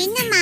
ಏನಮ್ಮ?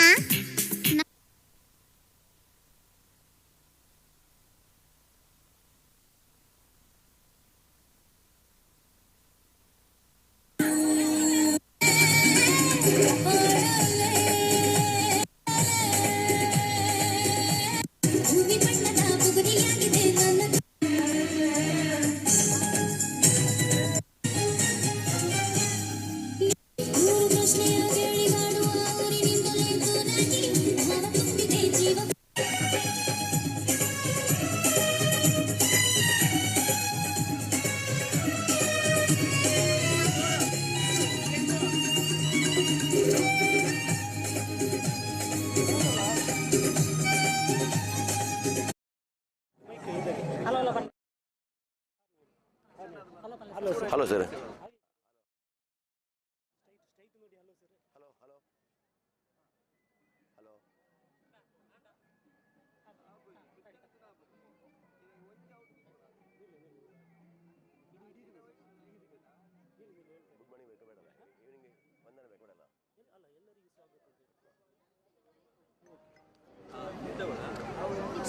Hello sir.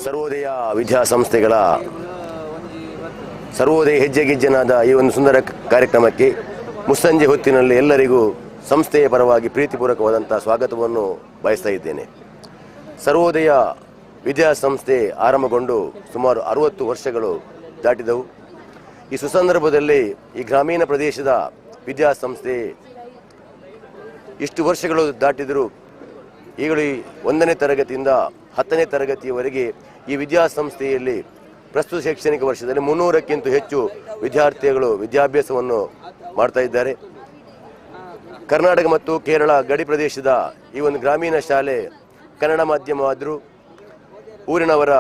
ಸರ್ವೋದಯ ವಿದ್ಯಾಸಂಸ್ಥೆಗಳ ಸರ್ವೋದಯ ಹೆಜ್ಜೆಗೆಜ್ಜೆನಾದ ಈ ಒಂದು ಸುಂದರ ಕಾರ್ಯಕ್ರಮಕ್ಕೆ ಮುಸ್ಸಂಜೆ ಹೊತ್ತಿನಲ್ಲಿ ಎಲ್ಲರಿಗೂ ಸಂಸ್ಥೆಯ ಪರವಾಗಿ ಪ್ರೀತಿಪೂರ್ವಕವಾದಂಥ ಸ್ವಾಗತವನ್ನು ಬಯಸ್ತಾ ಇದ್ದೇನೆ. ಸರ್ವೋದಯ ವಿದ್ಯಾಸಂಸ್ಥೆ ಆರಂಭಗೊಂಡು ಸುಮಾರು 60 ವರ್ಷಗಳು ದಾಟಿದವು. ಈ ಸುಸಂದರ್ಭದಲ್ಲಿ ಈ ಗ್ರಾಮೀಣ ಪ್ರದೇಶದ ವಿದ್ಯಾಸಂಸ್ಥೆ ಇಷ್ಟು ವರ್ಷಗಳು ದಾಟಿದರೂ ಈಗಲೂ 1ನೇ ತರಗತಿಯಿಂದ 10ನೇ ತರಗತಿಯವರೆಗೆ ಈ ವಿದ್ಯಾಸಂಸ್ಥೆಯಲ್ಲಿ ಪ್ರಸ್ತುತ ಶೈಕ್ಷಣಿಕ ವರ್ಷದಲ್ಲಿ 300ಕ್ಕಿಂತ ಹೆಚ್ಚು ವಿದ್ಯಾರ್ಥಿಗಳು ವಿದ್ಯಾಭ್ಯಾಸವನ್ನು ಮಾಡ್ತಾ ಇದ್ದಾರೆ. ಕರ್ನಾಟಕ ಮತ್ತು ಕೇರಳ ಗಡಿ ಪ್ರದೇಶದ ಈ ಒಂದು ಗ್ರಾಮೀಣ ಶಾಲೆ ಕನ್ನಡ ಮಾಧ್ಯಮವಾದರೂ ಊರಿನವರ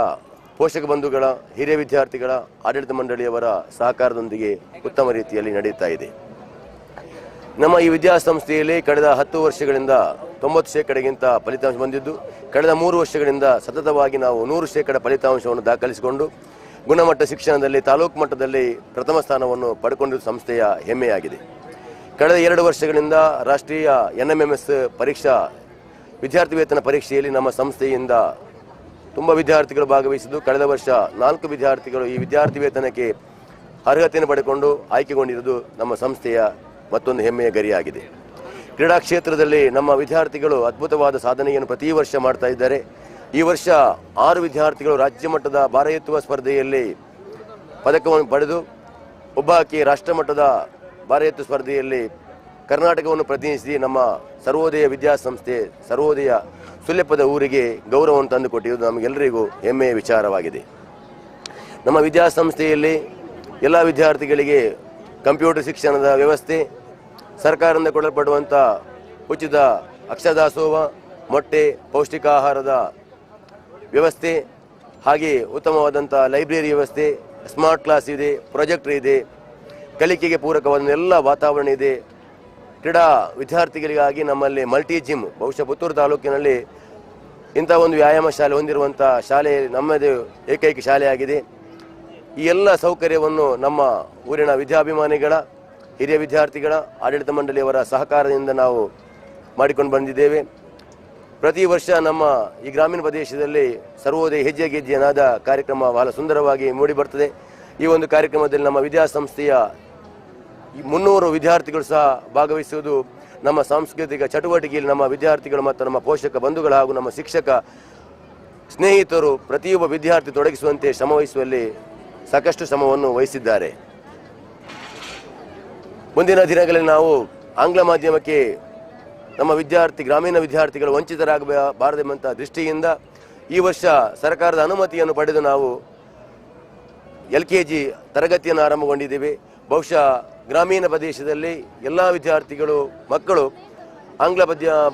ಪೋಷಕ ಬಂಧುಗಳ ಹಿರಿಯ ವಿದ್ಯಾರ್ಥಿಗಳ ಆಡಳಿತ ಮಂಡಳಿಯವರ ಸಹಕಾರದೊಂದಿಗೆ ಉತ್ತಮ ರೀತಿಯಲ್ಲಿ ನಡೆಯುತ್ತಾ ಇದೆ. ನಮ್ಮ ಈ ವಿದ್ಯಾಸಂಸ್ಥೆಯಲ್ಲಿ ಕಳೆದ 10 ವರ್ಷಗಳಿಂದ 90% ಫಲಿತಾಂಶ ಬಂದಿದ್ದು, ಕಳೆದ 3 ವರ್ಷಗಳಿಂದ ಸತತವಾಗಿ ನಾವು 100% ಫಲಿತಾಂಶವನ್ನು ದಾಖಲಿಸಿಕೊಂಡು ಗುಣಮಟ್ಟ ಶಿಕ್ಷಣದಲ್ಲಿ ತಾಲೂಕು ಮಟ್ಟದಲ್ಲಿ ಪ್ರಥಮ ಸ್ಥಾನವನ್ನು ಪಡೆದುಕೊಂಡಿರುವ ಸಂಸ್ಥೆಯ ಹೆಮ್ಮೆಯಾಗಿದೆ. ಕಳೆದ 2 ವರ್ಷಗಳಿಂದ ರಾಷ್ಟ್ರೀಯ NMMS ಪರೀಕ್ಷಾ ವಿದ್ಯಾರ್ಥಿ ವೇತನ ಪರೀಕ್ಷೆಯಲ್ಲಿ ನಮ್ಮ ಸಂಸ್ಥೆಯಿಂದ ತುಂಬ ವಿದ್ಯಾರ್ಥಿಗಳು ಭಾಗವಹಿಸಿದ್ದು, ಕಳೆದ ವರ್ಷ 4 ವಿದ್ಯಾರ್ಥಿಗಳು ಈ ವಿದ್ಯಾರ್ಥಿ ವೇತನಕ್ಕೆ ಅರ್ಹತೆಯನ್ನು ಪಡೆದುಕೊಂಡು ಆಯ್ಕೆಗೊಂಡಿರುವುದು ನಮ್ಮ ಸಂಸ್ಥೆಯ ಮತ್ತೊಂದು ಹೆಮ್ಮೆಯ ಗರಿಯಾಗಿದೆ. ಕ್ರೀಡಾ ಕ್ಷೇತ್ರದಲ್ಲಿ ನಮ್ಮ ವಿದ್ಯಾರ್ಥಿಗಳು ಅದ್ಭುತವಾದ ಸಾಧನೆಯನ್ನು ಪ್ರತಿ ವರ್ಷ ಮಾಡ್ತಾ ಇದ್ದಾರೆ. ಈ ವರ್ಷ 6 ವಿದ್ಯಾರ್ಥಿಗಳು ರಾಜ್ಯ ಮಟ್ಟದ ಭಾರ ಎತ್ತುವ ಸ್ಪರ್ಧೆಯಲ್ಲಿ ಪದಕವನ್ನು ಪಡೆದು, ಒಬ್ಬ ಆಕೆ ರಾಷ್ಟ್ರ ಮಟ್ಟದ ಭಾರ ಎತ್ತುವ ಸ್ಪರ್ಧೆಯಲ್ಲಿ ಕರ್ನಾಟಕವನ್ನು ಪ್ರತಿನಿಧಿಸಿ ನಮ್ಮ ಸರ್ವೋದಯ ವಿದ್ಯಾಸಂಸ್ಥೆ ಸರ್ವೋದಯ ಸುಲ್ಯಪದ ಊರಿಗೆ ಗೌರವವನ್ನು ತಂದುಕೊಟ್ಟಿರುವುದು ನಮಗೆಲ್ಲರಿಗೂ ಹೆಮ್ಮೆಯ ವಿಚಾರವಾಗಿದೆ. ನಮ್ಮ ವಿದ್ಯಾಸಂಸ್ಥೆಯಲ್ಲಿ ಎಲ್ಲ ವಿದ್ಯಾರ್ಥಿಗಳಿಗೆ ಕಂಪ್ಯೂಟರ್ ಶಿಕ್ಷಣದ ವ್ಯವಸ್ಥೆ, ಸರ್ಕಾರದಿಂದ ಕೊಡಲ್ಪಡುವಂಥ ಉಚಿತ ಅಕ್ಷರದಾಸೋಹ, ಮೊಟ್ಟೆ, ಪೌಷ್ಟಿಕಾಹಾರದ ವ್ಯವಸ್ಥೆ, ಹಾಗೆ ಉತ್ತಮವಾದಂಥ ಲೈಬ್ರರಿ ವ್ಯವಸ್ಥೆ, ಸ್ಮಾರ್ಟ್ ಕ್ಲಾಸ್ ಇದೆ, ಪ್ರೊಜೆಕ್ಟರ್ ಇದೆ, ಕಲಿಕೆಗೆ ಪೂರಕವಾದ ಎಲ್ಲ ವಾತಾವರಣ ಇದೆ. ಕ್ರೀಡಾ ವಿದ್ಯಾರ್ಥಿಗಳಿಗಾಗಿ ನಮ್ಮಲ್ಲಿ ಮಲ್ಟಿ ಜಿಮ್, ಬಹುಶಃ ಪುತ್ತೂರು ತಾಲೂಕಿನಲ್ಲಿ ಇಂಥ ಒಂದು ವ್ಯಾಯಾಮ ಶಾಲೆ ಹೊಂದಿರುವಂಥ ಶಾಲೆ ನಮ್ಮದೇ ಏಕೈಕ ಶಾಲೆಯಾಗಿದೆ. ಈ ಎಲ್ಲ ಸೌಕರ್ಯವನ್ನು ನಮ್ಮ ಊರಿನ ವಿದ್ಯಾಭಿಮಾನಿಗಳ, ಹಿರಿಯ ವಿದ್ಯಾರ್ಥಿಗಳ, ಆಡಳಿತ ಮಂಡಳಿಯವರ ಸಹಕಾರದಿಂದ ನಾವು ಮಾಡಿಕೊಂಡು ಬಂದಿದ್ದೇವೆ. ಪ್ರತಿ ವರ್ಷ ನಮ್ಮ ಈ ಗ್ರಾಮೀಣ ಪ್ರದೇಶದಲ್ಲಿ ಸರ್ವೋದಯ ಹೆಜ್ಜೆಗೆಜ್ಜೆನಾದ ಕಾರ್ಯಕ್ರಮ ಬಹಳ ಸುಂದರವಾಗಿ ಮೂಡಿಬರ್ತದೆ. ಈ ಒಂದು ಕಾರ್ಯಕ್ರಮದಲ್ಲಿ ನಮ್ಮ ವಿದ್ಯಾಸಂಸ್ಥೆಯ 300 ವಿದ್ಯಾರ್ಥಿಗಳು ಸಹ ಭಾಗವಹಿಸುವುದು ನಮ್ಮ ಸಾಂಸ್ಕೃತಿಕ ಚಟುವಟಿಕೆಯಲ್ಲಿ ನಮ್ಮ ವಿದ್ಯಾರ್ಥಿಗಳು ಮತ್ತು ನಮ್ಮ ಪೋಷಕ ಬಂಧುಗಳು ಹಾಗೂ ನಮ್ಮ ಶಿಕ್ಷಕ ಸ್ನೇಹಿತರು ಪ್ರತಿಯೊಬ್ಬ ವಿದ್ಯಾರ್ಥಿ ತೊಡಗಿಸುವಂತೆ ಶ್ರಮವಹಿಸುವಲ್ಲಿ ಸಾಕಷ್ಟು ಶ್ರಮವನ್ನು ವಹಿಸಿದ್ದಾರೆ. ಮುಂದಿನ ದಿನಗಳಲ್ಲಿ ನಾವು ಆಂಗ್ಲ ಮಾಧ್ಯಮಕ್ಕೆ ನಮ್ಮ ಗ್ರಾಮೀಣ ವಿದ್ಯಾರ್ಥಿಗಳು ವಂಚಿತರಾಗಬಾರದೆಂಬಂಥ ದೃಷ್ಟಿಯಿಂದ ಈ ವರ್ಷ ಸರ್ಕಾರದ ಅನುಮತಿಯನ್ನು ಪಡೆದು ನಾವು LKG ತರಗತಿಯನ್ನು ಆರಂಭಗೊಂಡಿದ್ದೇವೆ. ಬಹುಶಃ ಗ್ರಾಮೀಣ ಪ್ರದೇಶದಲ್ಲಿ ಎಲ್ಲ ವಿದ್ಯಾರ್ಥಿಗಳು ಮಕ್ಕಳು ಆಂಗ್ಲ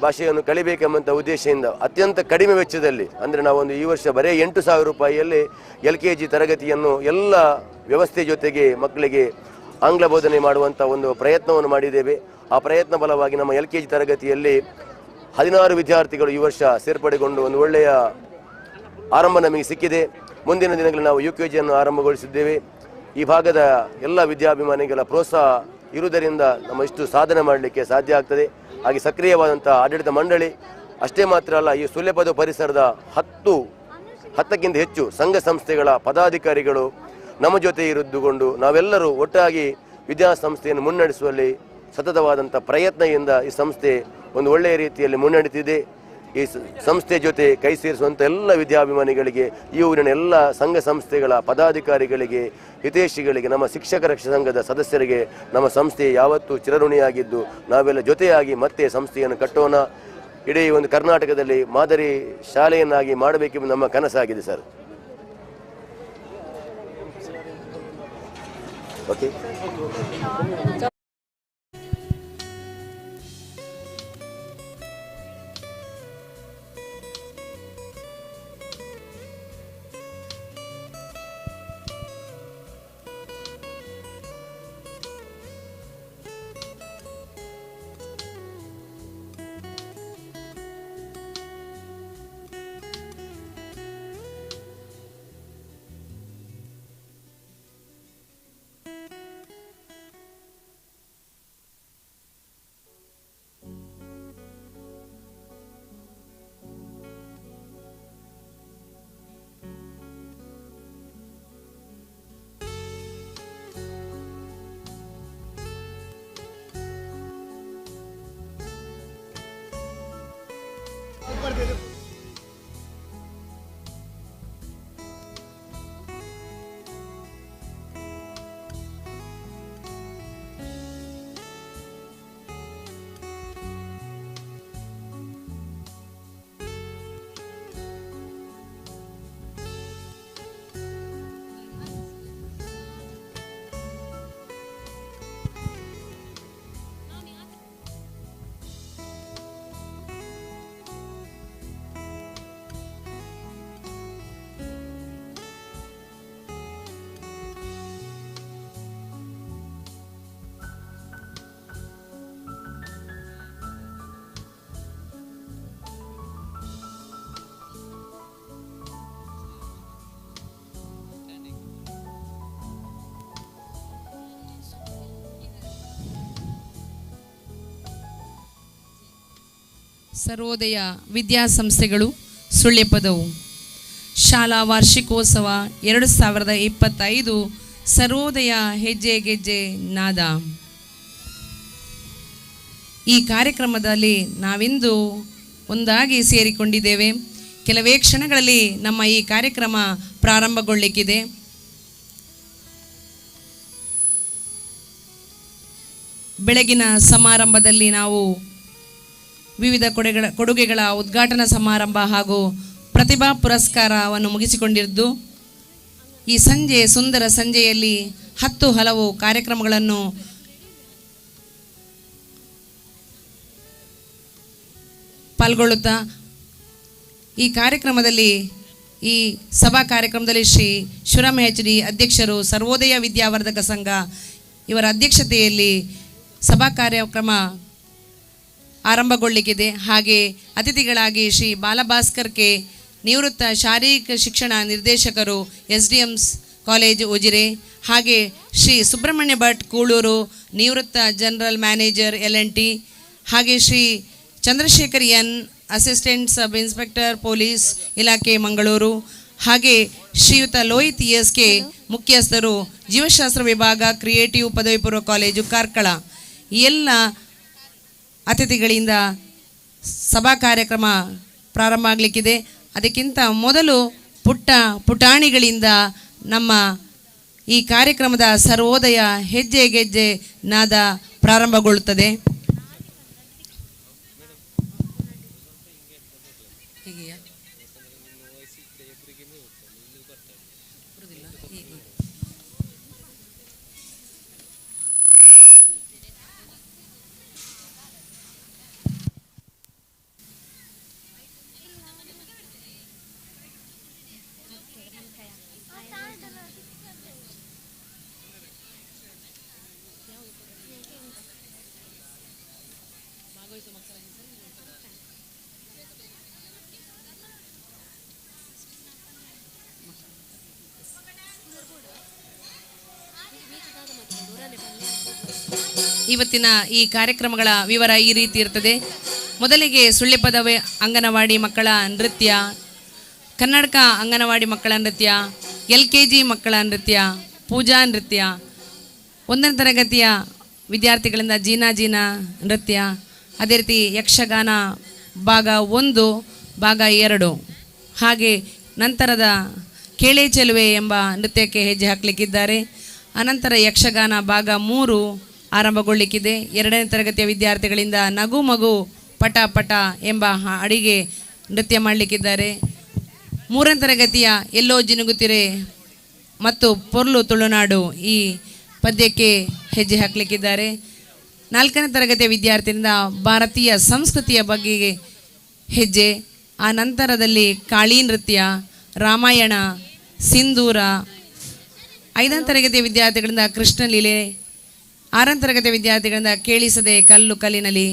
ಭಾಷೆಯನ್ನು ಕಲಿಬೇಕೆಂಬಂಥ ಉದ್ದೇಶದಿಂದ ಅತ್ಯಂತ ಕಡಿಮೆ ವೆಚ್ಚದಲ್ಲಿ, ಅಂದರೆ ನಾವೊಂದು ಈ ವರ್ಷ ಬರೀ 8,000 ರೂಪಾಯಿಯಲ್ಲಿ LKG ತರಗತಿಯನ್ನು ಎಲ್ಲ ವ್ಯವಸ್ಥೆ ಜೊತೆಗೆ ಮಕ್ಕಳಿಗೆ ಆಂಗ್ಲ ಬೋಧನೆ ಮಾಡುವಂಥ ಒಂದು ಪ್ರಯತ್ನವನ್ನು ಮಾಡಿದ್ದೇವೆ. ಆ ಪ್ರಯತ್ನ ಫಲವಾಗಿ ನಮ್ಮ LKG ತರಗತಿಯಲ್ಲಿ 16 ವಿದ್ಯಾರ್ಥಿಗಳು ಈ ವರ್ಷ ಸೇರ್ಪಡೆಗೊಂಡು ಒಂದು ಒಳ್ಳೆಯ ಆರಂಭ ನಮಗೆ ಸಿಕ್ಕಿದೆ. ಮುಂದಿನ ದಿನಗಳಲ್ಲಿ ನಾವು UKGಯನ್ನು ಆರಂಭಗೊಳಿಸಿದ್ದೇವೆ. ಈ ಭಾಗದ ಎಲ್ಲ ವಿದ್ಯಾಭಿಮಾನಿಗಳ ಪ್ರೋತ್ಸಾಹ ಇರುವುದರಿಂದ ನಮ್ಮ ಇಷ್ಟು ಸಾಧನೆ ಮಾಡಲಿಕ್ಕೆ ಸಾಧ್ಯ ಆಗ್ತದೆ. ಹಾಗೆ ಸಕ್ರಿಯವಾದಂಥ ಆಡಳಿತ ಮಂಡಳಿ. ಅಷ್ಟೇ ಮಾತ್ರ ಅಲ್ಲ, ಈ ಸುಳ್ಯಪದ ಪರಿಸರದ ಹತ್ತಕ್ಕಿಂತ ಹೆಚ್ಚು ಸಂಘ ಸಂಸ್ಥೆಗಳ ಪದಾಧಿಕಾರಿಗಳು ನಮ್ಮ ಜೊತೆ ಇರುದುಕೊಂಡು ನಾವೆಲ್ಲರೂ ಒಟ್ಟಾಗಿ ವಿದ್ಯಾಸಂಸ್ಥೆಯನ್ನು ಮುನ್ನಡೆಸುವಲ್ಲಿ ಸತತವಾದಂಥ ಪ್ರಯತ್ನದಿಂದ ಈ ಸಂಸ್ಥೆ ಒಂದು ಒಳ್ಳೆಯ ರೀತಿಯಲ್ಲಿ ಮುನ್ನಡೆತಿದೆ. ಈ ಸಂಸ್ಥೆ ಜೊತೆ ಕೈ ಸೇರಿಸುವಂಥ ಎಲ್ಲ ವಿದ್ಯಾಭಿಮಾನಿಗಳಿಗೆ, ಈ ಊರಿನ ಎಲ್ಲ ಸಂಘ ಸಂಸ್ಥೆಗಳ ಪದಾಧಿಕಾರಿಗಳಿಗೆ, ಹಿತೈಷಿಗಳಿಗೆ, ನಮ್ಮ ಶಿಕ್ಷಕರ ಸಂಘದ ಸದಸ್ಯರಿಗೆ ನಮ್ಮ ಸಂಸ್ಥೆ ಯಾವತ್ತೂ ಚಿರಋಣಿಯಾಗಿದ್ದು ನಾವೆಲ್ಲ ಜೊತೆಯಾಗಿ ಮತ್ತೆ ಸಂಸ್ಥೆಯನ್ನು ಕಟ್ಟೋಣ. ಇಡೀ ಒಂದು ಕರ್ನಾಟಕದಲ್ಲಿ ಮಾದರಿ ಶಾಲೆಯನ್ನಾಗಿ ಮಾಡಬೇಕೆಂಬ ನಮ್ಮ ಕನಸಾಗಿದೆ ಸರ್. ಓಕೆ. ಸರ್ವೋದಯ ವಿದ್ಯಾಸಂಸ್ಥೆಗಳು ಸುಳ್ಯಪದವು ಶಾಲಾ ವಾರ್ಷಿಕೋತ್ಸವ 2025 ಸರ್ವೋದಯ ಹೆಜ್ಜೆ ಗೆಜ್ಜೆ ನಾದ. ಈ ಕಾರ್ಯಕ್ರಮದಲ್ಲಿ ನಾವಿಂದು ಒಂದಾಗಿ ಸೇರಿಕೊಂಡಿದ್ದೇವೆ. ಕೆಲವೇ ಕ್ಷಣಗಳಲ್ಲಿ ನಮ್ಮ ಈ ಕಾರ್ಯಕ್ರಮ ಪ್ರಾರಂಭಗೊಳ್ಳಲಿಕ್ಕಿದೆ. ಬೆಳಗಿನ ಸಮಾರಂಭದಲ್ಲಿ ನಾವು ವಿವಿಧ ಕೊಡುಗೆಗಳ ಉದ್ಘಾಟನಾ ಸಮಾರಂಭ ಹಾಗೂ ಪ್ರತಿಭಾ ಪುರಸ್ಕಾರವನ್ನು ಮುಗಿಸಿಕೊಂಡಿದ್ದು, ಈ ಸಂಜೆ ಸುಂದರ ಸಂಜೆಯಲ್ಲಿ 10 ಹಲವು ಕಾರ್ಯಕ್ರಮಗಳನ್ನು ಪಾಲ್ಗೊಳ್ಳುತ್ತಾ ಈ ಕಾರ್ಯಕ್ರಮದಲ್ಲಿ ಈ ಸಭಾ ಕಾರ್ಯಕ್ರಮದಲ್ಲಿ ಶ್ರೀ ಶಿವರಾಮ HD ಅಧ್ಯಕ್ಷರು, ಸರ್ವೋದಯ ವಿದ್ಯಾವರ್ಧಕ ಸಂಘ ಇವರ ಅಧ್ಯಕ್ಷತೆಯಲ್ಲಿ ಸಭಾ ಕಾರ್ಯಕ್ರಮ ಆರಂಭಗೊಳ್ಳಲಿಕ್ಕಿದೆ. ಹಾಗೆ ಅತಿಥಿಗಳಾಗಿ ಶ್ರೀ ಬಾಲಭಾಸ್ಕರ್ ಕೆ, ನಿವೃತ್ತ ಶಾರೀರಿಕ ಶಿಕ್ಷಣ ನಿರ್ದೇಶಕರು, SDM's ಕಾಲೇಜು ಉಜಿರೆ, ಹಾಗೆ ಶ್ರೀ ಸುಬ್ರಹ್ಮಣ್ಯ ಭಟ್ ಕೂಳೂರು, ನಿವೃತ್ತ ಜನರಲ್ ಮ್ಯಾನೇಜರ್ LNT, ಹಾಗೆ Shri Chandrashekar N, assistant sub inspector police ಇಲಾಖೆ ಮಂಗಳೂರು, ಹಾಗೆ ಶ್ರೀಯುತ ಲೋಹಿತ್ ESK, ಮುಖ್ಯಸ್ಥರು ಜೀವಶಾಸ್ತ್ರ ವಿಭಾಗ, ಕ್ರಿಯೇಟಿವ್ ಪದವಿ ಪೂರ್ವ ಕಾಲೇಜು ಕಾರ್ಕಳ. ಈ ಎಲ್ಲ ಅತಿಥಿಗಳಿಂದ ಸಭಾ ಕಾರ್ಯಕ್ರಮ ಪ್ರಾರಂಭ ಆಗಲಿಕ್ಕಿದೆ. ಅದಕ್ಕಿಂತ ಮೊದಲು ಪುಟಾಣಿಗಳಿಂದ ನಮ್ಮ ಈ ಕಾರ್ಯಕ್ರಮದ ಸರ್ವೋದಯ ಹೆಜ್ಜೆ ಗೆಜ್ಜೆ ನಾದ ಪ್ರಾರಂಭಗೊಳ್ಳುತ್ತದೆ. ಇವತ್ತಿನ ಈ ಕಾರ್ಯಕ್ರಮಗಳ ವಿವರ ಈ ರೀತಿ ಇರ್ತದೆ. ಮೊದಲಿಗೆ ಸುಳ್ಳೆಪದವಿ ಅಂಗನವಾಡಿ ಮಕ್ಕಳ ನೃತ್ಯ, ಕನ್ನಡಕ ಅಂಗನವಾಡಿ ಮಕ್ಕಳ ನೃತ್ಯ, LKG ಮಕ್ಕಳ ನೃತ್ಯ, ಪೂಜಾ ನೃತ್ಯ, 1ನೇ ತರಗತಿಯ ವಿದ್ಯಾರ್ಥಿಗಳಿಂದ ಜೀನಾ ನೃತ್ಯ, ಅದೇ ರೀತಿ ಯಕ್ಷಗಾನ ಭಾಗ 1 ಭಾಗ 2, ಹಾಗೆ ನಂತರದ ಕೇಳೆ ಚೆಲುವೆ ಎಂಬ ನೃತ್ಯಕ್ಕೆ ಹೆಜ್ಜೆ ಹಾಕಲಿಕ್ಕಿದ್ದಾರೆ. ಅನಂತರ ಯಕ್ಷಗಾನ ಭಾಗ 3 ಆರಂಭಗೊಳ್ಳಿಕ್ಕಿದೆ. 2ನೇ ತರಗತಿಯ ವಿದ್ಯಾರ್ಥಿಗಳಿಂದ ನಗು ಮಗು ಪಟ ಪಟ ಎಂಬ ಅಡಿಗೆ ನೃತ್ಯ ಮಾಡಲಿಕ್ಕಿದ್ದಾರೆ. 3ನೇ ತರಗತಿಯ ಎಲ್ಲೋ ಜಿನುಗುತ್ತಿರೆ ಮತ್ತು ಪೊರ್ಲು ತುಳುನಾಡು ಈ ಪದ್ಯಕ್ಕೆ ಹೆಜ್ಜೆ ಹಾಕಲಿಕ್ಕಿದ್ದಾರೆ. 4ನೇ ತರಗತಿಯ ವಿದ್ಯಾರ್ಥಿಯಿಂದ ಭಾರತೀಯ ಸಂಸ್ಕೃತಿಯ ಬಗ್ಗೆ ಹೆಜ್ಜೆ, ಆ ನಂತರದಲ್ಲಿ ಕಾಳಿ ನೃತ್ಯ, ರಾಮಾಯಣ, ಸಿಂಧೂರ. 5ನೇ ತರಗತಿಯ ವಿದ್ಯಾರ್ಥಿಗಳಿಂದ ಕೃಷ್ಣಲೀಲೆ, 6ನೇ ತರಗತಿಯ ವಿದ್ಯಾರ್ಥಿಗಳಿಂದ ಕೇಳಿಸದೆ ಕಲ್ಲು ಕಲ್ಲಿನಲಿ,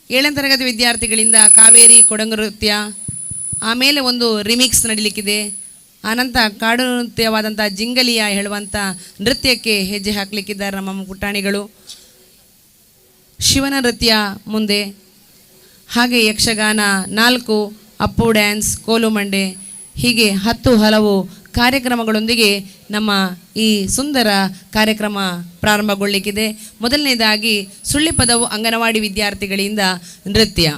7ನೇ ತರಗತಿ ವಿದ್ಯಾರ್ಥಿಗಳಿಂದ ಕಾವೇರಿ ಕೊಡಗು ನೃತ್ಯ, ಆಮೇಲೆ ಒಂದು ರಿಮಿಕ್ಸ್ ನಡೀಲಿಕ್ಕಿದೆ. ಆನಂತರ ಕಾಡು ನೃತ್ಯವಾದಂಥ ಜಿಂಗಲಿಯ ಹೇಳುವಂಥ ನೃತ್ಯಕ್ಕೆ ಹೆಜ್ಜೆ ಹಾಕಲಿಕ್ಕಿದ್ದಾರೆ ನಮ್ಮ ಪುಟಾಣಿಗಳು. ಶಿವನ ನೃತ್ಯ ಮುಂದೆ, ಹಾಗೆ ಯಕ್ಷಗಾನ 4, ಅಪ್ಪು ಡ್ಯಾನ್ಸ್, ಕೋಲು ಮಂಡೆ, ಹೀಗೆ 10 ಹಲವು ಕಾರ್ಯಕ್ರಮಗಳೊಂದಿಗೆ ನಮ್ಮ ಈ ಸುಂದರ ಕಾರ್ಯಕ್ರಮ ಪ್ರಾರಂಭಗೊಳ್ಳಿಕ್ಕಿದೆ. ಮೊದಲನೇದಾಗಿ ಸುಳ್ಳೆಪದವು ಅಂಗನವಾಡಿ ವಿದ್ಯಾರ್ಥಿಗಳಿಂದ ನೃತ್ಯ.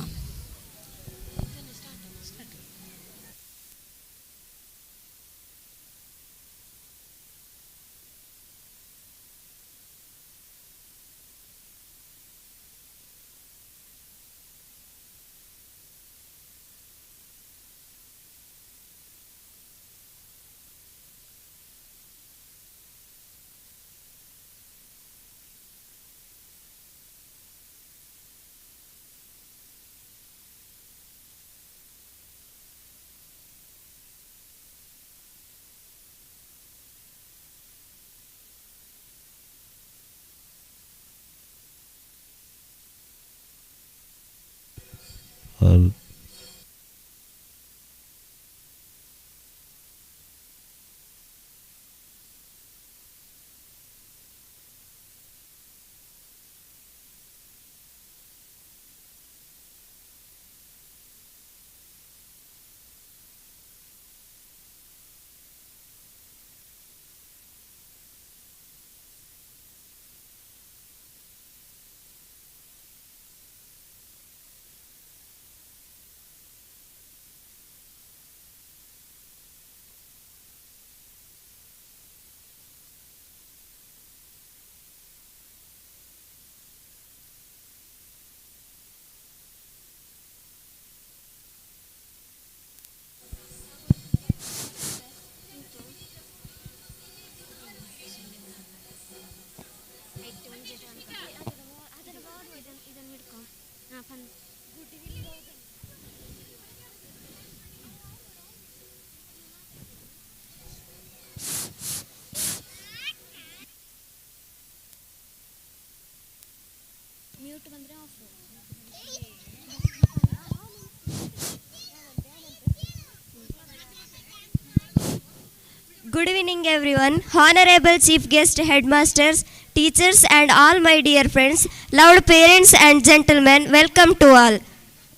Good evening everyone, Honorable Chief Guest, Headmasters, teachers and all my dear friends, loved parents and gentlemen, welcome to all.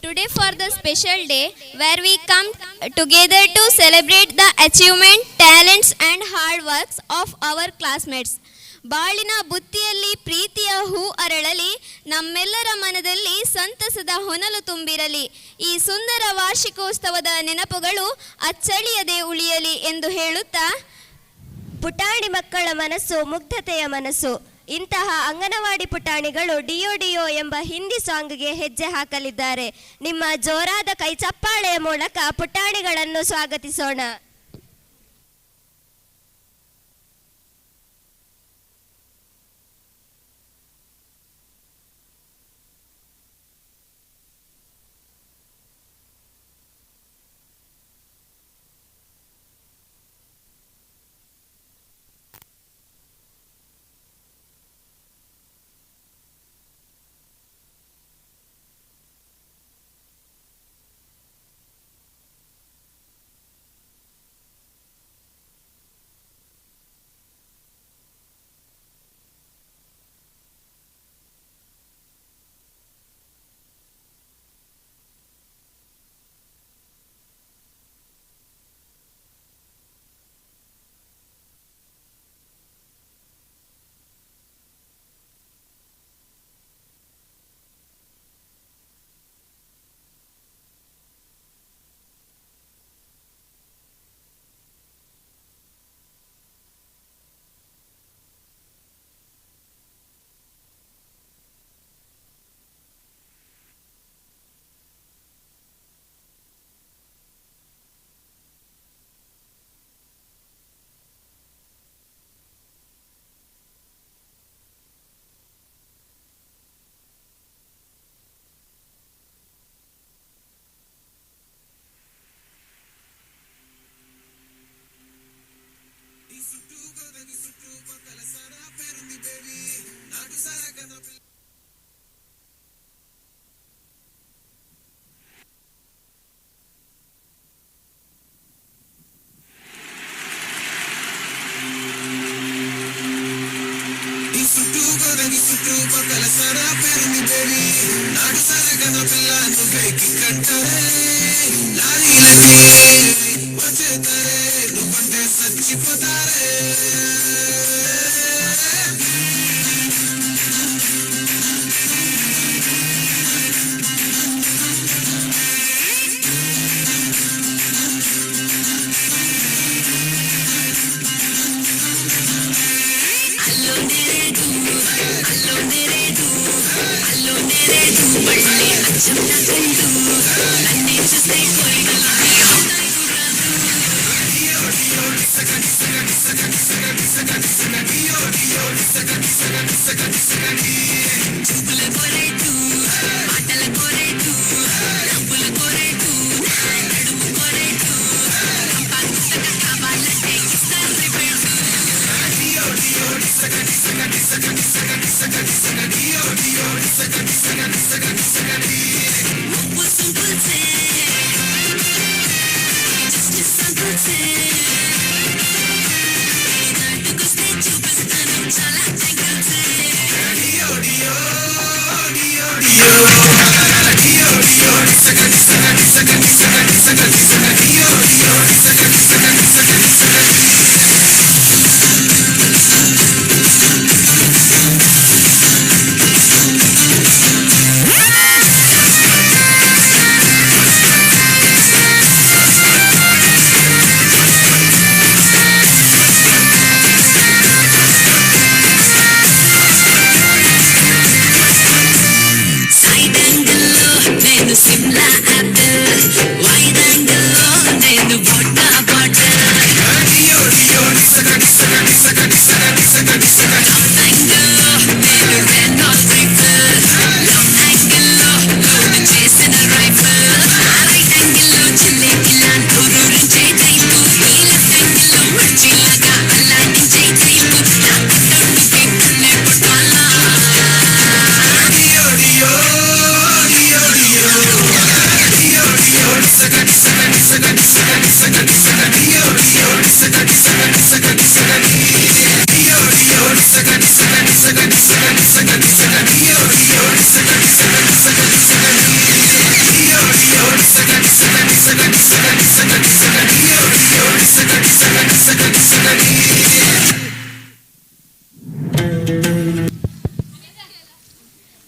Today for the special day where we come together to celebrate the achievement, talents and hard works of our classmates. ಬಾಳಿನ ಬುತ್ತಿಯಲ್ಲಿ ಪ್ರೀತಿಯ ಹೂ ಅರಳಲಿ, ನಮ್ಮೆಲ್ಲರ ಮನದಲ್ಲಿ ಸಂತಸದ ಹೊನಲು ತುಂಬಿರಲಿ. ಈ ಸುಂದರ ವಾರ್ಷಿಕೋತ್ಸವದ ನೆನಪುಗಳು ಅಚ್ಚಳಿಯದೆ ಉಳಿಯಲಿ ಎಂದು ಹೇಳುತ್ತಾ, ಪುಟಾಣಿ ಮಕ್ಕಳ ಮನಸ್ಸು ಮುಗ್ಧತೆಯ ಮನಸ್ಸು. ಇಂತಹ ಅಂಗನವಾಡಿ ಪುಟಾಣಿಗಳು ಡಿಯೋ ಡಿಯೋ ಎಂಬ ಹಿಂದಿ ಸಾಂಗ್ಗೆ ಹೆಜ್ಜೆ ಹಾಕಲಿದ್ದಾರೆ. ನಿಮ್ಮ ಜೋರಾದ ಕೈ ಚಪ್ಪಾಳೆಯ ಮೂಲಕ ಪುಟಾಣಿಗಳನ್ನು ಸ್ವಾಗತಿಸೋಣ.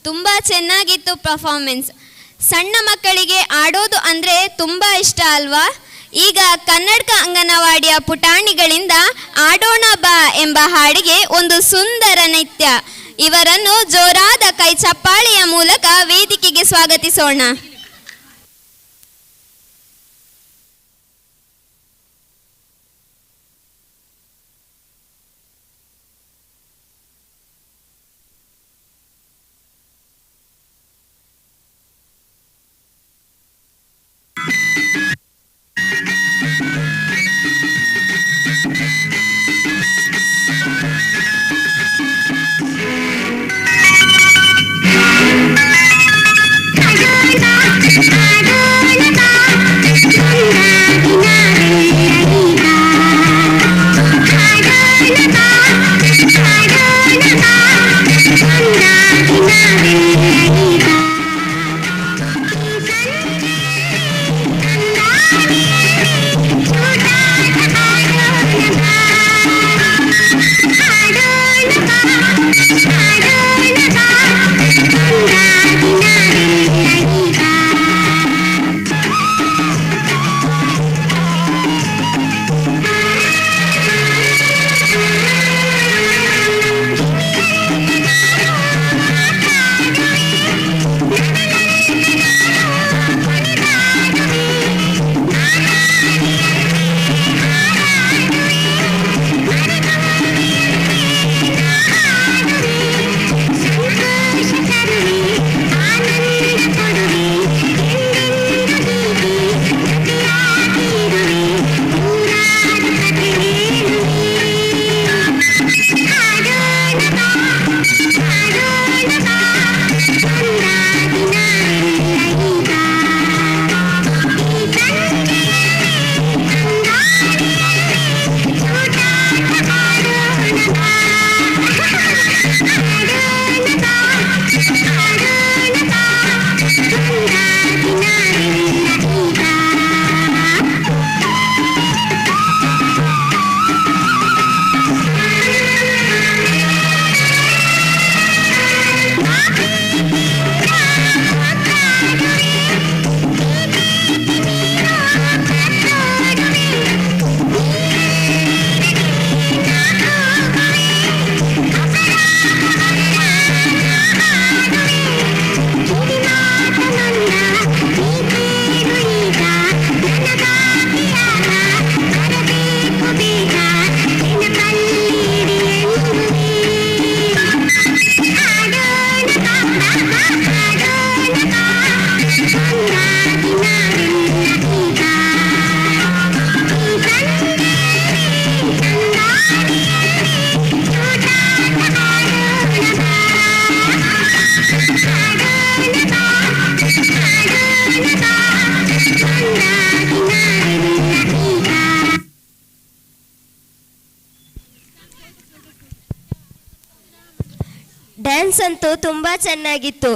ತುಂಬ ಚೆನ್ನಾಗಿತ್ತು ಪರ್ಫಾರ್ಮೆನ್ಸ್. ಸಣ್ಣ ಮಕ್ಕಳಿಗೆ ಆಡೋದು ಅಂದರೆ ತುಂಬ ಇಷ್ಟ ಅಲ್ವಾ? ಈಗ ಕನ್ನಡಕ ಅಂಗನವಾಡಿಯ ಪುಟಾಣಿಗಳಿಂದ ಆಡೋಣ ಬಾ ಎಂಬ ಹಾಡಿಗೆ ಒಂದು ಸುಂದರ ನೃತ್ಯ. ಇವರನ್ನು ಜೋರಾದ ಕೈ ಚಪ್ಪಾಳೆಯ ಮೂಲಕ ವೇದಿಕೆಗೆ ಸ್ವಾಗತಿಸೋಣ. ಡ್ಯಾನ್ಸ್ ಅಂತೂ ತುಂಬ ಚೆನ್ನಾಗಿತ್ತು.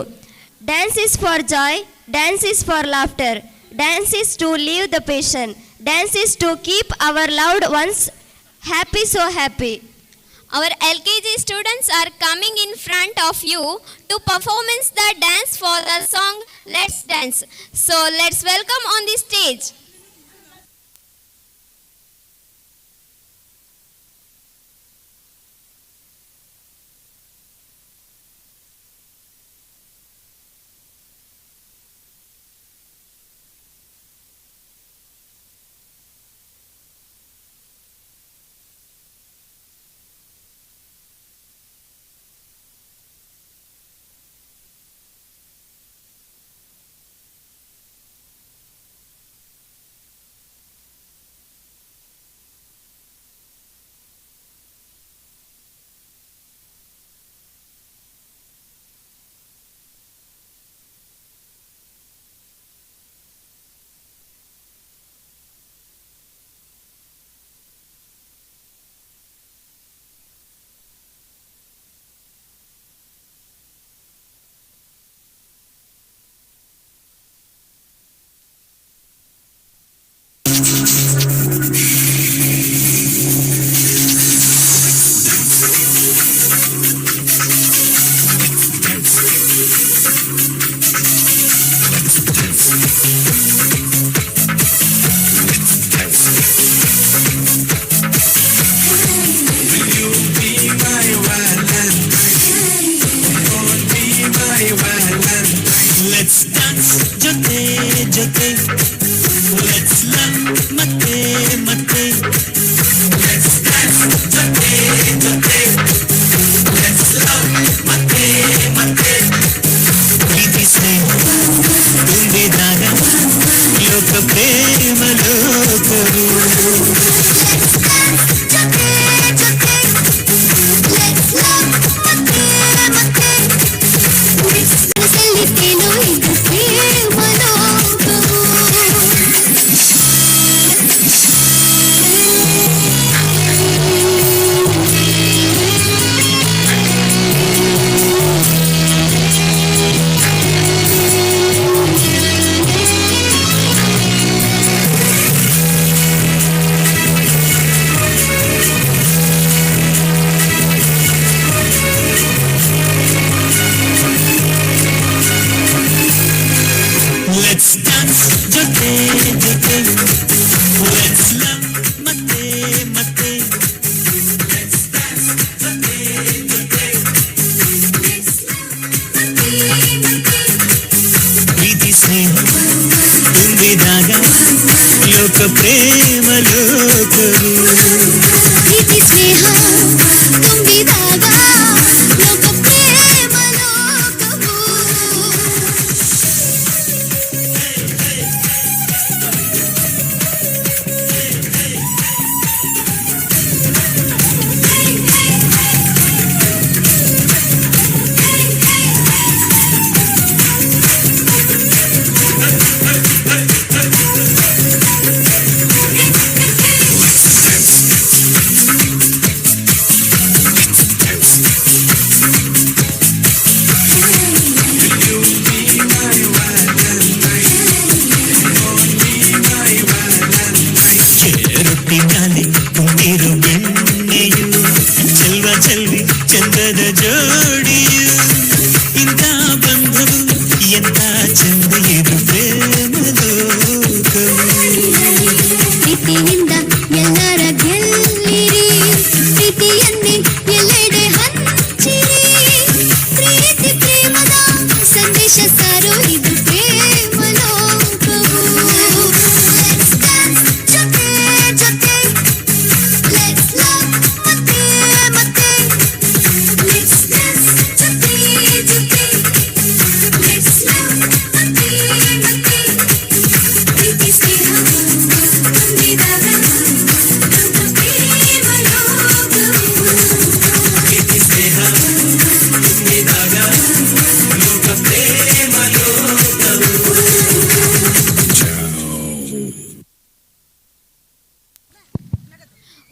Dance is for joy, dance is for laughter, dance is to leave the passion, dance is to keep our loved ones happy, so happy. Our LKG students are coming in front of you to performance the dance for the song Let's Dance. So let's welcome on the stage.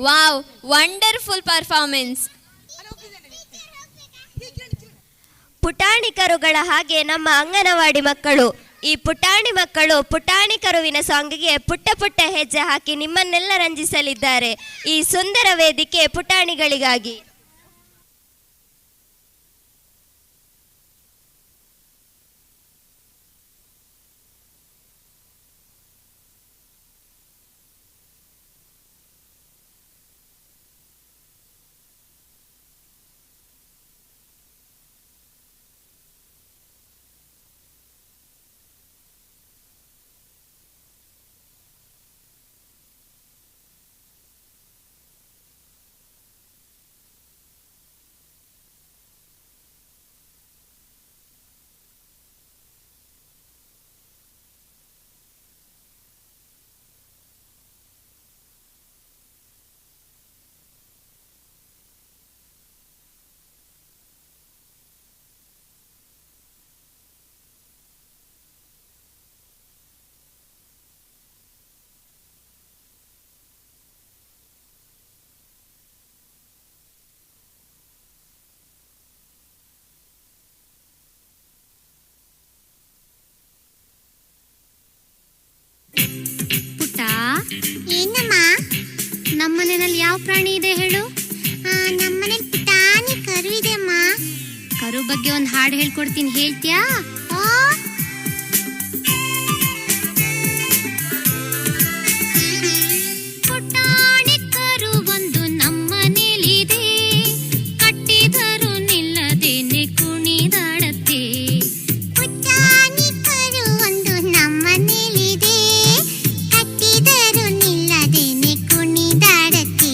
Wow, wonderful performance. ಪುಟಾಣಿ ಕರುಗಳ ಹಾಗೆ ನಮ್ಮ ಅಂಗನವಾಡಿ ಮಕ್ಕಳು. ಈ ಪುಟಾಣಿ ಮಕ್ಕಳು ಪುಟಾಣಿ ಕರುವಿನ ಸಾಂಗಿಗೆ ಪುಟ್ಟ ಪುಟ್ಟ ಹೆಜ್ಜೆ ಹಾಕಿ ನಿಮ್ಮನ್ನೆಲ್ಲ ರಂಜಿಸಲಿದ್ದಾರೆ. ಈ ಸುಂದರ ವೇದಿಕೆ ಪುಟಾಣಿಗಳಿಗಾಗಿ. ಪುಟ್ಟ, ಏನಮ್ಮ? ನಮ್ಮನೆಯಲ್ಲಿ ಯಾವ ಪ್ರಾಣಿ ಇದೆ ಹೇಳು? ನಮ್ಮನೇಲಿ ಪುಟಾಣಿ ಕರು ಇದೆ ಅಮ್ಮ. ಕರು ಬಗ್ಗೆ ಒಂದು ಹಾಡು ಹೇಳ್ಕೊಡ್ತೀನಿ, ಹೇಳ್ತೀಯಾ? ಪುಟಾಣಿ ಕರು ಒಂದು ನಮ್ಮನೇಲಿದೆ, ಕಟ್ಟಿದರು ನಿಲ್ಲದೇನೆ ಕುಣಿದಾಡತ್ತೆ. ಪುಟಾಣಿ ಕರು ಒಂದು ನಮ್ಮನೇಲಿದೆ, ಕಟ್ಟಿದರು ನಿಲ್ಲದೇನೆ ಕುಣಿದಾಡತ್ತೆ.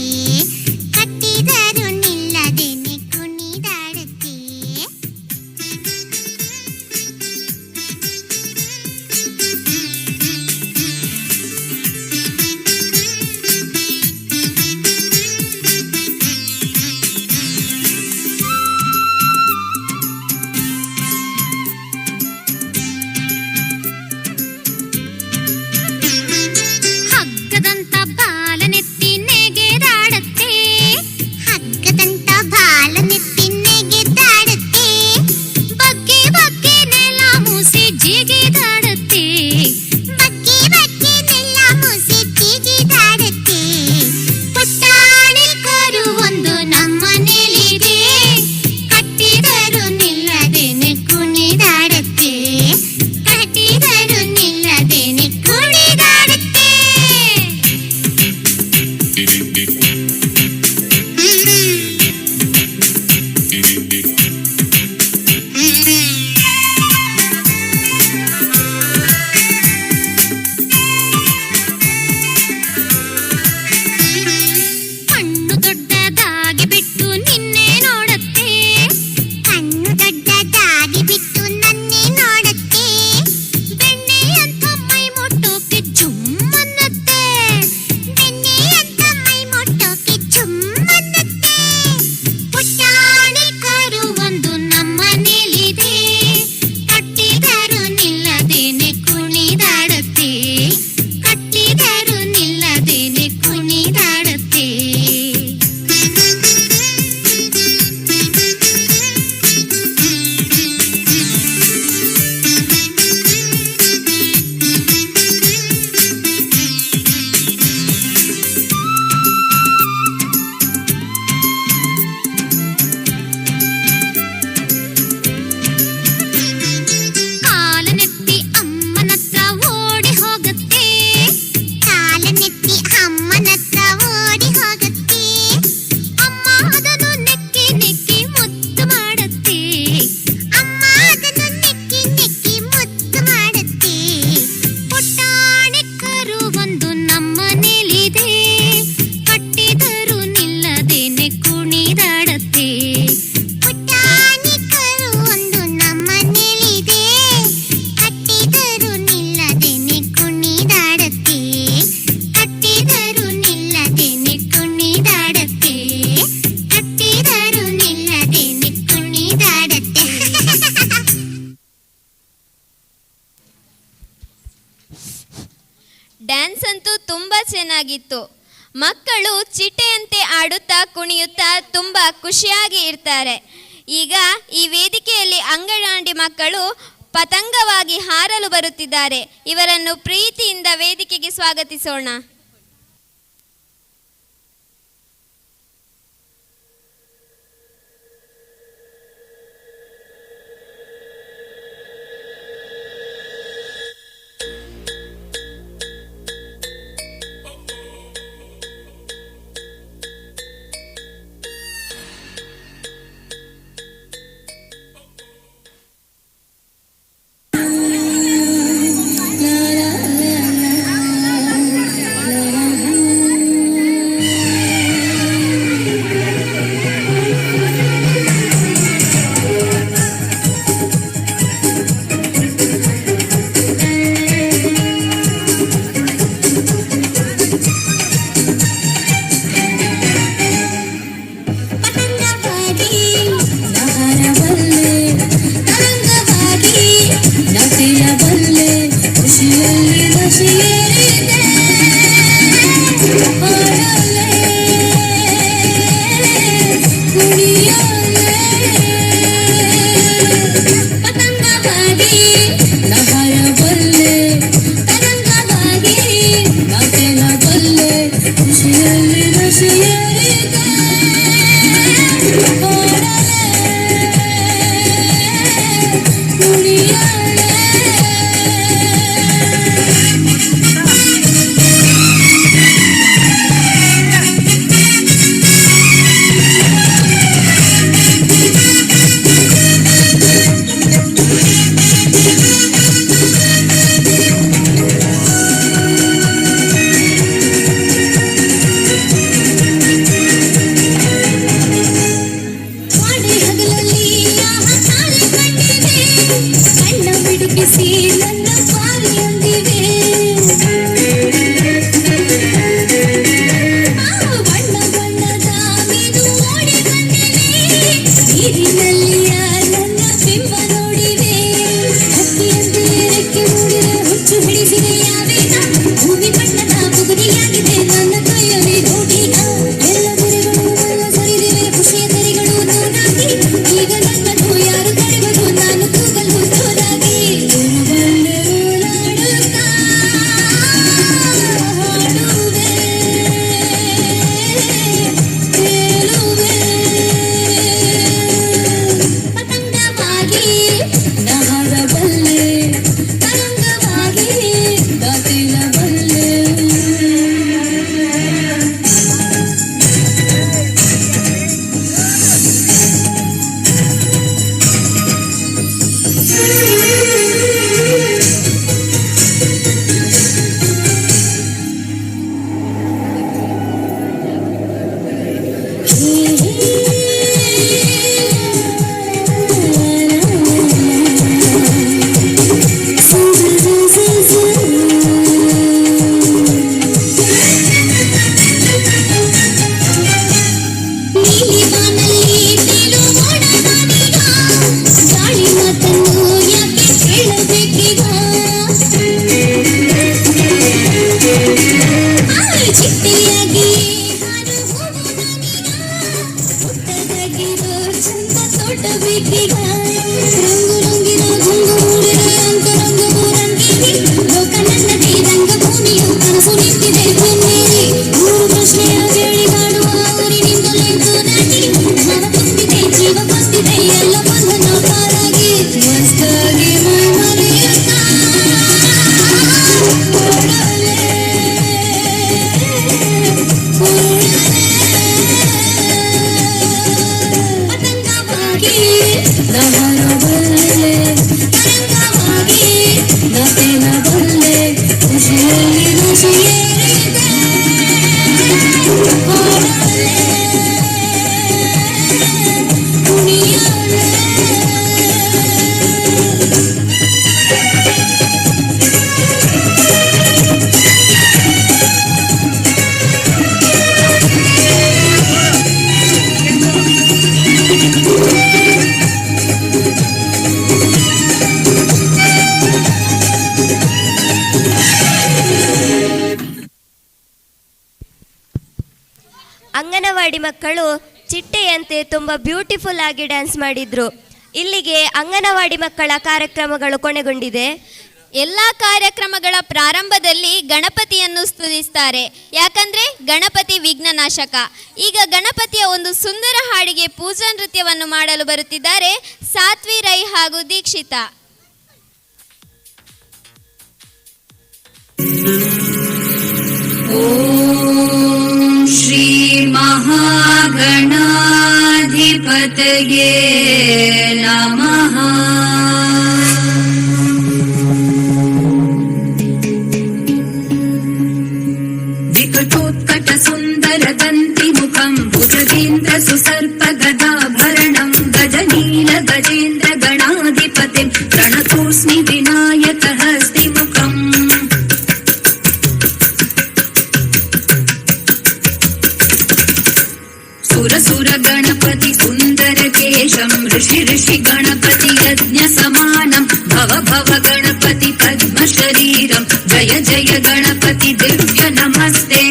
ಕಟ್ಟಿದರು ನಿಲ್ಲದೇನೆ ಕುಣಿದಾಡತ್ತೆ. ಹಗ್ಗದಂತ ಬಾಲನೆತ್ತಿ ನೆಗೆದಾಡತ್ತೆ. ಹಗ್ಗದಂತ ಬಾಲನೆತ್ತಿ ನೆಗೆದಾಡತ್ತೆ. ಬಗ್ಗಿ ಬಗ್ಗಿ ನೆಲ ಮೂಸಿ ಜಿಗಿದಾಡತ್ತೆ. ಬಗ್ಗಿ ಬಗ್ಗಿ ನೆಲ ಮೂಸಿ ಜಿಗಿದಾಡತ್ತೆ. ಪುಟಾಣಿ ಕರು ಒಂದು ನಮ್ಮನೇಲಿದೆ, ಕಟ್ಟಿದರು ನಿಲ್ಲದೇನೆ ಕುಣಿದಾಡತ್ತೆ. ಕಟ್ಟಿದರು ನಿಲ್ಲದೇನೆ ಕುಣಿದಾಡತ್ತೆ. ಕಣ್ಣು ದೊಡ್ಡದಾಗಿ ಬಿಟ್ಟು ನಿನ್ನೆ ನೋಡತ್ತೆ. ಕಣ್ಣು ದೊಡ್ಡದಾಗಿ ಬಿಟ್ಟು ನನ್ನೇ ನೋಡತ್ತೆ. ಬೆಣ್ಣೆಯಂತ ಮೈ ಮುಟ್ಟೋಕೆ ಜುಮ್ಮನ್ನತ್ತೆ. ಬೆಣ್ಣೆಯಂತ ಮೈ ಮುಟ್ಟೋಕೆ ಚುಮ್ಮನ್ನತ್ತೆ. ಪುಟಾಣಿ ಕರು ಒಂದು ನಮ್ಮನೇಲಿದೆ, ಕಟ್ಟಿದರು ನಿಲ್ಲದೇನೆ ಕುಣಿದಾಡತ್ತೆ. ಕಟ್ಟಿದರು ನಿಲ್ಲದೇನೆ ಕುಣಿದಾಡತ್ತೆ. ಕಾಲನೆತ್ತಿ ಅಮ್ಮನತ್ರ ಓಡಿ ಹೋಗತ್ತೆ. ಕಾಲನೆತ್ತಿ ಅಮ್ಮನತ್ರ ಓಡಿ ಹೋಗತ್ತೆ. ಅಮ್ಮ ಅದನ್ನು ನೆಕ್ಕಿ ನೆಕ್ಕಿ ಮುದ್ದು ಮಾಡತ್ತೆ. ಅಮ್ಮ ಅದನ್ನು ನೆಕ್ಕಿ ನೆಕ್ಕಿ ಮುದ್ದು ಮಾಡತ್ತೆ. ಪುಟಾಣಿ ಕರು ಒಂದು ನಮ್ಮನೇಲಿದೆ, ಕಟ್ಟಿದರು ನಿಲ್ಲದೇನೆ ಕುಣಿದಾಡತ್ತೆ. ಪುಟಾಣಿ ಕರು ಒಂದು ನಮ್ಮನೇಲಿದೆ, ಕಟ್ಟಿದರು ನಿಲ್ಲದೇನೆ ಕುಣಿದಾಡತ್ತೆ. ಕಟ್ಟಿದರು ನಿಲ್ಲದೇನೆ ಕುಣಿದಾಡತ್ತೆ. ಕಟ್ಟಿದರು ನಿಲ್ಲದೇನೆ ಕುಣಿದಾಡತ್ತೆ. ಡ್ಯಾನ್ಸ್ ಅಂತೂ ತುಂಬ ಚೆನ್ನಾಗಿತ್ತು. ಮಕ್ಕಳು ಚಿಟ್ಟೆಯಂತೆ ಆಡುತ್ತಾ ಕುಣಿಯುತ್ತಾ ತುಂಬ ಖುಷಿಯಾಗಿ ಇರ್ತಾರೆ. ಈಗ ಈ ವೇದಿಕೆಯಲ್ಲಿ ಅಂಗನವಾಡಿ ಮಕ್ಕಳು ಪತಂಗವಾಗಿ ಹಾರಲು ಬರುತ್ತಿದ್ದಾರೆ. ಇವರನ್ನು ಪ್ರೀತಿಯಿಂದ ವೇದಿಕೆಗೆ ಸ್ವಾಗತಿಸೋಣ. ಅಂಗನವಾಡಿ ಮಕ್ಕಳು ಚಿಟ್ಟೆಯಂತೆ ತುಂಬ ಬ್ಯೂಟಿಫುಲ್ ಆಗಿ ಡ್ಯಾನ್ಸ್ ಮಾಡಿದ್ರು. ಇಲ್ಲಿಗೆ ಅಂಗನವಾಡಿ ಮಕ್ಕಳ ಕಾರ್ಯಕ್ರಮಗಳು ಕೊನೆಗೊಂಡಿದೆ. ಎಲ್ಲ ಕಾರ್ಯಕ್ರಮಗಳ ಪ್ರಾರಂಭದಲ್ಲಿ ಗಣಪತಿಯನ್ನು ಸ್ತುತಿಸ್ತಾರೆ, ಯಾಕಂದ್ರೆ ಗಣಪತಿ ವಿಘ್ನನಾಶಕ. ಈಗ ಗಣಪತಿಯ ಒಂದು ಸುಂದರ ಹಾಡಿಗೆ ಪೂಜಾ ನೃತ್ಯವನ್ನು ಮಾಡಲು ಬರುತ್ತಿದ್ದಾರೆ ಸಾತ್ವಿ ರೈ ಹಾಗೂ ದೀಕ್ಷಿತಾ. ಓಂ ಶ್ರೀ ಮಹಾಗಣಾಧಿಪತಯೇ ನಮಃ. ವಿಕಟೋತ್ಕಟ ಸುಂದರ ದಂತಿ ಮುಖಂ ಭುಜಗೇಂದ್ರ ಸುಸರ್ಪ ಗದಾಭರಣಂ ಗಜನೀಲ ಗಜೇಂದ್ರ ಗಣಾಧಿಪತಿ ಪ್ರಣತೋಸ್ಮಿ ವಿನಾಯಕ ಹಸ್ತಿ ಮುಖಂ. ಸುರ ಗಣಪತಿ ಸುಂದರ ಕೇಶಂ ಋಷಿ ಋಷಿ ಗಣಪತಿ ಯಜ್ಞ ಸಮಾನಂ ಭವ ಭವ ಗಣಪತಿ ಪದ್ಮ ಶರೀರಂ ಜಯ ಜಯ ಗಣಪತಿ ದಿವ್ಯ ನಮಸ್ತೆ.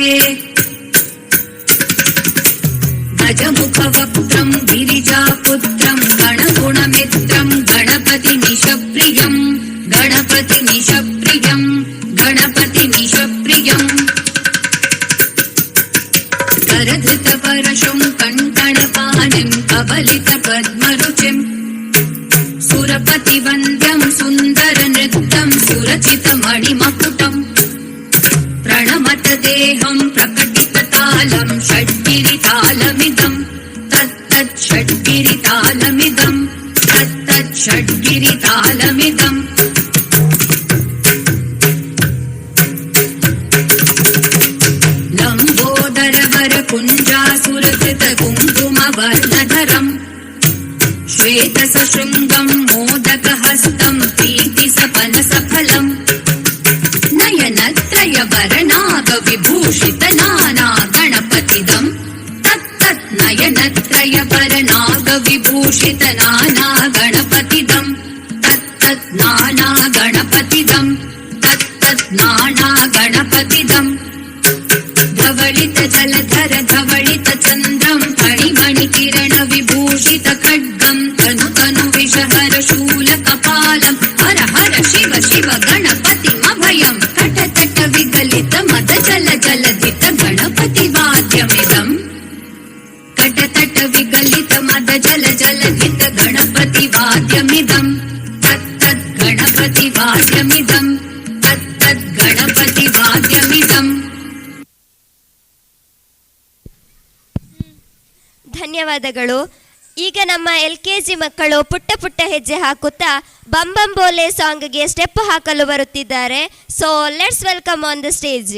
ಗಜಮುಖ ವಕ್ತ್ರಂ ಗಿರಿಜಾಪುತ್ರಂ ಗಣಗುಣ ಮಿತ್ರಂ ಗಣಪತಿ ನಿಶಪ್ರಿಯಂ ಗಣಪತಿ ನಿಶಪ್ರಿಯಂ ಗಣಪತಿ ನಿಶಪ್ರಿಯಂ. करधृत परशुं कण्कणपाणिं कबलित पद्मरुचिं सुरपति वन्द्यं सुन्दर नृत्यं सुरचित मणिमकुटं प्रणमत देहं प्रकटित तालं षड्गिरितालमिदं तत्तत् षड्गिरितालमिदं तत्तत् षड्गिरितालमिदम्. कुञ्जासुरकृत कुङ्कुमवर्णधरम् श्वेतसशृङ्गम् मोदकहस्तम् प्रीतिसपनसफलम् नयनत्रयवरनागविभूषित नाना गणपतिदम् तत्तत् नयनत्रयवरनागविभूषित नाना गणपतिदम् तत्तत् नाना गणपतिदम् तत्तत् नाना गणपतिदम्. धवलित जलधर धवलित चन्द्रं फणिमणि किरण विभूषित खड्गं तनु तनु विषहर शूल कपालं हर हर शिव शिव गणपतिमभयं तट तट विगलित मद जल जलधित गणपति वाद्यमिदम् तट तट विगलित मद जल जलधित गणपति वाद्यमिदम् तत्तत् गणपति वाद्यमिदम् तत्तत् गणपति वाद्यमिदम्. ಧನ್ಯವಾದಗಳು. ಈಗ ನಮ್ಮ LKG ಮಕ್ಕಳು ಪುಟ್ಟ ಪುಟ್ಟ ಹೆಜ್ಜೆ ಹಾಕುತ್ತಾ ಬಂಬಂಬೋಲೆ ಸಾಂಗ್ಗೆ ಸ್ಟೆಪ್ ಹಾಕಲು ಬರುತ್ತಿದ್ದಾರೆ. So let's welcome on the stage.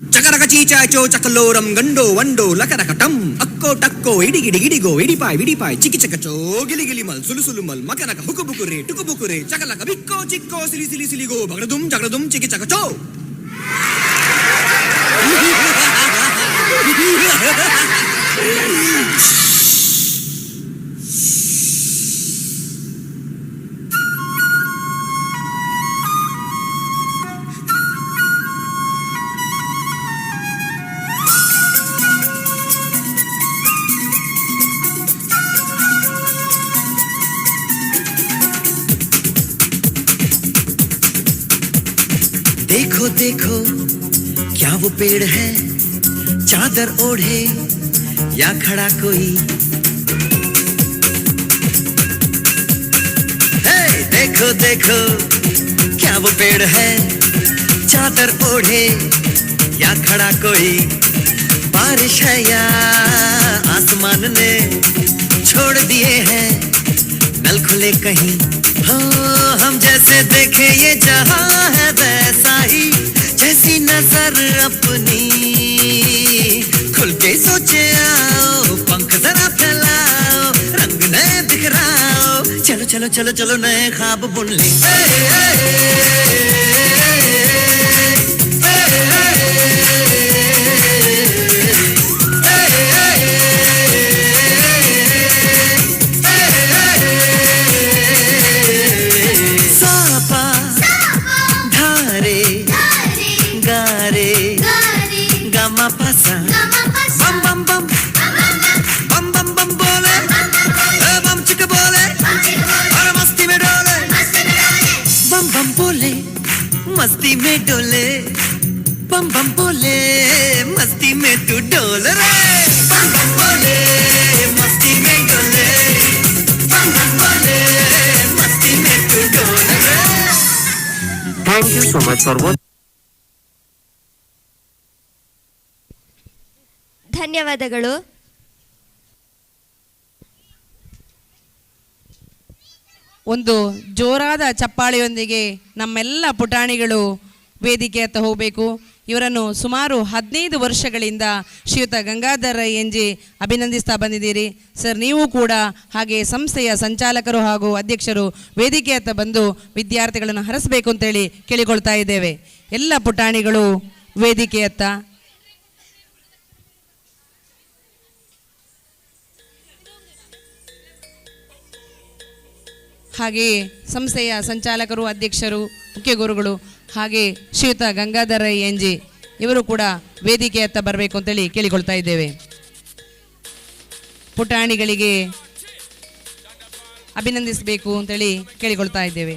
ಚಕರಕ ಚೀಚಾಚೋ ಚಕಲೋರಂ ಗಂಡೋ ವಂಡೋ ಲಕರಕಟಂ ಅಕ್ಕೋ ಟಕ್ಕೋ ಇಡಿಗಿಡಿ ಗಿಡಿಗೋ ಇಡಿಪಾಯ್ ವಿಡಿಪಾಯ್ ಚಿಕ್ಕಿ ಚಕಚೋ ಗಿಲಿ ಗಿಲಿ ಮಲ್ ಸುಲು ಸುಲು ಮಲ್ ಮಕನಕ ಹುಕು ಬುಕುರೆ ಟುಕು ಬುಕುರೆ ಚಕಲಕ ಬಿಕ್ಕೋ ಚಿಕ್ಕೋ ಸಿಲಿ ಸಿಲಿ ಸಿಲಿಗೋ ಬಗಡದುಂ ಜಗಡದುಂ ಚಿಕ್ಕಿ ಚಕಚೋ. देखो देखो क्या वो पेड़ है, चादर ओढ़े या खड़ा कोई, देखो देखो क्या वो पेड़ है चादर ओढ़े या खड़ा कोई बारिश है या आसमान ने छोड़ दिए हैं नल खुले कहीं हो हम जैसे देखे ये जहां है वैसा ही जैसी नजर अपनी खुल के सोचे आओ पंख जरा फैलाओ रंग नए बिखराओ चलो चलो चलो चलो नए ख्वाब बुन ले सापा धारे गारे गामा पासा बम बम बम बम बम बम बोले बम चिक बोले और मस्ती में डोले बम बम बोले मस्ती में डोले बम बम बोले मस्ती में तू डोल रे बम बम बोले मस्ती में डोले बम बम बोले मस्ती में तू डोल रे Thank you so much for watching. ಧನ್ಯವಾದಗಳು. ಒಂದು ಜೋರಾದ ಚಪ್ಪಾಳೆಯೊಂದಿಗೆ ನಮ್ಮೆಲ್ಲ ಪುಟಾಣಿಗಳು ವೇದಿಕೆ ಹತ್ತ ಹೋಗಬೇಕು. ಇವರನ್ನು ಸುಮಾರು 15 ವರ್ಷಗಳಿಂದ ಶ್ರೀಯುತ ಗಂಗಾಧರ ಎನ್ಜಿ ಅಭಿನಂದಿಸ್ತಾ ಬಂದಿದ್ದೀರಿ. ಸರ್, ನೀವು ಕೂಡ ಹಾಗೆ ಸಂಸ್ಥೆಯ ಸಂಚಾಲಕರು ಹಾಗೂ ಅಧ್ಯಕ್ಷರು ವೇದಿಕೆ ಹತ್ತ ಬಂದು ವಿದ್ಯಾರ್ಥಿಗಳನ್ನು ಹರಿಸಬೇಕು ಅಂತೇಳಿ ಕೇಳಿಕೊಳ್ತಾ ಇದ್ದೇವೆ. ಎಲ್ಲ ಪುಟಾಣಿಗಳು ವೇದಿಕೆ ಹತ್ತ. ಹಾಗೆಯೇ ಸಂಸ್ಥೆಯ ಸಂಚಾಲಕರು, ಅಧ್ಯಕ್ಷರು, ಮುಖ್ಯ ಗುರುಗಳು ಹಾಗೆ ಶ್ರೀಯುತ ಗಂಗಾಧರ ಎನ್ಜಿ ಇವರು ಕೂಡ ವೇದಿಕೆ ಹತ್ತ ಬರಬೇಕು ಅಂತೇಳಿ ಕೇಳಿಕೊಳ್ತಾ ಇದ್ದೇವೆ. ಪುಟಾಣಿಗಳಿಗೆ ಅಭಿನಂದಿಸಬೇಕು ಅಂತೇಳಿ ಕೇಳಿಕೊಳ್ತಾ ಇದ್ದೇವೆ.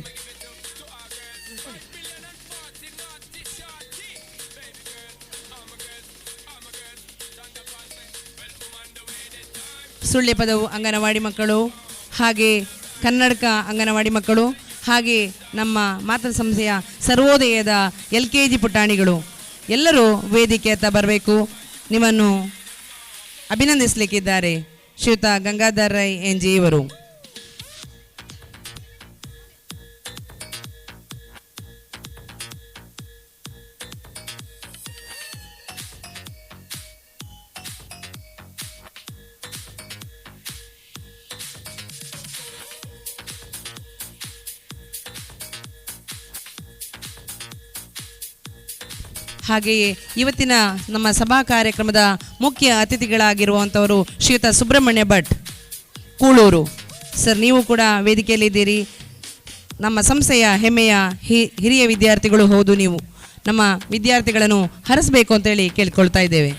ಸುಳ್ಳೆ ಪದವು ಅಂಗನವಾಡಿ ಮಕ್ಕಳು ಹಾಗೆ ಕನ್ನಡಕ ಅಂಗನವಾಡಿ ಮಕ್ಕಳು ಹಾಗೆ ನಮ್ಮ ಮಾತೃ ಸಂಸ್ಥೆಯ ಸರ್ವೋದಯದ LKG ಪುಟಾಣಿಗಳು ಎಲ್ಲರೂ ವೇದಿಕೆ ಹತ್ತ ಬರಬೇಕು. ನಿಮ್ಮನ್ನು ಅಭಿನಂದಿಸಲಿಕ್ಕಿದ್ದಾರೆ ಶ್ರೀಯುತ ಗಂಗಾಧರ ಎನ್ಜಿ ಇವರು. ಹಾಗೆಯೇ ಇವತ್ತಿನ ನಮ್ಮ ಸಭಾ ಕಾರ್ಯಕ್ರಮದ ಮುಖ್ಯ ಅತಿಥಿಗಳಾಗಿರುವಂಥವರು ಶ್ರೀಯುತ ಸುಬ್ರಹ್ಮಣ್ಯ ಭಟ್ ಕೂಳೂರು. ಸರ್, ನೀವು ಕೂಡ ವೇದಿಕೆಯಲ್ಲಿದ್ದೀರಿ. ನಮ್ಮ ಸಂಸ್ಥೆಯ ಹೆಮ್ಮೆಯ ಹಿರಿಯ ವಿದ್ಯಾರ್ಥಿಗಳು ಹೌದು. ನೀವು ನಮ್ಮ ವಿದ್ಯಾರ್ಥಿಗಳನ್ನು ಹರಿಸಬೇಕು ಅಂತೇಳಿ ಕೇಳ್ಕೊಳ್ತಾ ಇದ್ದೇವೆ.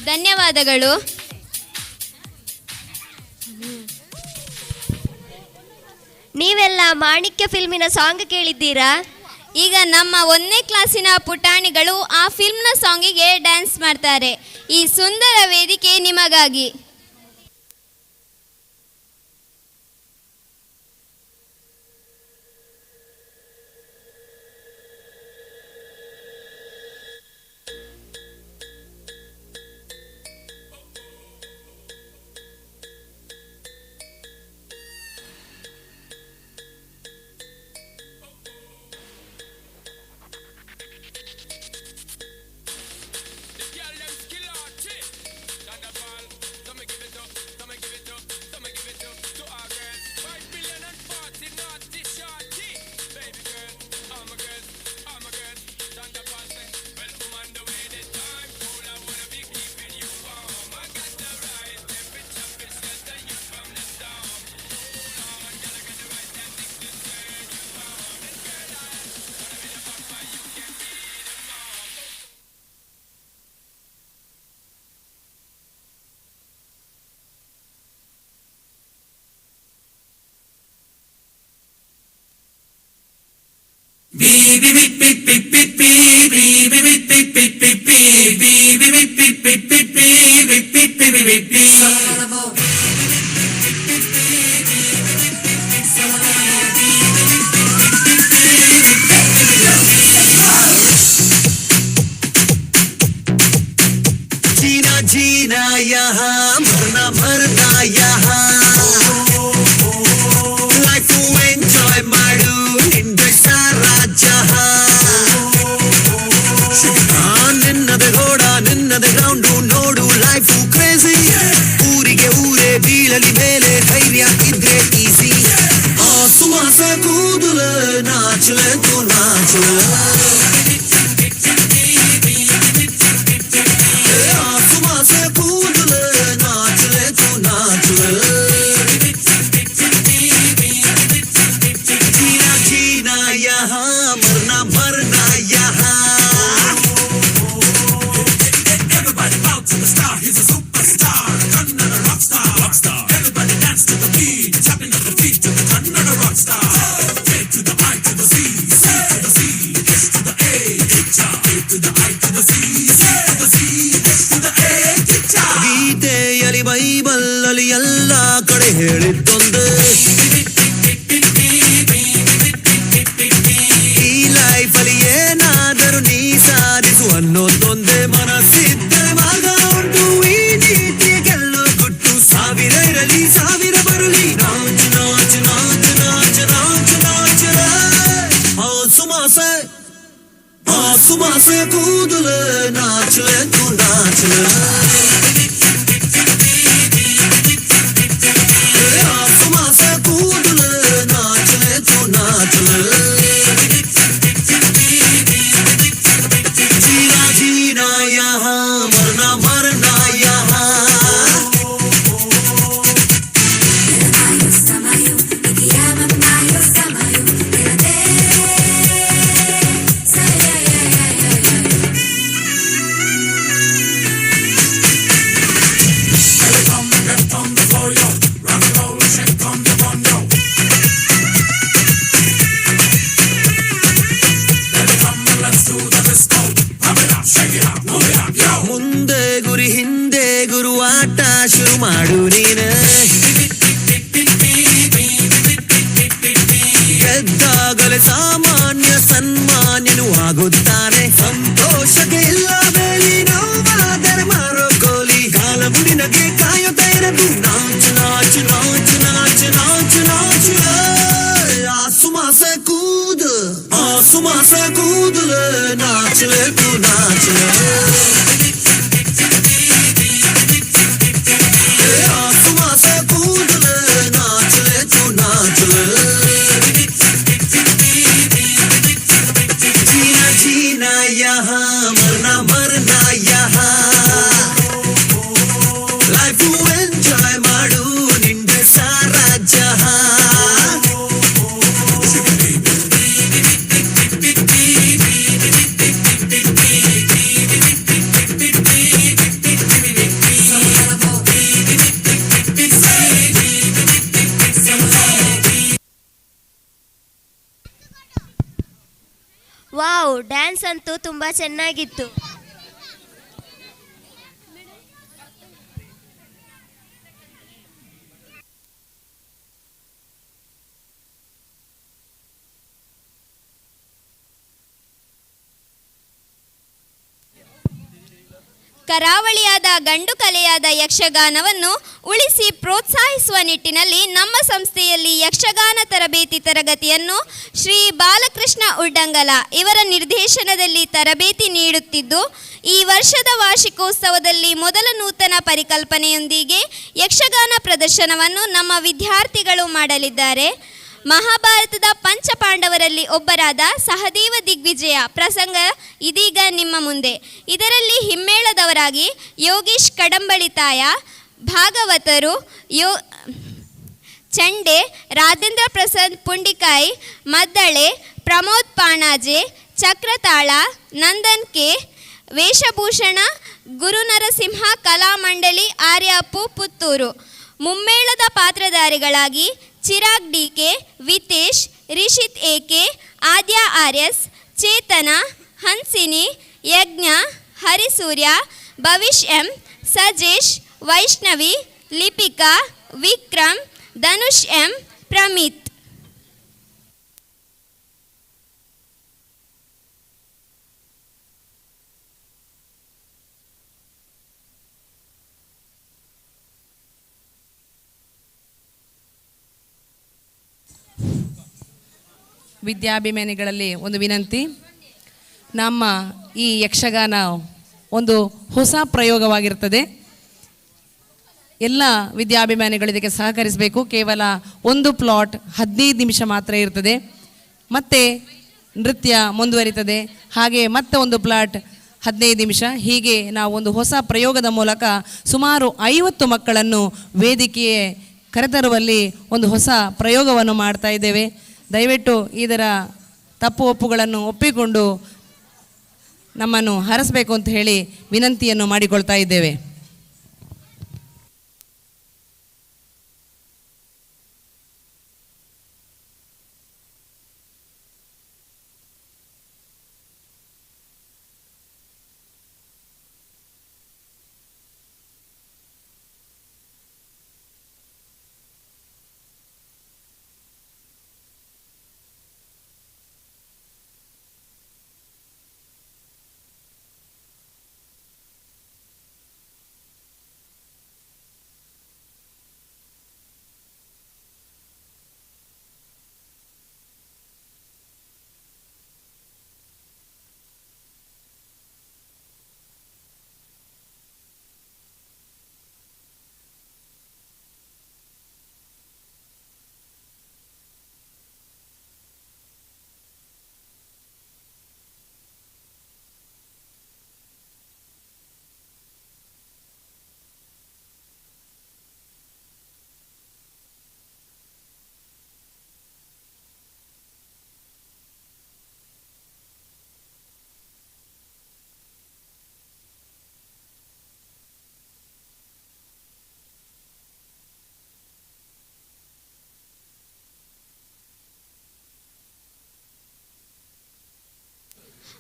ಧನ್ಯವಾದಗಳು. ನೀವೆಲ್ಲ ಮಾಣಿಕ್ಯ ಫಿಲ್ಮಿನ ಸಾಂಗ್ ಕೇಳಿದ್ದೀರಾ? ಈಗ ನಮ್ಮ 1ನೇ ಕ್ಲಾಸಿನ ಪುಟಾಣಿಗಳು ಆ ಫಿಲ್ಮ್ನ ಸಾಂಗಿಗೆ ಡ್ಯಾನ್ಸ್ ಮಾಡ್ತಾರೆ. ಈ ಸುಂದರ ವೇದಿಕೆ ನಿಮಗಾಗಿ. जीना यहाँ मरना मरना यहाँ लाइफ ಎಂಜಾಯ್ ಮಾಡು ನಿಂದೆ ಸಾರಾ ನಿನ್ನದೆ ಗೋಡ ನಿನ್ನದೆ ಗ್ರೌಂಡು ನೋಡು ಲೈಫು ಕ್ರೇಜಿ ಊರಿಗೆ ಊರೇ ಬೀಳಲಿ ಮೇಲೆ ಧೈರ್ಯ ಇದ್ರೆ ಈಸಿ ಸುಮಾಸ ಕೂದಲ ನಾಚಲೆ ತು ನಾಚಲೆ ಗೀತೆಯಲ್ಲಿ ಬೈಬಲ್ಲಲ್ಲಿ ಎಲ್ಲ ಕಡೆ ಹೇಳಿದ್ದೊಂದು ಈ ಲೈಫಲ್ಲಿ ಏನಾದರೂ ನೀ ಸಾಧಿಸು ಅನ್ನೋದೊಂದೇ ಮನಸ್ಸಿದ್ದರೆ ಮಾರ್ಗ ಉಂಟು ಈ ನೀತಿಯ ಗೆಲ್ಲೋ ಗುಟ್ಟು ಸಾವಿರ ಇರಲಿ ಸಾವಿರ ಬರಲಿ ನಾಚು ನಾಚು ನಾಚು ನಾಚು ನಾಚು ನಾಚು ಸುಮಾಸ ಕೂದಲ ನಾಚಲೆ ತು ನಾಚಲೆ ಮುಂದೆ ಗುರಿ ಹಿಂದೆ ಗುರು ಆಟ ಶುರು ಮಾಡು ನೀನು ಗೆದ್ದಾಗಲೇ ಸಾಮಾನ್ಯ ಸನ್ಮಾನ್ಯನು ಆಗುತ್ತಾನೆ ಸಂತೋಷಕ್ಕೆ ಇಲ್ಲ ಬೇಲಿ ನೋವಾದರೆ ಮಾರೋ ಗೋಲಿ ಕಾಲ ಮುಡಿನಗೆ ಕಾಯುತ್ತಾ ಇರದು ನಾಚು ನಾಚು ನಾಚು ನಾಚು ನಾಚು ನಾಚು ಸುಮಾಸ ಕೂದಲ ನಾಚಲೆ ತು ನಾಚಲೆ ಪರ್ಫಾರ್ಮೆನ್ಸ್ ಅಂತೂ ತುಂಬ ಚೆನ್ನಾಗಿತ್ತು. ಕರಾವಳಿಯಾದ ಗಂಡು ಕಲೆಯಾದ ಯಕ್ಷಗಾನವನ್ನು ಉಳಿಸಿ ಪ್ರೋತ್ಸಾಹಿಸುವ ನಿಟ್ಟಿನಲ್ಲಿ ನಮ್ಮ ಸಂಸ್ಥೆಯಲ್ಲಿ ಯಕ್ಷಗಾನ ತರಬೇತಿ ತರಗತಿಯನ್ನು ಶ್ರೀ ಬಾಲಕೃಷ್ಣ ಉಡ್ಡಂಗಲ ಇವರ ನಿರ್ದೇಶನದಲ್ಲಿ ತರಬೇತಿ ನೀಡುತ್ತಿದ್ದು, ಈ ವರ್ಷದ ವಾರ್ಷಿಕೋತ್ಸವದಲ್ಲಿ ಮೊದಲ ನೂತನ ಪರಿಕಲ್ಪನೆಯೊಂದಿಗೆ ಯಕ್ಷಗಾನ ಪ್ರದರ್ಶನವನ್ನು ನಮ್ಮ ವಿದ್ಯಾರ್ಥಿಗಳು ಮಾಡಲಿದ್ದಾರೆ. ಮಹಾಭಾರತದ ಪಂಚಪಾಂಡವರಲ್ಲಿ ಒಬ್ಬರಾದ ಸಹದೇವ ದಿಗ್ವಿಜಯ ಪ್ರಸಂಗ ಇದೀಗ ನಿಮ್ಮ ಮುಂದೆ. ಇದರಲ್ಲಿ ಹಿಮ್ಮೇಳದವರಾಗಿ ಯೋಗೀಶ್ ಕಡಂಬಳಿತಾಯ, ಭಾಗವತರು ಚಂಡೆ, ರಾಜೇಂದ್ರ ಪ್ರಸಾದ್ ಪುಂಡಿಕಾಯಿ, ಮದ್ದಳೆ, ಪ್ರಮೋದ್ ಪಾಣಾಜೆ, ಚಕ್ರತಾಳ, ನಂದನ್ ಕೆ, ವೇಷಭೂಷಣ, ಗುರುನರಸಿಂಹ ಕಲಾಮಂಡಳಿ ಆರ್ಯಾಪು ಪುತ್ತೂರು. ಮುಮ್ಮೇಳದ ಪಾತ್ರಧಾರಿಗಳಾಗಿ ಚಿರಾಗ್ ಡಿಕೆ, ವಿತೇಶ್, ರಿಷಿತ್ ಎಕೆ, ಆದ್ಯ ಆರ್ಯಸ್, ಚೇತನ, ಹನ್ಸಿನಿ, ಯಜ್ಞ, ಹರಿಸೂರ್ಯ, ಭವಿಷ್ ಎಂ, ಸಜೇಶ್, ವೈಷ್ಣವಿ, ಲಿಪಿಕಾ, ವಿಕ್ರಮ್, ಧನುಷ್ ಎಂ, ಪ್ರಮಿತ್. ವಿದ್ಯಾಭಿಮಾನಿಗಳಲ್ಲಿ ಒಂದು ವಿನಂತಿ, ನಮ್ಮ ಈ ಯಕ್ಷಗಾನ ಒಂದು ಹೊಸ ಪ್ರಯೋಗವಾಗಿರ್ತದೆ. ಎಲ್ಲ ವಿದ್ಯಾಭಿಮಾನಿಗಳು ಇದಕ್ಕೆ ಸಹಕರಿಸಬೇಕು. ಕೇವಲ ಒಂದು ಪ್ಲಾಟ್ 15 ನಿಮಿಷ ಮಾತ್ರ ಇರ್ತದೆ, ಮತ್ತೆ ನೃತ್ಯ ಮುಂದುವರಿತದೆ. ಹಾಗೆ ಮತ್ತೆ ಒಂದು ಪ್ಲಾಟ್ 15 ನಿಮಿಷ. ಹೀಗೆ ನಾವು ಒಂದು ಹೊಸ ಪ್ರಯೋಗದ ಮೂಲಕ ಸುಮಾರು 50 ಮಕ್ಕಳನ್ನು ವೇದಿಕೆಗೆ ಕರೆತರುವಲ್ಲಿ ಒಂದು ಹೊಸ ಪ್ರಯೋಗವನ್ನು ಮಾಡ್ತಾ ಇದ್ದೇವೆ. ದಯವಿಟ್ಟು ಇದರ ತಪ್ಪು ಒಪ್ಪುಗಳನ್ನು ಒಪ್ಪಿಕೊಂಡು ನಮ್ಮನ್ನು ಹರಸಬೇಕು ಅಂತ ಹೇಳಿ ವಿನಂತಿಯನ್ನು ಮಾಡಿಕೊಳ್ತಾ ಇದ್ದೇವೆ.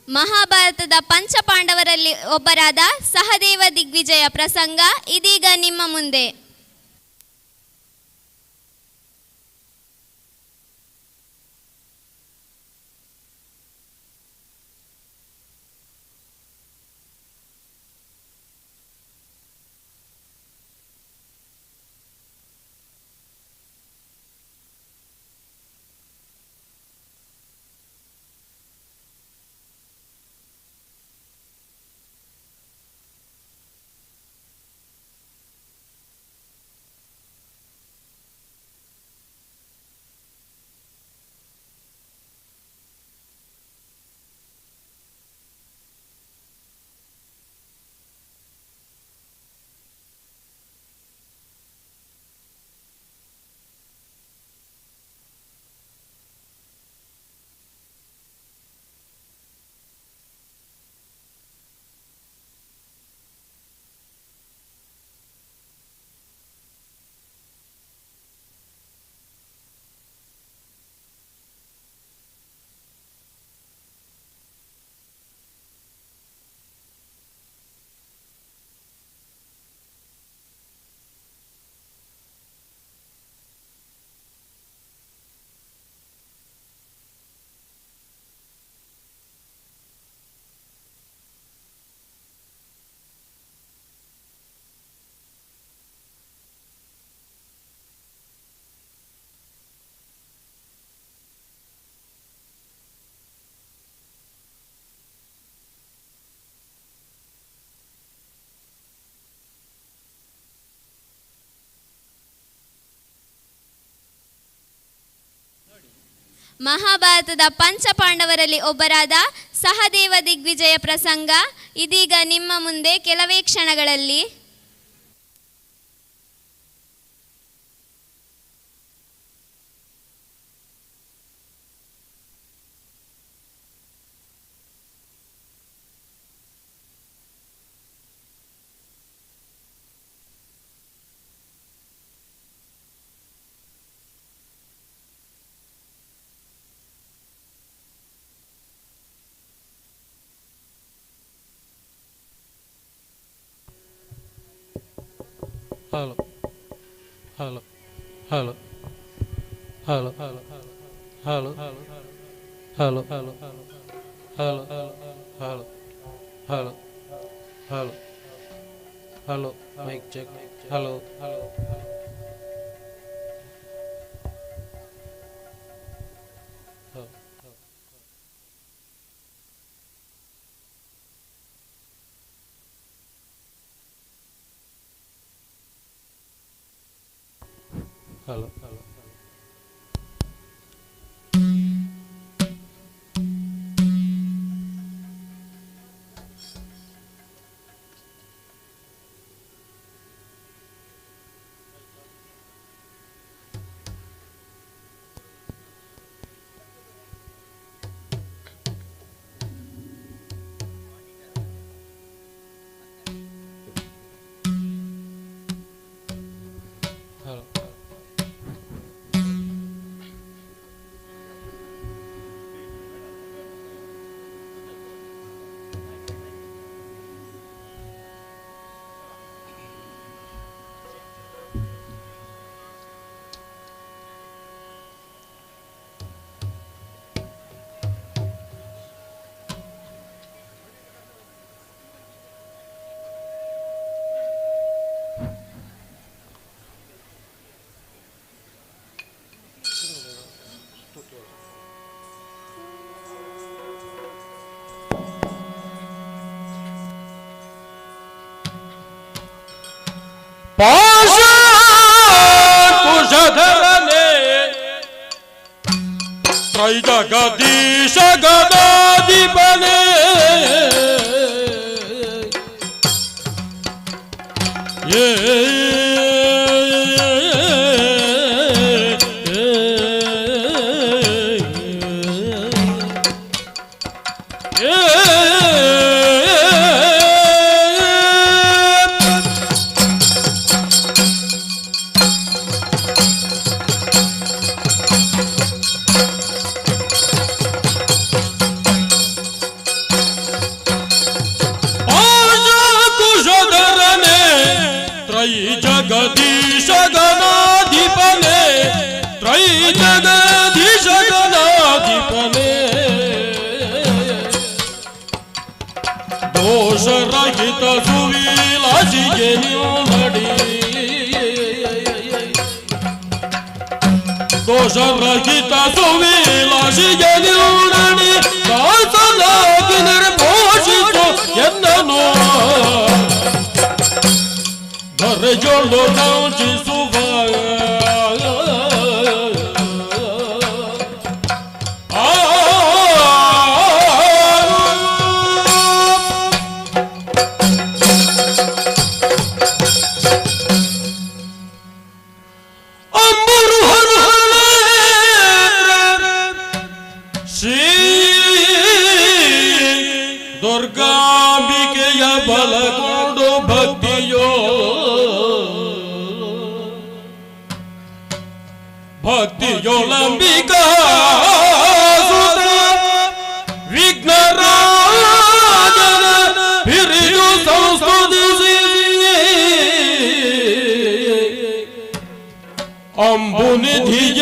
ಮಹಾಭಾರತದ ಪಂಚಪಾಂಡವರಲ್ಲಿ ಒಬ್ಬರಾದ ಸಹದೇವ ದಿಗ್ವಿಜಯ ಪ್ರಸಂಗ ಇದೀಗ ನಿಮ್ಮ ಮುಂದೆ. ಮಹಾಭಾರತದ ಪಂಚಪಾಂಡವರಲ್ಲಿ ಒಬ್ಬರಾದ ಸಹದೇವ ದಿಗ್ವಿಜಯ ಪ್ರಸಂಗ ಇದೀಗ ನಿಮ್ಮ ಮುಂದೆ ಕೆಲವೇ ಕ್ಷಣಗಳಲ್ಲಿ. Hello, hello, hello, hello, hello, hello, hello, hello, hello, hello, hello, hello, hello, mic check, hello, hello, hello, hello. ಕುಶಧರನೆ ತ್ರೈಜಗದೀಶ ಗದಾಧಿಪನೆ Jagdish गणाधिपने त्रय जगदीश गणाधिपने दोष रहित सुविलासिಗೆ ನಿನ್ನಡಿ दोष रहित सुविलासिಗೆ ನಿನ್ನಡಿ ದಾಸನಾಗಿ ನಿರ್ಭೋಷಿಸು ಎನ್ನನು Rejolo não suvar Amburu harhale Shri Durga Bikeya balakondo bhaktiyo भक्ति योलंबिका विघ्नराजन हिरियु संस्तुतिಸಿ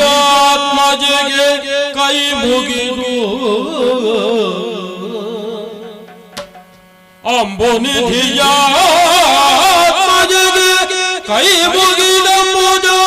अंबुनिधियात्मजेगे कೈ ಮುಗಿದು अंबुनिधियात्मजेगे कೈ ಮುಗಿದ ಮುಜೋ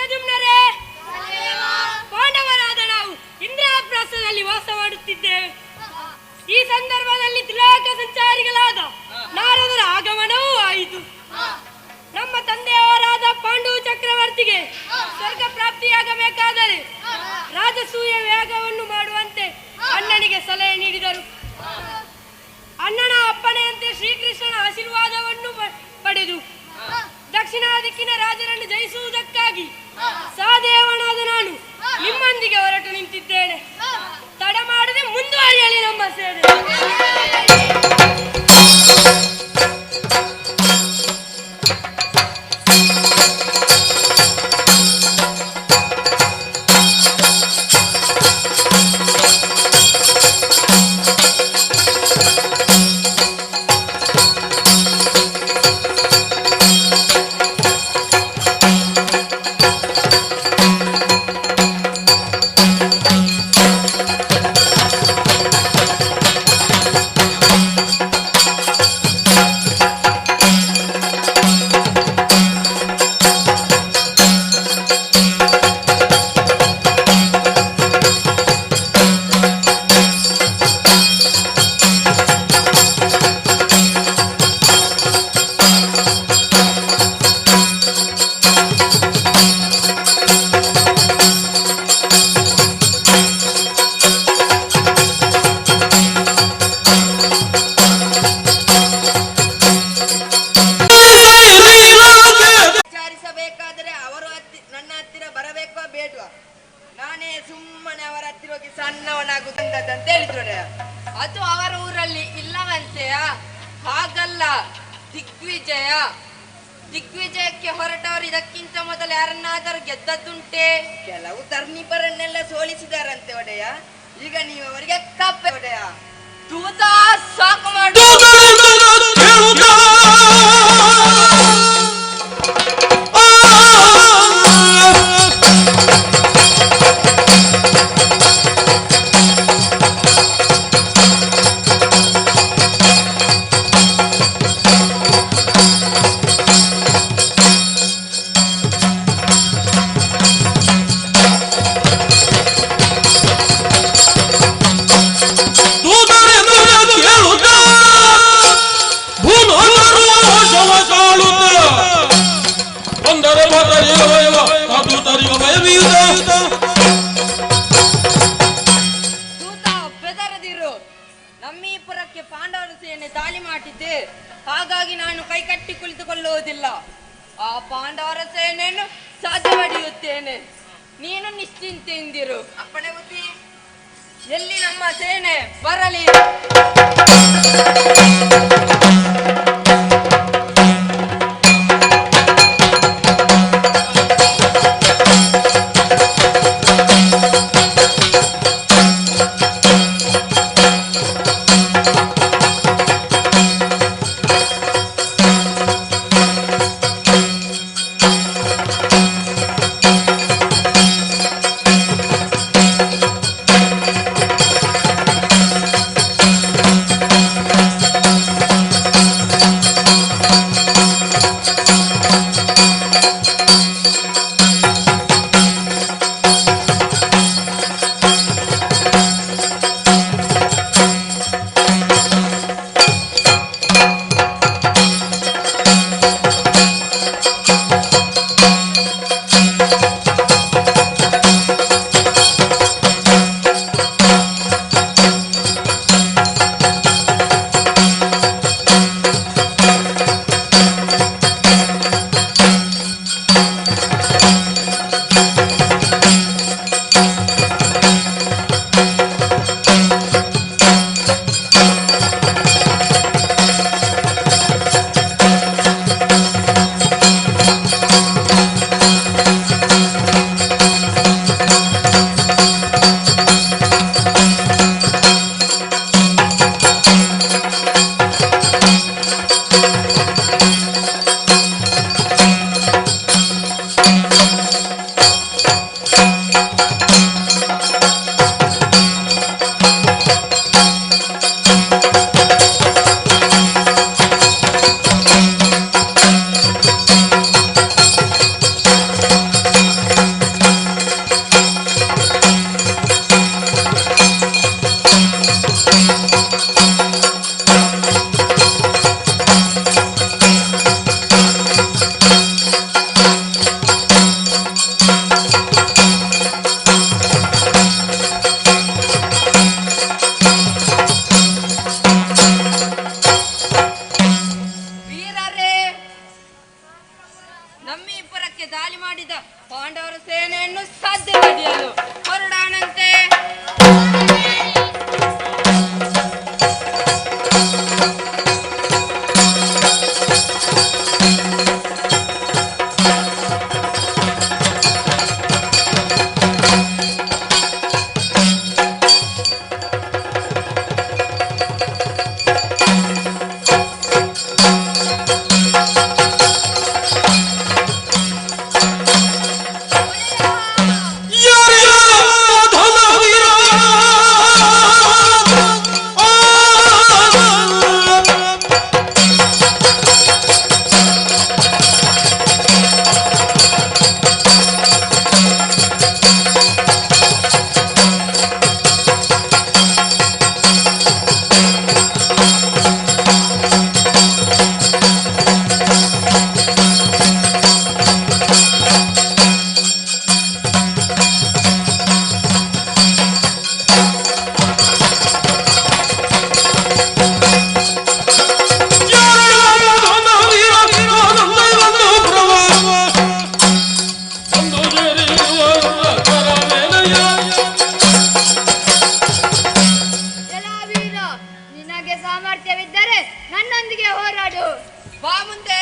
ದೃಷ್ಟಜುಮ್ನರೇ, ಪಾಂಡವರಾದ ನಾವು ಇಂದ್ರಪ್ರಸ್ಥದಲ್ಲಿ ವಾಸ ಮಾಡುತ್ತಿದ್ದೇವೆ. ಈ ಸಂದರ್ಭದಲ್ಲಿ ತ್ರಿಲೋಕ ಸಂಚಾರಿಗಳಾದ ನಾರದರ ಆಗಮನವೂ ಆಯಿತು. ನಮ್ಮ ತಂದೆಯವರಾದ ಪಾಂಡು ಚಕ್ರವರ್ತಿಗೆ ಸ್ವರ್ಗ ಪ್ರಾಪ್ತಿಯಾಗಬೇಕಾದರೆ ರಾಜಸೂಯ ಯಾಗವನ್ನು ಮಾಡುವಂತೆ ಅಣ್ಣನಿಗೆ ಸಲಹೆ ನೀಡಿದರು. ಅಣ್ಣನ ಅಪ್ಪಣೆಯಂತೆ ಶ್ರೀಕೃಷ್ಣನ ಆಶೀರ್ವಾದವನ್ನು ಪಡೆದು ದಕ್ಷಿಣ ದಿಕ್ಕಿನ ರಾಜರನ್ನು ಜಯಿಸುವುದಕ್ಕಾಗಿ ಸಹದೇವನಾದ ನಾನು ನಿಮ್ಮೊಂದಿಗೆ ಹೊರಟು ನಿಂತಿದ್ದೇನೆ. ತಡ ಮಾಡದೆ ಮುಂದುವರಿಯಲಿ ನಮ್ಮ ಸೇವೆ. ನಾನೇ ಸುಮ್ಮನೆ ಅವರ ಹತ್ತಿರ ಹೋಗಿ ಸಣ್ಣವನಾಗುತ್ತಂತ ಹೇಳಿದ್ರು. ಅದು ಅವರ ಊರಲ್ಲಿ ಇಲ್ಲವಂತೆಯ. ಹಾಗಲ್ಲ, ದಿಗ್ವಿಜಯಕ್ಕೆ ಹೊರಟವರು ಇದಕ್ಕಿಂತ ಮೊದಲು ಯಾರನ್ನಾದರೂ ಗೆದ್ದದ್ದುಂಟೆ? ಕೆಲವು ಧರ್ಮೀಪರನ್ನೆಲ್ಲ ಸೋಲಿಸಿದಾರಂತೆ ಒಡೆಯ. ಈಗ ನೀವು ಅವರಿಗೆ ಕಪ್ಪೆ ಒಡೆಯ. ತೂತ ಸಾಕು ಮಾಡು. ಬೆದರದಿರು. ನಮ್ಮೀಪುರಕ್ಕೆ ಪಾಂಡವರ ಸೇನೆ ದಾಳಿ ಮಾಡಿದ್ದೆ, ಹಾಗಾಗಿ ನಾನು ಕೈಕಟ್ಟಿ ಕುಳಿತುಕೊಳ್ಳುವುದಿಲ್ಲ. ಆ ಪಾಂಡವರ ಸೇನೆಯನ್ನು ಸಾಧ್ಯಪಡಿಯುತ್ತೇನೆ. ನೀನು ನಿಶ್ಚಿಂತೆಯಿಂದಿರು. ಅಪ್ಪಣೆ ಬುದ್ಧಿ. ಎಲ್ಲಿ ನಮ್ಮ ಸೇನೆ ಬರಲಿ. ಮಾಡಿದ ಪಾಂಡವರ ಸೇನೆಯನ್ನು ಸಾಧ್ಯವಾದಿಯಲು ಹೊರಡಾನಂತೆ. ನಿನಗೆ ಸಾಮರ್ಥ್ಯವಿದ್ದರೆ ನನ್ನೊಂದಿಗೆ ಹೋರಾಡು. ಬಾ ಮುಂದೆ.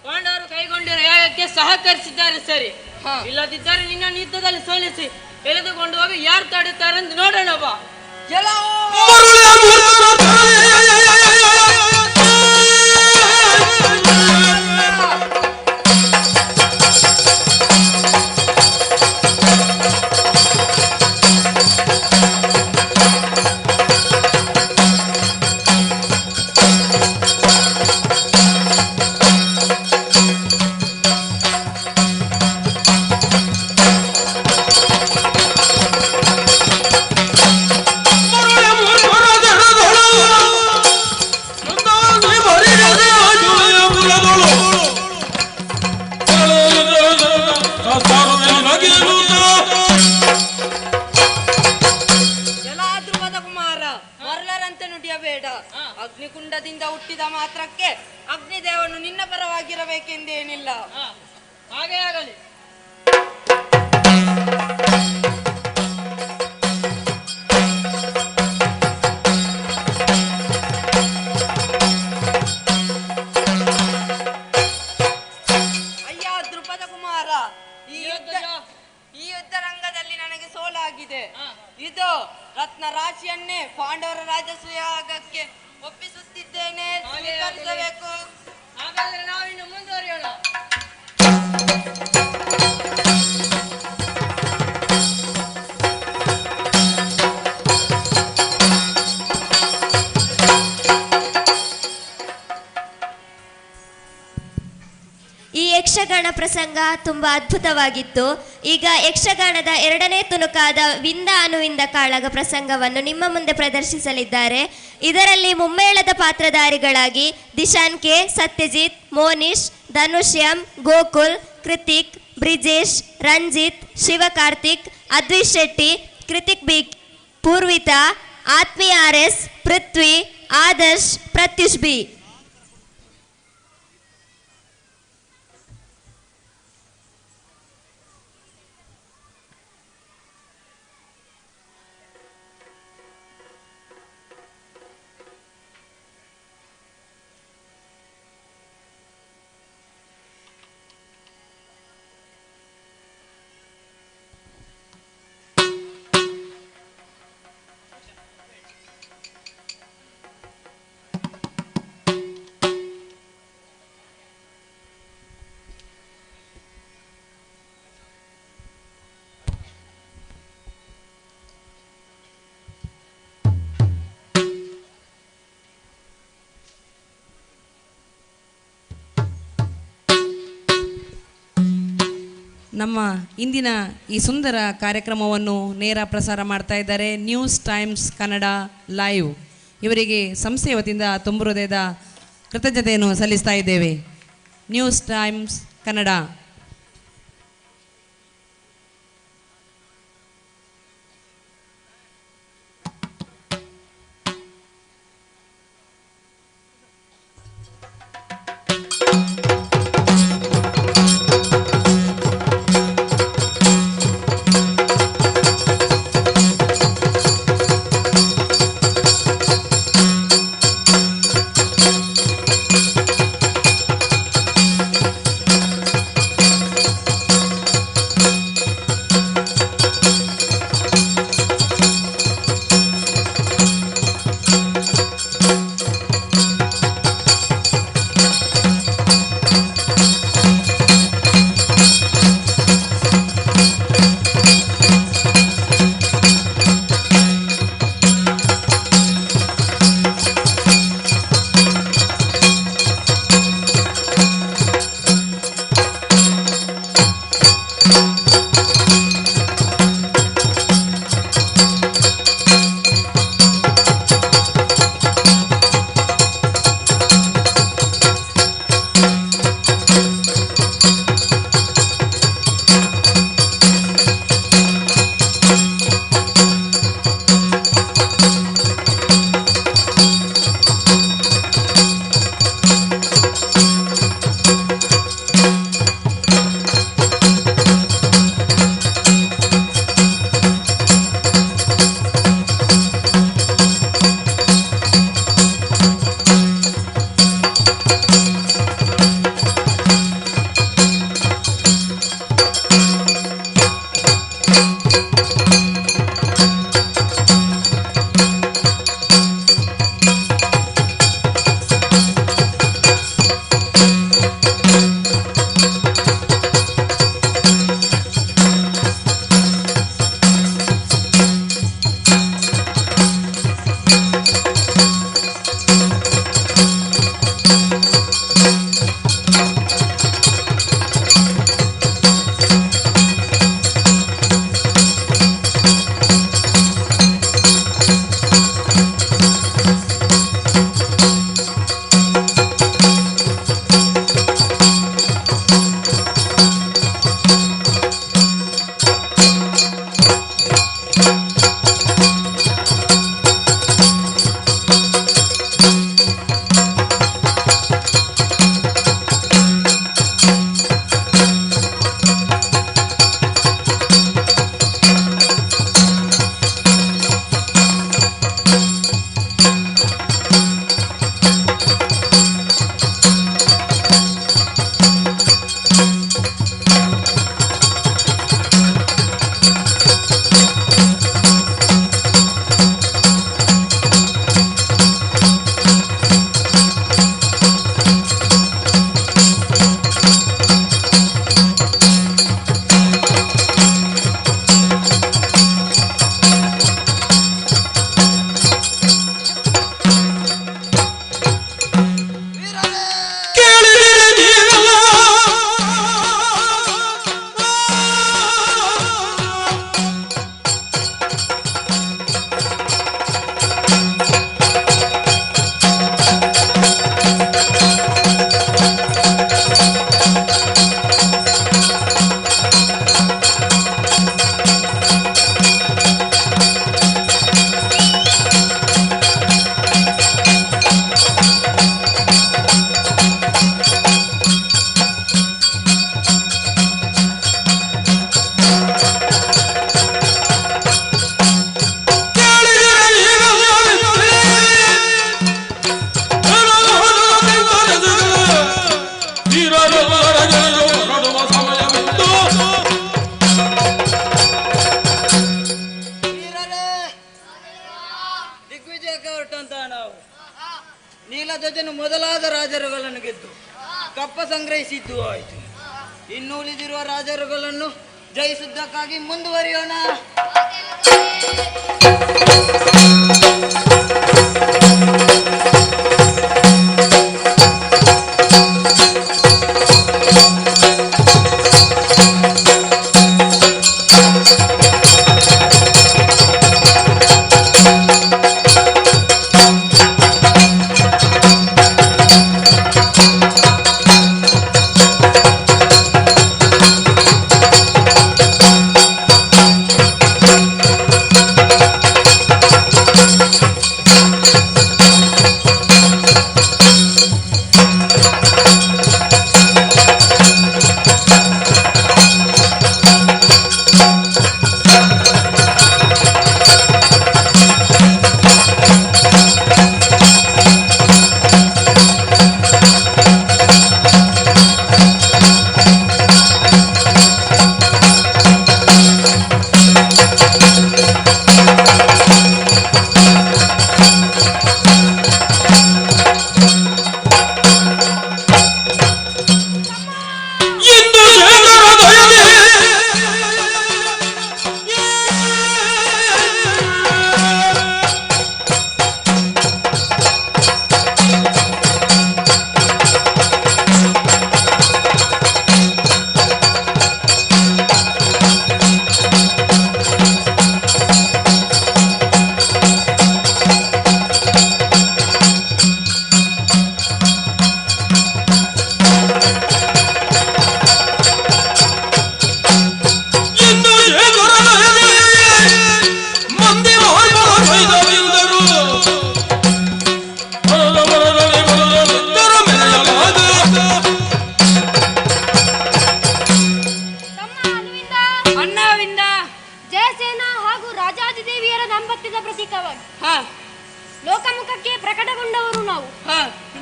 ಪಾಂಡವರು ಕೈಗೊಂಡಿರೋ ಯಾಗಕ್ಕೆ ಸಹಕರಿಸಿದ್ದಾರೆ ಸರಿ, ಇಲ್ಲದಿದ್ದರೆ ನಿನ್ನ ಯುದ್ಧದಲ್ಲಿ ಸೋಲಿಸಿ ಎಳೆದುಕೊಂಡು ಹೋಗಿ ಯಾರು ತಡುತ್ತಾರೆ ಅಂತ ನೋಡೋಣ ಬಾ. ಅಗ್ನಿಕುಂಡದಿಂದ ಹುಟ್ಟಿದ ಮಾತ್ರಕ್ಕೆ ಅಗ್ನಿದೇವನು ನಿನ್ನ ಪರವಾಗಿರಬೇಕೆಂದೇನಿಲ್ಲ. ಹಾಗೆ ಆಗಲಿ. ಅಯ್ಯ ದ್ರುಪದ ಕುಮಾರ, ಈ ಯುದ್ಧ ರಂಗದಲ್ಲಿ ನನಗೆ ಸೋಲಾಗಿದೆ. ಇದು ರತ್ನ ರಾಶಿಯನ್ನೇ ಪಾಂಡವರ ರಾಜಸೂಯಾಗಕ್ಕೆ ಒಪ್ಪಿಸುತ್ತಿದ್ದೇನೆ, ಸ್ವೀಕರಿಸಬೇಕು. ಹಾಗಾದ್ರೆ ನಾವಿನ್ನು ಮುಂದುವರಿಯೋಣ. ಈ ಯಕ್ಷಗಾನ ಪ್ರಸಂಗ ತುಂಬಾ ಅದ್ಭುತವಾಗಿತ್ತು. ಈಗ ಯಕ್ಷಗಾನದ ಎರಡನೇ ತುಣುಕಾದ ವಿಂದ ಅನುವಿಂದ ಕಾಳಗ ಪ್ರಸಂಗವನ್ನು ನಿಮ್ಮ ಮುಂದೆ ಪ್ರದರ್ಶಿಸಲಿದ್ದಾರೆ. ಇದರಲ್ಲಿ ಮುಮ್ಮೇಳದ ಪಾತ್ರಧಾರಿಗಳಾಗಿ ದಿಶಾನ್ ಕೆ, ಸತ್ಯಜಿತ್, ಮೋನಿಶ್, ಧನುಷ್ಯಂ, ಗೋಕುಲ್, ಕೃತಿಕ್, ಬ್ರಿಜೇಶ್, ರಂಜಿತ್, ಶಿವಕಾರ್ತಿಕ್, ಅದ್ವಿಶ್ ಶೆಟ್ಟಿ, ಕೃತಿಕ್ ಬಿ, ಪೂರ್ವಿತಾ, ಆತ್ಮೀಯ RS, ಪೃಥ್ವಿ, ಆದರ್ಶ್, ಪ್ರತ್ಯುಷ್ ಬಿ. ನಮ್ಮ ಇಂದಿನ ಈ ಸುಂದರ ಕಾರ್ಯಕ್ರಮವನ್ನು ನೇರ ಪ್ರಸಾರ ಮಾಡ್ತಾ ಇದ್ದಾರೆ ನ್ಯೂಸ್ ಟೈಮ್ಸ್ ಕನ್ನಡ ಲೈವ್. ಇವರಿಗೆ ಸಂಸ್ಥೆಯ ವತಿಯಿಂದ ತುಂಬ ಹೃದಯದ ಕೃತಜ್ಞತೆಯನ್ನು ಸಲ್ಲಿಸ್ತಾ ಇದ್ದೇವೆ. News times Kannada. ನೀಲಧ್ವಜನು ಮೊದಲಾದ ರಾಜರುಗಳನ್ನು ಗೆದ್ದು ಕಪ್ಪ ಸಂಗ್ರಹಿಸಿದ್ದು ಆಯಿತು. ಇನ್ನು ಉಳಿದಿರುವ ರಾಜರುಗಳನ್ನು ಜಯಿಸುವುದಕ್ಕಾಗಿ ಮುಂದುವರಿಯೋಣ.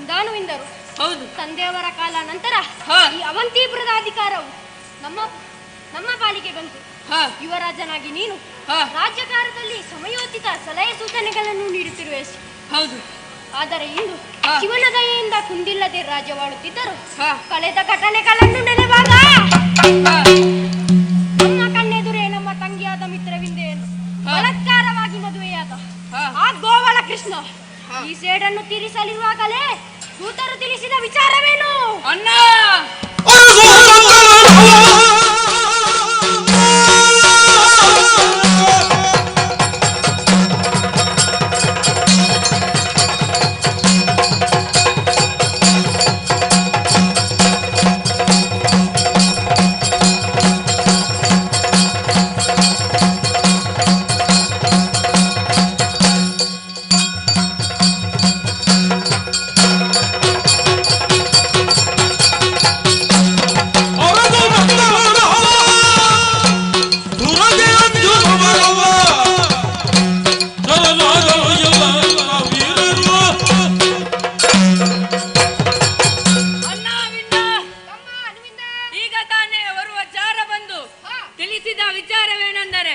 ಒಂದಾನುವಿಂದರು. ಹೌದು. ತಂದೆಯವರ ಕಾಲ ನಂತರ ಈ ಅವಂತಿಪುರದ ಅಧಿಕಾರವು ನಮ್ಮ ಪಾಲಿಗೆ ಬಂತು. ಯುವರಾಜನಾಗಿ ನೀನು ರಾಜ್ಯಕಾರದಲ್ಲಿ ಸಮಯೋಚಿತ ಸಲಹೆ ಸೂಚನೆಗಳನ್ನು ನೀಡುತ್ತಿರುವೆ. ಹೌದು. ಆದರೆ ಇಂದು ಶಿವನ ದಯೆಯಿಂದ ಕುಂದಿಲ್ಲದೆ ರಾಜ್ಯವಾಳುತ್ತಿದ್ದರು. ಕಳೆದ ಘಟನೆಗಳನ್ನು ನೆನೆವಾಗ ನಮ್ಮ ಕಣ್ಣೆದುರೇ ನಮ್ಮ ತಂಗಿಯಾದ ಮಿತ್ರವಿಂದೆಯನ್ನು ಬಲಾತ್ಕಾರವಾಗಿ ಮದುವೆಯಾದ ಆ ಗೋವಾಳ ಕೃಷ್ಣ ಈ ಸೇಡನ್ನು ತೀರಿಸಲಿರುವಾಗಲೇ ದೂತರು ತಿಳಿಸಿದ ವಿಚಾರವೇನು? ಅಣ್ಣ, ವಿಚಾರವೇನೆಂದರೆ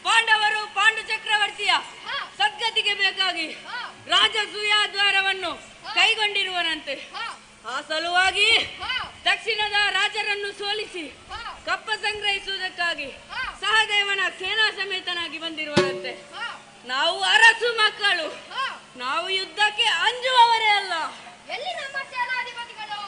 ಪಾಂಡವರು ಪಾಂಡು ಚಕ್ರವರ್ತಿಯ ಸದ್ಗತಿಗೆ ಬೇಕಾಗಿ ರಾಜಸೂಯ ದ್ವಾರವನ್ನು ಕೈಗೊಂಡಿರುವನಂತೆ. ಆ ಸಲುವಾಗಿ ದಕ್ಷಿಣದ ರಾಜರನ್ನು ಸೋಲಿಸಿ ಕಪ್ಪ ಸಂಗ್ರಹಿಸುವುದಕ್ಕಾಗಿ ಸಹದೇವನ ಸೇನಾ ಸಮೇತನಾಗಿ ಬಂದಿರುವನಂತೆ. ನಾವು ಅರಸು ಮಕ್ಕಳು, ನಾವು ಯುದ್ಧಕ್ಕೆ ಅಂಜುವವರೇ ಅಲ್ಲ. ಎಲ್ಲಿ ನಮ್ಮ ಸೇನಾಧಿಪತಿಗಳು?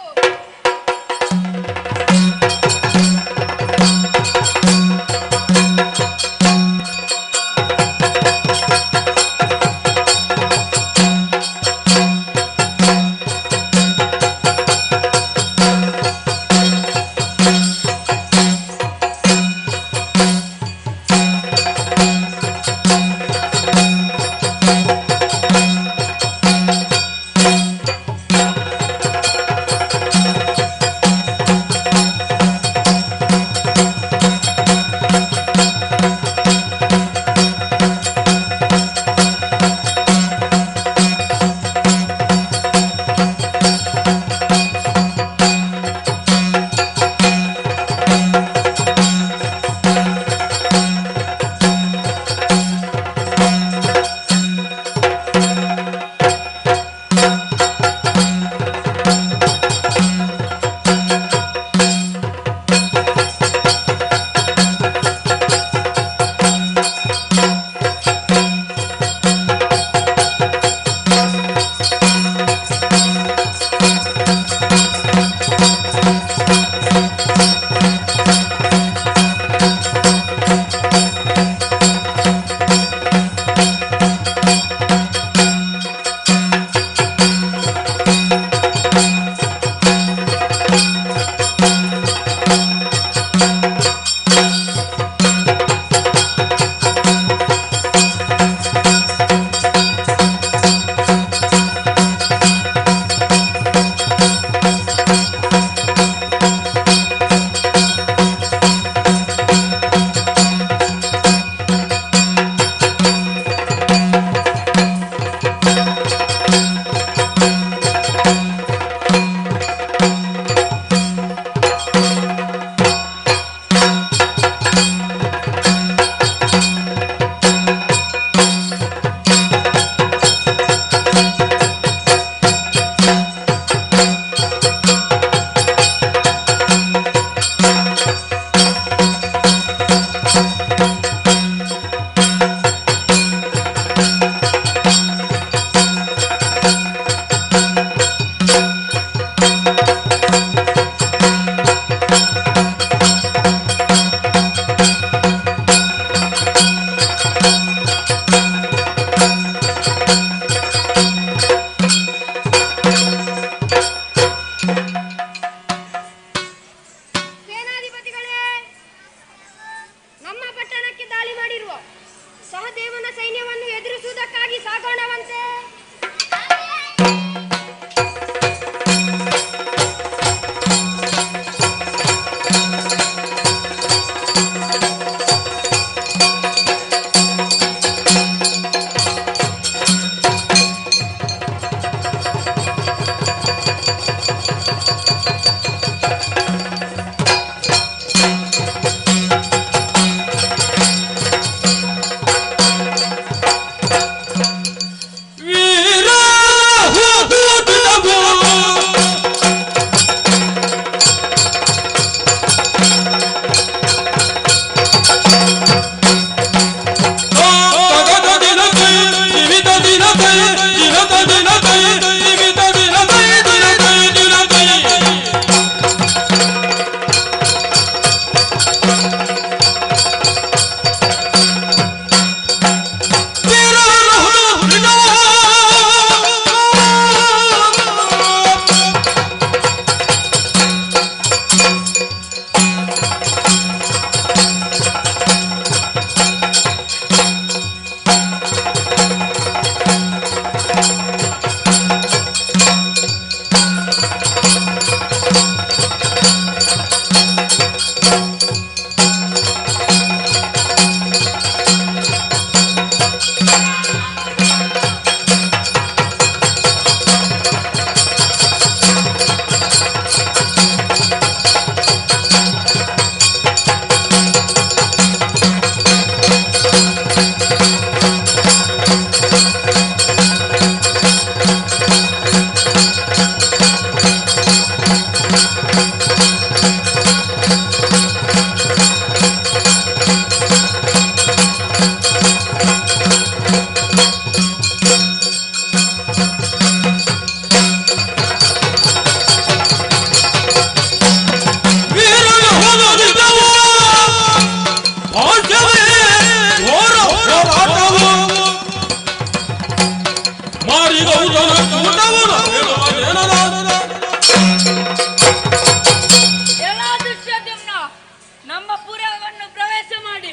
ಗೋಪುರವನ್ನು ಪ್ರವೇಶ ಮಾಡಿ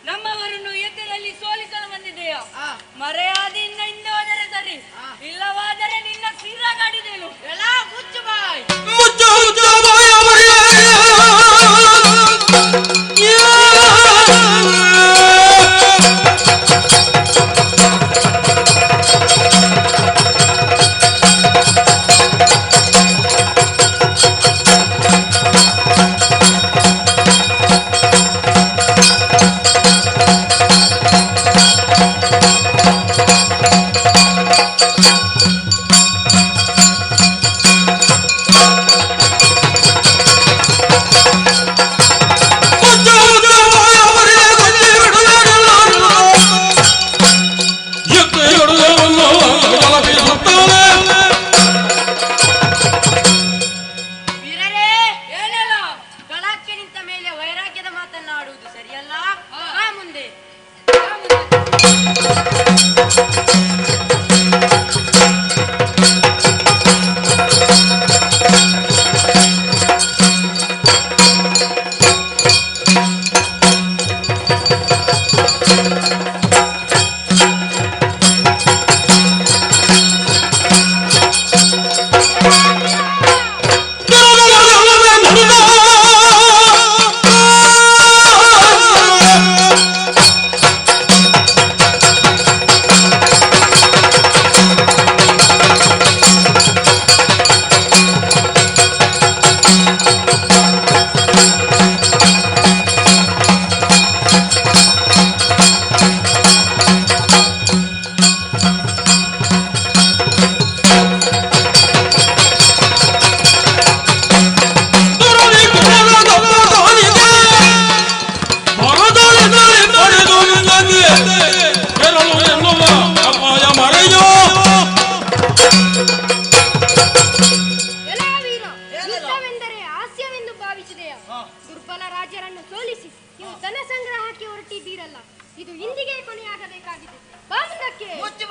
ನಮ್ಮವರನ್ನು ಯುದ್ಧದಲ್ಲಿ ಸೋಲಿಸಲು ಬಂದಿದೆಯಾ? ಮರೆಯಾದಿಂದ ಹಿಂದೆ ಹೋದರೆ ಸರಿ, ಇಲ್ಲವಾದರೆ ನಿನ್ನ ಸಿರಗಾಡಿದೆನು. ಎಲ್ಲ ಮುಚ್ಚು ಬಾಯ್. ದುರ್ಬಲ ರಾಜರನ್ನು ಸೋಲಿಸಿ ನೀವು ಧನ ಸಂಗ್ರಹಕ್ಕೆ ಹೊರಟಿದ್ದೀರಲ್ಲ, ಇದು ಇಂದಿಗೆ ಕೊನೆಯಾಗಬೇಕಾಗಿದೆ. ಬಾಮುಖಕ್ಕೆ ಯುದ್ಧ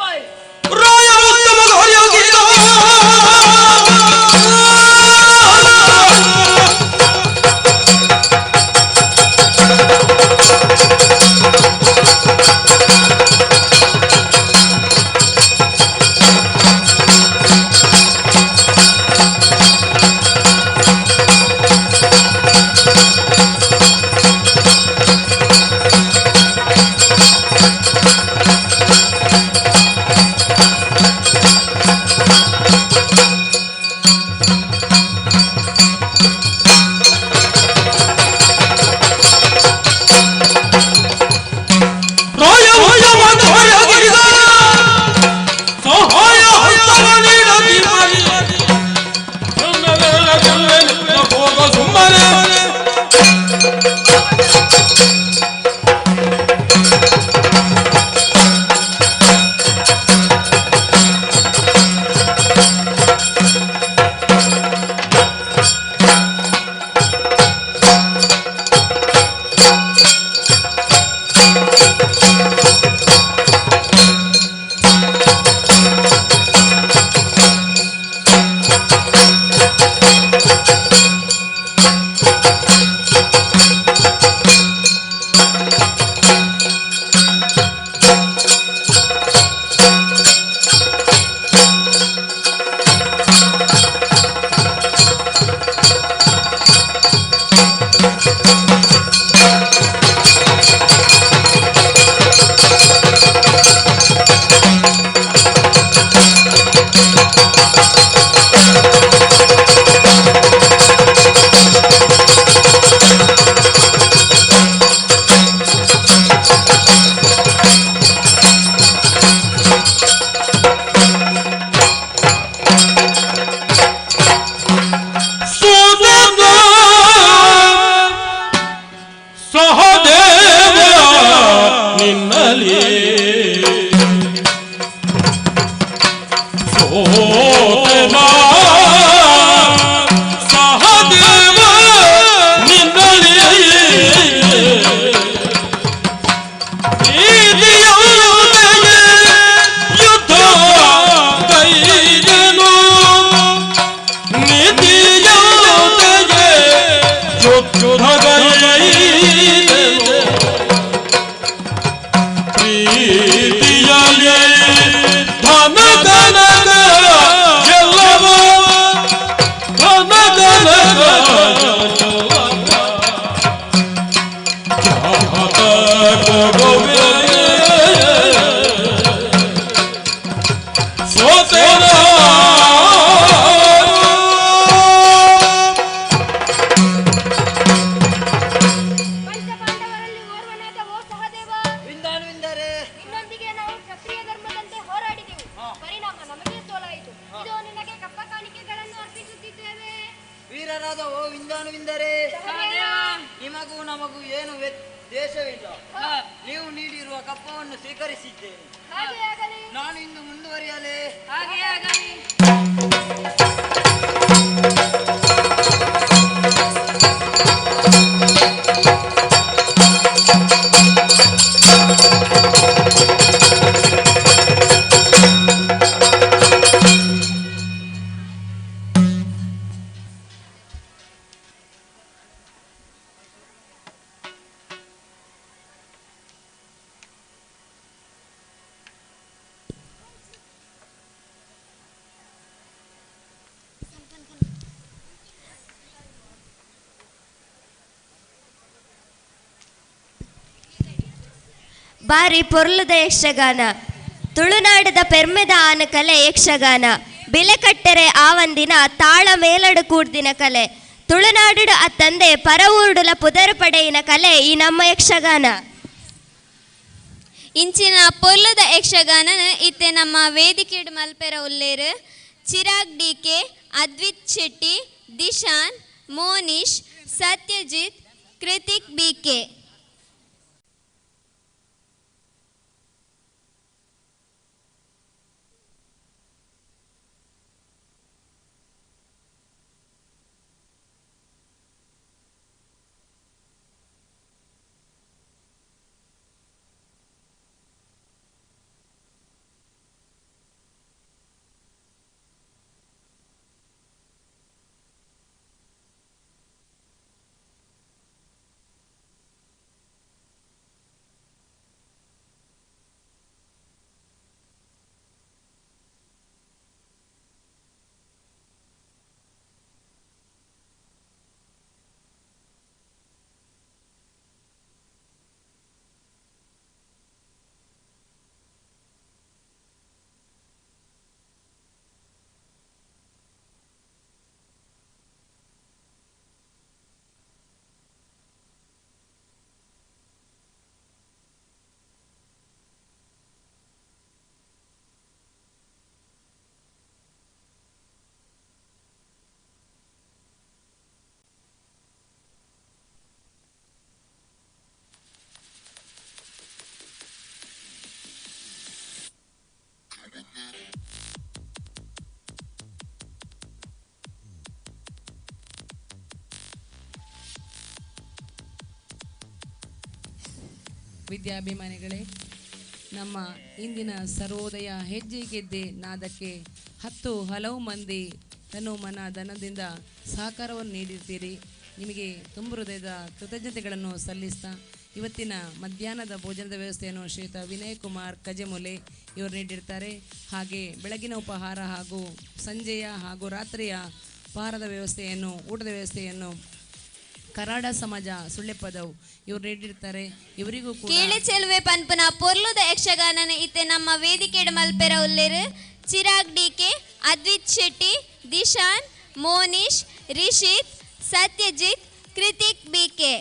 ಸೋತೆನ ಪಂಚಪಾಂಡವರಲ್ಲಿ ಓರ್ವನಾದ ಓ ಸಹದೇವ, ನಿನ್ನೊಂದಿಗೆ ನಾವು ಕ್ಷತ್ರಿಯ ಧರ್ಮದಂತೆ ಹೋರಾಡಿದೆವು. ಪರಿಣಾಮ ನಮಗೆ ಸೋಲಾಯಿತು. ಇದು ನಿನಗೆ ಕಪ್ಪ ಕಾಣಿಕೆಗಳನ್ನು ಅರ್ಪಿಸುತ್ತಿದ್ದೇವೆ. ವೀರರಾದ ಓ ವಿಂದಾನುವಿಂದರೆ, ನಿಮಗೂ ನಮಗೂ ಏನು ದೇಶವಿಲ್ಲ. ನೀವು ನೀಡಿರುವ ಕಪ್ಪವನ್ನು ಸ್ವೀಕರಿಸಿದ್ದೇನೆ. ಹಾಗೆ ಆಗಲಿ. ನಾನು ಇನ್ನು ಮುಂದುವರಿಯಲೇ? ಹಾಗೆ ಆಗಲಿ. ಬಾರಿ ಪೊರ್ಲುದ ಯಕ್ಷಗಾನ, ತುಳುನಾಡದ ಪೆರ್ಮೆದ ಆನಕಲೆ ಯಕ್ಷಗಾನ, ಬಿಲೆಕಟ್ಟೆರೆ ಆವಂದಿನ ತಾಳ ಮೇಲಡು ಕೂಡ್ದಿನ ಕಲೆ, ತುಳುನಾಡು ಅತ್ತಂದೆ ಪರವೂರ್ಡುಲ ಪುದರ ಪಡೆಯಿನ ಕಲೆ ಈ ನಮ್ಮ ಯಕ್ಷಗಾನ. ಇಂಚಿನ ಪೊರ್ಲುದ ಯಕ್ಷಗಾನ ಇತ್ತೆ ನಮ್ಮ ವೇದಿಕೆಡ್ ಮಲ್ಪೆರ ಉಲ್ಲೇರು ಚಿರಾಗ್ ಡಿಕೆ, ಅದ್ವಿತ್ ಶೆಟ್ಟಿ, ದಿಶಾನ್, ಮೋನಿಶ್, ಸತ್ಯಜಿತ್, ಕೃತಿಕ್ ಬಿಕೆ. ವಿದ್ಯಾಭಿಮಾನಿಗಳೇ, ನಮ್ಮ ಇಂದಿನ ಸರ್ವೋದಯ ಹೆಜ್ಜೆ ಗೆದ್ದೆ ನಾದಕ್ಕೆ ಹಲವು ಮಂದಿ ತನು ಮನ ಧನದಿಂದ ಸಹಕಾರವನ್ನು ನೀಡಿರ್ತೀರಿ. ನಿಮಗೆ ತುಂಬ ಹೃದಯದ ಕೃತಜ್ಞತೆಗಳನ್ನು ಸಲ್ಲಿಸ್ತಾ ಇವತ್ತಿನ ಮಧ್ಯಾಹ್ನದ ಭೋಜನದ ವ್ಯವಸ್ಥೆಯನ್ನು ಶ್ರೀಯುತ ವಿನಯ್ ಕುಮಾರ್ ಕಜೆಮುಲೆ ಇವರು ನೀಡಿರ್ತಾರೆ. ಹಾಗೆ ಬೆಳಗಿನ ಉಪಹಾರ ಹಾಗೂ ಸಂಜೆಯ ಹಾಗೂ ರಾತ್ರಿಯ ಉಪಹಾರದ ವ್ಯವಸ್ಥೆಯನ್ನು, ಊಟದ ವ್ಯವಸ್ಥೆಯನ್ನು ಕರಾಡ ಸಮಾಜ ಸುಳ್ಳೆಪದವು ಇವರು ನೀಡಿರ್ತಾರೆ. ಇವರಿಗೂ ಕೂಡ ಕೇಳಿ ಚೆಲುವೆ ಪನ್ಪನ ಪೊರ್ಲುದ ಯಕ್ಷಗಾನನ ಇತ್ತೆ ನಮ್ಮ ವೇದಿಕೆಡ್ ಮಲ್ಪೆರ ಉಲ್ಲೇರು ಚಿರಾಗ್ ಡಿಕೆ, ಅದ್ವಿತ್ ಶೆಟ್ಟಿ, ದಿಶಾನ್, ಮೋನಿಶ್, ರಿಷಿತ್, ಸತ್ಯಜಿತ್, ಕೃತಿಕ್ ಬಿಕೆ.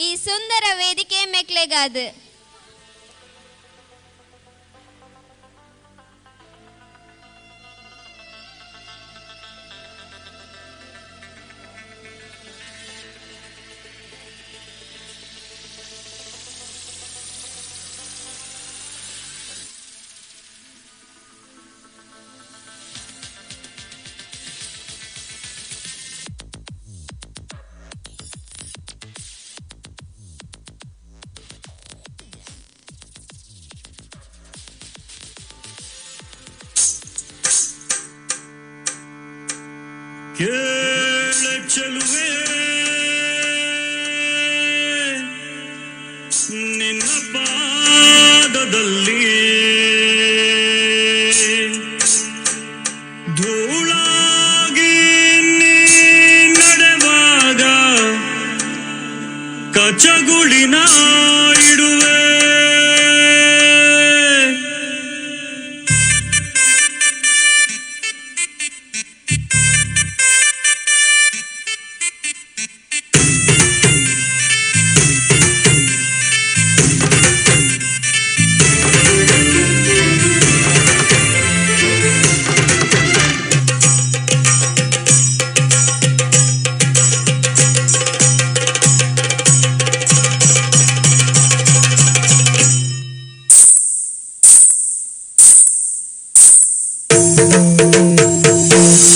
ಈ ಸುಂದರ ವೇದಿಕೆ ಮೆಕ್ಲೆಗಾದು. ಕೇಳ ಚೆಲುವೆ ನಿನ್ನ ಪಾದದಲ್ಲಿ ಧೂಳಾಗಿ ನೀ ನಡೆವಾಗ ಕಚಗುಳಿನ ಇಡುವೆ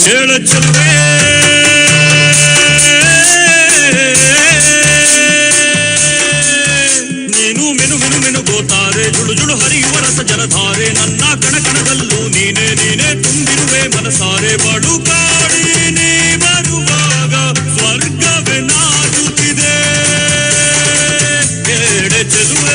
ಹೇಳ ಚೆಲುವೆ ನೀನು ಮೆನು ಮೆನು ಮೆನುಗೋತಾರೆ ಜುಳು ಜುಳು ಹರಿಯುವ ರಸ ಜಲಧಾರೆ ನನ್ನ ಕಣಕಣದಲ್ಲೂ ನೀನೇ ನೀನೇ ತುಂಬಿರುವೆ ಮನಸಾರೆ ಬಡು ಕಾಡಿ ನೀ ಬರುವಾಗ ಸ್ವರ್ಗವೇ ನಾಚುತ್ತಿದೆ ಹೇಳೆ ಚೆಲುವೆ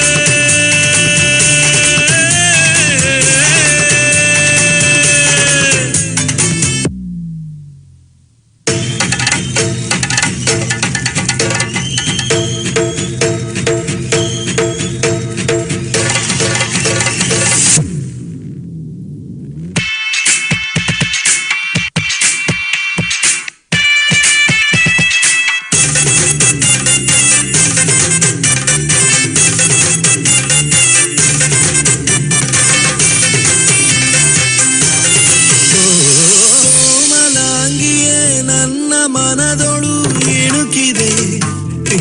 ಕೋಮಲಾಂಗಿಯೇ ನನ್ನ ಮನದೊಳು ಇಣುಕಿದೆ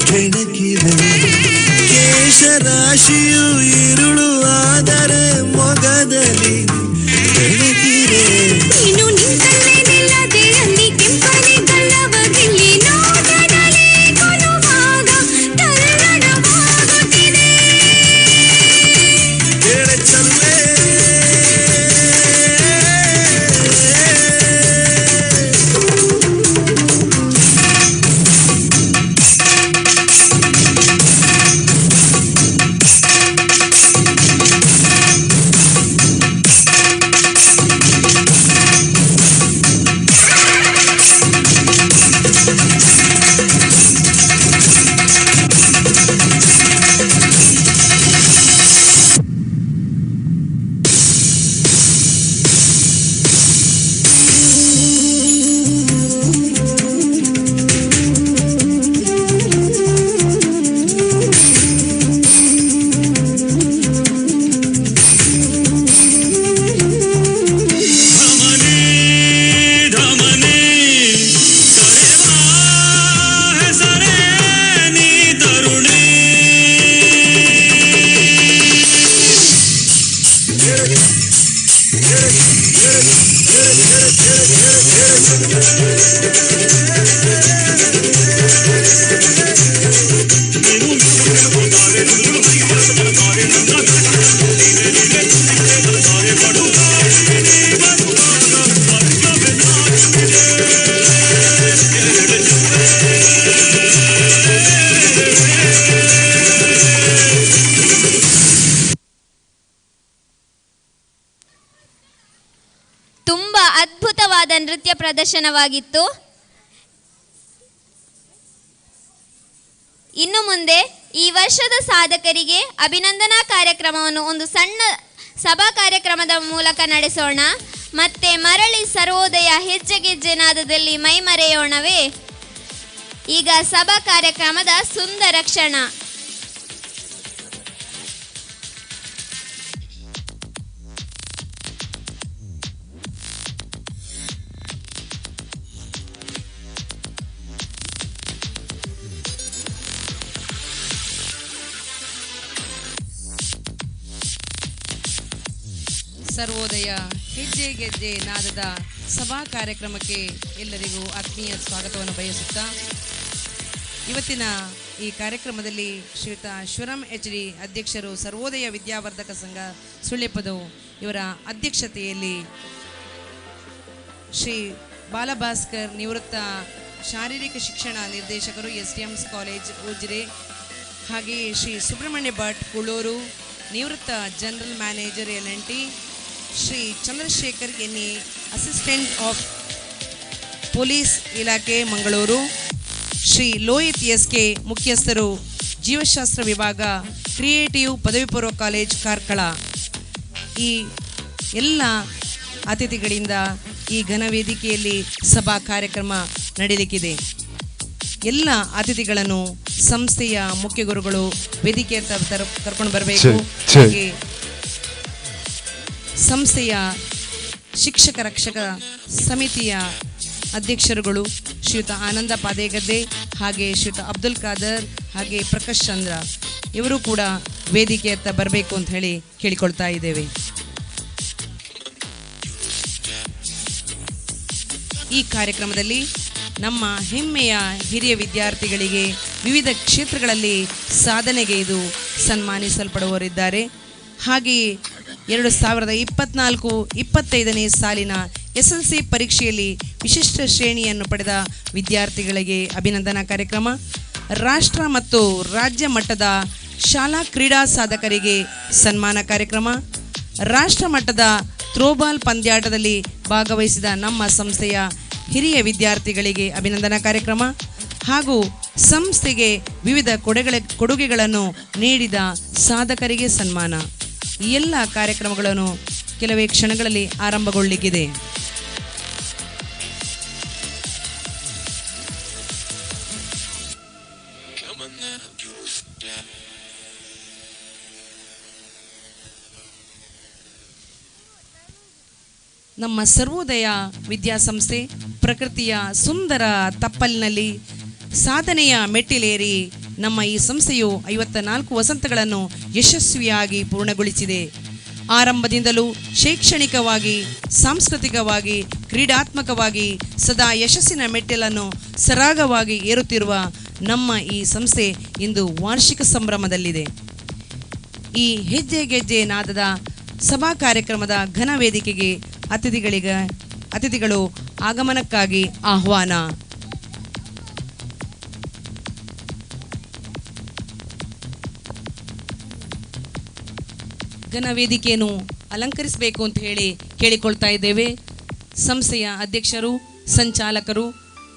ಕೆಣಕಿದೆ ಕೇಶರಾಶಿಯು ಇರುಳು ಆದರೆ ಮೊಗದಲ್ಲಿ ಬೆಳಕಿದೆ ನೀನು ನಿಂತಲ್ಲೇ ನಿಲ್ಲದೆ ಅಲ್ಲಿ ಕೆಂಪನೆ ಗಲ್ಲವಗಿಲ್ಲಿ ನೋಟದಲ್ಲಿ ಕೊಲುವಾಗ ತಲ್ಲಣವಾಗುತ್ತಿದೆ ಹೇಳೆ ಚೆಲುವೆ ತುಂಬಾ ಅದ್ಭುತವಾದ ನೃತ್ಯ ಪ್ರದರ್ಶನವಾಗಿತ್ತು. ಇನ್ನು ಮುಂದೆ ಈ ವರ್ಷದ ಸಾಧಕರಿಗೆ ಅಭಿನಂದನಾ ಕಾರ್ಯಕ್ರಮವನ್ನು ಒಂದು ಸಣ್ಣ ಸಭಾ ಕಾರ್ಯಕ್ರಮದ ಮೂಲಕ ನಡೆಸೋಣ. ಮತ್ತೆ ಮರಳಿ ಸರ್ವೋದಯ ಹೆಜ್ಜೆಗೆಜ್ಜೆ ನಾದದಲ್ಲಿ ಮೈಮರೆಯೋಣವೇ? ಈಗ ಸಭಾ ಕಾರ್ಯಕ್ರಮದ ಸುಂದರ ಕ್ಷಣ. ಸರ್ವೋದಯ ಹೆಜ್ಜೆ ಗೆಜ್ಜೆ ನಾದದ ಸಭಾ ಕಾರ್ಯಕ್ರಮಕ್ಕೆ ಎಲ್ಲರಿಗೂ ಆತ್ಮೀಯ ಸ್ವಾಗತವನ್ನು ಬಯಸುತ್ತಾ ಇವತ್ತಿನ ಈ ಕಾರ್ಯಕ್ರಮದಲ್ಲಿ ಶ್ರೀಯುತ ಶಿವರಾಮ್ HD ಅಧ್ಯಕ್ಷರು ಸರ್ವೋದಯ ವಿದ್ಯಾವರ್ಧಕ ಸಂಘ ಸುಳ್ಯಪದವು ಇವರ ಅಧ್ಯಕ್ಷತೆಯಲ್ಲಿ ಶ್ರೀ ಬಾಲಭಾಸ್ಕರ್ ನಿವೃತ್ತ ಶಾರೀರಿಕ ಶಿಕ್ಷಣ ನಿರ್ದೇಶಕರು SDM's ಕಾಲೇಜ್ ಉಜಿರೆ, ಹಾಗೆಯೇ ಶ್ರೀ ಸುಬ್ರಹ್ಮಣ್ಯ ಭಟ್ ಕುಳೂರು ನಿವೃತ್ತ general manager LNT, Shri Chandrashekar NE assistant of police ಇಲಾಖೆ ಮಂಗಳೂರು, ಶ್ರೀ ಲೋಹಿತ್ SK ಮುಖ್ಯಸ್ಥರು ಜೀವಶಾಸ್ತ್ರ ವಿಭಾಗ ಕ್ರಿಯೇಟಿವ್ ಪದವಿ ಪೂರ್ವ ಕಾಲೇಜ್ ಕಾರ್ಕಳ. ಈ ಎಲ್ಲ ಅತಿಥಿಗಳಿಂದ ಈ ಘನ ವೇದಿಕೆಯಲ್ಲಿ ಸಭಾ ಕಾರ್ಯಕ್ರಮ ನಡೆಯಲಿಕ್ಕಿದೆ. ಎಲ್ಲ ಅತಿಥಿಗಳನ್ನು ಸಂಸ್ಥೆಯ ಮುಖ್ಯ ಗುರುಗಳು ವೇದಿಕೆ ಕರ್ಕೊಂಡು ಬರಬೇಕು. ಹಾಗೆ ಸಂಸ್ಥೆಯ ಶಿಕ್ಷಕ ರಕ್ಷಕ ಸಮಿತಿಯ ಅಧ್ಯಕ್ಷರುಗಳು ಶ್ರೀಯುತ ಆನಂದ ಪಾದೇಗದ್ದೆ, ಹಾಗೆ ಶ್ರೀಯುತ ಅಬ್ದುಲ್ ಖಾದರ್, ಹಾಗೆ ಪ್ರಕಾಶ್ ಚಂದ್ರ ಇವರು ಕೂಡ ವೇದಿಕೆಯತ್ತ ಬರಬೇಕು ಅಂತ ಹೇಳಿ ಕೇಳಿಕೊಳ್ತಾ ಇದ್ದೇವೆ. ಈ ಕಾರ್ಯಕ್ರಮದಲ್ಲಿ ನಮ್ಮ ಹೆಮ್ಮೆಯ ಹಿರಿಯ ವಿದ್ಯಾರ್ಥಿಗಳಿಗೆ ವಿವಿಧ ಕ್ಷೇತ್ರಗಳಲ್ಲಿ ಸಾಧನೆಗೈದು ಸನ್ಮಾನಿಸಲ್ಪಡುವವರಿದ್ದಾರೆ. ಹಾಗೆಯೇ 2024-25ನೇ ಸಾಲಿನ SLC ಪರೀಕ್ಷೆಯಲ್ಲಿ ವಿಶಿಷ್ಟ ಶ್ರೇಣಿಯನ್ನು ಪಡೆದ ವಿದ್ಯಾರ್ಥಿಗಳಿಗೆ ಅಭಿನಂದನಾ ಕಾರ್ಯಕ್ರಮ, ರಾಷ್ಟ್ರ ಮತ್ತು ರಾಜ್ಯ ಮಟ್ಟದ ಶಾಲಾ ಕ್ರೀಡಾ ಸಾಧಕರಿಗೆ ಸನ್ಮಾನ ಕಾರ್ಯಕ್ರಮ, ರಾಷ್ಟ್ರ ಮಟ್ಟದ ಥ್ರೋಬಾಲ್ ಪಂದ್ಯಾಟದಲ್ಲಿ ಭಾಗವಹಿಸಿದ ನಮ್ಮ ಸಂಸ್ಥೆಯ ಹಿರಿಯ ವಿದ್ಯಾರ್ಥಿಗಳಿಗೆ ಅಭಿನಂದನಾ ಕಾರ್ಯಕ್ರಮ ಹಾಗೂ ಸಂಸ್ಥೆಗೆ ವಿವಿಧ ಕೊಡುಗೆಗಳನ್ನು ನೀಡಿದ ಸಾಧಕರಿಗೆ ಸನ್ಮಾನ. ಈ ಎಲ್ಲ ಕಾರ್ಯಕ್ರಮಗಳನ್ನು ಕೆಲವೇ ಕ್ಷಣಗಳಲ್ಲಿ ಆರಂಭಗೊಳ್ಳಲಿಕ್ಕಿದೆ. ನಮ್ಮ ಸರ್ವೋದಯ ವಿದ್ಯಾಸಂಸ್ಥೆ ಪ್ರಕೃತಿಯ ಸುಂದರ ತಪ್ಪಲಿನಲ್ಲಿ ಸಾಧನೆಯ ಮೆಟ್ಟಿಲೇರಿ ನಮ್ಮ ಈ ಸಂಸ್ಥೆಯು 54 ವಸಂತಗಳನ್ನು ಯಶಸ್ವಿಯಾಗಿ ಪೂರ್ಣಗೊಳಿಸಿದೆ. ಆರಂಭದಿಂದಲೂ ಶೈಕ್ಷಣಿಕವಾಗಿ, ಸಾಂಸ್ಕೃತಿಕವಾಗಿ, ಕ್ರೀಡಾತ್ಮಕವಾಗಿ ಸದಾ ಯಶಸ್ಸಿನ ಮೆಟ್ಟಿಲನ್ನು ಸರಾಗವಾಗಿ ಏರುತ್ತಿರುವ ನಮ್ಮ ಈ ಸಂಸ್ಥೆ ಇಂದು ವಾರ್ಷಿಕ ಸಂಭ್ರಮದಲ್ಲಿದೆ. ಈ ಹೆಜ್ಜೆ ಗೆಜ್ಜೆ ನಾದದ ಸಭಾ ಕಾರ್ಯಕ್ರಮದ ಘನ ವೇದಿಕೆಗೆ ಅತಿಥಿಗಳು ಆಗಮನಕ್ಕಾಗಿ ಆಹ್ವಾನ. ಘನ ವೇದಿಕೆಯನ್ನು ಅಲಂಕರಿಸಬೇಕು ಅಂತ ಹೇಳಿ ಕೇಳಿಕೊಳ್ತಾ ಇದ್ದೇವೆ. ಸಂಸ್ಥೆಯ ಅಧ್ಯಕ್ಷರು, ಸಂಚಾಲಕರು,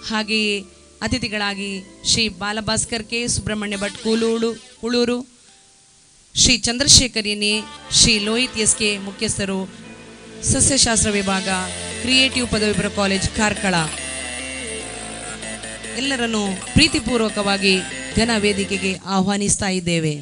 ಹಾಗೆಯೇ ಅತಿಥಿಗಳಾಗಿ ಶ್ರೀ ಬಾಲಭಾಸ್ಕರ್ ಕೆ ಸುಬ್ರಹ್ಮಣ್ಯ ಭಟ್ ಕುಳೂರು, ಶ್ರೀ ಚಂದ್ರಶೇಖರ್ ಎನ್ನೆ, ಶ್ರೀ ಲೋಹಿತ್ ಎಸ್ ಕೆ ಮುಖ್ಯಸ್ಥರು, ಸಸ್ಯಶಾಸ್ತ್ರ ವಿಭಾಗ, ಕ್ರಿಯೇಟಿವ್ ಪದವಿ ಪೂರ್ವ ಕಾಲೇಜ್ ಕಾರ್ಕಳ, ಎಲ್ಲರನ್ನು ಪ್ರೀತಿಪೂರ್ವಕವಾಗಿ ಘನ ವೇದಿಕೆಗೆ ಆಹ್ವಾನಿಸ್ತಾ ಇದ್ದೇವೆ.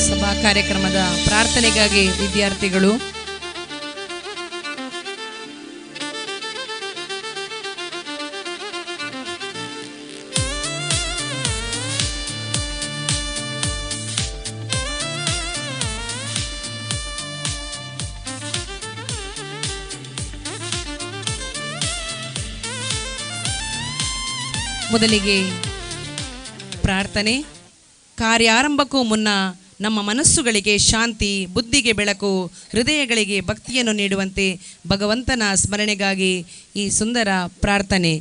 ಸಭಾ ಕಾರ್ಯಕ್ರಮದ ಪ್ರಾರ್ಥನೆಗಾಗಿ ವಿದ್ಯಾರ್ಥಿಗಳು ಮೊದಲಿಗೆ ಪ್ರಾರ್ಥನೆ. ಕಾರ್ಯಾರಂಭಕ್ಕೂ ಮುನ್ನ ನಮ್ಮ ಮನಸ್ಸುಗಳಿಗೆ ಶಾಂತಿ, ಬುದ್ಧಿಗೆ ಬೆಳಕು, ಹೃದಯಗಳಿಗೆ ಭಕ್ತಿಯನ್ನು ನೀಡುವಂತೆ ಭಗವಂತನ ಸ್ಮರಣೆಗಾಗಿ ಈ ಸುಂದರ ಪ್ರಾರ್ಥನೆ.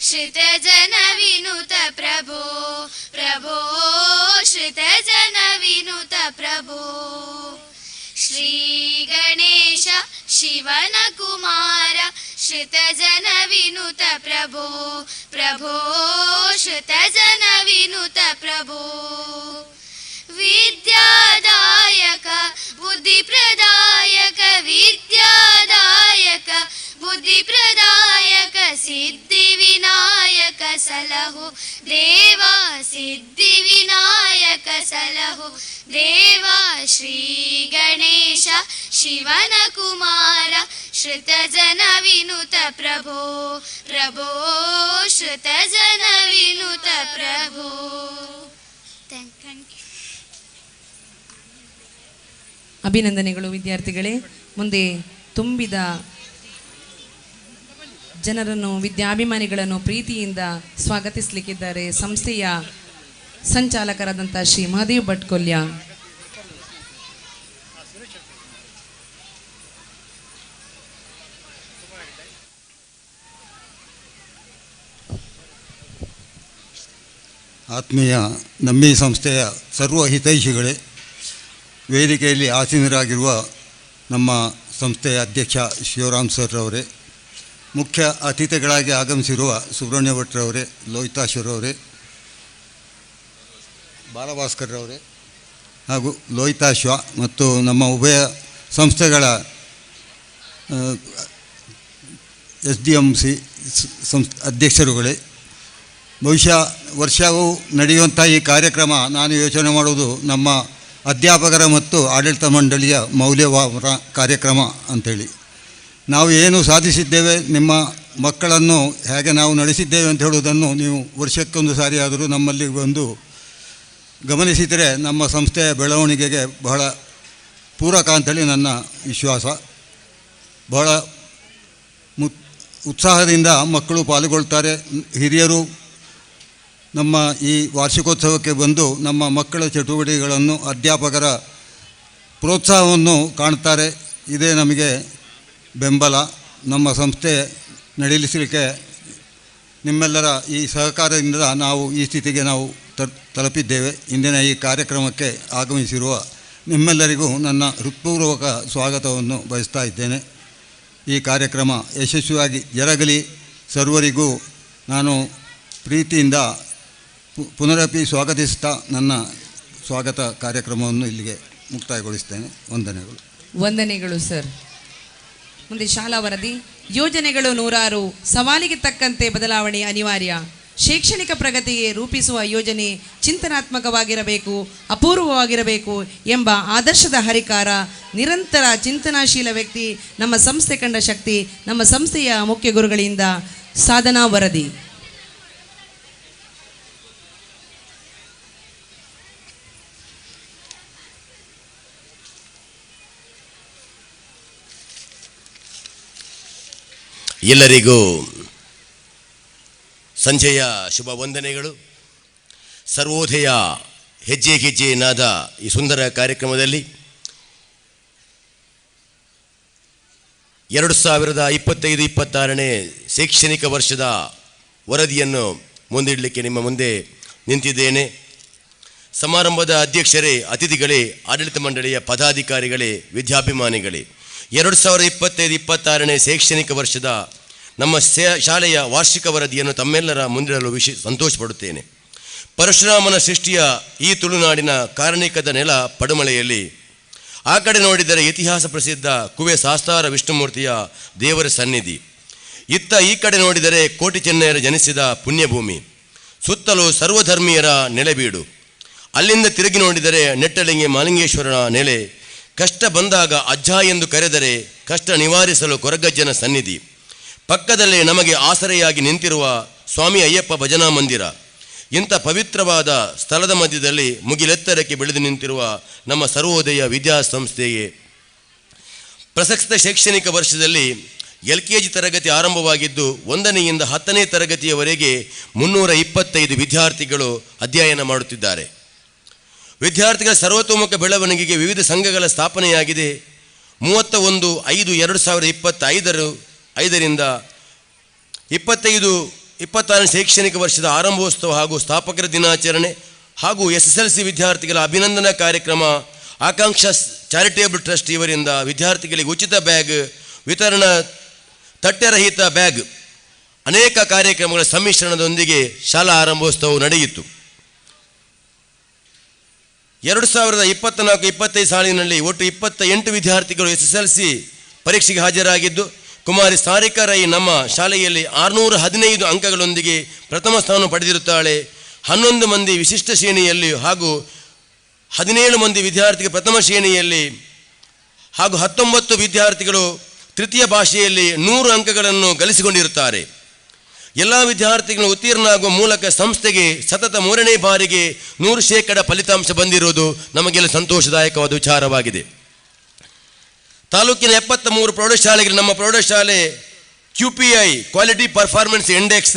श्रितजन विनुत प्रभो प्रभो श्रितजन विनुत प्रभो श्री गणेश शिवन कुमार श्रितजन विनुत प्रभो प्रभो श्रितजन विनुत प्रभो विद्यादायक बुद्धिप्रदायक विद्यादायक बुद्धिप्रदायक सिद्धिविनायक सलहु देवा सिद्धिविनायक सलहु देवा श्री गणेश शिवन कुमार श्रुतजन विनुत प्रभो प्रभो श्रुतजन विनुत प्रभो. Thank you. ಅಭಿನಂದನೆಗಳು ವಿದ್ಯಾರ್ಥಿಗಳೇ. ಮುಂದೆ ತುಂಬಿದ ಜನರನ್ನು, ವಿದ್ಯಾಭಿಮಾನಿಗಳನ್ನು ಪ್ರೀತಿಯಿಂದ ಸ್ವಾಗತಿಸಲಿಕ್ಕಿದ್ದಾರೆ ಸಂಸ್ಥೆಯ ಸಂಚಾಲಕರಾದಂಥ ಶ್ರೀ ಮಹಾದೇವ್ ಭಟ್ ಕೊಲ್ಯ. ಆತ್ಮೀಯ ನಮ್ಮ ಈ ಸಂಸ್ಥೆಯ ಸರ್ವ ಹಿತೈಷಿಗಳೇ, ವೇದಿಕೆಯಲ್ಲಿ ಆಸೀನರಾಗಿರುವ ನಮ್ಮ ಸಂಸ್ಥೆಯ ಅಧ್ಯಕ್ಷ ಶಿವರಾಮ್ ಸರ್ ಅವರೇ, ಮುಖ್ಯ ಅತಿಥಿಗಳಾಗಿ ಆಗಮಿಸಿರುವ ಸುಬ್ರಹ್ಮಣ್ಯ ಭಟ್ರವರೇ, ಲೋಹಿತಾಶ್ವರವರೇ, ಬಾಲಭಾಸ್ಕರ್ ಅವರೇ ಹಾಗೂ ಲೋಹಿತಾಶ್ವ ಮತ್ತು ನಮ್ಮ ಉಭಯ ಸಂಸ್ಥೆಗಳ SDMC ಅಧ್ಯಕ್ಷರುಗಳೇ, ಬಹುಶಃ ವರ್ಷವೂ ನಡೆಯುವಂಥ ಈ ಕಾರ್ಯಕ್ರಮ ನಾನು ಯೋಚನೆ ಮಾಡುವುದು ನಮ್ಮ ಅಧ್ಯಾಪಕರ ಮತ್ತು ಆಡಳಿತ ಮಂಡಳಿಯ ಮೌಲ್ಯವಾದ ಕಾರ್ಯಕ್ರಮ ಅಂಥೇಳಿ. ನಾವು ಏನು ಸಾಧಿಸಿದ್ದೇವೆ, ನಿಮ್ಮ ಮಕ್ಕಳನ್ನು ಹೇಗೆ ನಾವು ನಡೆಸಿದ್ದೇವೆ ಅಂತ ಹೇಳುವುದನ್ನು ನೀವು ವರ್ಷಕ್ಕೊಂದು ಸಾರಿ ಆದರೂ ನಮ್ಮಲ್ಲಿ ಬಂದು ಗಮನಿಸಿದರೆ ನಮ್ಮ ಸಂಸ್ಥೆಯ ಬೆಳವಣಿಗೆಗೆ ಬಹಳ ಪೂರಕ ಅಂಥೇಳಿ ನನ್ನ ವಿಶ್ವಾಸ. ಬಹಳ ಉತ್ಸಾಹದಿಂದ ಮಕ್ಕಳು ಪಾಲ್ಗೊಳ್ತಾರೆ. ಹಿರಿಯರು ನಮ್ಮ ಈ ವಾರ್ಷಿಕೋತ್ಸವಕ್ಕೆ ಬಂದು ನಮ್ಮ ಮಕ್ಕಳ ಚಟುವಟಿಕೆಗಳನ್ನು, ಅಧ್ಯಾಪಕರ ಪ್ರೋತ್ಸಾಹವನ್ನು ಕಾಣ್ತಾರೆ. ಇದೇ ನಮಗೆ ಬೆಂಬಲ. ನಮ್ಮ ಸಂಸ್ಥೆ ನಡೆಸಲಿಕ್ಕೆ ನಿಮ್ಮೆಲ್ಲರ ಈ ಸಹಕಾರದಿಂದ ನಾವು ಈ ಸ್ಥಿತಿಗೆ ನಾವು ತಲುಪಿದ್ದೇವೆ. ಇಂದಿನ ಈ ಕಾರ್ಯಕ್ರಮಕ್ಕೆ ಆಗಮಿಸಿರುವ ನಿಮ್ಮೆಲ್ಲರಿಗೂ ನನ್ನ ಹೃತ್ಪೂರ್ವಕ ಸ್ವಾಗತವನ್ನು ಬಯಸ್ತಾ ಇದ್ದೇನೆ. ಈ ಕಾರ್ಯಕ್ರಮ ಯಶಸ್ವಿಯಾಗಿ ಜರಗಲಿ. ಸರ್ವರಿಗೂ ನಾನು ಪ್ರೀತಿಯಿಂದ ಪುನರಪಿ ಸ್ವಾಗತಿಸ್ತಾ ನನ್ನ ಸ್ವಾಗತ ಕಾರ್ಯಕ್ರಮವನ್ನು ಇಲ್ಲಿಗೆ ಮುಕ್ತಾಯಗೊಳಿಸ್ತೇನೆ. ವಂದನೆಗಳು. ವಂದನೆಗಳು ಸರ್. ಮುಂದೆ ಶಾಲಾ ವರದಿ. ಯೋಜನೆಗಳು ನೂರಾರು, ಸವಾಲಿಗೆ ತಕ್ಕಂತೆ ಬದಲಾವಣೆ ಅನಿವಾರ್ಯ. ಶೈಕ್ಷಣಿಕ ಪ್ರಗತಿಗೆ ರೂಪಿಸುವ ಯೋಜನೆ ಚಿಂತನಾತ್ಮಕವಾಗಿರಬೇಕು, ಅಪೂರ್ವವಾಗಿರಬೇಕು ಎಂಬ ಆದರ್ಶದ ಹರಿಕಾರ, ನಿರಂತರ ಚಿಂತನಾಶೀಲ ವ್ಯಕ್ತಿ ನಮ್ಮ ಸಂಸ್ಥೆ ಕಂಡ ಶಕ್ತಿ. ನಮ್ಮ ಸಂಸ್ಥೆಯ ಮುಖ್ಯ ಗುರುಗಳಿಂದ ಸಾಧನಾ ವರದಿ. ಎಲ್ಲರಿಗೂ ಸಂಜೆಯ ಶುಭ ವಂದನೆಗಳು. ಸರ್ವೋದಯ ಹೆಜ್ಜೆ ಹೆಜ್ಜೆ ನಾದ ಈ ಸುಂದರ ಕಾರ್ಯಕ್ರಮದಲ್ಲಿ 2025-26ನೇ ಶೈಕ್ಷಣಿಕ ವರ್ಷದ ವರದಿಯನ್ನು ಮುಂದಿಡಲಿಕ್ಕೆ ನಿಮ್ಮ ಮುಂದೆ ನಿಂತಿದ್ದೇನೆ. ಸಮಾರಂಭದ ಅಧ್ಯಕ್ಷರೇ, ಅತಿಥಿಗಳೇ, ಆಡಳಿತ ಮಂಡಳಿಯ ಪದಾಧಿಕಾರಿಗಳೇ, ವಿದ್ಯಾಭಿಮಾನಿಗಳೇ, 2025-26ನೇ ಶೈಕ್ಷಣಿಕ ವರ್ಷದ ನಮ್ಮ ಶಾಲೆಯ ವಾರ್ಷಿಕ ವರದಿಯನ್ನು ತಮ್ಮೆಲ್ಲರ ಮುಂದಿಡಲು ಸಂತೋಷಪಡುತ್ತೇನೆ. ಪರಶುರಾಮನ ಸೃಷ್ಟಿಯ ಈ ತುಳುನಾಡಿನ ಕಾರ್ಣಿಕದ ನೆಲ ಪಡುಮಳೆಯಲ್ಲಿ ಆ ಕಡೆ ನೋಡಿದರೆ ಇತಿಹಾಸ ಪ್ರಸಿದ್ಧ ಕುವೆ ಶಾಸ್ತಾರ ವಿಷ್ಣುಮೂರ್ತಿಯ ದೇವರ ಸನ್ನಿಧಿ, ಇತ್ತ ಈ ಕಡೆ ನೋಡಿದರೆ ಕೋಟಿ ಚೆನ್ನಯರ ಜನಿಸಿದ ಪುಣ್ಯಭೂಮಿ, ಸುತ್ತಲೂ ಸರ್ವಧರ್ಮೀಯರ ನೆಲೆಬೀಡು. ಅಲ್ಲಿಂದ ತಿರುಗಿ ನೋಡಿದರೆ ನೆಟ್ಟಲಿಂಗೆ ಮಾಲಿಂಗೇಶ್ವರನ ನೆಲೆ, ಕಷ್ಟ ಬಂದಾಗ ಅಜ್ಜ ಎಂದು ಕರೆದರೆ ಕಷ್ಟ ನಿವಾರಿಸಲು ಕೊರಗಜ್ಜನ ಸನ್ನಿಧಿ. ಪಕ್ಕದಲ್ಲೇ ನಮಗೆ ಆಸರೆಯಾಗಿ ನಿಂತಿರುವ ಸ್ವಾಮಿ ಅಯ್ಯಪ್ಪ ಭಜನಾ ಮಂದಿರ. ಇಂಥ ಪವಿತ್ರವಾದ ಸ್ಥಳದ ಮಧ್ಯದಲ್ಲಿ ಮುಗಿಲೆತ್ತರಕ್ಕೆ ಬೆಳೆದು ನಿಂತಿರುವ ನಮ್ಮ ಸರ್ವೋದಯ ವಿದ್ಯಾಸಂಸ್ಥೆಗೆ ಪ್ರಸಕ್ತ ಶೈಕ್ಷಣಿಕ ವರ್ಷದಲ್ಲಿ LKG ತರಗತಿ ಆರಂಭವಾಗಿದ್ದು 1ನೇಯಿಂದ 10ನೇ ತರಗತಿಯವರೆಗೆ 325 ವಿದ್ಯಾರ್ಥಿಗಳು ಅಧ್ಯಯನ ಮಾಡುತ್ತಿದ್ದಾರೆ. ವಿದ್ಯಾರ್ಥಿಗಳ ಸರ್ವತೋಮುಖ ಬೆಳವಣಿಗೆಗೆ ವಿವಿಧ ಸಂಘಗಳ ಸ್ಥಾಪನೆಯಾಗಿದೆ. 31/5/2025ರಿಂದ 25-26 ಶೈಕ್ಷಣಿಕ ವರ್ಷದ ಆರಂಭೋತ್ಸವ ಹಾಗೂ ಸ್ಥಾಪಕರ ದಿನಾಚರಣೆ ಹಾಗೂ SSLC ವಿದ್ಯಾರ್ಥಿಗಳ ಅಭಿನಂದನಾ ಕಾರ್ಯಕ್ರಮ, ಆಕಾಂಕ್ಷಾ ಚಾರಿಟೇಬಲ್ ಟ್ರಸ್ಟ್ ಇವರಿಂದ ವಿದ್ಯಾರ್ಥಿಗಳಿಗೆ ಉಚಿತ ಬ್ಯಾಗ್ ವಿತರಣಾ, ತಟ್ಟೆರಹಿತ ಬ್ಯಾಗ್, ಅನೇಕ ಕಾರ್ಯಕ್ರಮಗಳ ಸಮ್ಮಿಶ್ರಣದೊಂದಿಗೆ ಶಾಲಾ ಆರಂಭೋತ್ಸವವು ನಡೆಯಿತು. 2024-25 ಸಾಲಿನಲ್ಲಿ ಒಟ್ಟು 28 ವಿದ್ಯಾರ್ಥಿಗಳು SSLC ಪರೀಕ್ಷೆಗೆ ಹಾಜರಾಗಿದ್ದು, ಕುಮಾರಿ ಸಾರಿಕಾ ರೈ ನಮ್ಮ ಶಾಲೆಯಲ್ಲಿ 615 ಅಂಕಗಳೊಂದಿಗೆ ಪ್ರಥಮ ಸ್ಥಾನ ಪಡೆದಿರುತ್ತಾಳೆ. 11 ಮಂದಿ ವಿಶಿಷ್ಟ ಶ್ರೇಣಿಯಲ್ಲಿ ಹಾಗೂ 17 ಮಂದಿ ವಿದ್ಯಾರ್ಥಿಗಳು ಪ್ರಥಮ ಶ್ರೇಣಿಯಲ್ಲಿ ಹಾಗೂ 19 ವಿದ್ಯಾರ್ಥಿಗಳು ತೃತೀಯ ಭಾಷೆಯಲ್ಲಿ 100 ಅಂಕಗಳನ್ನು ಗಳಿಸಿಕೊಂಡಿರುತ್ತಾರೆ. ಎಲ್ಲ ವಿದ್ಯಾರ್ಥಿಗಳು ಉತ್ತೀರ್ಣ ಆಗುವ ಮೂಲಕ ಸಂಸ್ಥೆಗೆ ಸತತ 3ನೇ ಬಾರಿಗೆ 100% ಫಲಿತಾಂಶ ಬಂದಿರುವುದು ನಮಗೆಲ್ಲ ಸಂತೋಷದಾಯಕವಾದ ವಿಚಾರವಾಗಿದೆ. ತಾಲೂಕಿನ 73 ಪ್ರೌಢಶಾಲೆಗಳು ನಮ್ಮ ಪ್ರೌಢಶಾಲೆ QPI ಕ್ವಾಲಿಟಿ ಪರ್ಫಾರ್ಮೆನ್ಸ್ ಇಂಡೆಕ್ಸ್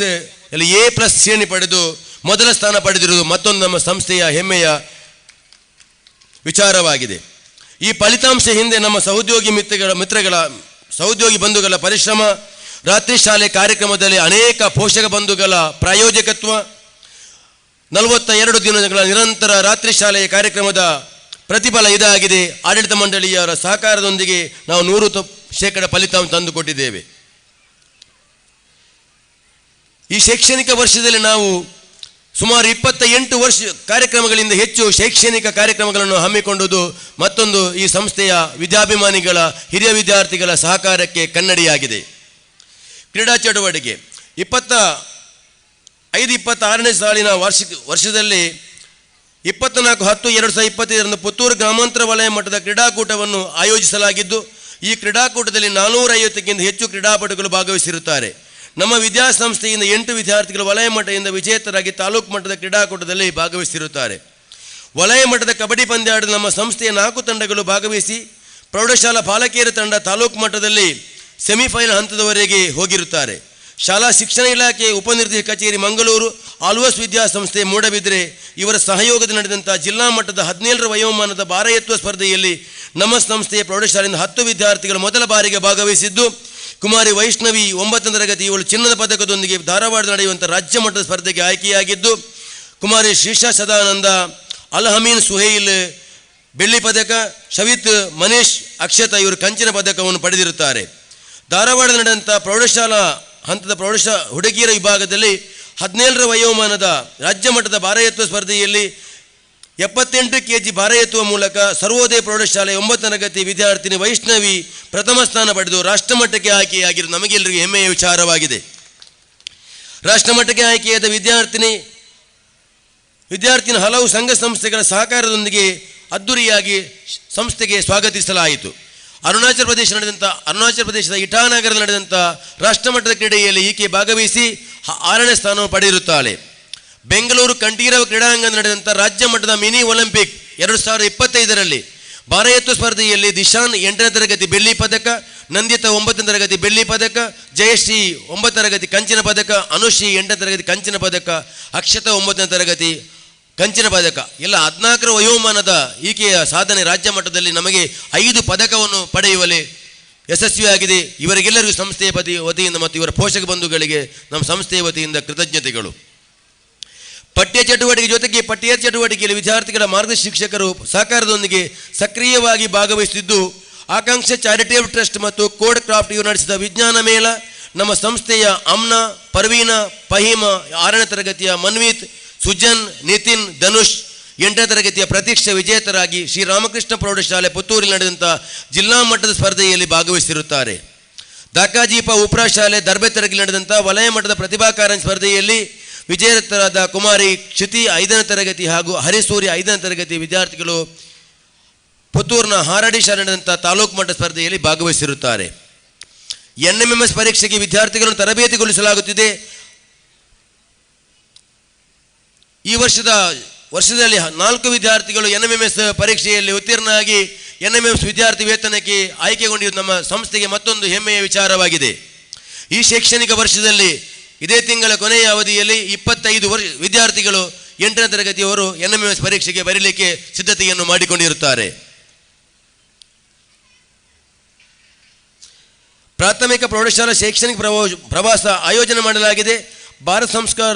ಅಲ್ಲಿ A+ ಶ್ರೇಣಿ ಪಡೆದು ಮೊದಲ ಸ್ಥಾನ ಪಡೆದಿರುವುದು ಮತ್ತೊಂದು ನಮ್ಮ ಸಂಸ್ಥೆಯ ಹೆಮ್ಮೆಯ ವಿಚಾರವಾಗಿದೆ. ಈ ಫಲಿತಾಂಶ ಹಿಂದೆ ನಮ್ಮ ಸಹೋದ್ಯೋಗಿ ಬಂಧುಗಳ ಪರಿಶ್ರಮ, ರಾತ್ರಿ ಶಾಲೆ ಕಾರ್ಯಕ್ರಮದಲ್ಲಿ ಅನೇಕ ಪೋಷಕ ಬಂಧುಗಳ ಪ್ರಾಯೋಜಕತ್ವ, 42 ದಿನಗಳ ನಿರಂತರ ರಾತ್ರಿ ಶಾಲೆಯ ಕಾರ್ಯಕ್ರಮದ ಪ್ರತಿಫಲ ಇದಾಗಿದೆ. ಆಡಳಿತ ಮಂಡಳಿಯವರ ಸಹಕಾರದೊಂದಿಗೆ ನಾವು 100% ಫಲಿತಾಂಶ ತಂದುಕೊಟ್ಟಿದ್ದೇವೆ. ಈ ಶೈಕ್ಷಣಿಕ ವರ್ಷದಲ್ಲಿ ನಾವು ಸುಮಾರು 28 ವರ್ಷ ಕಾರ್ಯಕ್ರಮಗಳಿಂದ ಹೆಚ್ಚು ಶೈಕ್ಷಣಿಕ ಕಾರ್ಯಕ್ರಮಗಳನ್ನು ಹಮ್ಮಿಕೊಂಡುವುದು ಮತ್ತೊಂದು ಈ ಸಂಸ್ಥೆಯ ವಿದ್ಯಾಭಿಮಾನಿಗಳ ಹಿರಿಯ ವಿದ್ಯಾರ್ಥಿಗಳ ಸಹಕಾರಕ್ಕೆ ಕನ್ನಡಿಯಾಗಿದೆ. ಕ್ರೀಡಾ ಚಟುವಟಿಕೆ 25-26ನೇ ಸಾಲಿನ ವರ್ಷದಲ್ಲಿ 24/10/2025 ಪುತ್ತೂರು ಗ್ರಾಮಾಂತರ ವಲಯ ಮಟ್ಟದ ಕ್ರೀಡಾಕೂಟವನ್ನು ಆಯೋಜಿಸಲಾಗಿದ್ದು, ಈ ಕ್ರೀಡಾಕೂಟದಲ್ಲಿ 450ಕ್ಕಿಂತ ಹೆಚ್ಚು ಕ್ರೀಡಾಪಟುಗಳು ಭಾಗವಹಿಸಿರುತ್ತಾರೆ. ನಮ್ಮ ವಿದ್ಯಾಸಂಸ್ಥೆಯಿಂದ 8 ವಿದ್ಯಾರ್ಥಿಗಳು ವಲಯ ಮಟ್ಟದಿಂದ ವಿಜೇತರಾಗಿ ತಾಲೂಕು ಮಟ್ಟದ ಕ್ರೀಡಾಕೂಟದಲ್ಲಿ ಭಾಗವಹಿಸಿರುತ್ತಾರೆ. ವಲಯ ಮಟ್ಟದ ಕಬಡ್ಡಿ ಪಂದ್ಯಾಟದ ನಮ್ಮ ಸಂಸ್ಥೆಯ 4 ತಂಡಗಳು ಭಾಗವಹಿಸಿ ಪ್ರೌಢಶಾಲಾ ಬಾಲಕಿಯರ ತಂಡ ತಾಲೂಕು ಮಟ್ಟದಲ್ಲಿ ಸೆಮಿಫೈನಲ್ ಹಂತದವರೆಗೆ ಹೋಗಿರುತ್ತಾರೆ. ಶಾಲಾ ಶಿಕ್ಷಣ ಇಲಾಖೆ ಉಪನಿರ್ದೇಶಕ ಕಚೇರಿ ಮಂಗಳೂರು, ಆಲ್ವಸ್ ವಿದ್ಯಾಸಂಸ್ಥೆ ಮೂಡಬಿದ್ರೆ ಇವರ ಸಹಯೋಗದಲ್ಲಿ ನಡೆದಂಥ ಜಿಲ್ಲಾ ಮಟ್ಟದ 17ರ ವಯೋಮಾನದ ಭಾರ ಎತ್ತುವ ಸ್ಪರ್ಧೆಯಲ್ಲಿ ನಮ್ಮ ಸಂಸ್ಥೆಯ ಪ್ರೌಢಶಾಲೆಯಿಂದ 10 ವಿದ್ಯಾರ್ಥಿಗಳು ಮೊದಲ ಬಾರಿಗೆ ಭಾಗವಹಿಸಿದ್ದು, ಕುಮಾರಿ ವೈಷ್ಣವಿ 9ನೇ ತರಗತಿ ಇವಳು ಚಿನ್ನದ ಪದಕದೊಂದಿಗೆ ಧಾರವಾಡದಲ್ಲಿ ನಡೆಯುವಂಥ ರಾಜ್ಯ ಮಟ್ಟದ ಸ್ಪರ್ಧೆಗೆ ಆಯ್ಕೆಯಾಗಿದ್ದು, ಕುಮಾರಿ ಶ್ರೀಶಾ ಸದಾನಂದ, ಅಲ್ಹಮೀನ್ ಸುಹೈಲ್ ಬೆಳ್ಳಿ ಪದಕ, ಶವಿತ್ ಮನೀಶ್ ಅಕ್ಷತಾ ಇವರು ಕಂಚಿನ ಪದಕವನ್ನು ಪಡೆದಿರುತ್ತಾರೆ. ಧಾರವಾಡದಲ್ಲಿ ನಡೆದಂಥ ಪ್ರೌಢಶಾಲಾ ಹಂತದ ಹುಡುಗಿಯರ ವಿಭಾಗದಲ್ಲಿ 17ರ ವಯೋಮಾನದ ರಾಜ್ಯ ಮಟ್ಟದ ಭಾರ ಎತ್ತುವ ಸ್ಪರ್ಧೆಯಲ್ಲಿ 78 kg ಭಾರ ಎತ್ತುವ ಮೂಲಕ ಸರ್ವೋದಯ ಪ್ರೌಢಶಾಲೆ 9ನೇ ತರಗತಿ ವಿದ್ಯಾರ್ಥಿನಿ ವೈಷ್ಣವಿ ಪ್ರಥಮ ಸ್ಥಾನ ಪಡೆದು ರಾಷ್ಟ್ರಮಟ್ಟಕ್ಕೆ ಆಯ್ಕೆಯಾಗಿರುವುದು ನಮಗೆಲ್ಲರಿಗೂ ಹೆಮ್ಮೆಯ ವಿಚಾರವಾಗಿದೆ. ರಾಷ್ಟ್ರಮಟ್ಟಕ್ಕೆ ಆಯ್ಕೆಯಾದ ವಿದ್ಯಾರ್ಥಿನ ಹಲವು ಸಂಘ ಸಂಸ್ಥೆಗಳ ಸಹಕಾರದೊಂದಿಗೆ ಅದ್ದೂರಿಯಾಗಿ ಸಂಸ್ಥೆಗೆ ಸ್ವಾಗತಿಸಲಾಯಿತು. ಅರುಣಾಚಲ ಪ್ರದೇಶದ ಇಟಾನಗರದಲ್ಲಿ ನಡೆದಂಥ ರಾಷ್ಟ್ರಮಟ್ಟದ ಕ್ರೀಡೆಯಲ್ಲಿ ಈಕೆ ಭಾಗವಹಿಸಿ 6ನೇ ಸ್ಥಾನವನ್ನು ಪಡೆದಿರುತ್ತಾಳೆ. ಬೆಂಗಳೂರು ಕಂಠೀರವ ಕ್ರೀಡಾಂಗಣ ನಡೆದಂಥ ರಾಜ್ಯ ಮಟ್ಟದ ಮಿನಿ ಒಲಿಂಪಿಕ್ 2025ರಲ್ಲಿ ಭಾರ ಎತ್ತುವ ಸ್ಪರ್ಧೆಯಲ್ಲಿ ದಿಶಾನ್ 8ನೇ ತರಗತಿ ಬೆಳ್ಳಿ ಪದಕ, ನಂದಿತಾ 9ನೇ ತರಗತಿ ಬೆಳ್ಳಿ ಪದಕ, ಜಯಶ್ರೀ 9ನೇ ತರಗತಿ ಕಂಚಿನ ಪದಕ, ಅನುಶ್ರೀ 8ನೇ ತರಗತಿ ಕಂಚಿನ ಪದಕ, ಅಕ್ಷತಾ 9ನೇ ತರಗತಿ ಕಂಚಿನ ಪದಕ, ಎಲ್ಲ 14ರ ವಯೋಮಾನದ ಈಕೆಯ ಸಾಧನೆ ರಾಜ್ಯ ಮಟ್ಟದಲ್ಲಿ ನಮಗೆ 5 ಪದಕವನ್ನು ಪಡೆಯುವಲ್ಲಿ ಯಶಸ್ವಿಯಾಗಿದೆ. ಇವರಿಗೆಲ್ಲರಿಗೂ ಸಂಸ್ಥೆಯ ವತಿಯಿಂದ ಮತ್ತು ಇವರ ಪೋಷಕ ಬಂಧುಗಳಿಗೆ ನಮ್ಮ ಸಂಸ್ಥೆಯ ವತಿಯಿಂದ ಕೃತಜ್ಞತೆಗಳು. ಪಠ್ಯ ಚಟುವಟಿಕೆ ಜೊತೆಗೆ ಪಠ್ಯೇತರ ಚಟುವಟಿಕೆಯಲ್ಲಿ ವಿದ್ಯಾರ್ಥಿಗಳ ಮಾರ್ಗದರ್ಶಿ ಶಿಕ್ಷಕರು ಸಹಕಾರದೊಂದಿಗೆ ಸಕ್ರಿಯವಾಗಿ ಭಾಗವಹಿಸುತ್ತಿದ್ದು, ಆಕಾಂಕ್ಷೆ ಚಾರಿಟೇಬಲ್ ಟ್ರಸ್ಟ್ ಮತ್ತು ಕೋಡ್ ಕ್ರಾಫ್ಟ್ ಇವರು ನಡೆಸಿದ ವಿಜ್ಞಾನ ಮೇಳ, ನಮ್ಮ ಸಂಸ್ಥೆಯ ಅಮ್ನಾ, ಪರ್ವೀನಾ, ಫಹೀಮಾ 6ನೇ ತರಗತಿಯ ಮನ್ವಿತ್, ಸುಜನ್, ನಿತಿನ್, ಧನುಷ್ 8ನೇ ತರಗತಿಯ ಪ್ರತೀಕ್ಷಾ ವಿಜೇತರಾಗಿ ಶ್ರೀರಾಮಕೃಷ್ಣ ಪ್ರೌಢಶಾಲೆ ಪುತ್ತೂರಿನಲ್ಲಿ ನಡೆದಂಥ ಜಿಲ್ಲಾ ಮಟ್ಟದ ಸ್ಪರ್ಧೆಯಲ್ಲಿ ಭಾಗವಹಿಸಿರುತ್ತಾರೆ. ದಾಕಾಜೀಪ ಉಪ್ರಾ ಶಾಲೆ ದರ್ಬೆತರಗಿಲಿ ನಡೆದಂಥ ವಲಯ ಮಟ್ಟದ ಪ್ರತಿಭಾ ಕಾರಂಜಿ ಸ್ಪರ್ಧೆಯಲ್ಲಿ ವಿಜೇತರಾದ ಕುಮಾರಿ ಕ್ಷಿತಿ 5ನೇ ತರಗತಿ ಹಾಗೂ ಹರಿಸೂರಿ 5ನೇ ತರಗತಿ ವಿದ್ಯಾರ್ಥಿಗಳು ಪುತ್ತೂರಿನ ಹಾರಾಡಿ ಶಾಲೆ ನಡೆದಂಥ ತಾಲೂಕು ಮಟ್ಟ ಸ್ಪರ್ಧೆಯಲ್ಲಿ ಭಾಗವಹಿಸಿರುತ್ತಾರೆ. NMMS ಪರೀಕ್ಷೆಗೆ ವಿದ್ಯಾರ್ಥಿಗಳನ್ನು ತರಬೇತಿಗೊಳಿಸಲಾಗುತ್ತಿದೆ. ಈ ವರ್ಷದಲ್ಲಿ 4 ವಿದ್ಯಾರ್ಥಿಗಳು NMMS ಪರೀಕ್ಷೆಯಲ್ಲಿ ಉತ್ತೀರ್ಣರಾಗಿ NMMS ವಿದ್ಯಾರ್ಥಿ ವೇತನಕ್ಕೆ ಆಯ್ಕೆಗೊಂಡಿರುವುದು ನಮ್ಮ ಸಂಸ್ಥೆಗೆ ಮತ್ತೊಂದು ಹೆಮ್ಮೆಯ ವಿಚಾರವಾಗಿದೆ. ಈ ಶೈಕ್ಷಣಿಕ ವರ್ಷದಲ್ಲಿ ಇದೇ ತಿಂಗಳ ಕೊನೆಯ ಅವಧಿಯಲ್ಲಿ 25 ವಿದ್ಯಾರ್ಥಿಗಳು 8ನೇ ತರಗತಿಯವರು NMMS ಪರೀಕ್ಷೆಗೆ ಬರೀಲಿಕ್ಕೆ ಸಿದ್ಧತೆಯನ್ನು ಮಾಡಿಕೊಂಡಿರುತ್ತಾರೆ. ಪ್ರಾಥಮಿಕ ಪ್ರೌಢಶಾಲಾ ಶೈಕ್ಷಣಿಕ ಪ್ರವಾಸ ಆಯೋಜನೆ ಮಾಡಲಾಗಿದೆ. ಭಾರತ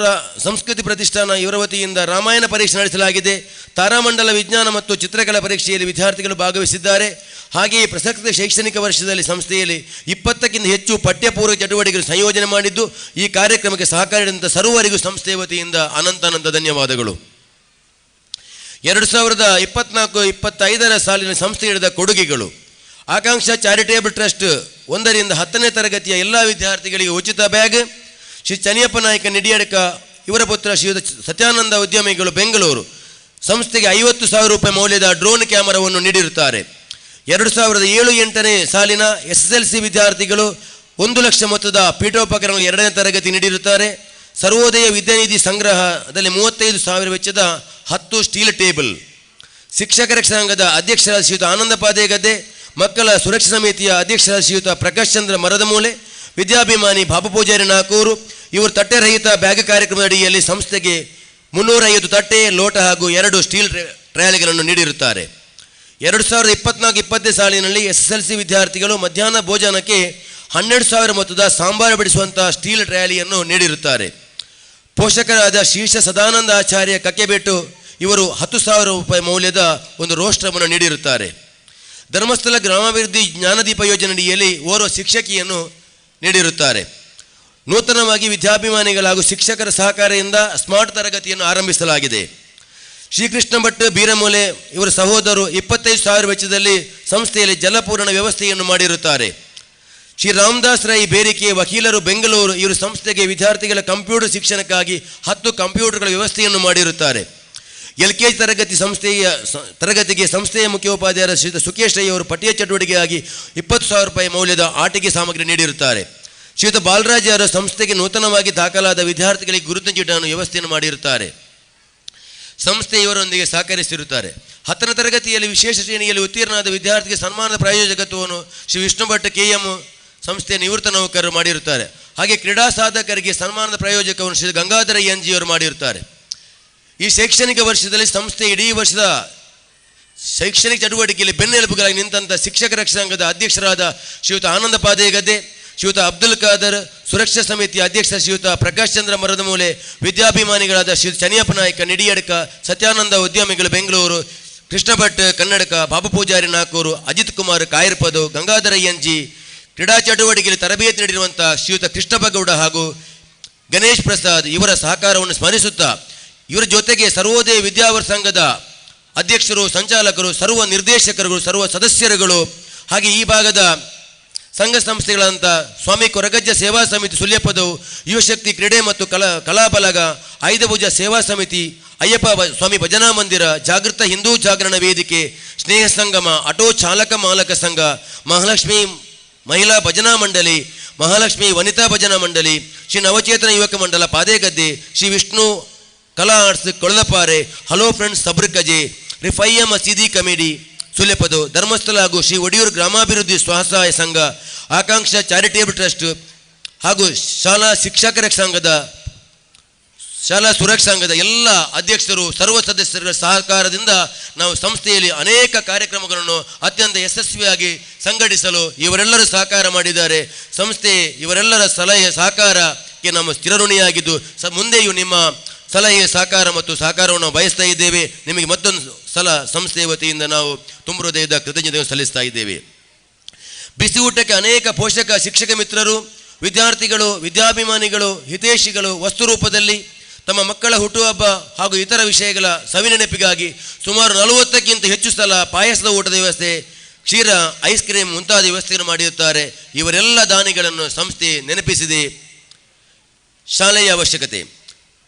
ಸಂಸ್ಕೃತಿ ಪ್ರತಿಷ್ಠಾನ ಇವರ ವತಿಯಿಂದ ರಾಮಾಯಣ ಪರೀಕ್ಷೆ ನಡೆಸಲಾಗಿದೆ. ತಾರಾಮಂಡಲ ವಿಜ್ಞಾನ ಮತ್ತು ಚಿತ್ರಕಲಾ ಪರೀಕ್ಷೆಯಲ್ಲಿ ವಿದ್ಯಾರ್ಥಿಗಳು ಭಾಗವಹಿಸಿದ್ದಾರೆ. ಹಾಗೆಯೇ ಪ್ರಸಕ್ತ ಶೈಕ್ಷಣಿಕ ವರ್ಷದಲ್ಲಿ ಸಂಸ್ಥೆಯಲ್ಲಿ 20ಕ್ಕಿಂತ ಹೆಚ್ಚು ಪಠ್ಯಪೂರ್ವ ಚಟುವಟಿಕೆಗಳು ಸಂಯೋಜನೆ ಮಾಡಿದ್ದು, ಈ ಕಾರ್ಯಕ್ರಮಕ್ಕೆ ಸಹಕಾರ ನೀಡಿದಂಥ ಸರ್ವರಿಗೂ ಸಂಸ್ಥೆಯ ವತಿಯಿಂದ ಅನಂತ ಧನ್ಯವಾದಗಳು. 2024-25ರ ಸಾಲಿನ ಸಂಸ್ಥೆ ನೀಡಿದ ಕೊಡುಗೆಗಳು: ಆಕಾಂಕ್ಷಾ ಚಾರಿಟೇಬಲ್ ಟ್ರಸ್ಟ್ 1ರಿಂದ 10ನೇ ತರಗತಿಯ ಎಲ್ಲ ವಿದ್ಯಾರ್ಥಿಗಳಿಗೆ ಉಚಿತ ಬ್ಯಾಗ್. ಶ್ರೀ ಚನಿಯಪ್ಪ ನಾಯಕ ನಿಡಿಯಡ್ಕ ಇವರ ಪುತ್ರ ಶ್ರೀಯುತ ಸತ್ಯಾನಂದ ಉದ್ಯಮಿಗಳು ಬೆಂಗಳೂರು ಸಂಸ್ಥೆಗೆ 50,000 ರೂಪಾಯಿ ಮೌಲ್ಯದ ಡ್ರೋನ್ ಕ್ಯಾಮರಾವನ್ನು ನೀಡಿರುತ್ತಾರೆ. 2007-8ನೇ ಸಾಲಿನ SSLC ವಿದ್ಯಾರ್ಥಿಗಳು 1 ಲಕ್ಷ ಮೊತ್ತದ ಪೀಠೋಪಕರಣಗಳು 2ನೇ ತರಗತಿ ನೀಡಿರುತ್ತಾರೆ. ಸರ್ವೋದಯ ವಿದ್ಯಾನಿಧಿ ಸಂಗ್ರಹದಲ್ಲಿ 35,000 ವೆಚ್ಚದ 10 ಸ್ಟೀಲ್ ಟೇಬಲ್. ಶಿಕ್ಷಕರ ಸಂಘದ ಅಧ್ಯಕ್ಷರಾದ ಶ್ರೀಯುತ ಆನಂದ ಪಾದೇಗದ್ದೆ, ಮಕ್ಕಳ ಸುರಕ್ಷಾ ಸಮಿತಿಯ ಅಧ್ಯಕ್ಷರಾದ ಶ್ರೀಯುತ ಪ್ರಕಾಶ್ ಚಂದ್ರ ಮರದಮೂಲೆ, ವಿದ್ಯಾಭಿಮಾನಿ ಬಾಬು ಪೂಜಾರಿ ನಾಕೂರು ಇವರು ತಟ್ಟೆರಹಿತ ಬ್ಯಾಗ್ ಕಾರ್ಯಕ್ರಮದ ಅಡಿಯಲ್ಲಿ ಸಂಸ್ಥೆಗೆ 350 ತಟ್ಟೆ, ಲೋಟ ಹಾಗೂ 2 ಸ್ಟೀಲ್ ಟ್ರಯಾಲಿಗಳನ್ನು ನೀಡಿರುತ್ತಾರೆ. 2024-25 ಸಾಲಿನಲ್ಲಿ SSLC ವಿದ್ಯಾರ್ಥಿಗಳು ಮಧ್ಯಾಹ್ನ ಭೋಜನಕ್ಕೆ 12,000 ಮೊತ್ತದ ಸಾಂಬಾರು ಬಡಿಸುವಂಥ ಸ್ಟೀಲ್ ಟ್ರಯಾಲಿಯನ್ನು ನೀಡಿರುತ್ತಾರೆ. ಪೋಷಕರಾದ ಶ್ರೀಶ ಸದಾನಂದ ಆಚಾರ್ಯ ಕಕ್ಕೆಬೆಟ್ಟು ಇವರು 10,000 ರೂಪಾಯಿ ಮೌಲ್ಯದ ಒಂದು ರೋಸ್ಟರವನ್ನು ನೀಡಿರುತ್ತಾರೆ. ಧರ್ಮಸ್ಥಳ ಗ್ರಾಮಾಭಿವೃದ್ಧಿ ಜ್ಞಾನದೀಪ ಯೋಜನೆಯಡಿಯಲ್ಲಿ ಓರ್ವ ಶಿಕ್ಷಕಿಯನ್ನು ನೀಡಿರುತ್ತಾರೆ. ನೂತನವಾಗಿ ವಿದ್ಯಾಭಿಮಾನಿಗಳ ಹಾಗೂ ಶಿಕ್ಷಕರ ಸಹಕಾರದಿಂದ ಸ್ಮಾರ್ಟ್ ತರಗತಿಯನ್ನು ಆರಂಭಿಸಲಾಗಿದೆ. ಶ್ರೀಕೃಷ್ಣ ಭಟ್ ಬೀರಮೂಲೆ ಇವರ ಸಹೋದರರು 25,000 ವೆಚ್ಚದಲ್ಲಿ ಸಂಸ್ಥೆಯಲ್ಲಿ ಜಲಪೂರಣ ವ್ಯವಸ್ಥೆಯನ್ನು ಮಾಡಿರುತ್ತಾರೆ. ಶ್ರೀ ರಾಮದಾಸ್ ರೈ ಬೇರಿಕೆ ವಕೀಲರು ಬೆಂಗಳೂರು ಇವರು ಸಂಸ್ಥೆಗೆ ವಿದ್ಯಾರ್ಥಿಗಳ ಕಂಪ್ಯೂಟರ್ ಶಿಕ್ಷಣಕ್ಕಾಗಿ 10 ಕಂಪ್ಯೂಟರ್ಗಳ ವ್ಯವಸ್ಥೆಯನ್ನು ಮಾಡಿರುತ್ತಾರೆ. LKG ತರಗತಿಗೆ ಸಂಸ್ಥೆಯ ಮುಖ್ಯೋಪಾಧ್ಯಾಯರ ಶ್ರೀ ಸುಕೇಶ್ ರೈ ಅವರು ಪಠ್ಯ ಚಟುವಟಿಕೆಯಾಗಿ 20,000 ರೂಪಾಯಿ ಮೌಲ್ಯದ ಆಟಿಕೆ ಸಾಮಗ್ರಿ ನೀಡಿರುತ್ತಾರೆ. ಶ್ರೀಯುತ ಬಾಲರಾಜ್ ಅವರ ಸಂಸ್ಥೆಗೆ ನೂತನವಾಗಿ ದಾಖಲಾದ ವಿದ್ಯಾರ್ಥಿಗಳಿಗೆ ಗುರುತಿನ ಚೀಟನ್ನು ವ್ಯವಸ್ಥೆಯನ್ನು ಮಾಡಿರುತ್ತಾರೆ. ಸಂಸ್ಥೆ ಇವರೊಂದಿಗೆ ಸಹಕರಿಸಿರುತ್ತಾರೆ. 10ನೇ ತರಗತಿಯಲ್ಲಿ ವಿಶೇಷ ಶ್ರೇಣಿಯಲ್ಲಿ ಉತ್ತೀರ್ಣರಾದ ವಿದ್ಯಾರ್ಥಿಗೆ ಸನ್ಮಾನದ ಪ್ರಾಯೋಜಕತ್ವವನ್ನು ಶ್ರೀ ವಿಷ್ಣು ಭಟ್ KM ಸಂಸ್ಥೆಯ ನಿವೃತ್ತ ನೌಕರರು ಮಾಡಿರುತ್ತಾರೆ. ಹಾಗೆ ಕ್ರೀಡಾ ಸಾಧಕರಿಗೆ ಸನ್ಮಾನದ ಪ್ರಾಯೋಜಕವನ್ನು ಶ್ರೀ ಗಂಗಾಧರ NG ಅವರು ಮಾಡಿರುತ್ತಾರೆ. ಈ ಶೈಕ್ಷಣಿಕ ವರ್ಷದಲ್ಲಿ ಸಂಸ್ಥೆ ಇಡೀ ವರ್ಷದ ಶೈಕ್ಷಣಿಕ ಚಟುವಟಿಕೆಯಲ್ಲಿ ಬೆನ್ನೆಲುಬುಗಳಾಗಿ ನಿಂತಹ ಶಿಕ್ಷಕರ ಸಂಘದ ಅಧ್ಯಕ್ಷರಾದ ಶ್ರೀಯುತ ಆನಂದ ಪಾದೇಗದ್ದೆ, ಶ್ರೀಯುತ ಅಬ್ದುಲ್ ಖಾದರ್, ಸುರಕ್ಷಾ ಸಮಿತಿಯ ಅಧ್ಯಕ್ಷ ಶ್ರೀಯುತ ಪ್ರಕಾಶ್ ಚಂದ್ರ ಮರದಮೂಲೆ, ವಿದ್ಯಾಭಿಮಾನಿಗಳಾದ ಶ್ರೀಯುತ ಚನಿಯಪ್ಪ ನಾಯಕ ನಿಡಿಯಡ್ಕ, ಸತ್ಯಾನಂದ ಉದ್ಯಮಿಗಳು ಬೆಂಗಳೂರು, ಕೃಷ್ಣ ಭಟ್ ಕನ್ನಡಕ, ಬಾಬು ಪೂಜಾರಿ ನಾಕೂರು, ಅಜಿತ್ ಕುಮಾರ್ ಕಾಯರ್ಪದು, ಗಂಗಾಧರ NG, ಕ್ರೀಡಾ ಚಟುವಟಿಕೆಯಲ್ಲಿ ತರಬೇತಿ ನೀಡಿರುವಂಥ ಶ್ರೀಯುತ ಕೃಷ್ಣಪ್ಪಗೌಡ ಹಾಗೂ ಗಣೇಶ್ ಪ್ರಸಾದ್ ಇವರ ಸಹಕಾರವನ್ನು ಸ್ಮರಿಸುತ್ತಾ ಇವರ ಜೊತೆಗೆ ಸರ್ವೋದಯ ವಿದ್ಯಾವರ್ ಸಂಘದ ಅಧ್ಯಕ್ಷರು, ಸಂಚಾಲಕರು, ಸರ್ವ ನಿರ್ದೇಶಕರುಗಳು, ಸರ್ವ ಸದಸ್ಯರುಗಳು, ಹಾಗೆ ಈ ಭಾಗದ ಸಂಘ ಸಂಸ್ಥೆಗಳಂತ ಸ್ವಾಮಿ ಕೊರಗಜ್ಜ ಸೇವಾ ಸಮಿತಿ ಸುಲ್ಯಪದವು, ಯುವಶಕ್ತಿ ಕ್ರೀಡೆ ಮತ್ತು ಕಲಾಬಲಗ, ಆಯುಧಭುಜ ಸೇವಾ ಸಮಿತಿ, ಅಯ್ಯಪ್ಪ ಸ್ವಾಮಿ ಭಜನಾ ಮಂದಿರ, ಜಾಗೃತ ಹಿಂದೂ ಜಾಗರಣ ವೇದಿಕೆ, ಸ್ನೇಹ ಸಂಗಮ, ಆಟೋ ಚಾಲಕ ಮಾಲಕ ಸಂಘ, ಮಹಾಲಕ್ಷ್ಮಿ ಮಹಿಳಾ ಭಜನಾ ಮಂಡಳಿ, ಮಹಾಲಕ್ಷ್ಮಿ ವನಿತಾ ಭಜನಾ ಮಂಡಳಿ, ಶ್ರೀ ನವಚೇತನ ಯುವಕ ಮಂಡಲ ಪಾದೇಗದ್ದೆ, ಶ್ರೀ ವಿಷ್ಣು ಕಲಾ ಆರ್ಟ್ಸ್ ಕೊಳಲಪಾರೆ, ಹಲೋ ಫ್ರೆಂಡ್ಸ್ ಸಬ್ರಕಜೆ, ರಿಫೈಯ ಮಸೀದಿ ಕಮಿಟಿ ಸುಲೆಪದು, ಧರ್ಮಸ್ಥಳ ಹಾಗೂ ಶ್ರೀ ಒಡಿಯೂರು ಗ್ರಾಮಾಭಿವೃದ್ಧಿ ಸ್ವಸಹಾಯ ಸಂಘ, ಆಕಾಂಕ್ಷ ಚಾರಿಟೇಬಲ್ ಟ್ರಸ್ಟ್ ಹಾಗೂ ಶಾಲಾ ಶಿಕ್ಷಕರ ಸಂಘದ, ಶಾಲಾ ಸುರಕ್ಷಾ ಸಂಘದ ಎಲ್ಲ ಅಧ್ಯಕ್ಷರು, ಸರ್ವ ಸದಸ್ಯರ ಸಹಕಾರದಿಂದ ನಾವು ಸಂಸ್ಥೆಯಲ್ಲಿ ಅನೇಕ ಕಾರ್ಯಕ್ರಮಗಳನ್ನು ಅತ್ಯಂತ ಯಶಸ್ವಿಯಾಗಿ ಸಂಘಟಿಸಲು ಇವರೆಲ್ಲರೂ ಸಹಕಾರ ಮಾಡಿದ್ದಾರೆ. ಸಂಸ್ಥೆ ಇವರೆಲ್ಲರ ಸಲಹೆ ಸಹಕಾರಕ್ಕೆ ನಮ್ಮ ಸ್ಥಿರಋಣಿಯಾಗಿದ್ದು ಮುಂದೆಯೂ ನಿಮ್ಮ ಸಲಹೆ ಸಹಕಾರ ಮತ್ತು ಸಹಕಾರವನ್ನು ಬಯಸ್ತಾ ಇದ್ದೇವೆ. ನಿಮಗೆ ಮತ್ತೊಂದು ಸಲ ಸಂಸ್ಥೆಯ ವತಿಯಿಂದ ನಾವು ತುಂಬ ಹೃದಯದ ಕೃತಜ್ಞತೆಯನ್ನು ಸಲ್ಲಿಸ್ತಾ ಇದ್ದೇವೆ. ಬಿಸಿ ಊಟಕ್ಕೆ ಅನೇಕ ಪೋಷಕ ಶಿಕ್ಷಕ ಮಿತ್ರರು, ವಿದ್ಯಾರ್ಥಿಗಳು, ವಿದ್ಯಾಭಿಮಾನಿಗಳು, ಹಿತೈಷಿಗಳು ವಸ್ತು ರೂಪದಲ್ಲಿ ತಮ್ಮ ಮಕ್ಕಳ ಹುಟ್ಟುಹಬ್ಬ ಹಾಗೂ ಇತರ ವಿಷಯಗಳ ಸವಿನೆನಪಿಗಾಗಿ ಸುಮಾರು 40ಕ್ಕಿಂತ ಹೆಚ್ಚು ಸಲ ಪಾಯಸದ ಊಟದ ವ್ಯವಸ್ಥೆ, ಕ್ಷೀರ, ಐಸ್ ಕ್ರೀಮ್ ಮುಂತಾದ ವ್ಯವಸ್ಥೆಯನ್ನು ಮಾಡಿರುತ್ತಾರೆ. ಇವರೆಲ್ಲ ದಾನಿಗಳನ್ನು ಸಂಸ್ಥೆ ನೆನಪಿಸಿದೆ. ಶಾಲೆಯ ಅವಶ್ಯಕತೆ,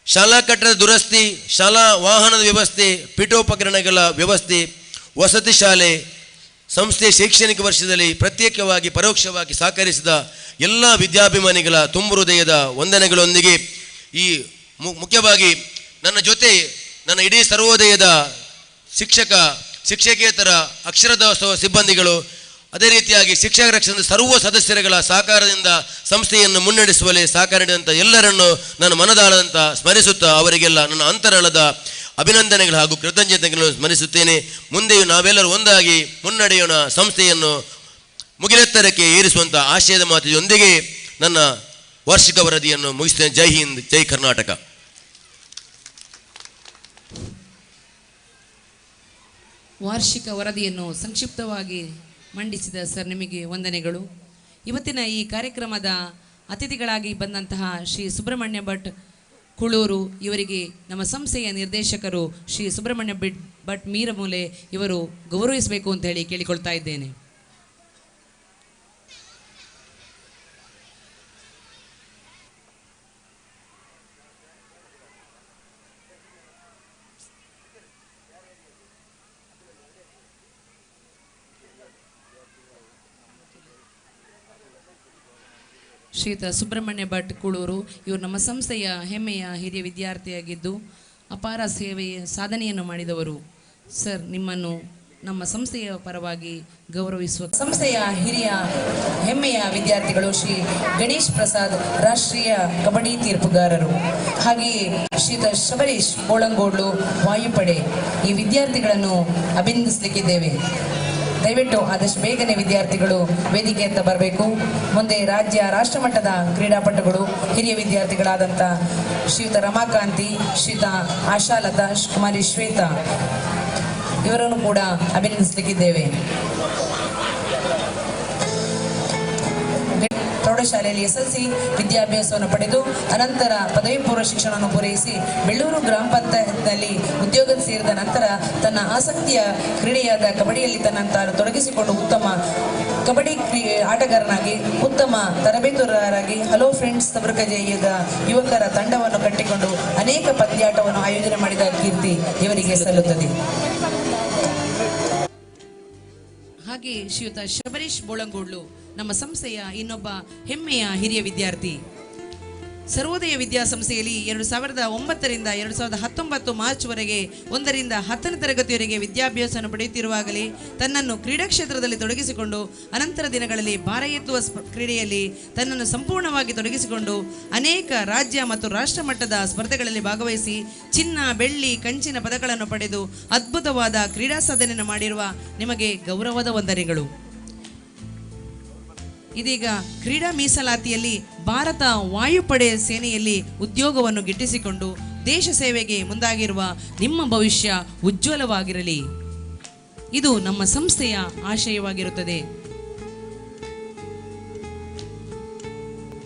ಶಾಲಾ ಕಟ್ಟಡ ದುರಸ್ತಿ, ಶಾಲಾ ವಾಹನದ ವ್ಯವಸ್ಥೆ, ಪೀಠೋಪಕರಣಗಳ ವ್ಯವಸ್ಥೆ, ವಸತಿ ಶಾಲೆ, ಸಂಸ್ಥೆ ಶೈಕ್ಷಣಿಕ ವರ್ಷದಲ್ಲಿ ಪ್ರತ್ಯೇಕವಾಗಿ ಪರೋಕ್ಷವಾಗಿ ಸಹಕರಿಸಿದ ಎಲ್ಲ ವಿದ್ಯಾಭಿಮಾನಿಗಳ ತುಂಬ ಹೃದಯದ ವಂದನೆಗಳೊಂದಿಗೆ ಈ ಮುಖ್ಯವಾಗಿ ನನ್ನ ಜೊತೆ ನನ್ನ ಇಡೀ ಸರ್ವೋದಯದ ಶಿಕ್ಷಕೇತರ ಅಕ್ಷರದಾಸೋಹ ಸಿಬ್ಬಂದಿಗಳು, ಅದೇ ರೀತಿಯಾಗಿ ಶಿಕ್ಷಕರ ರಕ್ಷಣೆ ಸರ್ವ ಸದಸ್ಯರುಗಳ ಸಹಕಾರದಿಂದ ಸಂಸ್ಥೆಯನ್ನು ಮುನ್ನಡೆಸುವಲ್ಲಿ ಸಹಕಾರ ನೀಡಿದಂಥ ಎಲ್ಲರನ್ನು ನಾನು ಮನದಾಳದಂತ ಸ್ಮರಿಸುತ್ತಾ ಅವರಿಗೆಲ್ಲ ನನ್ನ ಅಂತರಾಳದ ಅಭಿನಂದನೆಗಳು ಹಾಗೂ ಕೃತಜ್ಞತೆಗಳನ್ನು ಸ್ಮರಿಸುತ್ತೇನೆ. ಮುಂದೆಯೂ ನಾವೆಲ್ಲರೂ ಒಂದಾಗಿ ಮುನ್ನಡೆಯೋಣ, ಸಂಸ್ಥೆಯನ್ನು ಮುಗಿಲೆತ್ತರಕ್ಕೆ ಏರಿಸುವಂಥ ಆಶಯದ ಮಾತಿನೊಂದಿಗೆ ನನ್ನ ವಾರ್ಷಿಕ ವರದಿಯನ್ನು ಮುಗಿಸ್ತೇನೆ. ಜೈ ಹಿಂದ್, ಜೈ ಕರ್ನಾಟಕ. ವಾರ್ಷಿಕ ವರದಿಯನ್ನು ಸಂಕ್ಷಿಪ್ತವಾಗಿ ಮಂಡಿಸಿದ ಸರ್ ನಿಮಗೆ ವಂದನೆಗಳು. ಇವತ್ತಿನ ಈ ಕಾರ್ಯಕ್ರಮದ ಅತಿಥಿಗಳಾಗಿ ಬಂದಂತಹ ಶ್ರೀ ಸುಬ್ರಹ್ಮಣ್ಯ ಭಟ್ ಕುಳೂರು ಇವರಿಗೆ ನಮ್ಮ ಸಂಸ್ಥೆಯ ನಿರ್ದೇಶಕರು ಶ್ರೀ ಸುಬ್ರಹ್ಮಣ್ಯ ಭಟ್ ಮೀರಮೂಲೆ ಇವರು ಗೌರವಿಸಬೇಕು ಅಂತ ಹೇಳಿ ಕೇಳಿಕೊಳ್ತಾ ಇದ್ದೇನೆ. ಶ್ರೀಯುತ ಸುಬ್ರಹ್ಮಣ್ಯ ಭಟ್ ಕುಳೂರು ಇವರು ನಮ್ಮ ಸಂಸ್ಥೆಯ ಹೆಮ್ಮೆಯ ಹಿರಿಯ ವಿದ್ಯಾರ್ಥಿಯಾಗಿದ್ದು ಅಪಾರ ಸಾಧನೆಯನ್ನು ಮಾಡಿದವರು. ಸರ್, ನಿಮ್ಮನ್ನು ನಮ್ಮ ಸಂಸ್ಥೆಯ ಪರವಾಗಿ ಗೌರವಿಸುವ ಸಂಸ್ಥೆಯ ಹಿರಿಯ ಹೆಮ್ಮೆಯ ವಿದ್ಯಾರ್ಥಿಗಳು ಶ್ರೀ ಗಣೇಶ್ ಪ್ರಸಾದ್, ರಾಷ್ಟ್ರೀಯ ಕಬಡ್ಡಿ ತೀರ್ಪುಗಾರರು, ಹಾಗೆಯೇ ಶ್ರೀಯುತ ಶಬರೀಶ್ ಬೋಳಂಗೋಡ್ಲು, ವಾಯುಪಡೆ, ಈ ವಿದ್ಯಾರ್ಥಿಗಳನ್ನು ಅಭಿನಂದಿಸಲಿಕ್ಕಿದ್ದೇವೆ. ದಯವಿಟ್ಟು ಆದಷ್ಟು ಬೇಗನೆ ವಿದ್ಯಾರ್ಥಿಗಳು ವೇದಿಕೆಯತ್ತ ಬರಬೇಕು. ಮುಂದೆ ರಾಜ್ಯ ರಾಷ್ಟ್ರಮಟ್ಟದ ಕ್ರೀಡಾಪಟುಗಳು ಹಿರಿಯ ವಿದ್ಯಾರ್ಥಿಗಳಾದಂಥ ಶ್ರೀಯುತ ರಮಾಕಾಂತಿ, ಶ್ರೀಯುತ ಆಶಾಲತಾ, ಕುಮಾರಿ ಶ್ವೇತಾ ಇವರನ್ನು ಕೂಡ ಅಭಿನಂದಿಸಲಿಕ್ಕಿದ್ದೇವೆ. ಪ್ರೌಢಶಾಲೆಯಲ್ಲಿ SLC ವಿದ್ಯಾಭ್ಯಾಸವನ್ನು ಪಡೆದು ಅನಂತರ ಪದವಿ ಪೂರ್ವ ಶಿಕ್ಷಣವನ್ನು ಪೂರೈಸಿ ಬೆಳ್ಳೂರು ಗ್ರಾಮ ಪಂಚಾಯತ್ನಲ್ಲಿ ಉದ್ಯೋಗ ಸೇರಿದ ನಂತರ ತನ್ನ ಆಸಕ್ತಿಯ ಕ್ರೀಡೆಯಾದ ಕಬಡ್ಡಿಯಲ್ಲಿ ತನ್ನನ್ನು ತೊಡಗಿಸಿಕೊಂಡು ಉತ್ತಮ ಕಬಡ್ಡಿ ಆಟಗಾರನಾಗಿ ಉತ್ತಮ ತರಬೇತುದಾರರಾಗಿ ಹಲೋ ಫ್ರೆಂಡ್ಸ್ ತಬರಕಜೆಯದ ಯುವಕರ ತಂಡವನ್ನು ಕಟ್ಟಿಕೊಂಡು ಅನೇಕ ಪಂದ್ಯಾಟವನ್ನು ಆಯೋಜನೆ ಮಾಡಿದ ಕೀರ್ತಿ ಇವರಿಗೆ ಸಲ್ಲುತ್ತದೆ. ಹಾಗೆ ಶ್ರೀಯುತ ಶಬರೀಶ್ ಬೋಳಂಗೋಡ್ಲು ನಮ್ಮ ಸಂಸ್ಥೆಯ ಇನ್ನೊಬ್ಬ ಹೆಮ್ಮೆಯ ಹಿರಿಯ ವಿದ್ಯಾರ್ಥಿ. ಸರ್ವೋದಯ ವಿದ್ಯಾಸಂಸ್ಥೆಯಲ್ಲಿ 2009 ರಿಂದ 2019 ಮಾರ್ಚ್ವರೆಗೆ 1 ರಿಂದ 10ನೇ ತರಗತಿಯವರೆಗೆ ವಿದ್ಯಾಭ್ಯಾಸವನ್ನು ಪಡೆಯುತ್ತಿರುವಾಗಲೇ ತನ್ನನ್ನು ಕ್ರೀಡಾ ಕ್ಷೇತ್ರದಲ್ಲಿ ತೊಡಗಿಸಿಕೊಂಡು ಅನಂತರ ದಿನಗಳಲ್ಲಿ ಭಾರ ಎತ್ತುವ ಕ್ರೀಡೆಯಲ್ಲಿ ತನ್ನನ್ನು ಸಂಪೂರ್ಣವಾಗಿ ತೊಡಗಿಸಿಕೊಂಡು ಅನೇಕ ರಾಜ್ಯ ಮತ್ತು ರಾಷ್ಟ್ರ ಮಟ್ಟದ ಸ್ಪರ್ಧೆಗಳಲ್ಲಿ ಭಾಗವಹಿಸಿ ಚಿನ್ನ, ಬೆಳ್ಳಿ, ಕಂಚಿನ ಪದಕಗಳನ್ನು ಪಡೆದು ಅದ್ಭುತವಾದ ಕ್ರೀಡಾ ಸಾಧನೆಯನ್ನು ಮಾಡಿರುವ ನಿಮಗೆ ಗೌರವದ ವಂದನೆಗಳು. ಇದೀಗ ಕ್ರೀಡಾ ಮೀಸಲಾತಿಯಲ್ಲಿ ಭಾರತ ವಾಯುಪಡೆ ಸೇನೆಯಲ್ಲಿ ಉದ್ಯೋಗವನ್ನು ಗಿಟ್ಟಿಸಿಕೊಂಡು ದೇಶ ಸೇವೆಗೆ ಮುಂದಾಗಿರುವ ನಿಮ್ಮ ಭವಿಷ್ಯ ಉಜ್ವಲವಾಗಿರಲಿ. ಇದು ನಮ್ಮ ಸಂಸ್ಥೆಯ ಆಶಯವಾಗಿರುತ್ತದೆ.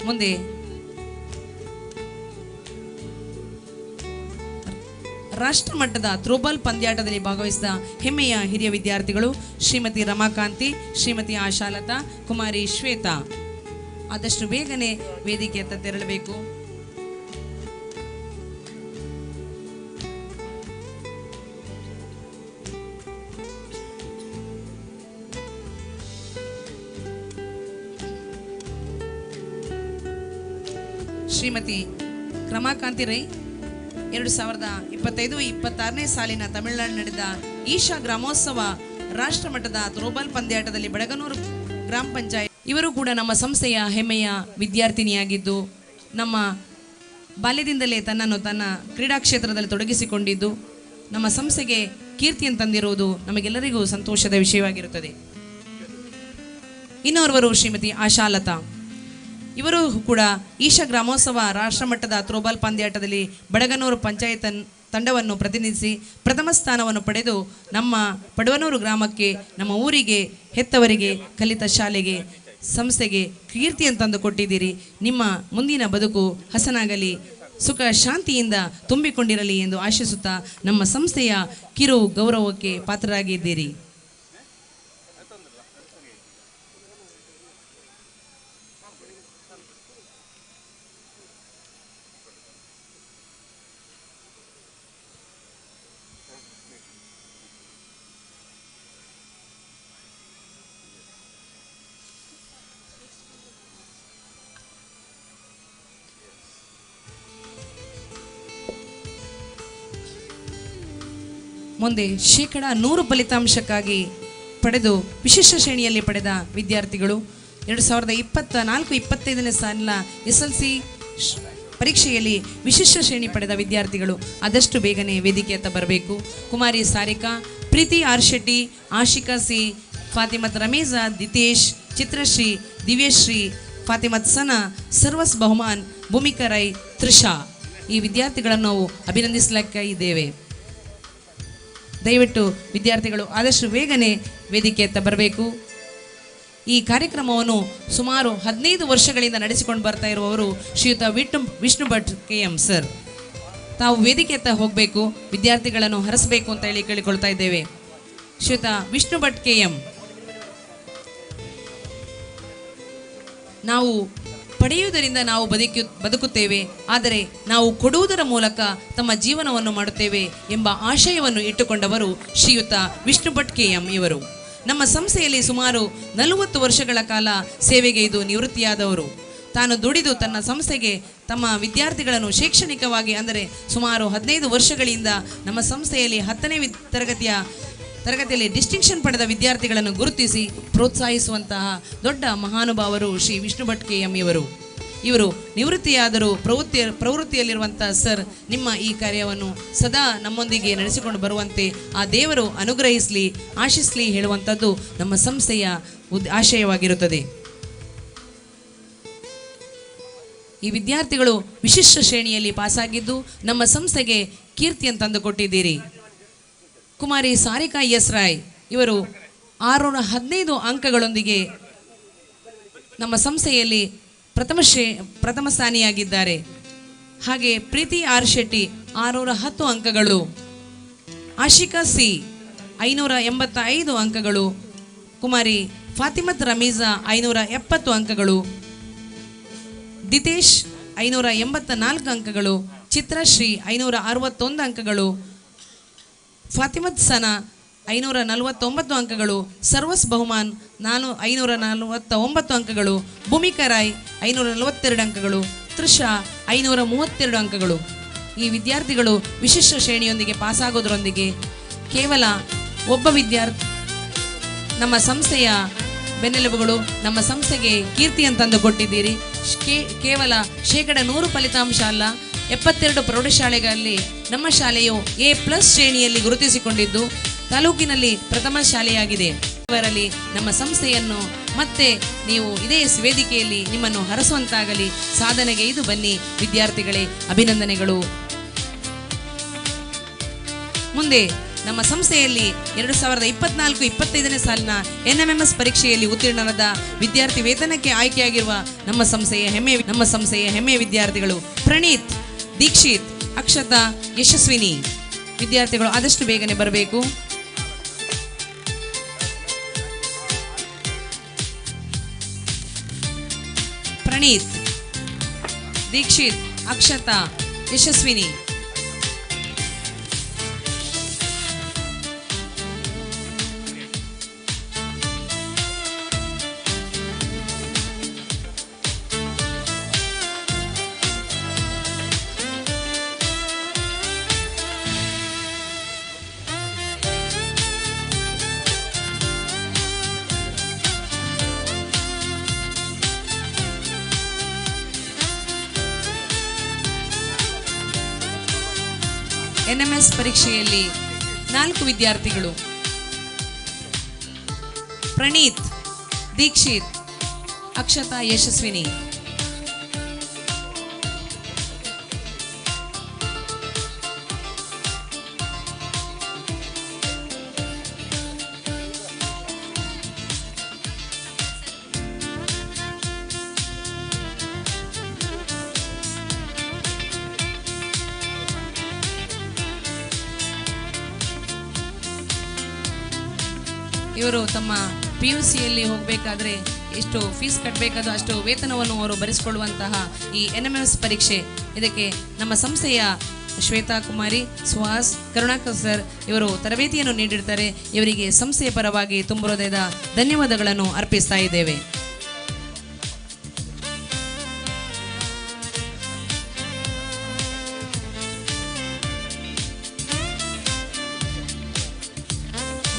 ಮುಂದೆ ರಾಷ್ಟ್ರ ಮಟ್ಟದ ಥ್ರೋಬಾಲ್ ಪಂದ್ಯಾಟದಲ್ಲಿ ಭಾಗವಹಿಸಿದ ಹೆಮ್ಮೆಯ ಹಿರಿಯ ವಿದ್ಯಾರ್ಥಿಗಳು ಶ್ರೀಮತಿ ರಮಾಕಾಂತಿ, ಶ್ರೀಮತಿ ಆಶಾಲತಾ, ಕುಮಾರಿ ಶ್ವೇತಾ ಆದಷ್ಟು ಬೇಗನೆ ವೇದಿಕೆಯತ್ತ ತೆರಳಬೇಕು. ಶ್ರೀಮತಿ ರಮಾಕಾಂತಿ ರೈ 2025-26ನೇ ಸಾಲಿನ ತಮಿಳುನಾಡು ನಡೆದ ಈಶಾ ಗ್ರಾಮೋತ್ಸವ ರಾಷ್ಟ್ರ ಮಟ್ಟದ ಥ್ರೋಬಾಲ್ ಪಂದ್ಯಾಟದಲ್ಲಿ ಬಡಗನೂರು ಗ್ರಾಮ ಪಂಚಾಯತ್ ಇವರು ಕೂಡ ನಮ್ಮ ಸಂಸ್ಥೆಯ ಹೆಮ್ಮೆಯ ವಿದ್ಯಾರ್ಥಿನಿಯಾಗಿದ್ದು ನಮ್ಮ ಬಾಲ್ಯದಿಂದಲೇ ತನ್ನನ್ನು ತನ್ನ ಕ್ರೀಡಾ ಕ್ಷೇತ್ರದಲ್ಲಿ ತೊಡಗಿಸಿಕೊಂಡಿದ್ದು ನಮ್ಮ ಸಂಸ್ಥೆಗೆ ಕೀರ್ತಿಯನ್ನು ತಂದಿರುವುದು ನಮಗೆಲ್ಲರಿಗೂ ಸಂತೋಷದ ವಿಷಯವಾಗಿರುತ್ತದೆ. ಇನ್ನೋರ್ವರು ಶ್ರೀಮತಿ ಆಶಾಲತಾ, ಇವರು ಕೂಡ ಈಶಾ ಗ್ರಾಮೋತ್ಸವ ರಾಷ್ಟ್ರಮಟ್ಟದ ಥ್ರೋಬಾಲ್ ಪಂದ್ಯಾಟದಲ್ಲಿ ಬಡಗನೂರು ಪಂಚಾಯತ್ ತಂಡವನ್ನು ಪ್ರತಿನಿಧಿಸಿ ಪ್ರಥಮ ಸ್ಥಾನವನ್ನು ಪಡೆದು ನಮ್ಮ ಪಡವನೂರು ಗ್ರಾಮಕ್ಕೆ, ನಮ್ಮ ಊರಿಗೆ, ಹೆತ್ತವರಿಗೆ, ಕಲಿತ ಶಾಲೆಗೆ, ಸಂಸ್ಥೆಗೆ ಕೀರ್ತಿಯನ್ನು ತಂದು ಕೊಟ್ಟಿದ್ದೀರಿ. ನಿಮ್ಮ ಮುಂದಿನ ಬದುಕು ಹಸನಾಗಲಿ, ಸುಖ ಶಾಂತಿಯಿಂದ ತುಂಬಿಕೊಂಡಿರಲಿ ಎಂದು ಆಶಿಸುತ್ತಾ ನಮ್ಮ ಸಂಸ್ಥೆಯ ಕಿರು ಗೌರವಕ್ಕೆ ಪಾತ್ರರಾಗಿದ್ದೀರಿ. ಮುಂದೆ 100% ಫಲಿತಾಂಶಕ್ಕಾಗಿ ಪಡೆದು ವಿಶಿಷ್ಟ ಶ್ರೇಣಿಯಲ್ಲಿ ಪಡೆದ ವಿದ್ಯಾರ್ಥಿಗಳು 2024-25ನೇ ಸಾಲಿನ SLC ಪರೀಕ್ಷೆಯಲ್ಲಿ ವಿಶಿಷ್ಟ ಶ್ರೇಣಿ ಪಡೆದ ವಿದ್ಯಾರ್ಥಿಗಳು ಆದಷ್ಟು ಬೇಗನೆ ವೇದಿಕೆಯತ್ತ ಬರಬೇಕು. ಕುಮಾರಿ ಸಾರಿಕಾ, ಪ್ರೀತಿ ಆರ್ ಶೆಟ್ಟಿ, ಆಶಿಕಾ ಸಿ, ಫಾತಿಮತ್ ರಮೇಜಾ, ದಿತೇಶ್, ಚಿತ್ರಶ್ರೀ, ದಿವ್ಯಶ್ರೀ, ಫಾತಿಮತ್ ಸನಾ, ಸರ್ವಸ್ ಬಹುಮಾನ್, ಭೂಮಿಕಾ ರೈ, ತ್ರಿಷಾ ಈ ವಿದ್ಯಾರ್ಥಿಗಳನ್ನು ನಾವು ಅಭಿನಂದಿಸಲಿಕ್ಕೆ ಇದ್ದೇವೆ. ದಯವಿಟ್ಟು ವಿದ್ಯಾರ್ಥಿಗಳು ಆದಷ್ಟು ಬೇಗನೆ ವೇದಿಕೆಯತ್ತ ಬರಬೇಕು. ಈ ಕಾರ್ಯಕ್ರಮವನ್ನು ಸುಮಾರು 15 ವರ್ಷಗಳಿಂದ ನಡೆಸಿಕೊಂಡು ಬರ್ತಾ ಇರುವವರು ಶ್ರೀಯುತ ವಿಷ್ಣು ಭಟ್ KM ಸರ್. ತಾವು ವೇದಿಕೆಯತ್ತ ಹೋಗಬೇಕು, ವಿದ್ಯಾರ್ಥಿಗಳನ್ನು ಹರಿಸಬೇಕು ಅಂತ ಹೇಳಿ ಕೇಳಿಕೊಳ್ತಾ ಇದ್ದೇವೆ. ಶ್ರೀಯುತ ವಿಷ್ಣು ಭಟ್ KM, ನಾವು ಪಡೆಯುವುದರಿಂದ ನಾವು ಬದುಕುತ್ತೇವೆ, ಆದರೆ ನಾವು ಕೊಡುವುದರ ಮೂಲಕ ತಮ್ಮ ಜೀವನವನ್ನು ಮಾಡುತ್ತೇವೆ ಎಂಬ ಆಶಯವನ್ನು ಇಟ್ಟುಕೊಂಡವರು ಶ್ರೀಯುತ ವಿಷ್ಣು ಭಟ್ KM ಇವರು. ನಮ್ಮ ಸಂಸ್ಥೆಯಲ್ಲಿ ಸುಮಾರು 40 ವರ್ಷಗಳ ಕಾಲ ಸೇವೆಗೆ ಇದು ನಿವೃತ್ತಿಯಾದವರು. ತಾನು ದುಡಿದು ತನ್ನ ಸಂಸ್ಥೆಗೆ ತಮ್ಮ ವಿದ್ಯಾರ್ಥಿಗಳನ್ನು ಶೈಕ್ಷಣಿಕವಾಗಿ ಅಂದರೆ ಸುಮಾರು 15 ವರ್ಷಗಳಿಂದ ನಮ್ಮ ಸಂಸ್ಥೆಯಲ್ಲಿ 10ನೇ ತರಗತಿಯಲ್ಲಿ ಡಿಸ್ಟಿಂಕ್ಷನ್ ಪಡೆದ ವಿದ್ಯಾರ್ಥಿಗಳನ್ನು ಗುರುತಿಸಿ ಪ್ರೋತ್ಸಾಹಿಸುವಂತಹ ದೊಡ್ಡ ಮಹಾನುಭಾವರು ಶ್ರೀ ವಿಷ್ಣು ಭಟ್ KM ಇವರು. ಇವರು ನಿವೃತ್ತಿಯಾದರೂ ಪ್ರವೃತ್ತಿಯಲ್ಲಿರುವಂಥ ಸರ್, ನಿಮ್ಮ ಈ ಕಾರ್ಯವನ್ನು ಸದಾ ನಮ್ಮೊಂದಿಗೆ ನಡೆಸಿಕೊಂಡು ಬರುವಂತೆ ಆ ದೇವರು ಅನುಗ್ರಹಿಸಲಿ, ಆಶಿಸಲಿ ಹೇಳುವಂಥದ್ದು ನಮ್ಮ ಸಂಸ್ಥೆಯ ಆಶಯವಾಗಿರುತ್ತದೆ. ಈ ವಿದ್ಯಾರ್ಥಿಗಳು ವಿಶಿಷ್ಟ ಶ್ರೇಣಿಯಲ್ಲಿ ಪಾಸಾಗಿದ್ದು ನಮ್ಮ ಸಂಸ್ಥೆಗೆ ಕೀರ್ತಿಯನ್ನು ತಂದುಕೊಟ್ಟಿದ್ದೀರಿ. ಕುಮಾರಿ ಸಾರಿಕಾ ಎಸ್ ರಾಯ್ ಇವರು 615 ಅಂಕಗಳೊಂದಿಗೆ ನಮ್ಮ ಸಂಸ್ಥೆಯಲ್ಲಿ ಪ್ರಥಮ ಸ್ಥಾನಿಯಾಗಿದ್ದಾರೆ. ಹಾಗೆ ಪ್ರೀತಿ ಆರ್ ಶೆಟ್ಟಿ 610 ಅಂಕಗಳು, ಆಶಿಕಾ ಸಿ 585 ಅಂಕಗಳು, ಕುಮಾರಿ ಫಾತಿಮತ್ ರಮೀಜಾ 570 ಅಂಕಗಳು, ದಿತೇಶ್ 584 ಅಂಕಗಳು, ಚಿತ್ರಶ್ರೀ 561 ಅಂಕಗಳು, ಫಾತಿಮತ್ ಸನಾ 549 ಅಂಕಗಳು, ಸರ್ವಸ್ ಬಹುಮಾನ್ 549 ಅಂಕಗಳು, ಭೂಮಿಕಾ ರಾಯ್ 542 ಅಂಕಗಳು, ತ್ರಿಷಾ 532 ಅಂಕಗಳು. ಈ ವಿದ್ಯಾರ್ಥಿಗಳು ವಿಶಿಷ್ಟ ಶ್ರೇಣಿಯೊಂದಿಗೆ ಪಾಸಾಗೋದ್ರೊಂದಿಗೆ ಕೇವಲ ಒಬ್ಬ ವಿದ್ಯಾರ್ಥಿ ನಮ್ಮ ಸಂಸ್ಥೆಯ ಬೆನ್ನೆಲುಬುಗಳು, ನಮ್ಮ ಸಂಸ್ಥೆಗೆ ಕೀರ್ತಿಯನ್ನು ತಂದುಕೊಟ್ಟಿದ್ದೀರಿ. ಕೇವಲ 100% ಫಲಿತಾಂಶ ಅಲ್ಲ, 72 ಪ್ರೌಢಶಾಲೆಗಳಲ್ಲಿ ನಮ್ಮ ಶಾಲೆಯು A+ ಶ್ರೇಣಿಯಲ್ಲಿ ಗುರುತಿಸಿಕೊಂಡಿದ್ದು ತಾಲೂಕಿನಲ್ಲಿ ಪ್ರಥಮ ಶಾಲೆಯಾಗಿದೆ. ಇವರಲ್ಲಿ ನಮ್ಮ ಸಂಸ್ಥೆಯನ್ನು ಮತ್ತೆ ನೀವು ಇದೇ ವೇದಿಕೆಯಲ್ಲಿ ನಿಮ್ಮನ್ನು ಹರಸುವಂತಾಗಲಿ. ಸಾಧನೆಗೆ ಇದು ಬನ್ನಿ ವಿದ್ಯಾರ್ಥಿಗಳೇ, ಅಭಿನಂದನೆಗಳು. ಮುಂದೆ ನಮ್ಮ ಸಂಸ್ಥೆಯಲ್ಲಿ 2024-25ನೇ ಸಾಲಿನ NMMS ಪರೀಕ್ಷೆಯಲ್ಲಿ ಉತ್ತೀರ್ಣರಾದ ವಿದ್ಯಾರ್ಥಿ ವೇತನಕ್ಕೆ ಆಯ್ಕೆಯಾಗಿರುವ ನಮ್ಮ ಸಂಸ್ಥೆಯ ಹೆಮ್ಮೆಯ ವಿದ್ಯಾರ್ಥಿಗಳು ಪ್ರಣೀತ್, ದೀಕ್ಷಿತ್, ಅಕ್ಷತಾ, ಯಶಸ್ವಿನಿ ವಿದ್ಯಾರ್ಥಿಗಳು ಆದಷ್ಟು ಬೇಗನೆ ಬರಬೇಕು. ಪ್ರಣೀತ್, ದೀಕ್ಷಿತ್, ಅಕ್ಷತಾ, ಯಶಸ್ವಿನಿ. NMS ಪರೀಕ್ಷೆಯಲ್ಲಿ 4 ವಿದ್ಯಾರ್ಥಿಗಳು ಪ್ರಣೀತ್, ದೀಕ್ಷಿತ್, ಅಕ್ಷತಾ, ಯಶಸ್ವಿನಿ. ಇವರು ತಮ್ಮ PUCಯಲ್ಲಿ ಹೋಗಬೇಕಾದ್ರೆ ಎಷ್ಟು ಫೀಸ್ ಕಟ್ಟಬೇಕಾದೋ ಅಷ್ಟು ವೇತನವನ್ನು ಅವರು ಭರಿಸಿಕೊಳ್ಳುವಂತಹ ಈ NMS ಪರೀಕ್ಷೆ, ಇದಕ್ಕೆ ನಮ್ಮ ಸಂಸ್ಥೆಯ ಶ್ವೇತಾ ಕುಮಾರಿ, ಸುಹಾಸ್, ಕರುಣಾಕರ್ ಸರ್ ಇವರು ತರಬೇತಿಯನ್ನು ನೀಡಿರ್ತಾರೆ. ಇವರಿಗೆ ಸಂಸ್ಥೆಯ ಪರವಾಗಿ ತುಂಬ ಹೃದಯದ ಧನ್ಯವಾದಗಳನ್ನು ಅರ್ಪಿಸ್ತಾ ಇದ್ದೇವೆ.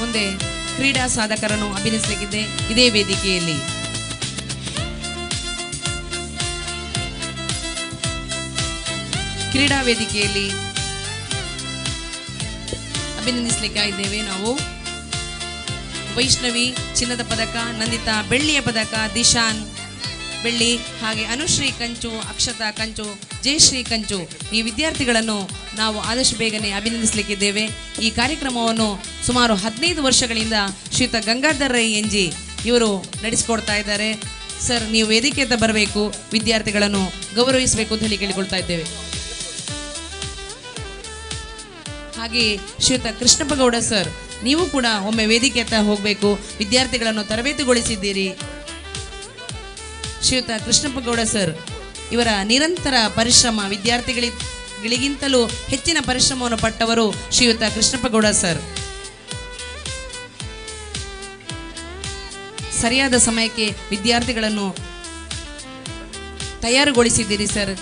ಮುಂದೆ ಕ್ರೀಡಾ ಸಾಧಕರನ್ನು ಅಭಿನಯಿಸಲಿಕ್ಕಿದೆ ಇದೇ ವೇದಿಕೆಯಲ್ಲಿ. ಕ್ರೀಡಾ ವೇದಿಕೆಯಲ್ಲಿ ಅಭಿನಂದಿಸಲಿಕ್ಕೆ ಇದ್ದೇವೆ ನಾವು. ವೈಷ್ಣವಿ ಚಿನ್ನದ ಪದಕ, ನಂದಿತಾ ಬೆಳ್ಳಿಯ ಪದಕ, ದಿಶಾನ್ ಬೆಳ್ಳಿ, ಹಾಗೆ ಅನುಶ್ರೀ ಕಂಚು, ಅಕ್ಷತಾ ಕಂಚು, ಜಯಶ್ರೀ ಕಂಚು. ಈ ವಿದ್ಯಾರ್ಥಿಗಳನ್ನು ನಾವು ಆದಷ್ಟು ಬೇಗನೆ ಅಭಿನಂದಿಸಲಿಕ್ಕಿದ್ದೇವೆ. ಈ ಕಾರ್ಯಕ್ರಮವನ್ನು ಸುಮಾರು 15 ವರ್ಷಗಳಿಂದ ಶ್ರೀಯುತ ಗಂಗಾಧರ್ ರೈ NG ಇವರು ನಡೆಸಿಕೊಡ್ತಾ ಇದ್ದಾರೆ. ಸರ್, ನೀವು ವೇದಿಕೆ ಅಂತ ಬರಬೇಕು, ವಿದ್ಯಾರ್ಥಿಗಳನ್ನು ಗೌರವಿಸಬೇಕು ಅಂತ ಹೇಳಿ ಕೇಳಿಕೊಳ್ತಾ ಇದ್ದೇವೆ. ಹಾಗೆ ಶ್ರೀಯುತ ಕೃಷ್ಣಪ್ಪ ಗೌಡ ಸರ್, ನೀವು ಕೂಡ ಒಮ್ಮೆ ವೇದಿಕೆ ಅಂತ ಹೋಗಬೇಕು, ವಿದ್ಯಾರ್ಥಿಗಳನ್ನು ತರಬೇತಿಗೊಳಿಸಿದ್ದೀರಿ. ಶ್ರೀಯುತ ಕೃಷ್ಣಪ್ಪ ಗೌಡ ಸರ್ ಇವರ ನಿರಂತರ ಪರಿಶ್ರಮ, ವಿದ್ಯಾರ್ಥಿಗಳಿಗಿಂತಲೂ ಹೆಚ್ಚಿನ ಪರಿಶ್ರಮವನ್ನು ಪಟ್ಟವರು ಶ್ರೀಯುತ ಕೃಷ್ಣಪ್ಪ ಗೌಡ ಸರ್. ಸರಿಯಾದ ಸಮಯಕ್ಕೆ ವಿದ್ಯಾರ್ಥಿಗಳನ್ನು ತಯಾರುಗೊಳಿಸಿದ್ದೀರಿ ಸರ್.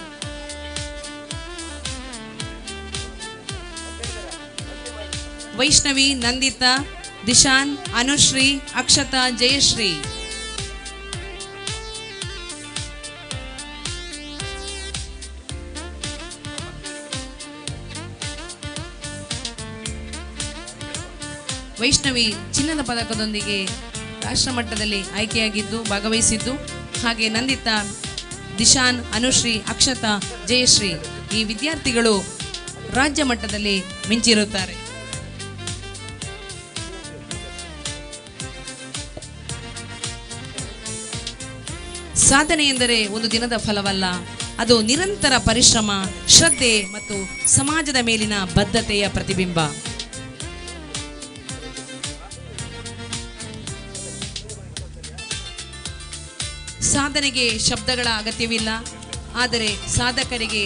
ವೈಷ್ಣವಿ, ನಂದಿತಾ, ದಿಶಾನ್, ಅನುಶ್ರೀ, ಅಕ್ಷತಾ, ಜಯಶ್ರೀ. ವೈಷ್ಣವಿ ಚಿನ್ನದ ಪದಕದೊಂದಿಗೆ ರಾಷ್ಟ್ರ ಮಟ್ಟದಲ್ಲಿ ಆಯ್ಕೆಯಾಗಿದ್ದು ಭಾಗವಹಿಸಿದ್ದು. ಹಾಗೆ ನಂದಿತಾ, ದಿಶಾನ್, ಅನುಶ್ರೀ, ಅಕ್ಷತಾ, ಜಯಶ್ರೀ ಈ ವಿದ್ಯಾರ್ಥಿಗಳು ರಾಜ್ಯ ಮಟ್ಟದಲ್ಲಿ ಮಿಂಚಿರುತ್ತಾರೆ. ಸಾಧನೆ ಎಂದರೆ ಒಂದು ದಿನದ ಫಲವಲ್ಲ, ಅದು ನಿರಂತರ ಪರಿಶ್ರಮ, ಶ್ರದ್ಧೆ ಮತ್ತು ಸಮಾಜದ ಮೇಲಿನ ಬದ್ಧತೆಯ ಪ್ರತಿಬಿಂಬ. ಸಾಧನೆಗೆ ಶಬ್ದಗಳ ಅಗತ್ಯವಿಲ್ಲ, ಆದರೆ ಸಾಧಕರಿಗೆ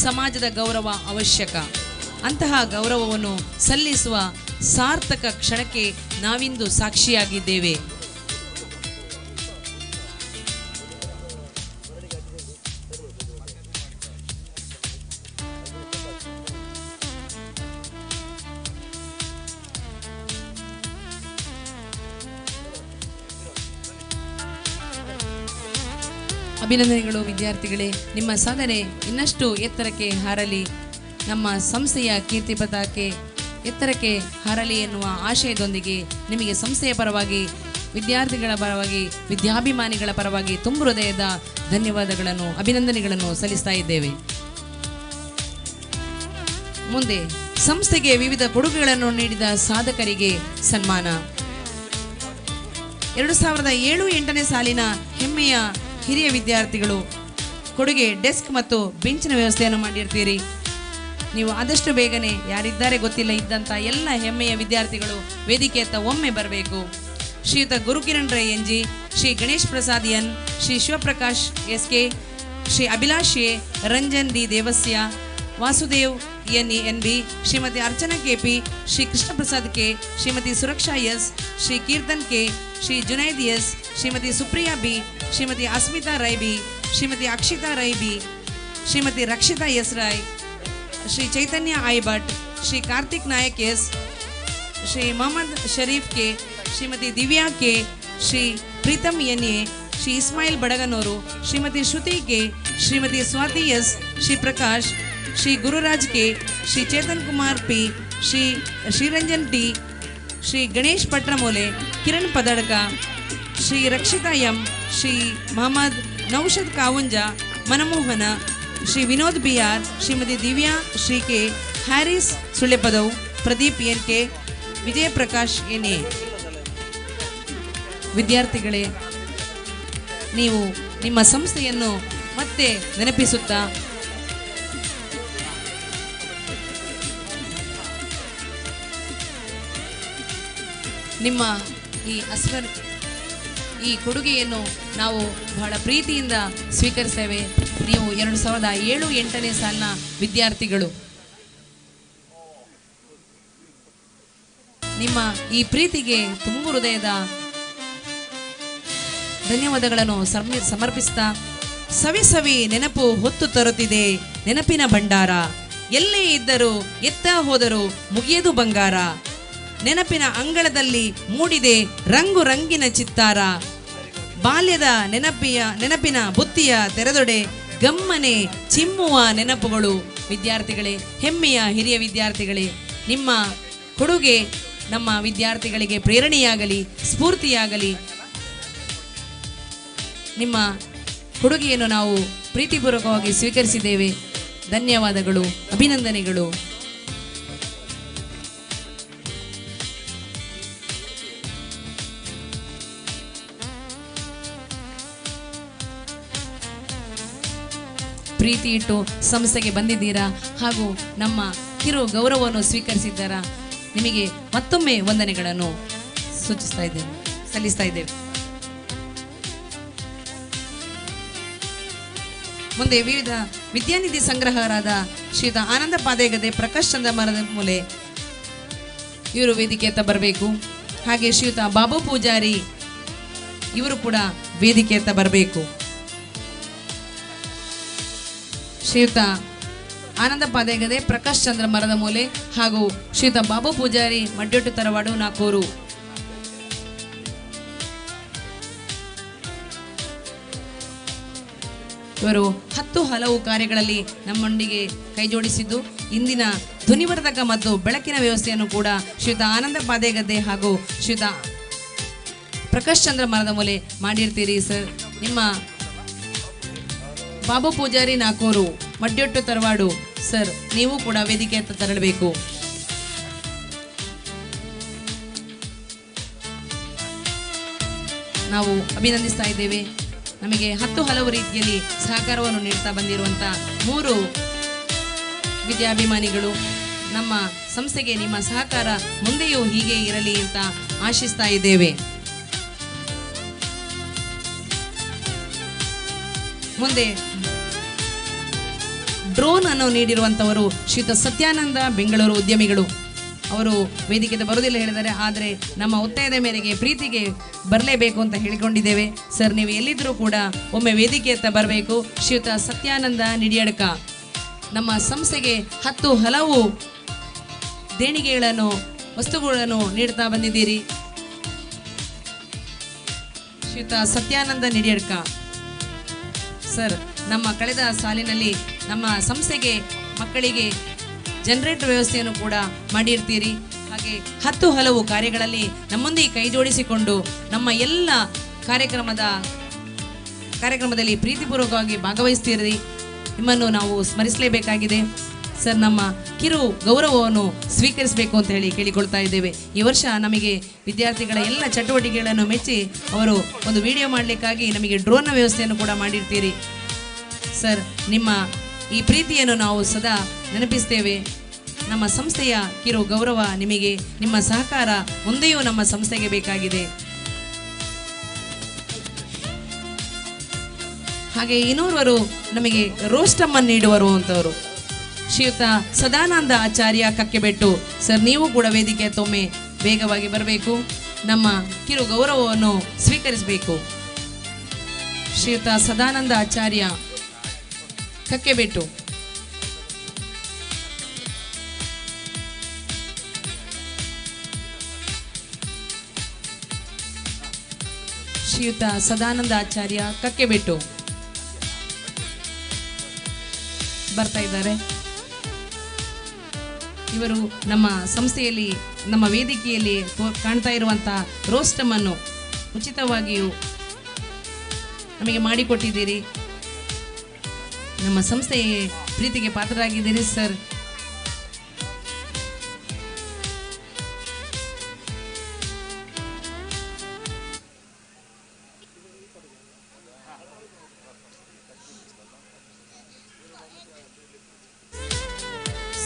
ಸಮಾಜದ ಗೌರವ ಅವಶ್ಯಕ. ಅಂತಹ ಗೌರವವನ್ನು ಸಲ್ಲಿಸುವ ಸಾರ್ಥಕ ಕ್ಷಣಕ್ಕೆ ನಾವಿಂದು ಸಾಕ್ಷಿಯಾಗಿದ್ದೇವೆ. ಅಭಿನಂದನೆಗಳು ವಿದ್ಯಾರ್ಥಿಗಳೇ, ನಿಮ್ಮ ಸಾಧನೆ ಇನ್ನಷ್ಟು ಎತ್ತರಕ್ಕೆ ಹಾರಲಿ, ನಮ್ಮ ಸಂಸ್ಥೆಯ ಕೀರ್ತಿ ಪತಾಕೆ ಎತ್ತರಕ್ಕೆ ಹಾರಲಿ ಎನ್ನುವ ಆಶಯದೊಂದಿಗೆ ನಿಮಗೆ ಸಂಸ್ಥೆಯ ಪರವಾಗಿ, ವಿದ್ಯಾರ್ಥಿಗಳ ಪರವಾಗಿ, ವಿದ್ಯಾಭಿಮಾನಿಗಳ ಪರವಾಗಿ ತುಂಬು ಹೃದಯದ ಧನ್ಯವಾದಗಳನ್ನು, ಅಭಿನಂದನೆಗಳನ್ನು ಸಲ್ಲಿಸ್ತಾ ಇದ್ದೇವೆ. ಮುಂದೆ ಸಂಸ್ಥೆಗೆ ವಿವಿಧ ಕೊಡುಗೆಗಳನ್ನು ನೀಡಿದ ಸಾಧಕರಿಗೆ ಸನ್ಮಾನ. 2007-8ನೇ ಸಾಲಿನ ಹೆಮ್ಮೆಯ ಹಿರಿಯ ವಿದ್ಯಾರ್ಥಿಗಳು ಕೊಡುಗೆ ಡೆಸ್ಕ್ ಮತ್ತು ಬೆಂಚಿನ ವ್ಯವಸ್ಥೆಯನ್ನು ಮಾಡಿರ್ತೀರಿ. ನೀವು ಆದಷ್ಟು ಬೇಗನೆ ಯಾರಿದ್ದಾರೆ ಗೊತ್ತಿಲ್ಲ ಇದ್ದಂಥ ಎಲ್ಲ ಹೆಮ್ಮೆಯ ವಿದ್ಯಾರ್ಥಿಗಳು ವೇದಿಕೆಯತ್ತ ಒಮ್ಮೆ ಬರಬೇಕು. Shriyuta Gurukiran Rai N G, Shri Ganesh Prasad N, Shri Shivaprakash S K, Shri Abhilash A, Ranjan D Devasya, Vasudev N B, Shrimati Archana K P, Shri Krishna Prasad K, Shrimati Suraksha S, Shri Keerthan K, Shri Junaid S, Shrimati Supriya B, Shrimati Asmitha Rai B, Shrimati Akshitha Rai B, Shrimati Rakshitha S Roy, Shri Chaitanya I Bhat, Shri Karthik Nayak S, Shri Mohammed Sharif K, Shrimati Divya K, Shri Preetham N A, Shri Ismail Badaganuru, Shrimati Shruthi K, Shrimati Swathi S, Shri Prakash, Shri Gururaj K, Shri Chethan Kumar P, Shri Shriranjan T, Shri Ganesh Patramoole, Kiran Padadka, Shri Rakshitha M, Shri Mohammed Naushad Kavunja, Manamohana, Shri Vinod B R, Shrimati Divya Shri K, Haris Sullepadav, Pradeep N K, Vijaya Prakash N A. ವಿದ್ಯಾರ್ಥಿಗಳೇ, ನೀವು ನಿಮ್ಮ ಸಂಸ್ಥೆಯನ್ನು ಮತ್ತೆ ನೆನಪಿಸುತ್ತಾ ನಿಮ್ಮ ಈ ಕೊಡುಗೆಯನ್ನು ನಾವು ಬಹಳ ಪ್ರೀತಿಯಿಂದ ಸ್ವೀಕರಿಸ್ತೇವೆ. ನೀವು 2007-8ನೇ ಸಾಲಿನ ವಿದ್ಯಾರ್ಥಿಗಳು. ನಿಮ್ಮ ಈ ಪ್ರೀತಿಗೆ ತುಂಬು ಹೃದಯದ ಧನ್ಯವಾದಗಳನ್ನು ಸಮರ್ಪಿಸ್ತಾ, ಸವಿ ನೆನಪು ಹೊತ್ತು ತರುತ್ತಿದೆ ನೆನಪಿನ ಭಂಡಾರ, ಎಲ್ಲೇ ಇದ್ದರೂ ಎತ್ತ ಹೋದರೂ ಮುಗಿಯದು ಬಂಗಾರ, ನೆನಪಿನ ಅಂಗಳದಲ್ಲಿ ಮೂಡಿದೆ ರಂಗು ರಂಗಿನ ಚಿತ್ತಾರ, ಬಾಲ್ಯದ ನೆನಪಿನ ಬುತ್ತಿಯ ತೆರೆದೊಡೆ ಗಮ್ಮನೆ ಚಿಮ್ಮುವ ನೆನಪುಗಳು. ವಿದ್ಯಾರ್ಥಿಗಳೇ, ಹೆಮ್ಮೆಯ ಹಿರಿಯ ವಿದ್ಯಾರ್ಥಿಗಳೇ, ನಿಮ್ಮ ಕೊಡುಗೆ ನಮ್ಮ ವಿದ್ಯಾರ್ಥಿಗಳಿಗೆ ಪ್ರೇರಣೆಯಾಗಲಿ, ಸ್ಫೂರ್ತಿಯಾಗಲಿ. ನಿಮ್ಮ ಕೊಡುಗೆಯನ್ನು ನಾವು ಪ್ರೀತಿಪೂರ್ವಕವಾಗಿ ಸ್ವೀಕರಿಸಿದ್ದೇವೆ. ಧನ್ಯವಾದಗಳು, ಅಭಿನಂದನೆಗಳು. ಪ್ರೀತಿ ಇಟ್ಟು ಸಂಸ್ಥೆಗೆ ಬಂದಿದ್ದೀರಾ ಹಾಗೂ ನಮ್ಮ ಕಿರು ಗೌರವವನ್ನು ಸ್ವೀಕರಿಸಿದ್ದಾರಾ. ನಿಮಗೆ ಮತ್ತೊಮ್ಮೆ ವಂದನೆಗಳನ್ನು ಸಲ್ಲಿಸ್ತಾ ಇದ್ದೇವೆ. ಮುಂದೆ ವಿವಿಧ ವಿದ್ಯಾನಿಧಿ ಸಂಗ್ರಹರಾದ ಶ್ರೀಯುತ ಆನಂದ ಪಾದೇಗದೆ, ಪ್ರಕಾಶ್ ಚಂದ್ರ ಮರದ ಮೂಲೆ ಇವರು ವೇದಿಕೆಯತ್ತ ಬರಬೇಕು. ಹಾಗೆ ಶ್ರೀಯುತ ಬಾಬು ಪೂಜಾರಿ ಇವರು ಕೂಡ ವೇದಿಕೆಯತ್ತ ಬರಬೇಕು. ಶ್ರೀಯುತ ಆನಂದ ಪಾದೇಗದೆ, ಪ್ರಕಾಶ್ ಚಂದ್ರ ಮರದ ಮೂಲೆ ಹಾಗೂ ಶ್ರೀಯುತ ಬಾಬು ಪೂಜಾರಿ, ಮಡ್ಡೊಟ್ಟು ತರವಾಡು, ನಾಕೂರು. ಇವರು 10 ಹಲವು ಕಾರ್ಯಗಳಲ್ಲಿ ನಮ್ಮೊಂದಿಗೆ ಕೈಜೋಡಿಸಿದ್ದು ಇಂದಿನ ಧ್ವನಿವರ್ಧಕ ಮತ್ತು ಬೆಳಕಿನ ವ್ಯವಸ್ಥೆಯನ್ನು ಕೂಡ ಶ್ರೀಯುತ ಆನಂದ ಪಾದೇಗದ್ದೆ ಹಾಗೂ ಶ್ರೀಯುತ ಪ್ರಕಾಶ್ ಚಂದ್ರ ಮರದ ಮೂಲೆ ಮಾಡಿರ್ತೀರಿ ಸರ್. ನಿಮ್ಮ ಬಾಬು ಪೂಜಾರಿ ನಾಕೋರು ಮಡ್ಯೊಟ್ಟು ತರವಾಡು ಸರ್, ನೀವು ಕೂಡ ವೇದಿಕೆ ಹತ್ತ ತೆರಳಬೇಕು. ನಾವು ಅಭಿನಂದಿಸ್ತಾ ಇದ್ದೇವೆ. ನಮಗೆ ಹಲವು ರೀತಿಯಲ್ಲಿ ಸಹಕಾರವನ್ನು ನೀಡ್ತಾ ಬಂದಿರುವಂಥ 3 ವಿದ್ಯಾಭಿಮಾನಿಗಳು. ನಮ್ಮ ಸಂಸ್ಥೆಗೆ ನಿಮ್ಮ ಸಹಕಾರ ಮುಂದೆಯೂ ಹೀಗೆ ಇರಲಿ ಅಂತ ಆಶಿಸ್ತಾ ಇದ್ದೇವೆ. ಮುಂದೆ ಡ್ರೋನ್ ಅನ್ನು ನೀಡಿರುವಂಥವರು ಶ್ರೀಯುತ ಸತ್ಯಾನಂದ ಬೆಂಗಳೂರು ಉದ್ಯಮಿಗಳು. ಅವರು ವೇದಿಕೆಗೆ ಬರೋದಿಲ್ಲ ಹೇಳಿದ್ದಾರೆ, ಆದರೆ ನಮ್ಮ ಒತ್ತಾಯದ ಮೇರೆಗೆ ಪ್ರೀತಿಗೆ ಬರಲೇಬೇಕು ಅಂತ ಹೇಳಿಕೊಂಡಿದ್ದೇವೆ. ಸರ್, ನೀವು ಎಲ್ಲಿದ್ದರೂ ಕೂಡ ಒಮ್ಮೆ ವೇದಿಕೆ ಹತ್ತ ಬರಬೇಕು. ಶ್ರೀಯುತ ಸತ್ಯಾನಂದ ನಿಡಿಯಡ್ಕ ನಮ್ಮ ಸಂಸ್ಥೆಗೆ ಹಲವು ದೇಣಿಗೆಗಳನ್ನು ವಸ್ತುಗಳನ್ನು ನೀಡ್ತಾ ಬಂದಿದ್ದೀರಿ. ಶ್ರೀಯುತ ಸತ್ಯಾನಂದ ನಿಡಿಯಡ್ಕ ಸರ್, ನಮ್ಮ ಕಳೆದ ಸಾಲಿನಲ್ಲಿ ನಮ್ಮ ಸಂಸ್ಥೆಗೆ ಮಕ್ಕಳಿಗೆ ಜನರೇಟರ್ ವ್ಯವಸ್ಥೆಯನ್ನು ಕೂಡ ಮಾಡಿರ್ತೀರಿ. ಹಾಗೆ ಹಲವು ಕಾರ್ಯಗಳಲ್ಲಿ ನಮ್ಮೊಂದಿಗೆ ಕೈ ಜೋಡಿಸಿಕೊಂಡು ನಮ್ಮ ಎಲ್ಲ ಕಾರ್ಯಕ್ರಮದಲ್ಲಿ ಪ್ರೀತಿಪೂರ್ವಕವಾಗಿ ಭಾಗವಹಿಸ್ತೀರಿ. ನಿಮ್ಮನ್ನು ನಾವು ಸ್ಮರಿಸಲೇಬೇಕಾಗಿದೆ ಸರ್. ನಮ್ಮ ಕಿರು ಗೌರವವನ್ನು ಸ್ವೀಕರಿಸಬೇಕು ಅಂತ ಹೇಳಿ ಕೇಳಿಕೊಳ್ತಾ ಇದ್ದೇವೆ. ಈ ವರ್ಷ ನಮಗೆ ವಿದ್ಯಾರ್ಥಿಗಳ ಎಲ್ಲ ಚಟುವಟಿಕೆಗಳನ್ನು ಮೆಚ್ಚಿ ಅವರು ಒಂದು ವಿಡಿಯೋ ಮಾಡಲಿಕ್ಕಾಗಿ ನಮಗೆ ಡ್ರೋನ್ನ ವ್ಯವಸ್ಥೆಯನ್ನು ಕೂಡ ಮಾಡಿರ್ತೀರಿ ಸರ್. ನಿಮ್ಮ ಈ ಪ್ರೀತಿಯನ್ನು ನಾವು ಸದಾ ನೆನಪಿಸ್ತೇವೆ. ನಮ್ಮ ಸಂಸ್ಥೆಯ ಕಿರು ಗೌರವ ನಿಮಗೆ, ನಿಮ್ಮ ಸಹಕಾರ ಮುಂದೆಯೂ ನಮ್ಮ ಸಂಸ್ಥೆಗೆ ಬೇಕಾಗಿದೆ. ಹಾಗೆ ಇನ್ನೋರ್ವರು ನಮಗೆ ರೋಸ್ಟಮ್ಮನ್ನು ನೀಡುವರು ಅಂತವರು ಶ್ರೀಯುತ ಸದಾನಂದ ಆಚಾರ್ಯ ಕಕ್ಕೆಬೆಟ್ಟು ಸರ್, ನೀವು ಕೂಡ ವೇದಿಕೆ ತೊಮ್ಮೆ ವೇಗವಾಗಿ ಬರಬೇಕು. ನಮ್ಮ ಕಿರು ಗೌರವವನ್ನು ಸ್ವೀಕರಿಸಬೇಕು. ಶ್ರೀಯುತ ಸದಾನಂದ ಆಚಾರ್ಯ ಕಕ್ಕೆಬೆಟ್ಟು ಶ್ರೀಯುತ ಸದಾನಂದ ಆಚಾರ್ಯ ಕಕ್ಕೆಬೆಟ್ಟು ಬರ್ತಾ ಇದ್ದಾರೆ. ಇವರು ನಮ್ಮ ಸಂಸ್ಥೆಯಲ್ಲಿ ನಮ್ಮ ವೇದಿಕೆಯಲ್ಲಿ ಕಾಣ್ತಾ ಇರುವಂತಹ ರೋಸ್ಟಮನ್ನು ಉಚಿತವಾಗಿಯೂ ನಮಗೆ ಮಾಡಿಕೊಟ್ಟಿದ್ದೀರಿ. ನಮ್ಮ ಸಂಸ್ಥೆಗೆ ಪ್ರೀತಿಗೆ ಪಾತ್ರರಾಗಿದ್ದೀರಿ ಸರ್.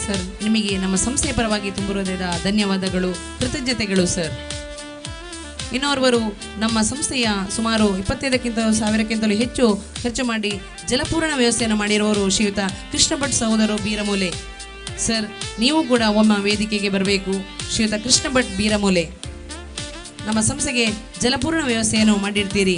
ಸರ್, ನಿಮಗೆ ನಮ್ಮ ಸಂಸ್ಥೆಯ ಪರವಾಗಿ ತುಂಬ ಹೃದಯದ ಧನ್ಯವಾದಗಳು, ಕೃತಜ್ಞತೆಗಳು ಸರ್. ಇನ್ನೋರ್ವರು ನಮ್ಮ ಸಂಸ್ಥೆಯ ಸುಮಾರು 25,000ಕ್ಕಿಂತಲೂ ಹೆಚ್ಚು ಖರ್ಚು ಮಾಡಿ ಜಲಪೂರಣ ವ್ಯವಸ್ಥೆಯನ್ನು ಮಾಡಿರುವವರು ಶ್ರೀಯುತ ಕೃಷ್ಣ ಭಟ್ ಸಹೋದರರು ಬೀರಮೂಲೆ ಸರ್. ನೀವು ಕೂಡ ಒಮ್ಮ ವೇದಿಕೆಗೆ ಬರಬೇಕು. ಶ್ರೀಯುತ ಕೃಷ್ಣ ಭಟ್ ಬೀರಮೂಲೆ ನಮ್ಮ ಸಂಸ್ಥೆಗೆ ಜಲಪೂರಣ ವ್ಯವಸ್ಥೆಯನ್ನು ಮಾಡಿರ್ತೀರಿ.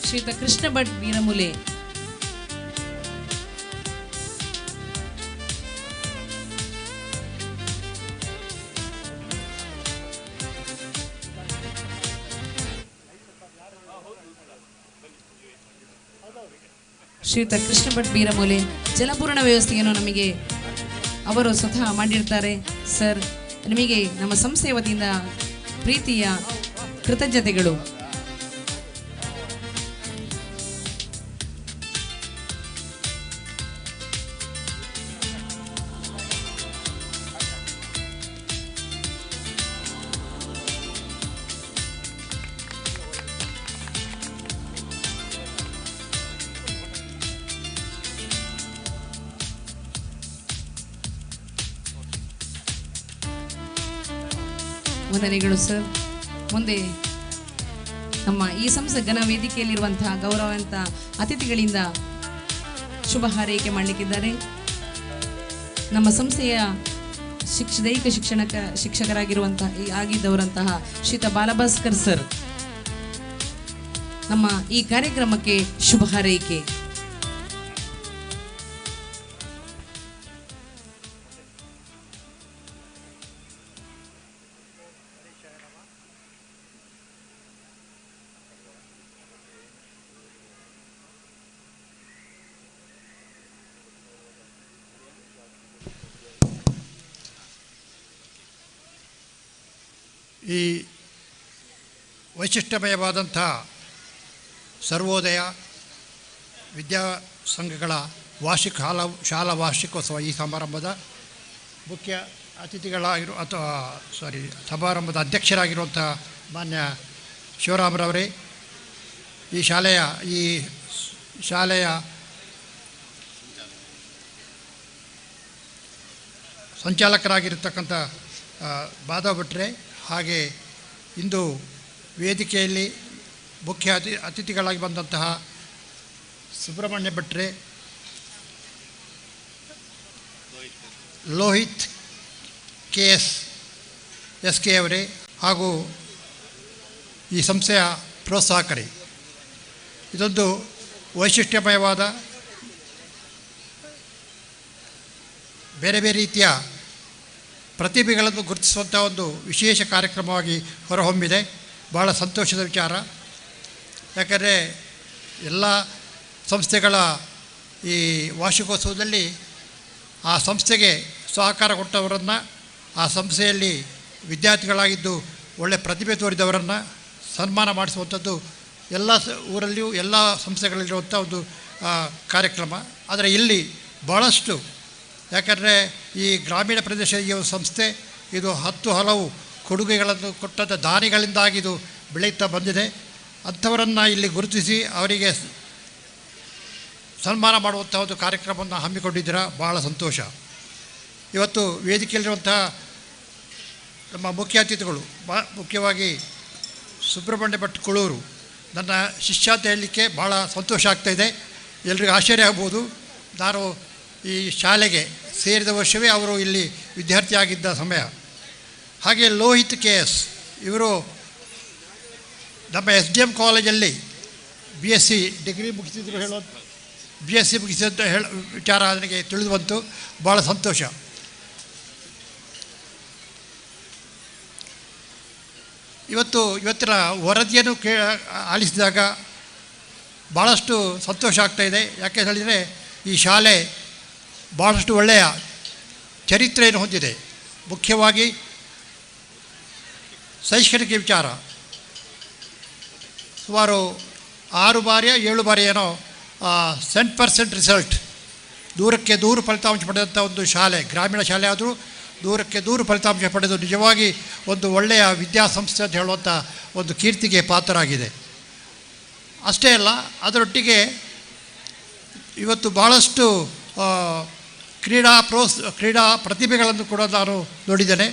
ಶ್ರೀಯುತ ಕೃಷ್ಣ ಭಟ್ ಬೀರಮೂಲೆ ಶ್ರೀಯುತ ಕೃಷ್ಣ ಭಟ್ ಬೀರಮೂಲೆ ಜಲಪೂರಣ ವ್ಯವಸ್ಥೆಯನ್ನು ನಮಗೆ ಅವರು ಸ್ವತಃ ಮಾಡಿರ್ತಾರೆ ಸರ್. ನಿಮಗೆ ನಮ್ಮ ಸಂಸ್ಥೆಯ ವತಿಯಿಂದ ಪ್ರೀತಿಯ ಕೃತಜ್ಞತೆಗಳು. ವಂದನೆಗಳು ಸರ್. ಮುಂದೆ ನಮ್ಮ ಈ ಸಂಸ್ಥೆ ಘನ ವೇದಿಕೆಯಲ್ಲಿರುವಂತಹ ಗೌರವಾನ್ವಿತ ಅತಿಥಿಗಳಿಂದ ಶುಭ ಹಾರೈಕೆ ಮಾಡಲಿಕ್ಕಿದ್ದಾರೆ. ನಮ್ಮ ಸಂಸ್ಥೆಯ ದೈಹಿಕ ಆಗಿದ್ದವರಂತಹ ಶ್ರೀಯುತ ಬಾಲಭಾಸ್ಕರ್ ಸರ್ ನಮ್ಮ ಈ ಕಾರ್ಯಕ್ರಮಕ್ಕೆ ಶುಭ ಹಾರೈಕೆ. ಈ ವೈಶಿಷ್ಟ್ಯಮಯವಾದಂಥ ಸರ್ವೋದಯ ವಿದ್ಯಾಸಂಘಗಳ ಶಾಲಾ ವಾರ್ಷಿಕೋತ್ಸವ ಈ ಸಮಾರಂಭದ ಮುಖ್ಯ ಸಮಾರಂಭದ ಅಧ್ಯಕ್ಷರಾಗಿರುವಂಥ ಮಾನ್ಯ ಶಿವರಾಮರವರೇ, ಈ ಶಾಲೆಯ ಸಂಚಾಲಕರಾಗಿರ್ತಕ್ಕಂಥ ಮಾಧವ ಭಟ್ರೆ, ಹಾಗೆ ಇಂದು ವೇದಿಕೆಯಲ್ಲಿ ಮುಖ್ಯ ಅತಿಥಿಗಳಾಗಿ ಬಂದಂತಹ ಸುಬ್ರಹ್ಮಣ್ಯ ಭಟ್ರೆ, ಲೋಹಿತ್ ಎಸ್ ಕೆ ಅವರೇ, ಹಾಗೂ ಈ ಸಂಸ್ಥೆಯ ಪ್ರೋತ್ಸಾಹಕರೇ, ಇದೊಂದು ವೈಶಿಷ್ಟ್ಯಮಯವಾದ ಬೇರೆ ಬೇರೆ ರೀತಿಯ ಪ್ರತಿಭೆಗಳನ್ನು ಗುರುತಿಸುವಂಥ ಒಂದು ವಿಶೇಷ ಕಾರ್ಯಕ್ರಮವಾಗಿ ಹೊರಹೊಮ್ಮಿದೆ. ಭಾಳ ಸಂತೋಷದ ವಿಚಾರ. ಯಾಕಂದರೆ ಎಲ್ಲ ಸಂಸ್ಥೆಗಳ ಈ ವಾರ್ಷಿಕೋತ್ಸವದಲ್ಲಿ ಆ ಸಂಸ್ಥೆಗೆ ಸಹಕಾರ ಕೊಟ್ಟವರನ್ನು, ಆ ಸಂಸ್ಥೆಯಲ್ಲಿ ವಿದ್ಯಾರ್ಥಿಗಳಾಗಿದ್ದು ಒಳ್ಳೆಯ ಪ್ರತಿಭೆ ತೋರಿದವರನ್ನು ಸನ್ಮಾನ ಮಾಡಿಸುವಂಥದ್ದು ಎಲ್ಲ ಊರಲ್ಲಿಯೂ ಎಲ್ಲ ಸಂಸ್ಥೆಗಳಲ್ಲಿರುವಂಥ ಒಂದು ಕಾರ್ಯಕ್ರಮ. ಆದರೆ ಇಲ್ಲಿ ಭಾಳಷ್ಟು, ಯಾಕಂದರೆ ಈ ಗ್ರಾಮೀಣ ಪ್ರದೇಶದ ಈ ಒಂದು ಸಂಸ್ಥೆ ಇದು ಹಲವು ಕೊಡುಗೆಗಳನ್ನು ಕೊಟ್ಟಂಥ ದಾನಿಗಳಿಂದಾಗಿ ಇದು ಬೆಳೆಯುತ್ತಾ ಬಂದಿದೆ. ಅಂಥವರನ್ನು ಇಲ್ಲಿ ಗುರುತಿಸಿ ಅವರಿಗೆ ಸನ್ಮಾನ ಮಾಡುವಂಥ ಒಂದು ಕಾರ್ಯಕ್ರಮವನ್ನು ಹಮ್ಮಿಕೊಂಡಿದ್ದೀರಾ, ಭಾಳ ಸಂತೋಷ. ಇವತ್ತು ವೇದಿಕೆಯಲ್ಲಿರುವಂಥ ನಮ್ಮ ಮುಖ್ಯ ಅತಿಥಿಗಳು, ಮುಖ್ಯವಾಗಿ ಸುಬ್ರಹ್ಮಣ್ಯ ಭಟ್ ಕುಳೂರು ನನ್ನ ಶಿಷ್ಯ ಅಂತ ಹೇಳಲಿಕ್ಕೆ ಭಾಳ ಸಂತೋಷ ಆಗ್ತಾಯಿದೆ. ಎಲ್ರಿಗೂ ಆಶ್ಚರ್ಯ ಆಗ್ಬೋದು. ನಾನು ಈ ಶಾಲೆಗೆ ಸೇರಿದ ವರ್ಷವೇ ಅವರು ಇಲ್ಲಿ ವಿದ್ಯಾರ್ಥಿಯಾಗಿದ್ದ ಸಮಯ. ಹಾಗೆ ಲೋಹಿತ್ KS ಇವರು ನಮ್ಮ SDM ಕಾಲೇಜಲ್ಲಿ BSc ಡಿಗ್ರಿ ಮುಗಿಸಿದ್ರು BSc ಮುಗಿಸಿದಂಥ ವಿಚಾರ ನನಗೆ ತಿಳಿದು ಬಂತು. ಭಾಳ ಸಂತೋಷ. ಇವತ್ತಿನ ವರದಿಯನ್ನು ಆಲಿಸಿದಾಗ ಭಾಳಷ್ಟು ಸಂತೋಷ ಆಗ್ತಾಯಿದೆ. ಯಾಕೆ ಹೇಳಿದರೆ ಈ ಶಾಲೆ ಭಾಳಷ್ಟು ಒಳ್ಳೆಯ ಚರಿತ್ರೆಯನ್ನು ಹೊಂದಿದೆ. ಮುಖ್ಯವಾಗಿ ಶೈಕ್ಷಣಿಕ ವಿಚಾರ ಸುಮಾರು 6 ಬಾರಿಯ 7 ಬಾರಿ ಏನೋ 100% ರಿಸಲ್ಟ್, ದೂರಕ್ಕೆ ದೂರ ಫಲಿತಾಂಶ ಪಡೆದಂಥ ಒಂದು ಶಾಲೆ, ಗ್ರಾಮೀಣ ಶಾಲೆ ಆದರೂ ದೂರಕ್ಕೆ ದೂರ ಫಲಿತಾಂಶ ಪಡೆದು ನಿಜವಾಗಿ ಒಂದು ಒಳ್ಳೆಯ ವಿದ್ಯಾಸಂಸ್ಥೆ ಅಂತ ಹೇಳುವಂಥ ಒಂದು ಕೀರ್ತಿಗೆ ಪಾತ್ರರಾಗಿದೆ. ಅಷ್ಟೇ ಅಲ್ಲ, ಅದರೊಟ್ಟಿಗೆ ಇವತ್ತು ಭಾಳಷ್ಟು ಕ್ರೀಡಾ ಪ್ರತಿಭೆಗಳನ್ನು ಕೂಡ ನಾನು ನೋಡಿದ್ದೇನೆ.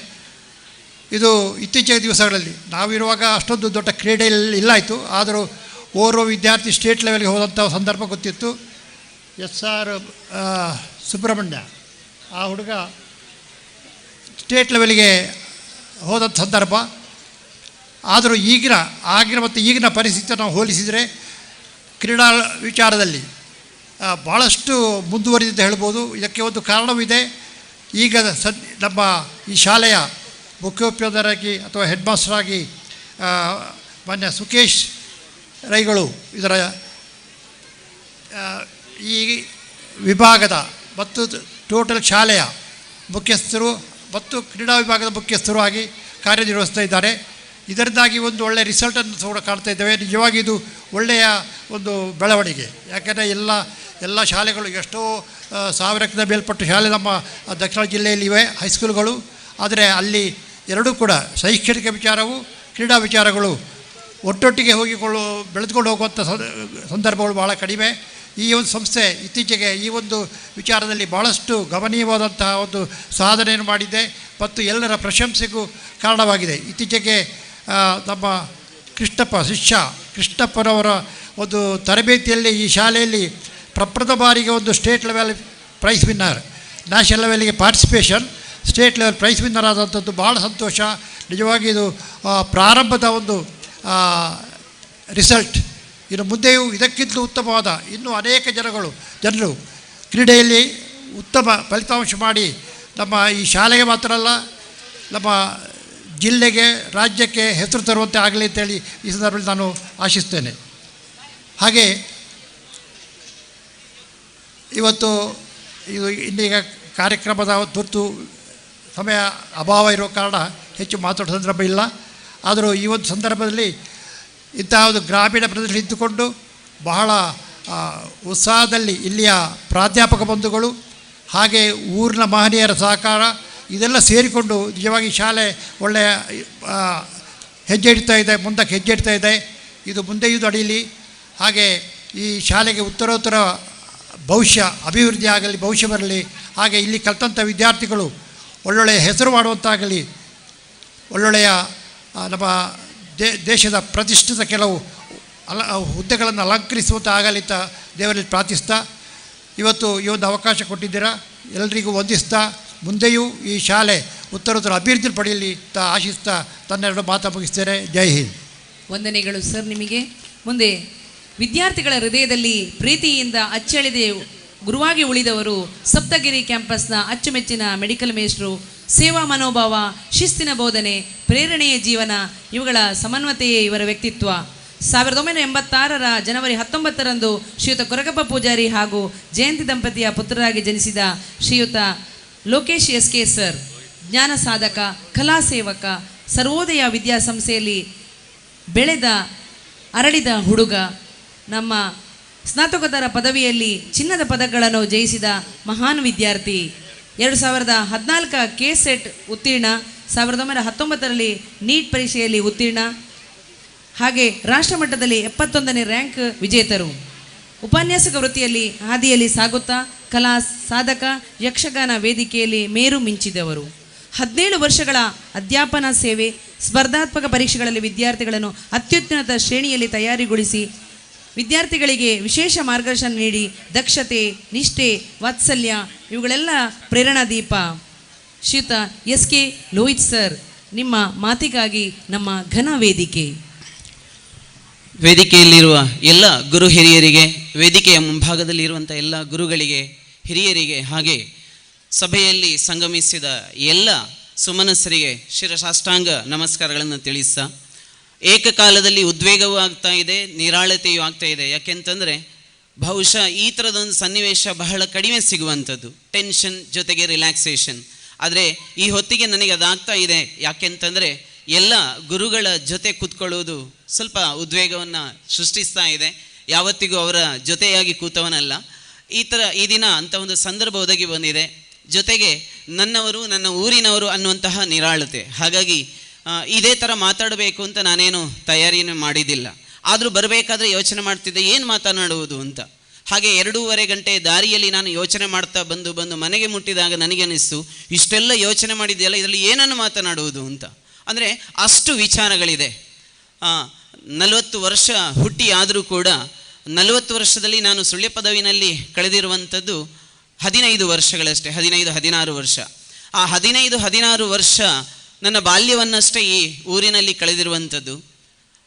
ಇದು ಇತ್ತೀಚಿನ ದಿವಸಗಳಲ್ಲಿ ನಾವಿರುವಾಗ ಅಷ್ಟೊಂದು ದೊಡ್ಡ ಕ್ರೀಡೆಯಲ್ಲಿ ಇಲ್ಲಾಯಿತು. ಆದರೂ ಓರ್ವ ವಿದ್ಯಾರ್ಥಿ ಸ್ಟೇಟ್ ಲೆವೆಲ್ಗೆ ಹೋದಂಥ ಸಂದರ್ಭ ಗೊತ್ತಿತ್ತು. SR ಸುಬ್ರಹ್ಮಣ್ಯ, ಆ ಹುಡುಗ ಸ್ಟೇಟ್ ಲೆವೆಲ್ಗೆ ಹೋದಂಥ ಸಂದರ್ಭ. ಆದರೂ ಆಗಿನ ಮತ್ತು ಈಗಿನ ಪರಿಸ್ಥಿತಿ ನಾವು ಹೋಲಿಸಿದರೆ ಕ್ರೀಡಾ ವಿಚಾರದಲ್ಲಿ ಭಾಳಷ್ಟು ಮುಂದುವರಿದಿದೆ ಹೇಳ್ಬೋದು. ಇದಕ್ಕೆ ಒಂದು ಕಾರಣವಿದೆ. ಈಗ ನಮ್ಮ ಈ ಶಾಲೆಯ ಮುಖ್ಯೋಪಾಧ್ಯಾಯರಾಗಿ ಅಥವಾ ಹೆಡ್ ಮಾಸ್ಟರಾಗಿ ಮಾನ್ಯ ಸುಕೇಶ್ ರೈಗಳು ಇದರ ಈ ವಿಭಾಗದ ಮತ್ತು ಟೋಟಲ್ ಶಾಲೆಯ ಮುಖ್ಯಸ್ಥರು ಮತ್ತು ಕ್ರೀಡಾ ವಿಭಾಗದ ಮುಖ್ಯಸ್ಥರು ಆಗಿ ಕಾರ್ಯನಿರ್ವಹಿಸ್ತಾ ಇದ್ದಾರೆ. ಇದರಿಂದಾಗಿ ಒಂದು ಒಳ್ಳೆಯ ರಿಸಲ್ಟನ್ನು ಕೂಡ ಕಾಣ್ತಾ ಇದ್ದೇವೆ. ನಿಜವಾಗಿ ಇದು ಒಳ್ಳೆಯ ಒಂದು ಬೆಳವಣಿಗೆ. ಯಾಕೆಂದರೆ ಎಲ್ಲ ಶಾಲೆಗಳು, ಎಷ್ಟೋ 1000ಕ್ಕಿಂತ ಮೇಲ್ಪಟ್ಟು ಶಾಲೆ ನಮ್ಮ ದಕ್ಷಿಣ ಜಿಲ್ಲೆಯಲ್ಲಿವೆ, ಹೈಸ್ಕೂಲ್ಗಳು. ಆದರೆ ಅಲ್ಲಿ ಎರಡೂ ಕೂಡ ಶೈಕ್ಷಣಿಕ ವಿಚಾರವು ಕ್ರೀಡಾ ವಿಚಾರಗಳು ಒಟ್ಟೊಟ್ಟಿಗೆ ಬೆಳೆದುಕೊಂಡು ಹೋಗುವಂಥ ಸಂದರ್ಭಗಳು ಭಾಳ ಕಡಿಮೆ. ಈ ಒಂದು ಸಂಸ್ಥೆ ಇತ್ತೀಚೆಗೆ ಈ ಒಂದು ವಿಚಾರದಲ್ಲಿ ಭಾಳಷ್ಟು ಗಮನೀಯವಾದಂತಹ ಒಂದು ಸಾಧನೆಯನ್ನು ಮಾಡಿದೆ ಮತ್ತು ಎಲ್ಲರ ಪ್ರಶಂಸೆಗೂ ಕಾರಣವಾಗಿದೆ. ಇತ್ತೀಚೆಗೆ ನಮ್ಮ ಶಿಷ್ಯ ಕೃಷ್ಣಪ್ಪನವರ ಒಂದು ತರಬೇತಿಯಲ್ಲಿ ಈ ಶಾಲೆಯಲ್ಲಿ ಪ್ರಪ್ರಥಮ ಬಾರಿಗೆ ಒಂದು state level prize winner, national ಲೆವೆಲ್ಗೆ participation, state level prize winner ಆದಂಥದ್ದು ಭಾಳ ಸಂತೋಷ. ನಿಜವಾಗಿ ಇದು ಪ್ರಾರಂಭದ ಒಂದು ರಿಸಲ್ಟ್. ಇನ್ನು ಮುಂದೆಯೂ ಇದಕ್ಕಿಂತಲೂ ಉತ್ತಮವಾದ ಇನ್ನೂ ಅನೇಕ ಜನರು ಕ್ರೀಡೆಯಲ್ಲಿ ಉತ್ತಮ ಫಲಿತಾಂಶ ಮಾಡಿ ನಮ್ಮ ಈ ಶಾಲೆಗೆ ಮಾತ್ರ ಅಲ್ಲ, ನಮ್ಮ ಜಿಲ್ಲೆಗೆ, ರಾಜ್ಯಕ್ಕೆ ಹೆಸರು ತರುವಂತೆ ಆಗಲಿ ಅಂತೇಳಿ ಈ ಸಂದರ್ಭದಲ್ಲಿ ನಾನು ಆಶಿಸ್ತೇನೆ. ಹಾಗೆ ಇವತ್ತು ಇನ್ನೀಗ ಕಾರ್ಯಕ್ರಮದ ತುರ್ತು ಸಮಯ ಅಭಾವ ಇರೋ ಕಾರಣ ಹೆಚ್ಚು ಮಾತಾಡೋ ಸಂದರ್ಭ ಇಲ್ಲ. ಆದರೂ ಈ ಒಂದು ಸಂದರ್ಭದಲ್ಲಿ ಇಂತಹ ಒಂದು ಗ್ರಾಮೀಣ ಪ್ರದೇಶದಲ್ಲಿ ಇದ್ದುಕೊಂಡು ಬಹಳ ಉತ್ಸಾಹದಲ್ಲಿ ಇಲ್ಲಿಯ ಪ್ರಾಧ್ಯಾಪಕ ಬಂಧುಗಳು ಹಾಗೆ ಊರಿನ ಮಹನೀಯರ ಸಹಕಾರ ಇದೆಲ್ಲ ಸೇರಿಕೊಂಡು ನಿಜವಾಗಿ ಶಾಲೆ ಒಳ್ಳೆಯ ಹೆಜ್ಜೆ ಇಡ್ತಾ ಇದೆ, ಮುಂದಕ್ಕೆ ಹೆಜ್ಜೆ ಇಡ್ತಾ ಇದೆ. ಇದು ಮುಂದೆಯೂ ಅಡಿಯಲ್ಲಿ ಹಾಗೆ ಈ ಶಾಲೆಗೆ ಉತ್ತರೋತ್ತರ ಭವಿಷ್ಯ ಅಭಿವೃದ್ಧಿ ಆಗಲಿ, ಭವಿಷ್ಯ ಬರಲಿ. ಹಾಗೆ ಇಲ್ಲಿ ಕಲಿತಂಥ ವಿದ್ಯಾರ್ಥಿಗಳು ಒಳ್ಳೊಳ್ಳೆಯ ಹೆಸರು ಮಾಡುವಂತಾಗಲಿ, ಒಳ್ಳೊಳ್ಳೆಯ ನಮ್ಮ ದೇಶದ ಪ್ರತಿಷ್ಠಿತ ಕೆಲವು ಹುದ್ದೆಗಳನ್ನು ಅಲಂಕರಿಸುವಂತಾಗಲಿ ಅಂತ ದೇವರಲ್ಲಿ ಪ್ರಾರ್ಥಿಸ್ತಾ ಇವತ್ತು ಈ ಒಂದು ಅವಕಾಶ ಕೊಟ್ಟಿದ್ದೀರಾ. ಎಲ್ಲರಿಗೂ ವಂದಿಸ್ತಾ ಮುಂದೆಯೂ ಈ ಶಾಲೆ ಉತ್ತರೋತ್ತರ ಅಭಿವೃದ್ಧಿ ಪಡೆಯಲಿ ಅಂತ ಆಶಿಸ್ತಾ ತನ್ನೆರಡು ಮಾತು ಮುಗಿಸ್ತೇನೆ. ಜೈ ಹಿಂದ್. ವಂದನೆಗಳು ಸರ್ ನಿಮಗೆ. ಮುಂದೆ ವಿದ್ಯಾರ್ಥಿಗಳ ಹೃದಯದಲ್ಲಿ ಪ್ರೀತಿಯಿಂದ ಅಚ್ಚಳಿದೆ ಗುರುವಾಗಿ ಉಳಿದವರು ಸಪ್ತಗಿರಿ ಕ್ಯಾಂಪಸ್ನ ಅಚ್ಚುಮೆಚ್ಚಿನ ಮೆಡಿಕಲ್ ಮೇಸ್ಟ್ರು. ಸೇವಾ ಮನೋಭಾವ, ಶಿಸ್ತಿನ ಬೋಧನೆ, ಪ್ರೇರಣೆಯ ಜೀವನ ಇವುಗಳ ಸಮನ್ವತೆಯೇ ಇವರ ವ್ಯಕ್ತಿತ್ವ. 1986 ಜನವರಿ 19ರಂದು ಶ್ರೀಯುತ ಕೊರಗಪ್ಪ ಪೂಜಾರಿ ಹಾಗೂ ಜಯಂತಿ ದಂಪತಿಯ ಪುತ್ರರಾಗಿ ಜನಿಸಿದ ಶ್ರೀಯುತ ಲೋಕೇಶ್ SK ಸರ್ ಜ್ಞಾನ ಸಾಧಕ, ಕಲಾ ಸೇವಕ, ಸರ್ವೋದಯ ವಿದ್ಯಾಸಂಸ್ಥೆಯಲ್ಲಿ ಬೆಳೆದ ಅರಳಿದ ಹುಡುಗ. ನಮ್ಮ ಸ್ನಾತಕೋತ್ತರ ಪದವಿಯಲ್ಲಿ ಚಿನ್ನದ ಪದಕಗಳನ್ನು ಜಯಿಸಿದ ಮಹಾನ್ ವಿದ್ಯಾರ್ಥಿ. 2014 KSET ಉತ್ತೀರ್ಣ, 1919ರಲ್ಲಿ ನೀಟ್ ಪರೀಕ್ಷೆಯಲ್ಲಿ ಉತ್ತೀರ್ಣ, ಹಾಗೆ ರಾಷ್ಟ್ರಮಟ್ಟದಲ್ಲಿ 71ನೇ ರ್ಯಾಂಕ್ ವಿಜೇತರು. ಉಪನ್ಯಾಸಕ ವೃತ್ತಿಯಲ್ಲಿ ಹಾದಿಯಲ್ಲಿ ಸಾಗುತ್ತಾ ಕಲಾ ಸಾಧಕ, ಯಕ್ಷಗಾನ ವೇದಿಕೆಯಲ್ಲಿ ಮೇರು ಮಿಂಚಿದವರು. 17 ವರ್ಷಗಳ ಅಧ್ಯಾಪನ ಸೇವೆ, ಸ್ಪರ್ಧಾತ್ಮಕ ಪರೀಕ್ಷೆಗಳಲ್ಲಿ ವಿದ್ಯಾರ್ಥಿಗಳನ್ನು ಅತ್ಯುನ್ನತ ಶ್ರೇಣಿಯಲ್ಲಿ ತಯಾರಿಗೊಳಿಸಿ ವಿದ್ಯಾರ್ಥಿಗಳಿಗೆ ವಿಶೇಷ ಮಾರ್ಗದರ್ಶನ ನೀಡಿ ದಕ್ಷತೆ, ನಿಷ್ಠೆ, ವಾತ್ಸಲ್ಯ ಇವುಗಳೆಲ್ಲ ಪ್ರೇರಣಾ ದೀಪ. ಶ್ರೀಯುತ SK ಲೋಹಿತ್ ಸರ್, ನಿಮ್ಮ ಮಾತಿಗಾಗಿ ನಮ್ಮ ಘನ ವೇದಿಕೆ. ವೇದಿಕೆಯಲ್ಲಿರುವ ಎಲ್ಲ ಗುರು ಹಿರಿಯರಿಗೆ, ವೇದಿಕೆಯ ಮುಂಭಾಗದಲ್ಲಿರುವಂಥ ಎಲ್ಲ ಗುರುಗಳಿಗೆ, ಹಿರಿಯರಿಗೆ, ಹಾಗೆ ಸಭೆಯಲ್ಲಿ ಸಂಗಮಿಸಿದ ಎಲ್ಲ ಸುಮನಸ್ಸರಿಗೆ ಶಿರಸಾಷ್ಟಾಂಗ ನಮಸ್ಕಾರಗಳನ್ನು ತಿಳಿಸ್ತಾ, ಏಕಕಾಲದಲ್ಲಿ ಉದ್ವೇಗವೂ ಆಗ್ತಾ ಇದೆ, ನಿರಾಳತೆಯೂ ಆಗ್ತಾ ಇದೆ. ಯಾಕೆಂತಂದರೆ ಬಹುಶಃ ಈ ಥರದೊಂದು ಸನ್ನಿವೇಶ ಬಹಳ ಕಡಿಮೆ ಸಿಗುವಂಥದ್ದು, ಟೆನ್ಷನ್ ಜೊತೆಗೆ ರಿಲ್ಯಾಕ್ಸೇಷನ್. ಆದರೆ ಈ ಹೊತ್ತಿಗೆ ನನಗೆ ಅದಾಗ್ತಾ ಇದೆ. ಯಾಕೆಂತಂದರೆ ಎಲ್ಲ ಗುರುಗಳ ಜೊತೆ ಕೂತ್ಕೊಳ್ಳೋದು ಸ್ವಲ್ಪ ಉದ್ವೇಗವನ್ನು ಸೃಷ್ಟಿಸ್ತಾ ಇದೆ. ಯಾವತ್ತಿಗೂ ಅವರ ಜೊತೆಯಾಗಿ ಕೂತವನಲ್ಲ. ಈ ದಿನ ಅಂಥ ಒಂದು ಸಂದರ್ಭ ಒದಗಿ ಬಂದಿದೆ. ಜೊತೆಗೆ ನನ್ನವರು, ನನ್ನ ಊರಿನವರು ಅನ್ನುವಂತಹ ನಿರಾಳತೆ. ಹಾಗಾಗಿ ಇದೇ ಥರ ಮಾತಾಡಬೇಕು ಅಂತ ನಾನೇನು ತಯಾರಿಯನ್ನು ಮಾಡಿದ್ದಿಲ್ಲ. ಆದರೂ ಬರಬೇಕಾದ್ರೆ ಯೋಚನೆ ಮಾಡ್ತಿದ್ದೆ ಏನು ಮಾತನಾಡುವುದು ಅಂತ. ಹಾಗೆ 2.5 ಗಂಟೆ ದಾರಿಯಲ್ಲಿ ನಾನು ಯೋಚನೆ ಮಾಡ್ತಾ ಬಂದು ಮನೆಗೆ ಮುಟ್ಟಿದಾಗ ನನಗೆ ಅನ್ನಿಸ್ತು, ಇಷ್ಟೆಲ್ಲ ಯೋಚನೆ ಮಾಡಿದ್ದೆಲ್ಲ ಇದರಲ್ಲಿ ಏನನ್ನು ಮಾತನಾಡುವುದು ಅಂತ. ಅಂದರೆ ಅಷ್ಟು ವಿಚಾರಗಳಿದೆ. 40 ವರ್ಷ ಹುಟ್ಟಿ ಆದರೂ ಕೂಡ 40 ವರ್ಷದಲ್ಲಿ ನಾನು ಸುಳ್ಯ ಪದವಿನಲ್ಲಿ ಕಳೆದಿರುವಂಥದ್ದು 15 ವರ್ಷಗಳಷ್ಟೇ, 15-16 ವರ್ಷ. ಆ 15-16 ವರ್ಷ ನನ್ನ ಬಾಲ್ಯವನ್ನಷ್ಟೇ ಈ ಊರಿನಲ್ಲಿ ಕಳೆದಿರುವಂಥದ್ದು.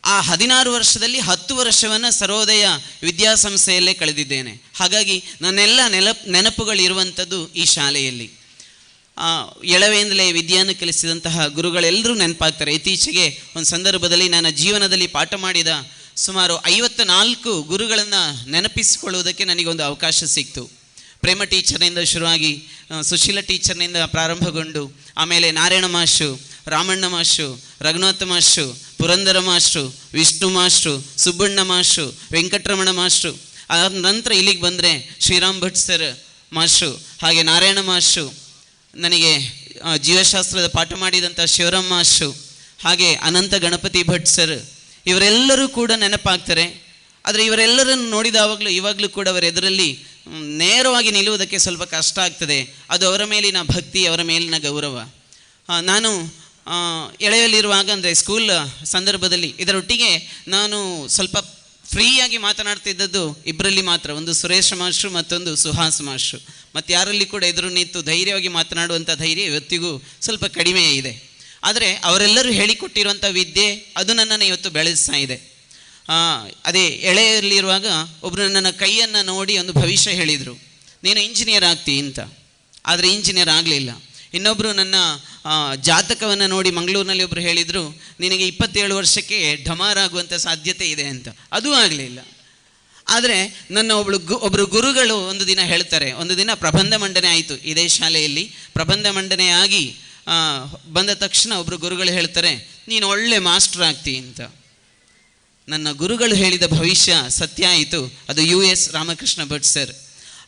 ಆ 16 ವರ್ಷದಲ್ಲಿ 10 ವರ್ಷವನ್ನು ಸರ್ವೋದಯ ವಿದ್ಯಾಸಂಸ್ಥೆಯಲ್ಲೇ ಕಳೆದಿದ್ದೇನೆ. ಹಾಗಾಗಿ ನನ್ನೆಲ್ಲ ನೆನಪುಗಳಿರುವಂಥದ್ದು ಈ ಶಾಲೆಯಲ್ಲಿ. ಎಳವೆಯಿಂದಲೇ ವಿದ್ಯೆಯನ್ನು ಕಲಿಸಿದಂತಹ ಗುರುಗಳೆಲ್ಲರೂ ನೆನಪಾಗ್ತಾರೆ. ಇತ್ತೀಚೆಗೆ ಒಂದು ಸಂದರ್ಭದಲ್ಲಿ ನನ್ನ ಜೀವನದಲ್ಲಿ ಪಾಠ ಮಾಡಿದ ಸುಮಾರು 54 ಗುರುಗಳನ್ನು ನೆನಪಿಸಿಕೊಳ್ಳುವುದಕ್ಕೆ ನನಗೊಂದು ಅವಕಾಶ ಸಿಕ್ತು. ಪ್ರೇಮ ಟೀಚರ್ನಿಂದ ಶುರುವಾಗಿ ಸುಶೀಲ ಟೀಚರ್ನಿಂದ ಪ್ರಾರಂಭಗೊಂಡು ಆಮೇಲೆ Narayana master, Ramanna master, Raghunatha master, Purandara master, Vishnu master, Subbanna master, Venkataramana master, ಅದಾದ ನಂತರ ಇಲ್ಲಿಗೆ ಬಂದರೆ ಶ್ರೀರಾಮ್ ಭಟ್ ಸರ್ ಮಾಸ್ಟ್ರು, ಹಾಗೆ ನಾರಾಯಣ ಮಾಸ್ಟ್ರು, ನನಗೆ ಜೀವಶಾಸ್ತ್ರದ ಪಾಠ ಮಾಡಿದಂಥ ಶಿವರಾಮ್ ಮಾಸ್ಟ್ರು, ಹಾಗೆ ಅನಂತ ಗಣಪತಿ ಭಟ್ ಸರ್, ಇವರೆಲ್ಲರೂ ಕೂಡ ನೆನಪಾಗ್ತಾರೆ. ಆದರೆ ಇವರೆಲ್ಲರನ್ನು ನೋಡಿದಾವಾಗಲೂ ಇವಾಗಲೂ ಕೂಡ ಅವರ ಎದುರಲ್ಲಿ ನೇರವಾಗಿ ನಿಲ್ಲುವುದಕ್ಕೆ ಸ್ವಲ್ಪ ಕಷ್ಟ ಆಗ್ತದೆ. ಅದು ಅವರ ಮೇಲಿನ ಭಕ್ತಿ, ಅವರ ಮೇಲಿನ ಗೌರವ. ನಾನು ಎಳೆಯಲ್ಲಿರುವಾಗ ಅಂದರೆ ಸ್ಕೂಲ್ ಸಂದರ್ಭದಲ್ಲಿ ಇದರೊಟ್ಟಿಗೆ ನಾನು ಸ್ವಲ್ಪ ಫ್ರೀಯಾಗಿ ಮಾತನಾಡ್ತಿದ್ದದ್ದು ಇಬ್ಬರಲ್ಲಿ ಮಾತ್ರ. ಒಂದು ಸುರೇಶ್ ಮಾಸ್ಟ್ರು, ಮತ್ತೊಂದು ಸುಹಾಸ್ ಮಾಸ್ಟ್ರು. ಮತ್ತು ಯಾರಲ್ಲಿ ಕೂಡ ಎದುರು ನಿಂತು ಧೈರ್ಯವಾಗಿ ಮಾತನಾಡುವಂಥ ಧೈರ್ಯ ಇವತ್ತಿಗೂ ಸ್ವಲ್ಪ ಕಡಿಮೆ ಇದೆ. ಆದರೆ ಅವರೆಲ್ಲರೂ ಹೇಳಿಕೊಟ್ಟಿರುವಂಥ ವಿದ್ಯೆ ಅದು ನನ್ನನ್ನು ಇವತ್ತು ಬೆಳೆಸ್ತಾ ಇದೆ. ಅದೇ ಎಳೆಯಲ್ಲಿರುವಾಗ ಒಬ್ಬರು ನನ್ನ ಕೈಯನ್ನು ನೋಡಿ ಒಂದು ಭವಿಷ್ಯ ಹೇಳಿದರು, ನೀನು ಇಂಜಿನಿಯರ್ ಆಗ್ತಿ ಅಂತ. ಆದರೆ ಇಂಜಿನಿಯರ್ ಆಗಲಿಲ್ಲ. ಇನ್ನೊಬ್ಬರು ನನ್ನ ಜಾತಕವನ್ನು ನೋಡಿ ಮಂಗಳೂರಿನಲ್ಲಿ ಒಬ್ಬರು ಹೇಳಿದರು, ನಿನಗೆ 27 ವರ್ಷಕ್ಕೆ ಢಮಾರಾಗುವಂಥ ಸಾಧ್ಯತೆ ಇದೆ ಅಂತ. ಅದೂ ಆಗಲಿಲ್ಲ. ಆದರೆ ನನ್ನ ಒಬ್ಬರು ಗುರುಗಳು ಒಂದು ದಿನ ಹೇಳ್ತಾರೆ, ಒಂದು ದಿನ ಪ್ರಬಂಧ ಮಂಡನೆ ಆಯಿತು ಇದೇ ಶಾಲೆಯಲ್ಲಿ. ಪ್ರಬಂಧ ಮಂಡನೆ ಆಗಿ ಬಂದ ತಕ್ಷಣ ಒಬ್ಬರು ಗುರುಗಳು ಹೇಳ್ತಾರೆ, ನೀನು ಒಳ್ಳೆ ಮಾಸ್ಟರ್ ಆಗ್ತಿ ಅಂತ. ನನ್ನ ಗುರುಗಳು ಹೇಳಿದ ಭವಿಷ್ಯ ಸತ್ಯ ಆಯಿತು. ಅದು US ರಾಮಕೃಷ್ಣ ಭಟ್ ಸರ್.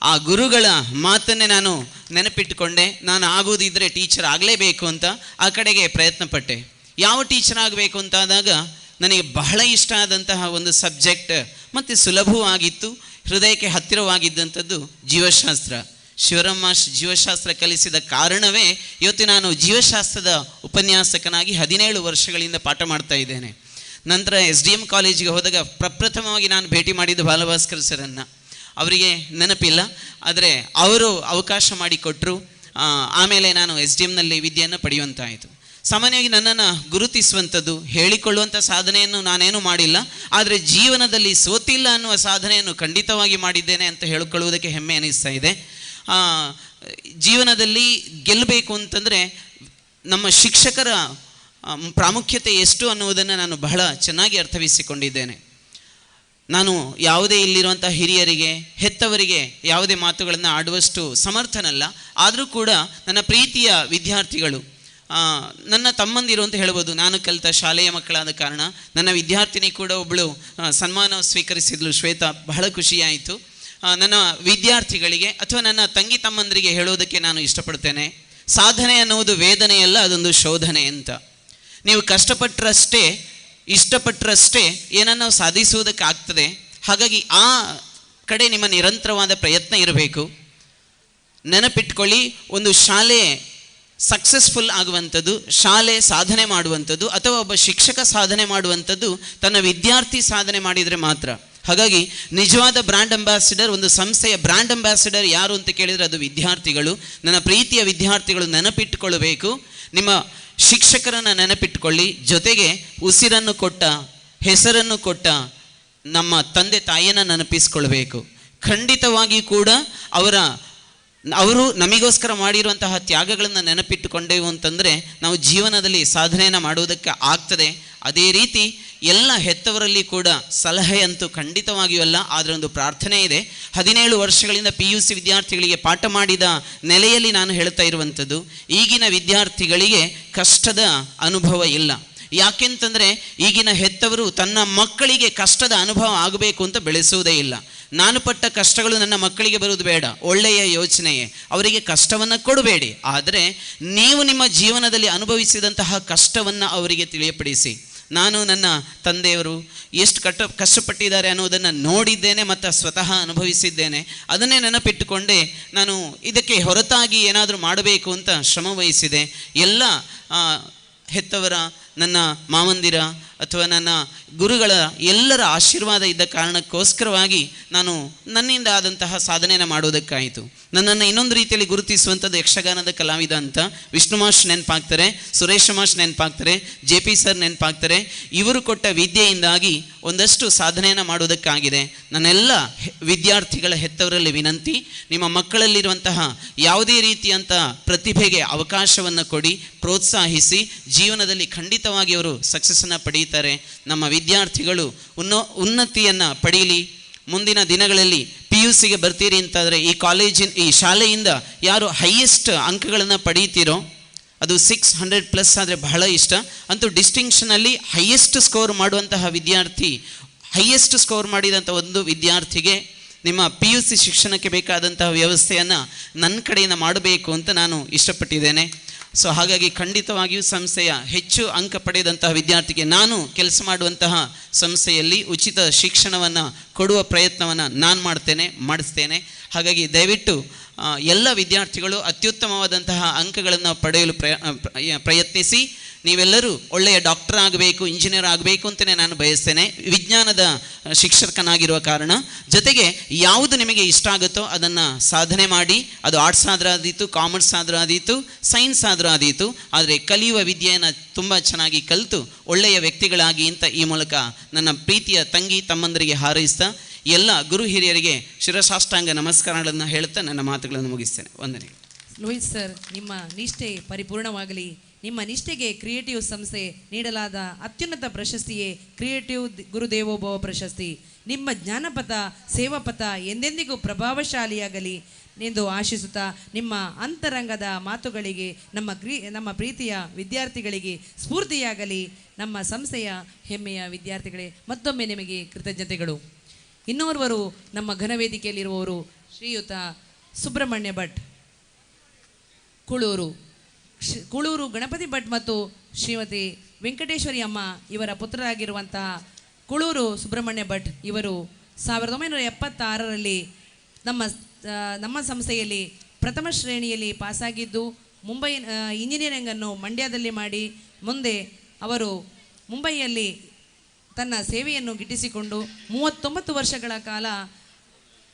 ಆ ಗುರುಗಳ ಮಾತನ್ನೇ ನಾನು ನೆನಪಿಟ್ಟುಕೊಂಡೆ. ನಾನು ಆಗೋದಿದ್ದರೆ ಟೀಚರ್ ಆಗಲೇಬೇಕು ಅಂತ ಆ ಕಡೆಗೆ ಪ್ರಯತ್ನ ಪಟ್ಟೆ. ಯಾವ ಟೀಚರ್ ಆಗಬೇಕು ಅಂತಾದಾಗ ನನಗೆ ಬಹಳ ಇಷ್ಟ ಆದಂತಹ ಒಂದು ಸಬ್ಜೆಕ್ಟ್ ಮತ್ತು ಸುಲಭವಾಗಿತ್ತು, ಹೃದಯಕ್ಕೆ ಹತ್ತಿರವಾಗಿದ್ದಂಥದ್ದು ಜೀವಶಾಸ್ತ್ರ. ಶಿವರಾಮ ಜೀವಶಾಸ್ತ್ರ ಕಲಿಸಿದ ಕಾರಣವೇ ಇವತ್ತು ನಾನು ಜೀವಶಾಸ್ತ್ರದ ಉಪನ್ಯಾಸಕನಾಗಿ 17 ವರ್ಷಗಳಿಂದ ಪಾಠ ಮಾಡ್ತಾ ಇದ್ದೇನೆ. ನಂತರ SDM ಕಾಲೇಜಿಗೆ ಹೋದಾಗ ಪ್ರಪ್ರಥಮವಾಗಿ ನಾನು ಭೇಟಿ ಮಾಡಿದ್ದು ಬಾಲಭಾಸ್ಕರ್ ಸರನ್ನು. ಅವರಿಗೆ ನೆನಪಿಲ್ಲ, ಆದರೆ ಅವರು ಅವಕಾಶ ಮಾಡಿಕೊಟ್ಟರು. ಆಮೇಲೆ ನಾನು SDMನಲ್ಲಿ ವಿದ್ಯೆಯನ್ನು ಪಡೆಯುವಂತಾಯಿತು. ಸಾಮಾನ್ಯವಾಗಿ ನನ್ನನ್ನು ಗುರುತಿಸುವಂಥದ್ದು, ಹೇಳಿಕೊಳ್ಳುವಂಥ ಸಾಧನೆಯನ್ನು ನಾನೇನು ಮಾಡಿಲ್ಲ, ಆದರೆ ಜೀವನದಲ್ಲಿ ಸೋತಿಲ್ಲ ಅನ್ನುವ ಸಾಧನೆಯನ್ನು ಖಂಡಿತವಾಗಿ ಮಾಡಿದ್ದೇನೆ ಅಂತ ಹೇಳಿಕೊಳ್ಳುವುದಕ್ಕೆ ಹೆಮ್ಮೆ ಅನ್ನಿಸ್ತಾ ಇದೆ. ಜೀವನದಲ್ಲಿ ಗೆಲ್ಲಬೇಕು ಅಂತಂದರೆ ನಮ್ಮ ಶಿಕ್ಷಕರ ಪ್ರಾಮುಖ್ಯತೆ ಎಷ್ಟು ಅನ್ನುವುದನ್ನು ನಾನು ಬಹಳ ಚೆನ್ನಾಗಿ ಅರ್ಥವಿಸಿಕೊಂಡಿದ್ದೇನೆ. ನಾನು ಯಾವುದೇ ಇಲ್ಲಿರುವಂಥ ಹಿರಿಯರಿಗೆ, ಹೆತ್ತವರಿಗೆ ಯಾವುದೇ ಮಾತುಗಳನ್ನು ಆಡುವಷ್ಟು ಸಮರ್ಥನಲ್ಲ. ಆದರೂ ಕೂಡ ನನ್ನ ಪ್ರೀತಿಯ ವಿದ್ಯಾರ್ಥಿಗಳು, ನನ್ನ ತಮ್ಮಂದಿರು ಅಂತ ಹೇಳ್ಬೋದು. ನಾನು ಕಲಿತ ಶಾಲೆಯ ಮಕ್ಕಳಾದ ಕಾರಣ ನನ್ನ ವಿದ್ಯಾರ್ಥಿನಿ ಕೂಡ ಒಬ್ಬಳು ಸನ್ಮಾನ ಸ್ವೀಕರಿಸಿದ್ಲು, ಶ್ವೇತಾ. ಬಹಳ ಖುಷಿಯಾಯಿತು. ನನ್ನ ವಿದ್ಯಾರ್ಥಿಗಳಿಗೆ ಅಥವಾ ನನ್ನ ತಂಗಿ ತಮ್ಮಂದರಿಗೆ ಹೇಳೋದಕ್ಕೆ ನಾನು ಇಷ್ಟಪಡ್ತೇನೆ, ಸಾಧನೆ ಅನ್ನುವುದು ವೇದನೆಯಲ್ಲ, ಅದೊಂದು ಶೋಧನೆ ಅಂತ. ನೀವು ಕಷ್ಟಪಟ್ಟರಷ್ಟೇ, ಇಷ್ಟಪಟ್ಟರಷ್ಟೇ ಏನನ್ನು ಸಾಧಿಸುವುದಕ್ಕಾಗ್ತದೆ. ಹಾಗಾಗಿ ಆ ಕಡೆ ನಿಮ್ಮ ನಿರಂತರವಾದ ಪ್ರಯತ್ನ ಇರಬೇಕು. ನೆನಪಿಟ್ಕೊಳ್ಳಿ, ಒಂದು ಶಾಲೆ ಸಕ್ಸಸ್ಫುಲ್ ಆಗುವಂಥದ್ದು, ಶಾಲೆ ಸಾಧನೆ ಮಾಡುವಂಥದ್ದು ಅಥವಾ ಒಬ್ಬ ಶಿಕ್ಷಕ ಸಾಧನೆ ಮಾಡುವಂಥದ್ದು ತನ್ನ ವಿದ್ಯಾರ್ಥಿ ಸಾಧನೆ ಮಾಡಿದರೆ ಮಾತ್ರ. ಹಾಗಾಗಿ ನಿಜವಾದ ಬ್ರ್ಯಾಂಡ್ ಅಂಬಾಸಿಡರ್, ಒಂದು ಸಂಸ್ಥೆಯ ಬ್ರ್ಯಾಂಡ್ ಅಂಬಾಸಿಡರ್ ಯಾರು ಅಂತ ಕೇಳಿದರೆ ಅದು ವಿದ್ಯಾರ್ಥಿಗಳು. ನನ್ನ ಪ್ರೀತಿಯ ವಿದ್ಯಾರ್ಥಿಗಳು ನೆನಪಿಟ್ಟುಕೊಳ್ಳಬೇಕು, ನಿಮ್ಮ ಶಿಕ್ಷಕರನ್ನು ನೆನಪಿಟ್ಟುಕೊಳ್ಳಿ. ಜೊತೆಗೆ ಉಸಿರನ್ನು ಕೊಟ್ಟ, ಹೆಸರನ್ನು ಕೊಟ್ಟ ನಮ್ಮ ತಂದೆ ತಾಯಿಯನ್ನು ನೆನಪಿಸ್ಕೊಳ್ಬೇಕು. ಖಂಡಿತವಾಗಿ ಕೂಡ ಅವರು ನಮಗೋಸ್ಕರ ಮಾಡಿರುವಂತಹ ತ್ಯಾಗಗಳನ್ನು ನೆನಪಿಟ್ಟುಕೊಂಡೆವು ಅಂತಂದರೆ ನಾವು ಜೀವನದಲ್ಲಿ ಸಾಧನೆಯನ್ನು ಮಾಡುವುದಕ್ಕೆ ಆಗ್ತದೆ. ಅದೇ ರೀತಿ ಎಲ್ಲ ಹೆತ್ತವರಲ್ಲಿ ಕೂಡ ಸಲಹೆ ಅಂತೂ ಖಂಡಿತವಾಗಿಯೂ ಅಲ್ಲ, ಆದರೆ ಒಂದು ಪ್ರಾರ್ಥನೆ ಇದೆ. 17 ವರ್ಷಗಳಿಂದ PUC ವಿದ್ಯಾರ್ಥಿಗಳಿಗೆ ಪಾಠ ಮಾಡಿದ ನೆಲೆಯಲ್ಲಿ ನಾನು ಹೇಳ್ತಾ ಇರುವಂಥದ್ದು, ಈಗಿನ ವಿದ್ಯಾರ್ಥಿಗಳಿಗೆ ಕಷ್ಟದ ಅನುಭವ ಇಲ್ಲ. ಯಾಕೆಂತಂದರೆ ಈಗಿನ ಹೆತ್ತವರು ತನ್ನ ಮಕ್ಕಳಿಗೆ ಕಷ್ಟದ ಅನುಭವ ಆಗಬೇಕು ಅಂತ ಬೆಳೆಸುವುದೇ ಇಲ್ಲ. ನಾನು ಪಟ್ಟ ಕಷ್ಟಗಳು ನನ್ನ ಮಕ್ಕಳಿಗೆ ಬರುವುದು ಬೇಡ, ಒಳ್ಳೆಯ ಯೋಚನೆಯೇ, ಅವರಿಗೆ ಕಷ್ಟವನ್ನು ಕೊಡಬೇಡಿ. ಆದರೆ ನೀವು ನಿಮ್ಮ ಜೀವನದಲ್ಲಿ ಅನುಭವಿಸಿದಂತಹ ಕಷ್ಟವನ್ನು ಅವರಿಗೆ ತಿಳಿಯಪಡಿಸಿ. ನಾನು ನನ್ನ ತಂದೆಯವರು ಎಷ್ಟು ಕಷ್ಟಪಟ್ಟಿದ್ದಾರೆ ಅನ್ನೋದನ್ನು ನೋಡಿದ್ದೇನೆ ಮತ್ತು ಸ್ವತಃ ಅನುಭವಿಸಿದ್ದೇನೆ. ಅದನ್ನೇ ನೆನಪಿಟ್ಟುಕೊಂಡೇ ನಾನು ಇದಕ್ಕೆ ಹೊರತಾಗಿ ಏನಾದರೂ ಮಾಡಬೇಕು ಅಂತ ಶ್ರಮವಹಿಸಿದೆ. ಎಲ್ಲ ಹೆತ್ತವರ, ನನ್ನ ಮಾವಂದಿರ ಅಥವಾ ನನ್ನ ಗುರುಗಳ ಎಲ್ಲರ ಆಶೀರ್ವಾದ ಇದ್ದ ಕಾರಣಕ್ಕೋಸ್ಕರವಾಗಿ ನಾನು ನನ್ನಿಂದ ಆದಂತಹ ಸಾಧನೆಯನ್ನು ಮಾಡೋದಕ್ಕಾಯಿತು. ನನ್ನನ್ನು ಇನ್ನೊಂದು ರೀತಿಯಲ್ಲಿ ಗುರುತಿಸುವಂಥದ್ದು ಯಕ್ಷಗಾನದ ಕಲಾವಿದ ಅಂತ Vishnu mash ನೆನಪಾಗ್ತಾರೆ, Suresh mash ನೆನಪಾಗ್ತಾರೆ, JP sir ನೆನಪಾಗ್ತಾರೆ. ಇವರು ಕೊಟ್ಟ ವಿದ್ಯೆಯಿಂದಾಗಿ ಒಂದಷ್ಟು ಸಾಧನೆಯನ್ನು ಮಾಡೋದಕ್ಕಾಗಿದೆ. ನನ್ನೆಲ್ಲ ವಿದ್ಯಾರ್ಥಿಗಳ ಹೆತ್ತವರಲ್ಲಿ ವಿನಂತಿ, ನಿಮ್ಮ ಮಕ್ಕಳಲ್ಲಿರುವಂತಹ ಯಾವುದೇ ರೀತಿಯಂಥ ಪ್ರತಿಭೆಗೆ ಅವಕಾಶವನ್ನು ಕೊಡಿ, ಪ್ರೋತ್ಸಾಹಿಸಿ. ಜೀವನದಲ್ಲಿ ಖಂಡಿತವಾಗಿ ಅವರು ಸಕ್ಸಸ್ಸನ್ನು ಪಡೀತಾರೆ. ನಮ್ಮ ವಿದ್ಯಾರ್ಥಿಗಳು ಉನ್ನತಿಯನ್ನು ಪಡೀಲಿ. ಮುಂದಿನ ದಿನಗಳಲ್ಲಿ PUCಗೆ ಬರ್ತೀರಿ ಅಂತಾದರೆ ಈ ಶಾಲೆಯಿಂದ ಯಾರು ಹೈಯೆಸ್ಟ್ ಅಂಕಗಳನ್ನು ಪಡೀತೀರೋ, ಅದು 600+ ಆದರೆ ಬಹಳ ಇಷ್ಟ. ಅಂತೂ ಡಿಸ್ಟಿಂಕ್ಷನಲ್ಲಿ ಹೈಯೆಸ್ಟ್ ಸ್ಕೋರ್ ಮಾಡುವಂತಹ ವಿದ್ಯಾರ್ಥಿ, ಹೈಯೆಸ್ಟ್ ಸ್ಕೋರ್ ಮಾಡಿದಂಥ ಒಂದು ವಿದ್ಯಾರ್ಥಿಗೆ ನಿಮ್ಮ PUC ಶಿಕ್ಷಣಕ್ಕೆ ಬೇಕಾದಂತಹ ವ್ಯವಸ್ಥೆಯನ್ನು ನನ್ನ ಕಡೆಯಿಂದ ಮಾಡಬೇಕು ಅಂತ ನಾನು ಇಷ್ಟಪಟ್ಟಿದ್ದೇನೆ. ಸೊ ಹಾಗಾಗಿ ಖಂಡಿತವಾಗಿಯೂ ಸಂಸ್ಥೆಯ ಹೆಚ್ಚು ಅಂಕ ಪಡೆದಂತಹ ವಿದ್ಯಾರ್ಥಿಗೆ ನಾನು ಕೆಲಸ ಮಾಡುವಂತಹ ಸಂಸ್ಥೆಯಲ್ಲಿ ಉಚಿತ ಶಿಕ್ಷಣವನ್ನು ಕೊಡುವ ಪ್ರಯತ್ನವನ್ನು ನಾನು ಮಾಡಿಸ್ತೇನೆ. ಹಾಗಾಗಿ ದಯವಿಟ್ಟು ಎಲ್ಲ ವಿದ್ಯಾರ್ಥಿಗಳು ಅತ್ಯುತ್ತಮವಾದಂತಹ ಅಂಕಗಳನ್ನು ಪಡೆಯಲು ಪ್ರಯತ್ನಿಸಿ. ನೀವೆಲ್ಲರೂ ಒಳ್ಳೆಯ ಡಾಕ್ಟರ್ ಆಗಬೇಕು, ಇಂಜಿನಿಯರ್ ಆಗಬೇಕು ಅಂತಲೇ ನಾನು ಬಯಸ್ತೇನೆ, ವಿಜ್ಞಾನದ ಶಿಕ್ಷಕನಾಗಿರುವ ಕಾರಣ. ಜೊತೆಗೆ ಯಾವುದು ನಿಮಗೆ ಇಷ್ಟ ಆಗುತ್ತೋ ಅದನ್ನು ಸಾಧನೆ ಮಾಡಿ. ಅದು ಆರ್ಟ್ಸ್ ಆದರೂ ಆದೀತು, ಕಾಮರ್ಸ್ ಆದರೂ ಆದೀತು, ಸೈನ್ಸ್ ಆದರೂ ಆದೀತು. ಆದರೆ ಕಲಿಯುವ ವಿದ್ಯೆಯನ್ನು ತುಂಬ ಚೆನ್ನಾಗಿ ಕಲಿತು ಒಳ್ಳೆಯ ವ್ಯಕ್ತಿಗಳಾಗಿ ಅಂತ ಈ ಮೂಲಕ ನನ್ನ ಪ್ರೀತಿಯ ತಂಗಿ ತಮ್ಮಂದರಿಗೆ ಹಾರೈಸ್ತಾ ಎಲ್ಲ ಗುರು ಹಿರಿಯರಿಗೆ ಶಿರಸಾಷ್ಟಾಂಗ ನಮಸ್ಕಾರಗಳನ್ನು ಹೇಳ್ತಾ ನನ್ನ ಮಾತುಗಳನ್ನು ಮುಗಿಸ್ತೇನೆ. ವಂದನೆ. ಲೋಹಿತ್ ಸರ್, ನಿಮ್ಮ ನಿಷ್ಠೆ ಪರಿಪೂರ್ಣವಾಗಲಿ. ನಿಮ್ಮ ನಿಷ್ಠೆಗೆ ಕ್ರಿಯೇಟಿವ್ ಸಂಸ್ಥೆ ನೀಡಲಾದ ಅತ್ಯುನ್ನತ ಪ್ರಶಸ್ತಿಯೇ ಕ್ರಿಯೇಟಿವ್ ಗುರುದೇವೋಭವ ಪ್ರಶಸ್ತಿ. ನಿಮ್ಮ ಜ್ಞಾನಪಥ ಸೇವಾಪಥ ಎಂದೆಂದಿಗೂ ಪ್ರಭಾವಶಾಲಿಯಾಗಲಿ ಎಂದು ಆಶಿಸುತ್ತಾ, ನಿಮ್ಮ ಅಂತರಂಗದ ಮಾತುಗಳಿಗೆ ನಮ್ಮ ಪ್ರೀತಿಯ ವಿದ್ಯಾರ್ಥಿಗಳಿಗೆ ಸ್ಫೂರ್ತಿಯಾಗಲಿ. ನಮ್ಮ ಸಂಸ್ಥೆಯ ಹೆಮ್ಮೆಯ ವಿದ್ಯಾರ್ಥಿಗಳೇ, ಮತ್ತೊಮ್ಮೆ ನಿಮಗೆ ಕೃತಜ್ಞತೆಗಳು. ಇನ್ನೋರ್ವರು ನಮ್ಮ ಘನವೇದಿಕೆಯಲ್ಲಿರುವವರು ಶ್ರೀಯುತ ಸುಬ್ರಹ್ಮಣ್ಯ ಭಟ್, ಕುಳೂರು ಗಣಪತಿ ಭಟ್ ಮತ್ತು ಶ್ರೀಮತಿ ವೆಂಕಟೇಶ್ವರಿ ಅಮ್ಮ ಇವರ ಪುತ್ರರಾಗಿರುವಂತಹ ಕುಳೂರು ಸುಬ್ರಹ್ಮಣ್ಯ ಭಟ್ ಇವರು 1976ರಲ್ಲಿ ನಮ್ಮ ಸಂಸ್ಥೆಯಲ್ಲಿ ಪ್ರಥಮ ಶ್ರೇಣಿಯಲ್ಲಿ ಪಾಸಾಗಿದ್ದು, ಮುಂಬೈ ಇಂಜಿನಿಯರಿಂಗನ್ನು ಮಂಡ್ಯದಲ್ಲಿ ಮಾಡಿ ಮುಂದೆ ಅವರು ಮುಂಬೈಯಲ್ಲಿ ತನ್ನ ಸೇವೆಯನ್ನು ಗಿಟ್ಟಿಸಿಕೊಂಡು 39 ವರ್ಷಗಳ ಕಾಲ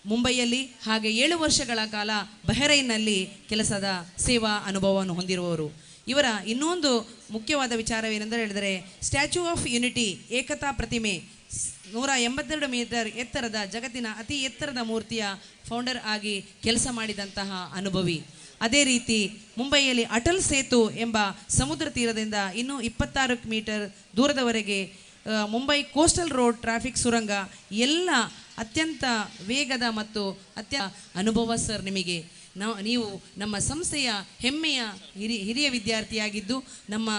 ಮುಂಬೈಯಲ್ಲಿ ಹಾಗೆ 7 ವರ್ಷಗಳ ಕಾಲ ಬಹರೈನ್ನಲ್ಲಿ ಕೆಲಸದ ಸೇವಾ ಅನುಭವವನ್ನು ಹೊಂದಿರುವವರು. ಇವರ ಇನ್ನೊಂದು ಮುಖ್ಯವಾದ ವಿಚಾರವೇನೆಂದರೆ ಹೇಳಿದರೆ, ಸ್ಟ್ಯಾಚ್ಯೂ ಆಫ್ ಯುನಿಟಿ ಏಕತಾ ಪ್ರತಿಮೆ 182 ಮೀಟರ್ ಎತ್ತರದ ಜಗತ್ತಿನ ಅತಿ ಎತ್ತರದ ಮೂರ್ತಿಯ ಫೌಂಡರ್ ಆಗಿ ಕೆಲಸ ಮಾಡಿದಂತಹ ಅನುಭವಿ. ಅದೇ ರೀತಿ ಮುಂಬೈಯಲ್ಲಿ ಅಟಲ್ ಸೇತು ಎಂಬ ಸಮುದ್ರ ತೀರದಿಂದ ಇನ್ನೂ 26 ಮೀಟರ್ ದೂರದವರೆಗೆ ಮುಂಬೈ ಕೋಸ್ಟಲ್ ರೋಡ್ ಟ್ರಾಫಿಕ್ ಸುರಂಗ ಎಲ್ಲ ಅತ್ಯಂತ ವೇಗದ ಮತ್ತು ಅನುಭವ ಸರ್ ನಿಮಗೆ. ನೀವು ನಮ್ಮ ಸಂಸ್ಥೆಯ ಹೆಮ್ಮೆಯ ಹಿರಿಯ ವಿದ್ಯಾರ್ಥಿಯಾಗಿದ್ದು, ನಮ್ಮ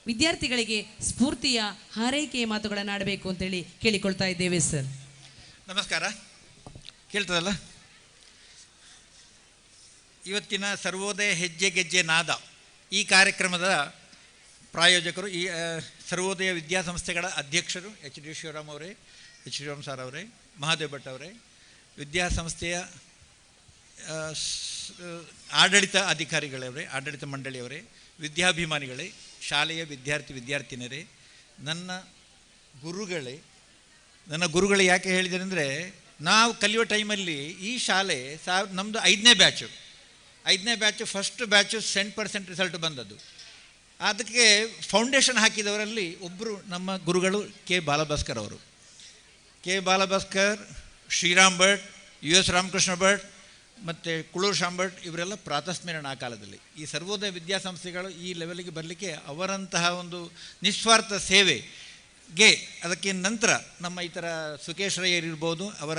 ವಿದ್ಯಾರ್ಥಿಗಳಿಗೆ ಸ್ಫೂರ್ತಿಯ ಹಾರೈಕೆಯ ಮಾತುಗಳನ್ನು ಆಡಬೇಕು ಅಂತೇಳಿ ಕೇಳಿಕೊಳ್ತಾ ಇದ್ದೇವೆ ಸರ್. ನಮಸ್ಕಾರ. ಕೇಳ್ತದಲ್ಲ? ಇವತ್ತಿನ ಸರ್ವೋದಯ ಹೆಜ್ಜೆ ಗೆಜ್ಜೆ ನಾದ ಈ ಕಾರ್ಯಕ್ರಮದ ಪ್ರಾಯೋಜಕರು, ಈ ಸರ್ವೋದಯ ವಿದ್ಯಾಸಂಸ್ಥೆಗಳ ಅಧ್ಯಕ್ಷರು HD ಶಿವರಾಮ್ ಅವರೇ, ಶಿವರಾಮ್ ಸರ್ ಅವರೇ, ಮಹಾದೇವ್ ಭಟ್ ಅವರೇ, ವಿದ್ಯಾಸಂಸ್ಥೆಯ ಆಡಳಿತ ಅಧಿಕಾರಿಗಳವರೇ, ಆಡಳಿತ ಮಂಡಳಿಯವರೇ, ವಿದ್ಯಾಭಿಮಾನಿಗಳೇ, ಶಾಲೆಯ ವಿದ್ಯಾರ್ಥಿನಿಯರೇ, ನನ್ನ ಗುರುಗಳೇ ಯಾಕೆ ಹೇಳಿದ್ದಾರೆ ಅಂದರೆ, ನಾವು ಕಲಿಯುವ ಟೈಮಲ್ಲಿ ಈ ಶಾಲೆ ನಮ್ಮದು 5ನೇ ಬ್ಯಾಚು ಫಸ್ಟ್ ಬ್ಯಾಚು 100% ರಿಸಲ್ಟ್ ಬಂದದ್ದು. ಅದಕ್ಕೆ ಫೌಂಡೇಶನ್ ಹಾಕಿದವರಲ್ಲಿ ಒಬ್ಬರು ನಮ್ಮ ಗುರುಗಳು ಕೆ ಬಾಲಭಾಸ್ಕರ್ ಅವರು. ಕೆ ಬಾಲಭಾಸ್ಕರ್, ಶ್ರೀರಾಮ್ ಭಟ್, US ರಾಮಕೃಷ್ಣ ಭಟ್ ಮತ್ತು ಕುಳೂರು ಶ್ಯಾಮ್ ಭಟ್ ಇವರೆಲ್ಲ ಪ್ರಾತಸ್ಮರಣ ಆ ಕಾಲದಲ್ಲಿ. ಈ ಸರ್ವೋದಯ ವಿದ್ಯಾಸಂಸ್ಥೆಗಳು ಈ ಲೆವೆಲ್ಗೆ ಬರಲಿಕ್ಕೆ ಅವರಂತಹ ಒಂದು ನಿಸ್ವಾರ್ಥ ಸೇವೆಗೆ, ಅದಕ್ಕೆ ನಂತರ ನಮ್ಮ ಈ ಥರ ಸುಕೇಶ್ ರಯ್ಯರಿರ್ಬೋದು, ಅವರ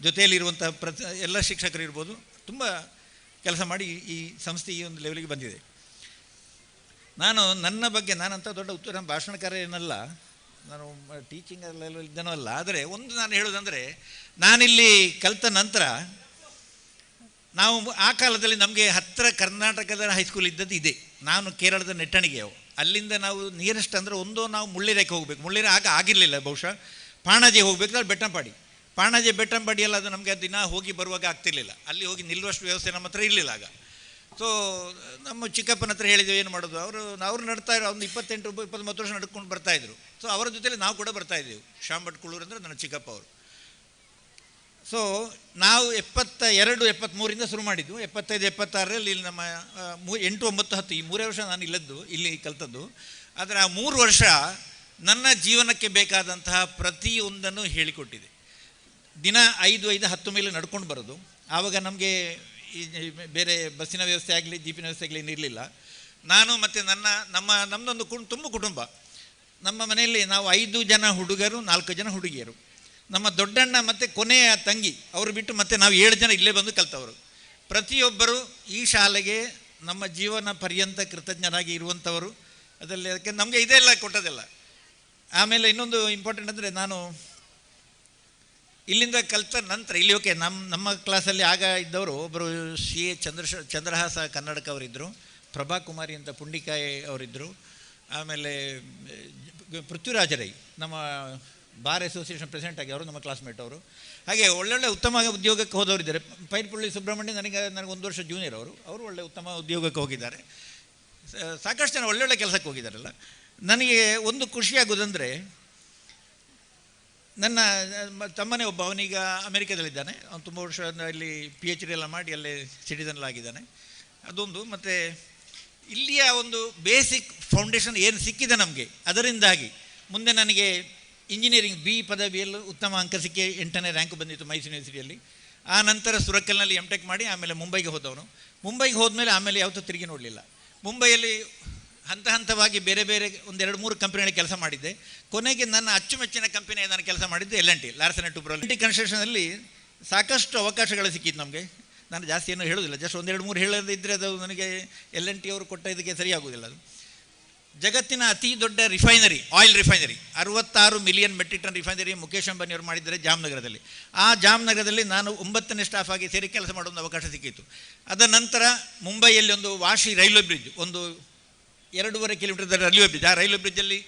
ಜೊತೆಯಲ್ಲಿರುವಂಥ ಎಲ್ಲ ಶಿಕ್ಷಕರಿರ್ಬೋದು, ತುಂಬ ಕೆಲಸ ಮಾಡಿ ಈ ಸಂಸ್ಥೆ ಈ ಒಂದು ಲೆವೆಲ್ಗೆ ಬಂದಿದೆ. ನಾನಂತ ದೊಡ್ಡ ಭಾಷಣಕಾರ ಏನಲ್ಲ, ನಾನು ಟೀಚಿಂಗ್ ಲೆವೆಲ್ ಇದ್ದನೂ ಅಲ್ಲ. ಆದರೆ ಒಂದು ನಾನು ಹೇಳೋದಂದರೆ, ನಾನಿಲ್ಲಿ ಕಲಿತ ನಂತರ ನಾವು ಆ ಕಾಲದಲ್ಲಿ ನಮಗೆ ಹತ್ತಿರ ಕರ್ನಾಟಕದ ಹೈಸ್ಕೂಲ್ ಇದ್ದದ್ದು ಇದೆ. ನಾನು ಕೇರಳದ ನೆಟ್ಟಣಿಗೆಯವು. ಅಲ್ಲಿಂದ ನಾವು ನಿಯರೆಸ್ಟ್ ಅಂದರೆ ನಾವು ಮುಳ್ಳಿರೆಕ್ಕೆ ಹೋಗಬೇಕು. ಮುಳ್ಳಿರೆ ಆಗಿರಲಿಲ್ಲ ಬಹುಶಃ. ಪಾಣಾಜಿ ಹೋಗಬೇಕು, ಬೆಟ್ಟಂಪಾಡಿ ಎಲ್ಲ ಅದು ನಮಗೆ ದಿನ ಹೋಗಿ ಬರುವಾಗ ಆಗ್ತಿರ್ಲಿಲ್ಲ. ಅಲ್ಲಿ ಹೋಗಿ ನಿಲ್ಲುವಷ್ಟು ವ್ಯವಸ್ಥೆ ನಮ್ಮ ಹತ್ರ ಇರಲಿಲ್ಲ ಆಗ. ಸೊ ನಮ್ಮ ಚಿಕ್ಕಪ್ಪನ ಹತ್ರ ಹೇಳಿದ್ವಿ ಏನು ಮಾಡೋದು. ಅವರು ನಡ್ತಾ ಇರೋ ಒಂದು 28-29 ವರ್ಷ ನಡ್ಕೊಂಡು ಬರ್ತಾಯಿದ್ರು. ಸೊ ಅವರ ಜೊತೆಲಿ ನಾವು ಕೂಡ ಬರ್ತಾಯಿದ್ದೆವು. ಶ್ಯಾಮ್ ಭಟ್ ಕುಳೂರು ಅಂದರೆ ನನ್ನ ಚಿಕ್ಕಪ್ಪ ಅವರು. ಸೊ ನಾವು 72-73 ಶುರು ಮಾಡಿದ್ದು. 75-76ರಲ್ಲಿ ಇಲ್ಲಿ ನಮ್ಮ 8, 9, 10 ಈ 3 ವರ್ಷ ನಾನು ಇಲ್ಲಿ ಕಲಿತದ್ದು. ಆದರೆ ಆ 3 ವರ್ಷ ನನ್ನ ಜೀವನಕ್ಕೆ ಬೇಕಾದಂತಹ ಪ್ರತಿಯೊಂದನ್ನು ಹೇಳಿಕೊಟ್ಟಿದೆ. ದಿನ 5-10 ಮೈಲಿ ನಡ್ಕೊಂಡು ಬರೋದು. ಆವಾಗ ನಮಗೆ ಈ ಬೇರೆ ಬಸ್ಸಿನ ವ್ಯವಸ್ಥೆ ಆಗಲಿ ಜೀಪಿನ ವ್ಯವಸ್ಥೆ ಆಗಲಿ ಏನಿರಲಿಲ್ಲ. ನಾನು ಮತ್ತು ನಮ್ಮದೊಂದು ತುಂಬ ಕುಟುಂಬ. ನಮ್ಮ ಮನೆಯಲ್ಲಿ ನಾವು 5 ಜನ ಹುಡುಗರು, 4 ಜನ ಹುಡುಗಿಯರು. ನಮ್ಮ ದೊಡ್ಡಣ್ಣ ಮತ್ತು ಕೊನೆಯ ತಂಗಿ ಅವರು ಬಿಟ್ಟು ಮತ್ತೆ ನಾವು 7 ಜನ ಇಲ್ಲೇ ಬಂದು ಕಲ್ತವರು. ಪ್ರತಿಯೊಬ್ಬರು ಈ ಶಾಲೆಗೆ ನಮ್ಮ ಜೀವನ ಪರ್ಯಂತ ಕೃತಜ್ಞರಾಗಿ ಇರುವಂಥವರು. ಅದಕ್ಕೆ ನಮಗೆ ಇದೆಲ್ಲ ಕೊಟ್ಟದೆಲ್ಲ. ಆಮೇಲೆ ಇನ್ನೊಂದು ಇಂಪಾರ್ಟೆಂಟ್ ಅಂದರೆ, ನಾನು ಇಲ್ಲಿಂದ ಕಲಿತ ನಂತರ ಇಲ್ಲಿ ನಮ್ಮ ಕ್ಲಾಸಲ್ಲಿ ಆಗ ಇದ್ದವರು ಒಬ್ಬರು CA ಚಂದ್ರಹಾಸ ಕನ್ನಡಕ ಅವರಿದ್ದರು, ಪ್ರಭಾ ಕುಮಾರಿ ಅಂತ ಪುಂಡಿಕಾಯಿ ಅವರಿದ್ದರು, ಆಮೇಲೆ ಪೃಥ್ವಿರಾಜ ರೈ ನಮ್ಮ ಬಾರ್ ಅಸೋಸಿಯೇಷನ್ ಪ್ರೆಸಿಡೆಂಟ್ ಆಗಿ ಅವರು ನಮ್ಮ ಕ್ಲಾಸ್ಮೇಟ್ ಅವರು. ಹಾಗೆ ಒಳ್ಳೊಳ್ಳೆ ಉತ್ತಮ ಉದ್ಯೋಗಕ್ಕೆ ಹೋದವರಿದ್ದಾರೆ. ಪೈರ್ಪುಳ್ಳಿ ಸುಬ್ರಹ್ಮಣ್ಯ ನನಗೆ 1 ವರ್ಷ ಜೂನಿಯರ್ ಅವರು ಒಳ್ಳೆ ಉತ್ತಮ ಉದ್ಯೋಗಕ್ಕೆ ಹೋಗಿದ್ದಾರೆ. ಸಾಕಷ್ಟು ಜನ ಒಳ್ಳೊಳ್ಳೆ ಕೆಲಸಕ್ಕೆ ಹೋಗಿದ್ದಾರಲ್ಲ. ನನಗೆ ಒಂದು ಖುಷಿಯಾಗೋದಂದರೆ, ನನ್ನ ತಮ್ಮನೇ ಒಬ್ಬ, ಅವನೀಗ ಅಮೆರಿಕದಲ್ಲಿದ್ದಾನೆ. ಅವನು ತುಂಬ ವರ್ಷ ಇಲ್ಲಿ PhD ಎಲ್ಲ ಮಾಡಿ ಅಲ್ಲೇ ಸಿಟಿಸನ್ಲಾಗಿದ್ದಾನೆ. ಅದೊಂದು. ಮತ್ತು ಇಲ್ಲಿಯ ಒಂದು ಬೇಸಿಕ್ ಫೌಂಡೇಶನ್ ಏನು ಸಿಕ್ಕಿದೆ ನಮಗೆ, ಅದರಿಂದಾಗಿ ಮುಂದೆ ನನಗೆ ಇಂಜಿನಿಯರಿಂಗ್ B ಪದವಿಯಲ್ಲೂ ಉತ್ತಮ ಅಂಕ ಸಿಕ್ಕಿ 8ನೇ ರ್ಯಾಂಕ್ ಬಂದಿತ್ತು ಮೈಸೂರು ಯೂನಿವರ್ಸಿಟಿಯಲ್ಲಿ. ಆ ನಂತರ ಸುರತ್ಕಲ್ನಲ್ಲಿ M.Tech ಮಾಡಿ ಆಮೇಲೆ ಮುಂಬೈಗೆ ಹೋದವನು. ಮುಂಬೈಗೆ ಹೋದ್ಮೇಲೆ ಆಮೇಲೆ ಯಾವತ್ತೂ ತಿರುಗಿ ನೋಡಲಿಲ್ಲ. ಮುಂಬೈಯಲ್ಲಿ ಹಂತ ಹಂತವಾಗಿ ಬೇರೆ ಬೇರೆ 1-2-3 ಕಂಪನಿಗಳಲ್ಲಿ ಕೆಲಸ ಮಾಡಿದ್ದೆ. ಕೊನೆಗೆ ನನ್ನ ಅಚ್ಚುಮೆಚ್ಚಿನ ಕಂಪನಿ ನಾನು ಕೆಲಸ ಮಾಡಿದ್ದೆ L&T, ಲಾರ್ಸನ್ & ಟುಬ್ರೋ. L&T ಕನ್ಸ್ಟ್ರಕ್ಷನಲ್ಲಿ ಸಾಕಷ್ಟು ಅವಕಾಶಗಳು ಸಿಕ್ಕಿತ್ತು ನಮಗೆ. ನಾನು ಜಾಸ್ತಿ ಏನೂ ಹೇಳೋದಿಲ್ಲ, ಜಸ್ಟ್ 1-2-3 ಹೇಳೋದಿದ್ದರೆ ಅದು ನನಗೆ L&T ಅವರು ಕೊಟ್ಟ ಇದಕ್ಕೆ ಸರಿಯಾಗುವುದಿಲ್ಲ. ಅದು ಜಗತ್ತಿನ ಅತಿ ದೊಡ್ಡ refinery, oil refinery, 66 million metric ton refinery Mukesh ಅಂಬಾನಿಯವರು ಮಾಡಿದ್ದಾರೆ ಜಾಮ್ನಗರದಲ್ಲಿ. ಆ ಜಾಮ್ನಗರದಲ್ಲಿ ನಾನು 9ನೇ ಸ್ಟಾಫ್ ಆಗಿ ಸೇರಿ ಕೆಲಸ ಮಾಡೋ ಒಂದು ಅವಕಾಶ ಸಿಕ್ಕಿತ್ತು. ಅದರ ನಂತರ ಮುಂಬೈಯಲ್ಲಿ ಒಂದು ವಾಶಿ ರೈಲ್ವೆ ಬ್ರಿಡ್ಜ್, ಒಂದು 2.5 ಕಿಲೋಮೀಟರ್ ರೈಲ್ವೆ ಬ್ರಿಡ್ಜ್, ಆ ರೈಲ್ವೆ ಬ್ರಿಡ್ಜಲ್ಲಿ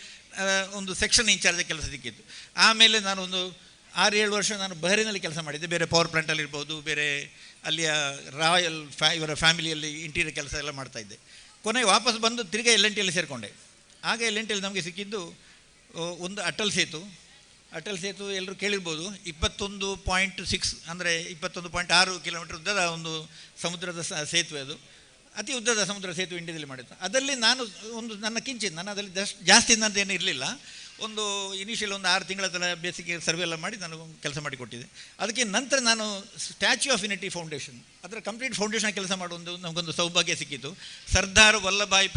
ಒಂದು ಸೆಕ್ಷನ್ ಇನ್ಚಾರ್ಜ್ ಕೆಲಸ ಸಿಕ್ಕಿತ್ತು. ಆಮೇಲೆ ನಾನು ಒಂದು 6-7 ವರ್ಷ ನಾನು ಬಹರೇನಲ್ಲಿ ಕೆಲಸ ಮಾಡಿದ್ದೆ. ಬೇರೆ ಪವರ್ ಪ್ಲಾಂಟಲ್ಲಿ ಇರ್ಬೋದು, ಬೇರೆ ಅಲ್ಲಿಯ ರಾಯಲ್ ಇವರ ಫ್ಯಾಮಿಲಿಯಲ್ಲಿ ಇಂಟೀರಿಯರ್ ಕೆಲಸ ಎಲ್ಲ ಮಾಡ್ತಾಯಿದ್ದೆ. ಕೊನೆಗೆ ವಾಪಸ್ ಬಂದು ತಿರ್ಗಿ L&Tಯಲ್ಲಿ ಸೇರಿಕೊಂಡೆ. ಆಗ L&Tಯಲ್ಲಿ ನಮಗೆ ಸಿಕ್ಕಿದ್ದು ಒಂದು ಅಟಲ್ ಸೇತು. ಅಟಲ್ ಸೇತು ಎಲ್ಲರೂ ಕೇಳಿರ್ಬೋದು, 21.6 ಅಂದರೆ 21.6 ಕಿಲೋಮೀಟರ್ ಉದ್ದದ ಒಂದು ಸಮುದ್ರದ ಸೇತುವೆ. ಅದು ಅತಿ ಉದ್ದದ ಸಮುದ್ರ ಸೇತುವೆ ಇಂಡಿಯಾದಲ್ಲಿ ಮಾಡಿದ್ದು. ಅದರಲ್ಲಿ ನಾನು ಒಂದು ನನ್ನ ಕಿಂಚಿತ್, ನಾನು ಅದರಲ್ಲಿ ಜಾಸ್ತಿ ನನ್ನದೇನು ಇರಲಿಲ್ಲ. ಒಂದು ಇನಿಷಿಯಲ್ ಒಂದು 6 ತಿಂಗಳ ತನಕ ಬೇಸಿಕ್ ಸರ್ವೆ ಎಲ್ಲ ಮಾಡಿ ನಾನು ಕೆಲಸ ಮಾಡಿಕೊಟ್ಟಿದ್ದೆ. ಅದಕ್ಕೆ ನಂತರ ನಾನು ಸ್ಟ್ಯಾಚ್ಯೂ ಆಫ್ ಯುನಿಟಿ ಫೌಂಡೇಶನ್, ಅದರ ಕಂಪ್ಲೀಟ್ ಫೌಂಡೇಶನ್ ಕೆಲಸ ಮಾಡೋದು ನಮಗೊಂದು ಸೌಭಾಗ್ಯ ಸಿಕ್ಕಿತ್ತು. ಸರ್ದಾರ್ ವಲ್ಲಭಾಯ್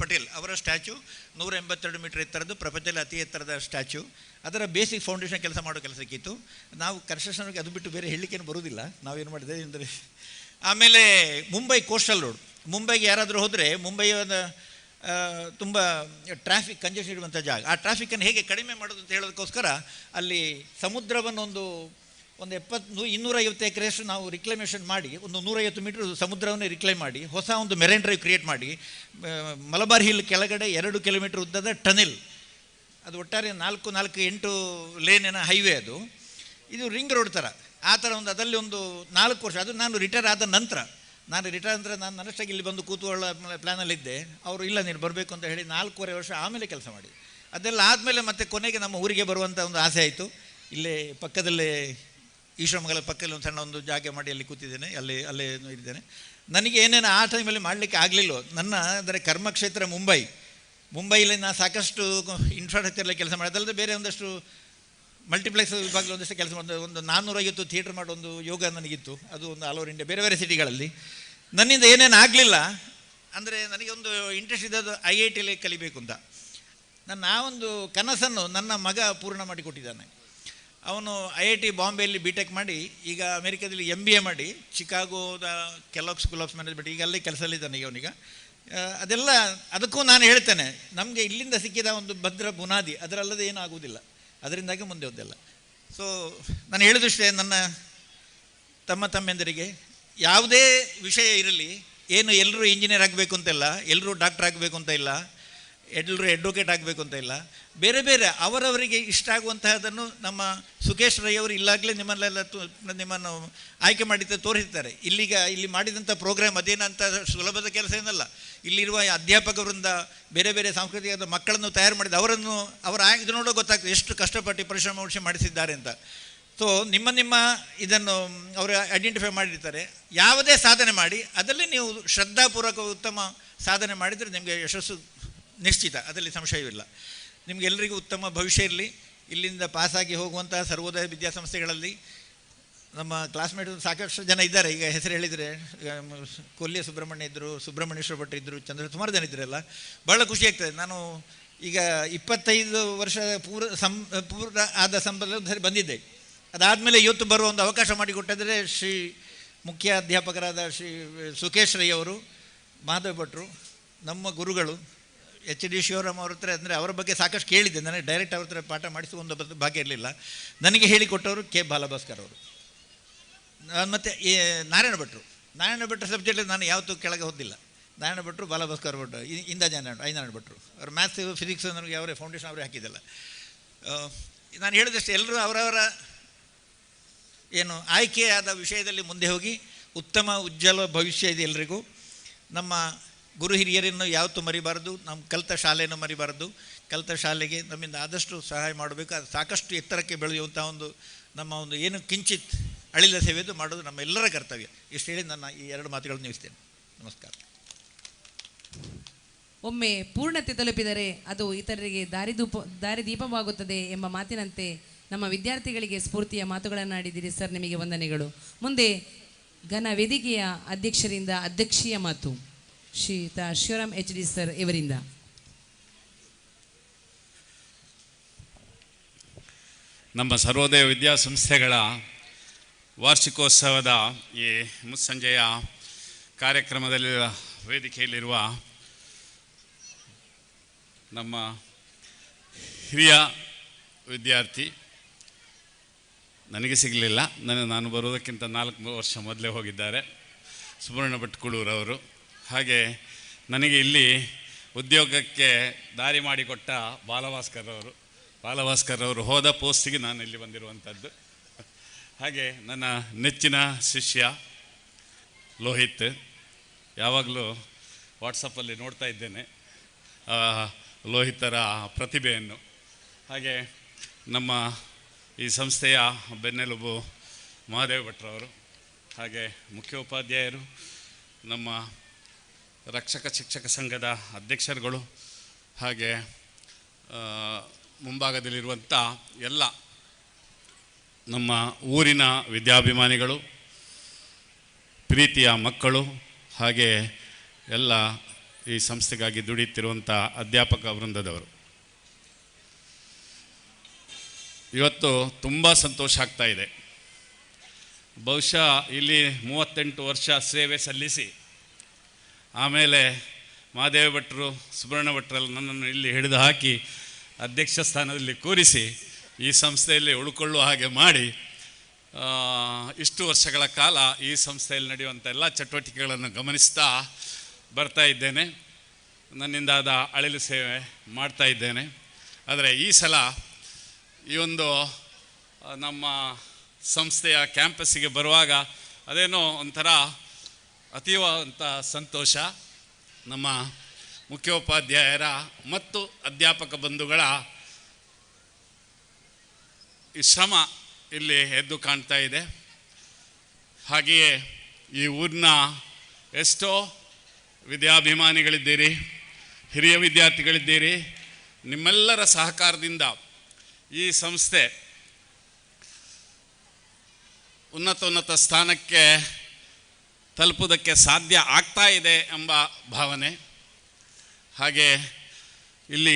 ಪಟೇಲ್ ಅವರ ಸ್ಟ್ಯಾಚ್ಯೂ 182 ಮೀಟರ್ ಎತ್ತರದ್ದು, ಪ್ರಪಂಚದಲ್ಲಿ ಅತಿ ಎತ್ತರದ ಸ್ಟ್ಯಾಚ್ಯೂ. ಅದರ ಬೇಸಿಕ್ ಫೌಂಡೇಶನ್ ಕೆಲಸ ಮಾಡೋ ಕೆಲಸ ಸಿಕ್ಕಿತ್ತು. ನಾವು ಕನ್ಸ್ಟ್ರಕ್ಷನ್ಗೆ ಅದು ಬಿಟ್ಟು ಬೇರೆ ಹೇಳಲಿಕ್ಕೇನು ಬರೋದಿಲ್ಲ. ನಾವೇನು ಮಾಡಿದೆ ಅಂದರೆ, ಆಮೇಲೆ ಮುಂಬೈ ಕೋಸ್ಟಲ್ ರೋಡ್, ಮುಂಬೈಗೆ ಯಾರಾದರೂ ಹೋದರೆ ಮುಂಬೈಯ ತುಂಬ ಟ್ರಾಫಿಕ್ ಕಂಜೆಷನ್ ಇರುವಂಥ ಜಾಗ. ಆ ಟ್ರಾಫಿಕನ್ನು ಹೇಗೆ ಕಡಿಮೆ ಮಾಡೋದು ಅಂತ ಹೇಳೋದಕ್ಕೋಸ್ಕರ ಅಲ್ಲಿ ಸಮುದ್ರವನ್ನು ಒಂದು 250 ಎಕರೆಯಷ್ಟು ನಾವು ರಿಕ್ಲೈಮೇಷನ್ ಮಾಡಿ, ಒಂದು 150 ಮೀಟರ್ ಸಮುದ್ರವನ್ನೇ ರಿಕ್ಲೈಮ್ ಮಾಡಿ ಹೊಸ ಒಂದು ಮೆರೈನ್ ಡ್ರೈವ್ ಕ್ರಿಯೇಟ್ ಮಾಡಿ, ಮಲಬಾರ್ ಹಿಲ್ ಕೆಳಗಡೆ 2 ಕಿಲೋಮೀಟರ್ ಉದ್ದದ ಟನೆಲ್, ಅದು ಒಟ್ಟಾರೆ 4-8 ಲೇನಿನ ಹೈವೇ. ಅದು ಇದು ರಿಂಗ್ ರೋಡ್ ಥರ, ಆ ಥರ ಒಂದು ಅದರಲ್ಲಿ ಒಂದು 4 ವರ್ಷ. ಅದು ನಾನು ರಿಟೈರ್ ಆದ ನಂತರ, ನಾನು ನನ್ನಷ್ಟಾಗಿ ಇಲ್ಲಿ ಬಂದು ಕೂತ್ಕೊಳ್ಳೋ ಪ್ಲ್ಯಾನಲ್ಲಿದ್ದೆ. ಅವರು ಇಲ್ಲ ನೀನು ಬರಬೇಕು ಅಂತ ಹೇಳಿ 4.5 ವರ್ಷ ಆಮೇಲೆ ಕೆಲಸ ಮಾಡಿ, ಅದೆಲ್ಲ ಆದಮೇಲೆ ಮತ್ತೆ ಕೊನೆಗೆ ನಮ್ಮ ಊರಿಗೆ ಬರುವಂಥ ಒಂದು ಆಸೆ ಆಯಿತು. ಇಲ್ಲೇ ಪಕ್ಕದಲ್ಲೇ ಈಶ್ವರಮಂಗಲ ಪಕ್ಕದಲ್ಲಿ ಒಂದು ಸಣ್ಣ ಒಂದು ಜಾಗ ಮಾಡಿ ಅಲ್ಲಿ ಕೂತಿದ್ದೇನೆ, ಅಲ್ಲೇ ಇದ್ದೇನೆ. ನನಗೆ ಏನೇನು ಆ ಟೈಮಲ್ಲಿ ಮಾಡಲಿಕ್ಕೆ ಆಗಲಿಲ್ಲ. ಅದರ ಕರ್ಮಕ್ಷೇತ್ರ ಮುಂಬೈಯಲ್ಲಿ ನಾನು ಸಾಕಷ್ಟು ಇನ್ಫ್ರಾಸ್ಟ್ರಕ್ಚರಲ್ಲಿ ಕೆಲಸ ಮಾಡೋದಲ್ಲದೆ ಬೇರೆ ಒಂದಷ್ಟು ಮಲ್ಟಿಪ್ಲೆಕ್ಸ್ ವಿಭಾಗದಲ್ಲಿ ಒಂದಷ್ಟು ಕೆಲಸ ಮಾಡಿದೆ. ಒಂದು 450 ಥಿಯೇಟರ್ ಮಾಡೋ ಒಂದು ಯೋಗ ನನಗಿತ್ತು. ಅದು ಒಂದು ಆಲ್ ಓವರ್ ಇಂಡಿಯಾ ಬೇರೆ ಬೇರೆ ಸಿಟಿಗಳಲ್ಲಿ. ನನ್ನಿಂದ ಏನೇನು ಆಗಲಿಲ್ಲ ಅಂದರೆ, ನನಗೆ ಒಂದು ಇಂಟ್ರೆಸ್ಟ್ ಇದ್ದದ್ದು IITಯಲ್ಲಿ ಕಲಿಬೇಕು ಅಂತ. ಆ ಒಂದು ಕನಸನ್ನು ನನ್ನ ಮಗ ಪೂರ್ಣ ಮಾಡಿಕೊಟ್ಟಿದ್ದಾನೆ. ಅವನು IIT ಬಾಂಬೆಯಲ್ಲಿ B.Tech ಮಾಡಿ ಈಗ ಅಮೆರಿಕದಲ್ಲಿ MBA ಮಾಡಿ ಚಿಕಾಗೋದ ಕೆಲಾಗ್ ಸ್ಕೂಲ್ ಆಫ್ ಮ್ಯಾನೇಜ್ಮೆಂಟ್ ಈಗ ಅಲ್ಲೇ ಕೆಲಸದಲ್ಲಿದ್ದಾನೆ ಈಗ ಅವನಿಗ. ಅದೆಲ್ಲ ಅದಕ್ಕೂ ನಾನು ಹೇಳ್ತೇನೆ, ನಮಗೆ ಇಲ್ಲಿಂದ ಸಿಕ್ಕಿದ ಒಂದು ಭದ್ರ ಬುನಾದಿ, ಅದರಲ್ಲದೆ ಏನೂ ಆಗುವುದಿಲ್ಲ, ಅದರಿಂದಾಗಿ ಮುಂದೆ ಹೋದೆಲ್ಲ. ಸೊ ನಾನು ಹೇಳಿದಷ್ಟೇ, ನನ್ನ ತಮ್ಮೆಂದರಿಗೆ ಯಾವುದೇ ವಿಷಯ ಇರಲಿ, ಏನು ಎಲ್ಲರೂ ಇಂಜಿನಿಯರ್ ಆಗಬೇಕು ಅಂತಿಲ್ಲ, ಎಲ್ಲರೂ ಡಾಕ್ಟರ್ ಆಗಬೇಕು ಅಂತ ಇಲ್ಲ, ಎಲ್ಲರೂ ಅಡ್ವೊಕೇಟ್ ಆಗಬೇಕು ಅಂತ ಇಲ್ಲ. ಬೇರೆ ಬೇರೆ ಅವರವರಿಗೆ ಇಷ್ಟ ಆಗುವಂತಹದನ್ನು ನಮ್ಮ ಸುಖೇಶ್ ರೈ ಅವರು ಇಲ್ಲಾಗಲೇ ನಿಮ್ಮನ್ನು ಆಯ್ಕೆ ಮಾಡಿದ್ದ ತೋರಿಸ್ತಾರೆ. ಇಲ್ಲಿ ಮಾಡಿದಂಥ ಪ್ರೋಗ್ರಾಮ್ ಅದೇನಂತ ಸುಲಭದ ಕೆಲಸ ಏನಲ್ಲ. ಇಲ್ಲಿರುವ ಅಧ್ಯಾಪಕರಿಂದ ಬೇರೆ ಬೇರೆ ಸಾಂಸ್ಕೃತಿಕ ಮಕ್ಕಳನ್ನು ತಯಾರು ಮಾಡಿದ ಅವರ ಇದು ನೋಡೋ ಗೊತ್ತಾಗ್ತದೆ ಎಷ್ಟು ಕಷ್ಟಪಟ್ಟು ಪರಿಶ್ರಮ ಮಾಡಿಸಿದ್ದಾರೆ ಅಂತ. ಸೊ ನಿಮ್ಮ ಇದನ್ನು ಅವರು ಐಡೆಂಟಿಫೈ ಮಾಡಿರ್ತಾರೆ. ಯಾವುದೇ ಸಾಧನೆ ಮಾಡಿ ಅದರಲ್ಲಿ ನೀವು ಶ್ರದ್ಧಾಪೂರ್ವಕ ಉತ್ತಮ ಸಾಧನೆ ಮಾಡಿದರೆ ನಿಮಗೆ ಯಶಸ್ಸು ನಿಶ್ಚಿತ, ಅದರಲ್ಲಿ ಸಂಶಯವಿಲ್ಲ. ನಿಮಗೆಲ್ಲರಿಗೂ ಉತ್ತಮ ಭವಿಷ್ಯ ಇರಲಿ. ಇಲ್ಲಿಂದ ಪಾಸಾಗಿ ಹೋಗುವಂಥ ಸರ್ವೋದಯ ವಿದ್ಯಾಸಂಸ್ಥೆಗಳಲ್ಲಿ ನಮ್ಮ ಕ್ಲಾಸ್ಮೇಟ್ ಸಾಕಷ್ಟು ಜನ ಇದ್ದಾರೆ. ಈಗ ಹೆಸರು ಹೇಳಿದರೆ ಕೊಲ್ಲಿಯ ಸುಬ್ರಹ್ಮಣ್ಯ ಇದ್ದರು, ಸುಬ್ರಹ್ಮಣ್ಯೇಶ್ವರ ಭಟ್ರು ಇದ್ದರು, ಸುಮಾರು ಜನ ಇದ್ದರೆಲ್ಲ. ಭಾಳ ಖುಷಿ ಆಗ್ತದೆ. ನಾನು ಈಗ 25 ವರ್ಷ ಪೂರ್ಣ ಆದ ಸಂಬಂಧದಲ್ಲಿ ಬಂದಿದ್ದೆ. ಅದಾದಮೇಲೆ ಇವತ್ತು ಬರುವ ಒಂದು ಅವಕಾಶ ಮಾಡಿಕೊಟ್ಟಿದ್ದರೆ ಶ್ರೀ ಮುಖ್ಯ ಅಧ್ಯಾಪಕರಾದ ಶ್ರೀ ಸುಖೇಶ್ ರೈ ಅವರು, ಮಾಧವ ಭಟ್ರು, ನಮ್ಮ ಗುರುಗಳು HD ಶಿವರಾಮ್ ಅವ್ರ ಹತ್ರ. ಅಂದರೆ ಅವರ ಬಗ್ಗೆ ಸಾಕಷ್ಟು ಕೇಳಿದ್ದೆ, ನನಗೆ ಡೈರೆಕ್ಟ್ ಅವ್ರ ಹತ್ರ ಪಾಠ ಮಾಡಿಸುವ ಒಂದು ಭಾಗ್ಯ ಇರಲಿಲ್ಲ. ನನಗೆ ಹೇಳಿಕೊಟ್ಟವರು K. ಬಾಲಭಾಸ್ಕರ್ ಅವರು. ಮತ್ತು ನಾರಾಯಣ ಭಟ್ರು ಸಬ್ಜೆಕ್ಟಲ್ಲಿ ನಾನು ಯಾವತ್ತೂ ಕೆಳಗೆ ಹೋದಿಲ್ಲ. ನಾರಾಯಣ ಭಟ್ರು, ಬಾಲಭಾಸ್ಕರ್ ಭಟ್ರು, ಐನಾರಾಯಣ ಭಟ್ರು. ಅವ್ರ ಮ್ಯಾಥ್ಸ್ ಫಿಸಿಕ್ಸ್ ನನಗೆ ಅವರೇ ಫೌಂಡೇಶನ್ ಅವರೇ ಹಾಕಿದ್ದಲ್ಲ. ನಾನು ಹೇಳಿದಷ್ಟು ಎಲ್ಲರೂ ಅವರವರ ಏನು ಆಯ್ಕೆಯಾದ ವಿಷಯದಲ್ಲಿ ಮುಂದೆ ಹೋಗಿ ಉತ್ತಮ ಉಜ್ವಲ ಭವಿಷ್ಯ ಇದೆ ಎಲ್ರಿಗೂ. ನಮ್ಮ ಗುರು ಹಿರಿಯರನ್ನು ಯಾವತ್ತೂ ಮರಿಬಾರ್ದು, ನಮ್ಮ ಕಲಿತ ಶಾಲೆಯನ್ನು ಮರಿಬಾರ್ದು. ಕಲಿತ ಶಾಲೆಗೆ ನಮ್ಮಿಂದ ಆದಷ್ಟು ಸಹಾಯ ಮಾಡಬೇಕು. ಅದು ಸಾಕಷ್ಟು ಎತ್ತರಕ್ಕೆ ಬೆಳೆಯುವಂಥ ನಮ್ಮ ಒಂದು ಏನು ಕಿಂಚಿತ್ ಅಳಿಲ ಸೇವೆದು ಮಾಡೋದು ನಮ್ಮ ಎಲ್ಲರ ಕರ್ತವ್ಯ. ಇಷ್ಟು ಹೇಳಿ ನನ್ನ ಈ 2 ಮಾತುಗಳನ್ನು ನಿಲ್ಲಿಸ್ತೇನೆ. ನಮಸ್ಕಾರ. ಒಮ್ಮೆ ಪೂರ್ಣತೆ ತಲುಪಿದರೆ ಅದು ಇತರರಿಗೆ ದಾರಿದೀಪವಾಗುತ್ತದೆ ಎಂಬ ಮಾತಿನಂತೆ ನಮ್ಮ ವಿದ್ಯಾರ್ಥಿಗಳಿಗೆ ಸ್ಫೂರ್ತಿಯ ಮಾತುಗಳನ್ನಾಡಿದ್ದೀರಿ ಸರ್, ನಿಮಗೆ ವಂದನೆಗಳು. ಮುಂದೆ ಘನ ವೇದಿಕೆಯ ಅಧ್ಯಕ್ಷರಿಂದ ಅಧ್ಯಕ್ಷೀಯ ಮಾತು ಶ್ರೀಯುತ ಶಿವರಾಮ್ HD ಸರ್ ಇವರಿಂದ. ನಮ್ಮ ಸರ್ವೋದಯ ವಿದ್ಯಾಸಂಸ್ಥೆಗಳ ವಾರ್ಷಿಕೋತ್ಸವದ ಈ ಮುಸ್ಸಂಜೆಯ ಕಾರ್ಯಕ್ರಮದಲ್ಲಿ ವೇದಿಕೆಯಲ್ಲಿರುವ ನಮ್ಮ ಹಿರಿಯ ವಿದ್ಯಾರ್ಥಿ, ನನಗೆ ಸಿಗಲಿಲ್ಲ, ನಾನು ಬರೋದಕ್ಕಿಂತ 4 ವರ್ಷ ಮೊದಲೇ ಹೋಗಿದ್ದಾರೆ, ಸುಬ್ರಹ್ಮಣ್ಯ ಭಟ್ಕಳೂರವರು. ಹಾಗೆ ನನಗೆ ಇಲ್ಲಿ ಉದ್ಯೋಗಕ್ಕೆ ದಾರಿ ಮಾಡಿಕೊಟ್ಟ ಬಾಲಭಾಸ್ಕರ್ ಅವರು ಹೋದ ಪೋಸ್ಟಿಗೆ ನಾನು ಇಲ್ಲಿ ಬಂದಿರುವಂಥದ್ದು. ಹಾಗೆ ನನ್ನ ನೆಚ್ಚಿನ ಶಿಷ್ಯ ಲೋಹಿತ್, ಯಾವಾಗಲೂ ವಾಟ್ಸಪ್ಪಲ್ಲಿ ನೋಡ್ತಾ ಇದ್ದೇನೆ ಲೋಹಿತರ ಪ್ರತಿಭೆಯನ್ನು. ಹಾಗೆ ನಮ್ಮ ಈ ಸಂಸ್ಥೆಯ ಬೆನ್ನೆಲುಬು ಮಹಾದೇವ ಭಟ್ರವರು, ಹಾಗೆ ಮುಖ್ಯೋಪಾಧ್ಯಾಯರು, ನಮ್ಮ ರಕ್ಷಕ ಶಿಕ್ಷಕ ಸಂಘದ ಅಧ್ಯಕ್ಷರುಗಳು, ಹಾಗೆ ಮುಂಭಾಗದಲ್ಲಿರುವಂಥ ಎಲ್ಲ ನಮ್ಮ ಊರಿನ ವಿದ್ಯಾಭಿಮಾನಿಗಳು, ಪ್ರೀತಿಯ ಮಕ್ಕಳು, ಹಾಗೆ ಎಲ್ಲ ಈ ಸಂಸ್ಥೆಗಾಗಿ ದುಡಿಯುತ್ತಿರುವಂಥ ಅಧ್ಯಾಪಕ ವೃಂದದವರು, ಇವತ್ತು ತುಂಬ ಸಂತೋಷ ಆಗ್ತಾ ಇದೆ. ಬಹುಶಃ ಇಲ್ಲಿ 38 ವರ್ಷ ಸೇವೆ ಸಲ್ಲಿಸಿ ಆಮೇಲೆ ಮಹಾದೇವ ಭಟ್ರು, ಸುಬ್ರಹ್ಮಣ್ಯ ಭಟ್ರಲ್ಲಿ ನನ್ನನ್ನು ಇಲ್ಲಿ ಹಿಡಿದು ಹಾಕಿ ಅಧ್ಯಕ್ಷ ಸ್ಥಾನದಲ್ಲಿ ಕೂರಿಸಿ ಈ ಸಂಸ್ಥೆಯಲ್ಲಿ ಉಳ್ಕೊಳ್ಳುವ ಹಾಗೆ ಮಾಡಿ ಇಷ್ಟು ವರ್ಷಗಳ ಕಾಲ ಈ ಸಂಸ್ಥೆಯಲ್ಲಿ ನಡೆಯುವಂಥ ಎಲ್ಲ ಚಟುವಟಿಕೆಗಳನ್ನು ಗಮನಿಸ್ತಾ ಬರ್ತಾ ಇದ್ದೇನೆ. ನನ್ನಿಂದಾದ ಅಳಿಲು ಸೇವೆ ಮಾಡ್ತಾ ಇದ್ದೇನೆ. ಆದರೆ ಈ ಸಲ ಈ ಒಂದು ನಮ್ಮ ಸಂಸ್ಥೆಯ ಕ್ಯಾಂಪಸ್ಸಿಗೆ ಬರುವಾಗ ಅದೇನೋ ಒಂಥರ ಅತೀವಂತ ಸಂತೋಷ. ನಮ್ಮ ಮುಖ್ಯೋಪಾಧ್ಯಾಯರ ಮತ್ತು ಅಧ್ಯಾಪಕ ಬಂಧುಗಳ ಈ ಶ್ರಮ ಇಲ್ಲಿ ಎದ್ದು ಕಾಣ್ತಾ ಇದೆ. ಹಾಗೆಯೇ ಈ ಊರಿನ ಎಷ್ಟೋ ವಿದ್ಯಾಭಿಮಾನಿಗಳಿದ್ದೀರಿ, ಹಿರಿಯ ವಿದ್ಯಾರ್ಥಿಗಳಿದ್ದೀರಿ. ನಿಮ್ಮೆಲ್ಲರ ಸಹಕಾರದಿಂದ ಈ ಸಂಸ್ಥೆ ಉನ್ನತ ಸ್ಥಾನಕ್ಕೆ ತಲುಪುವುದಕ್ಕೆ ಸಾಧ್ಯ ಆಗ್ತಾ ಇದೆ ಎಂಬ ಭಾವನೆ. ಹಾಗೆ ಇಲ್ಲಿ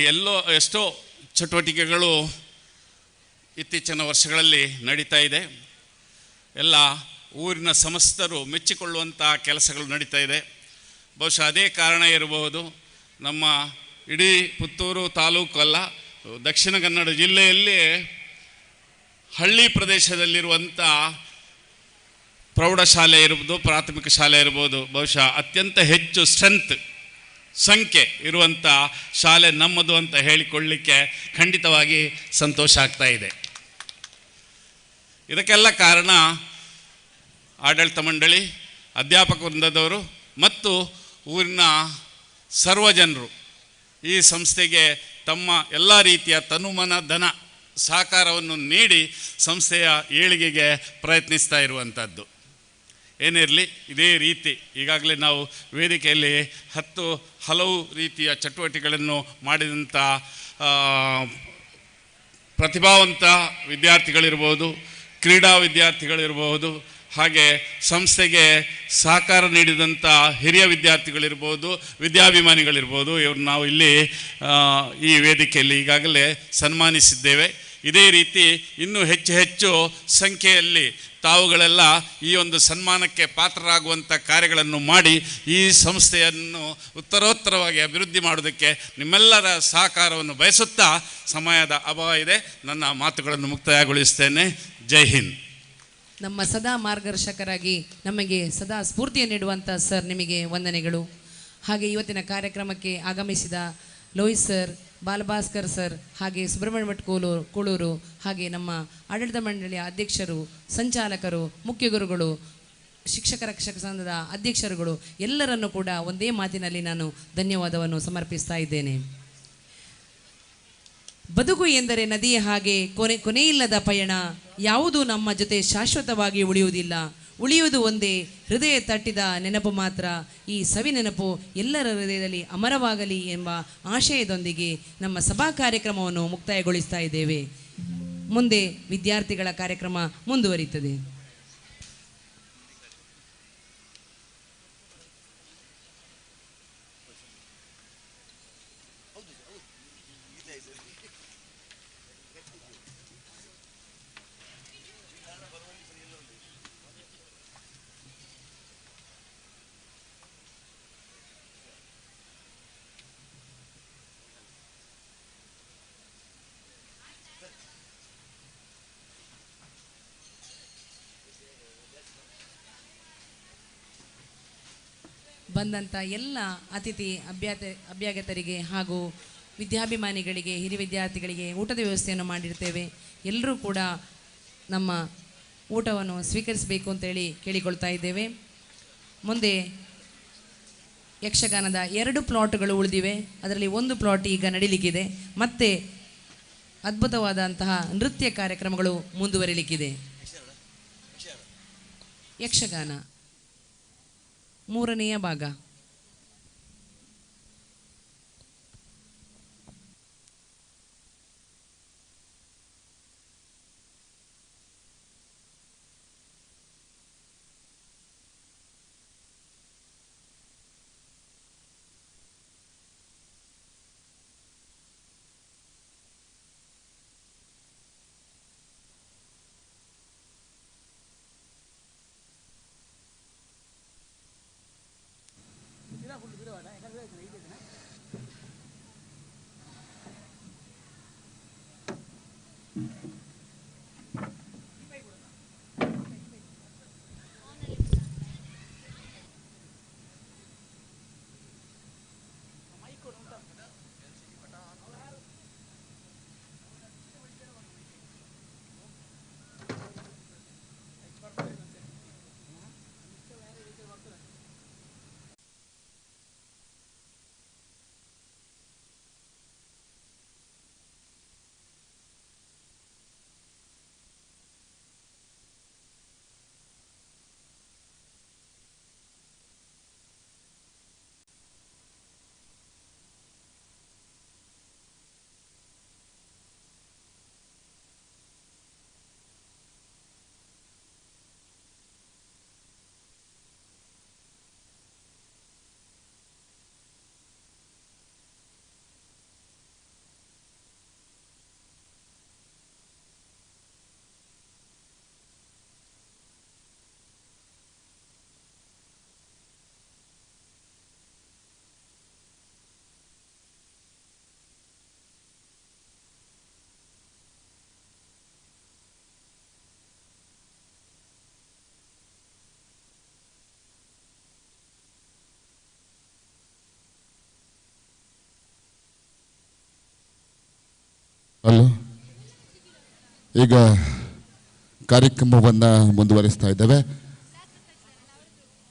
ಎಷ್ಟೋ ಚಟುವಟಿಕೆಗಳು ಇತ್ತೀಚಿನ ವರ್ಷಗಳಲ್ಲಿ ನಡೀತಾ ಇದೆ. ಎಲ್ಲ ಊರಿನ ಸಮಸ್ತರು ಮೆಚ್ಚಿಕೊಳ್ಳುವಂಥ ಕೆಲಸಗಳು ನಡೀತಾ ಇದೆ. ಬಹುಶಃ ಅದೇ ಕಾರಣ ಇರಬಹುದು, ನಮ್ಮ ಇಡೀ ಪುತ್ತೂರು ತಾಲೂಕು ಅಲ್ಲ, ದಕ್ಷಿಣ ಕನ್ನಡ ಜಿಲ್ಲೆಯಲ್ಲಿ ಹಳ್ಳಿ ಪ್ರದೇಶದಲ್ಲಿರುವಂಥ ಪ್ರೌಢಶಾಲೆ ಇರ್ಬೋದು, ಪ್ರಾಥಮಿಕ ಶಾಲೆ ಇರ್ಬೋದು, ಬಹುಶಃ ಅತ್ಯಂತ ಹೆಚ್ಚು ಸಂಖ್ಯೆ ಇರುವಂಥ ಶಾಲೆ ನಮ್ಮದು ಅಂತ ಹೇಳಿಕೊಳ್ಳಲಿಕ್ಕೆ ಖಂಡಿತವಾಗಿ ಸಂತೋಷ ಆಗ್ತಾ ಇದೆ. ಇದಕ್ಕೆಲ್ಲ ಕಾರಣ ಆಡಳಿತ ಮಂಡಳಿ, ಅಧ್ಯಾಪಕ ವೃಂದದವರು ಮತ್ತು ಊರಿನ ಸರ್ವ ಜನರು ಈ ಸಂಸ್ಥೆಗೆ ತಮ್ಮ ಎಲ್ಲ ರೀತಿಯ ತನುಮನ ಧನ ಸಹಕಾರವನ್ನು ನೀಡಿ ಸಂಸ್ಥೆಯ ಏಳಿಗೆಗೆ ಪ್ರಯತ್ನಿಸ್ತಾ ಇರುವಂಥದ್ದು. ಏನಿರಲಿ, ಇದೇ ರೀತಿ ಈಗಾಗಲೇ ನಾವು ವೇದಿಕೆಯಲ್ಲಿ ಹಲವು ರೀತಿಯ ಚಟುವಟಿಕೆಗಳನ್ನು ಮಾಡಿದಂಥ ಪ್ರತಿಭಾವಂತ ವಿದ್ಯಾರ್ಥಿಗಳಿರ್ಬೋದು, ಕ್ರೀಡಾ ವಿದ್ಯಾರ್ಥಿಗಳಿರ್ಬೋದು, ಹಾಗೆ ಸಂಸ್ಥೆಗೆ ಸಹಕಾರ ನೀಡಿದಂಥ ಹಿರಿಯ ವಿದ್ಯಾರ್ಥಿಗಳಿರ್ಬೋದು, ವಿದ್ಯಾಭಿಮಾನಿಗಳಿರ್ಬೋದು, ಇವ್ರು ನಾವು ಇಲ್ಲಿ ಈ ವೇದಿಕೆಯಲ್ಲಿ ಈಗಾಗಲೇ ಸನ್ಮಾನಿಸಿದ್ದೇವೆ. ಇದೇ ರೀತಿ ಇನ್ನೂ ಹೆಚ್ಚು ಸಂಖ್ಯೆಯಲ್ಲಿ ತಾವುಗಳೆಲ್ಲ ಈ ಒಂದು ಸನ್ಮಾನಕ್ಕೆ ಪಾತ್ರರಾಗುವಂಥ ಕಾರ್ಯಗಳನ್ನು ಮಾಡಿ ಈ ಸಂಸ್ಥೆಯನ್ನು ಉತ್ತರೋತ್ತರವಾಗಿ ಅಭಿವೃದ್ಧಿ ಮಾಡೋದಕ್ಕೆ ನಿಮ್ಮೆಲ್ಲರ ಸಹಕಾರವನ್ನು ಬಯಸುತ್ತಾ ಸಮಯದ ಅಭಾವ ಇದೆ, ನನ್ನ ಮಾತುಗಳನ್ನು ಮುಕ್ತಾಯಗೊಳಿಸ್ತೇನೆ. ಜೈ ಹಿಂದ್. ನಮ್ಮ ಸದಾ ಮಾರ್ಗದರ್ಶಕರಾಗಿ ನಮಗೆ ಸದಾ ಸ್ಫೂರ್ತಿಯನ್ನು ನೀಡುವಂಥ ಸರ್, ನಿಮಗೆ ವಂದನೆಗಳು. ಹಾಗೆ ಇವತ್ತಿನ ಕಾರ್ಯಕ್ರಮಕ್ಕೆ ಆಗಮಿಸಿದ ಲೋಹಿತ್ ಸರ್, ಬಾಲಭಾಸ್ಕರ್ ಸರ್, ಹಾಗೆ ಸುಬ್ರಹ್ಮಣ್ಯ ಭಟ್ಕಳೂರು, ಹಾಗೆ ನಮ್ಮ ಆಡಳಿತ ಮಂಡಳಿಯ ಅಧ್ಯಕ್ಷರು, ಸಂಚಾಲಕರು, ಮುಖ್ಯ ಗುರುಗಳು, ಶಿಕ್ಷಕ ರಕ್ಷಕ ಸಂಘದ ಅಧ್ಯಕ್ಷರುಗಳು ಎಲ್ಲರನ್ನೂ ಕೂಡ ಒಂದೇ ಮಾತಿನಲ್ಲಿ ನಾನು ಧನ್ಯವಾದವನ್ನು ಸಮರ್ಪಿಸ್ತಾ ಇದ್ದೇನೆ. ಬದುಕು ಎಂದರೆ ನದಿಯ ಹಾಗೆ ಕೊನೆಯಿಲ್ಲದ ಪಯಣ, ಯಾವುದೂ ನಮ್ಮ ಜೊತೆ ಶಾಶ್ವತವಾಗಿ ಉಳಿಯುವುದಿಲ್ಲ. ಉಳಿಯುವುದು ಒಂದೇ ಹೃದಯ ತಟ್ಟಿದ ನೆನಪು ಮಾತ್ರ. ಈ ಸವಿ ನೆನಪು ಎಲ್ಲರ ಹೃದಯದಲ್ಲಿ ಅಮರವಾಗಲಿ ಎಂಬ ಆಶಯದೊಂದಿಗೆ ನಮ್ಮ ಸಭಾ ಕಾರ್ಯಕ್ರಮವನ್ನು ಮುಕ್ತಾಯಗೊಳಿಸ್ತಾ ಇದ್ದೇವೆ. ಮುಂದೆ ವಿದ್ಯಾರ್ಥಿಗಳ ಕಾರ್ಯಕ್ರಮ ಮುಂದುವರಿಯುತ್ತದೆ. ಬಂದಂಥ ಎಲ್ಲ ಅತಿಥಿ ಅಭ್ಯಾಗತರಿಗೆ ಹಾಗೂ ವಿದ್ಯಾಭಿಮಾನಿಗಳಿಗೆ, ಹಿರಿಯ ವಿದ್ಯಾರ್ಥಿಗಳಿಗೆ ಊಟದ ವ್ಯವಸ್ಥೆಯನ್ನು ಮಾಡಿರ್ತೇವೆ. ಎಲ್ಲರೂ ಕೂಡ ನಮ್ಮ ಊಟವನ್ನು ಸ್ವೀಕರಿಸಬೇಕು ಅಂತೇಳಿ ಕೇಳಿಕೊಳ್ತಾ ಇದ್ದೇವೆ. ಮುಂದೆ ಯಕ್ಷಗಾನದ 2 ಪ್ಲಾಟ್ಗಳು ಉಳಿದಿವೆ. ಅದರಲ್ಲಿ ಒಂದು ಪ್ಲಾಟ್ ಈಗ ನಡೀಲಿಕ್ಕಿದೆ. ಮತ್ತೆ ಅದ್ಭುತವಾದಂತಹ ನೃತ್ಯ ಕಾರ್ಯಕ್ರಮಗಳು ಮುಂದುವರಿಲಿಕ್ಕಿದೆ. ಯಕ್ಷಗಾನ 3ನೇ ಭಾಗ. ಹಲೋ, ಈಗ ಕಾರ್ಯಕ್ರಮವನ್ನು ಮುಂದುವರಿಸ್ತಾ ಇದ್ದೇವೆ.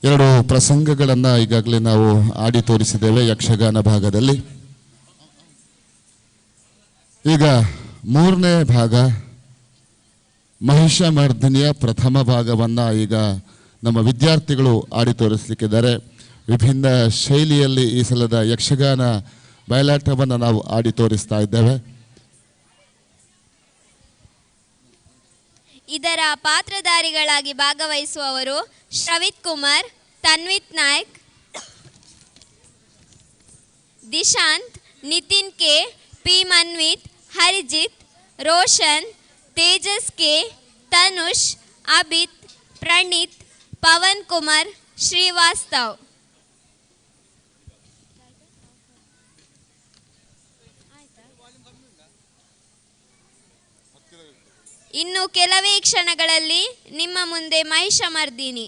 2 ಪ್ರಸಂಗಗಳನ್ನು ಈಗಾಗಲೇ ನಾವು ಆಡಿ ತೋರಿಸಿದ್ದೇವೆ ಯಕ್ಷಗಾನ ಭಾಗದಲ್ಲಿ. ಈಗ 3ನೇ ಭಾಗ ಮಹಿಷಮರ್ದಿನಿಯ ಪ್ರಥಮ ಭಾಗವನ್ನು ಈಗ ನಮ್ಮ ವಿದ್ಯಾರ್ಥಿಗಳು ಆಡಿ ತೋರಿಸಲಿಕ್ಕಿದ್ದಾರೆ. ವಿಭಿನ್ನ ಶೈಲಿಯಲ್ಲಿ ಈ ಸಲದ ಯಕ್ಷಗಾನ ಬಯಲಾಟವನ್ನು ನಾವು ಆಡಿ ತೋರಿಸ್ತಾ ಇದ್ದೇವೆ. ಇದರ ಪಾತ್ರಧಾರಿಗಳಾಗಿ ಭಾಗವಹಿಸುವವರು Shravith Kumar, Tanvith Naik, Dishanth, Nithin K, P Manvith, Harijith, Roshan, Tejas K, Tanush, Abith, Praneeth, Pavan Kumar, Shrivastav. ಇನ್ನು ಕೆಲವೇ ಕ್ಷಣಗಳಲ್ಲಿ ನಿಮ್ಮ ಮುಂದೆ ಮಹಿಷಮರ್ದಿನಿ.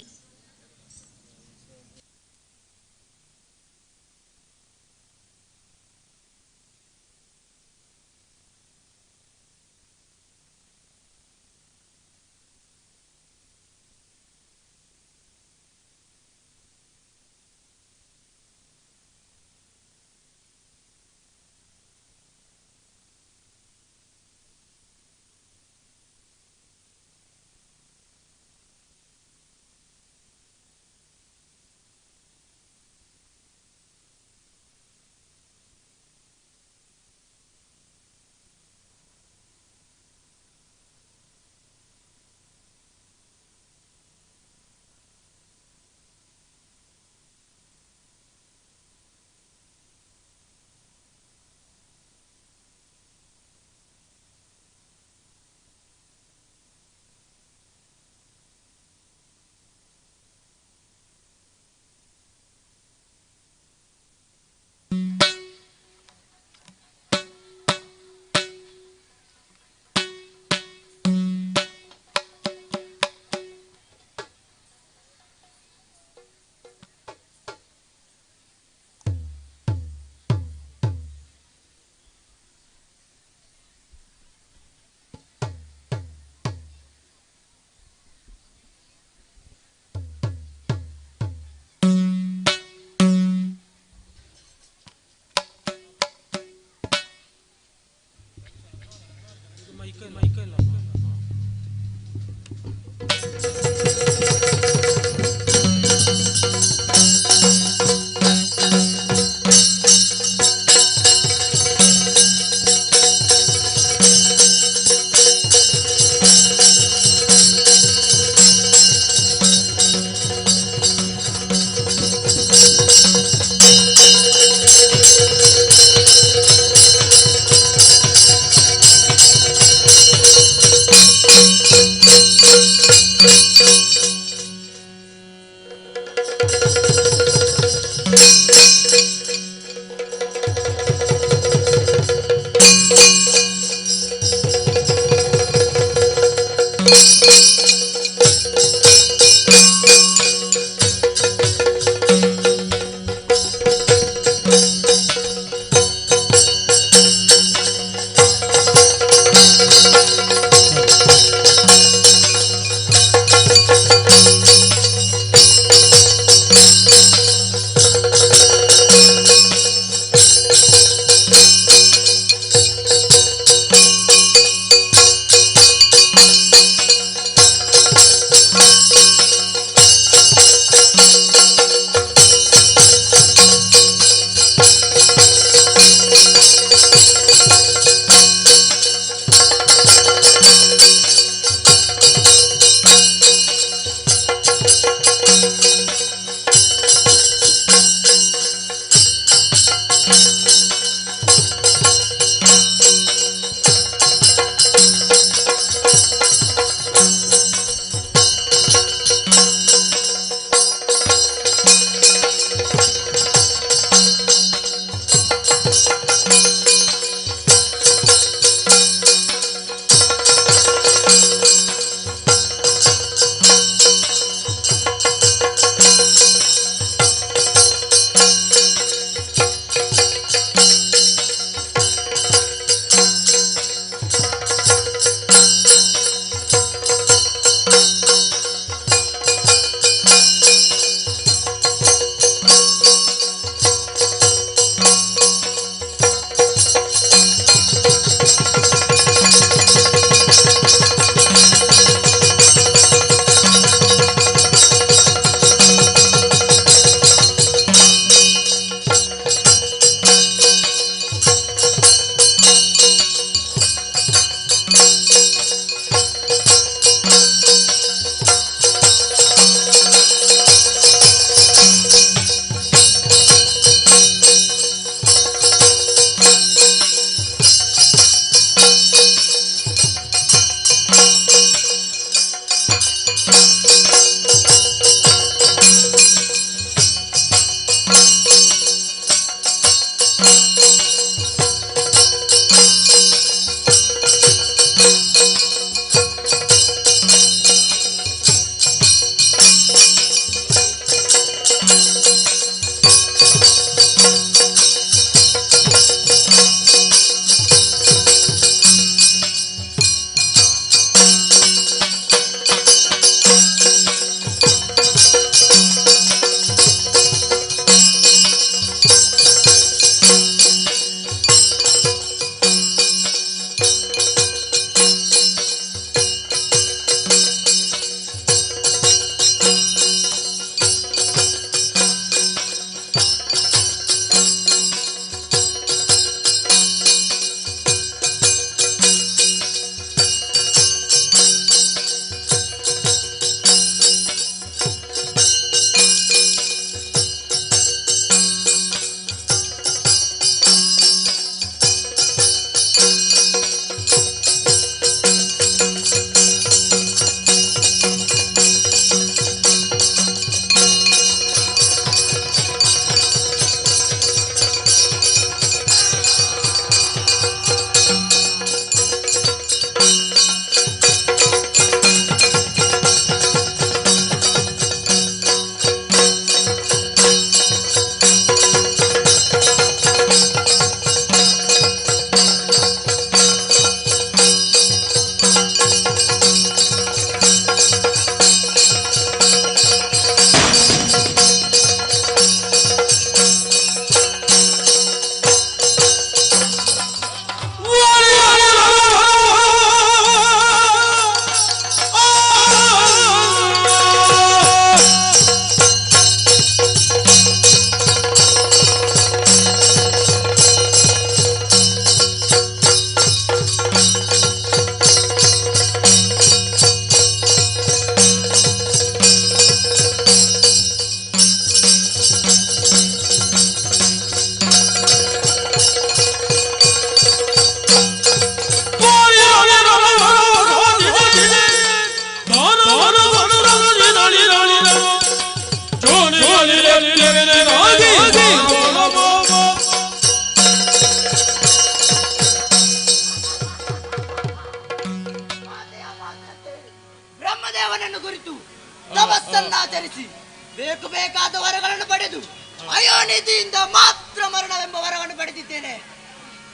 ಮಾತ್ರ ಮರಣವೆಂಬ ವರವನ್ನು ಪಡೆದಿದ್ದೇನೆ.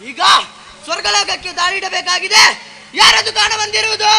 ಈಗ ಸ್ವರ್ಗಲೋಕಕ್ಕೆ ದಾರಿಡಬೇಕಾಗಿದೆ. ಯಾರದು ಕಾಣ ಬಂದಿರುವುದು?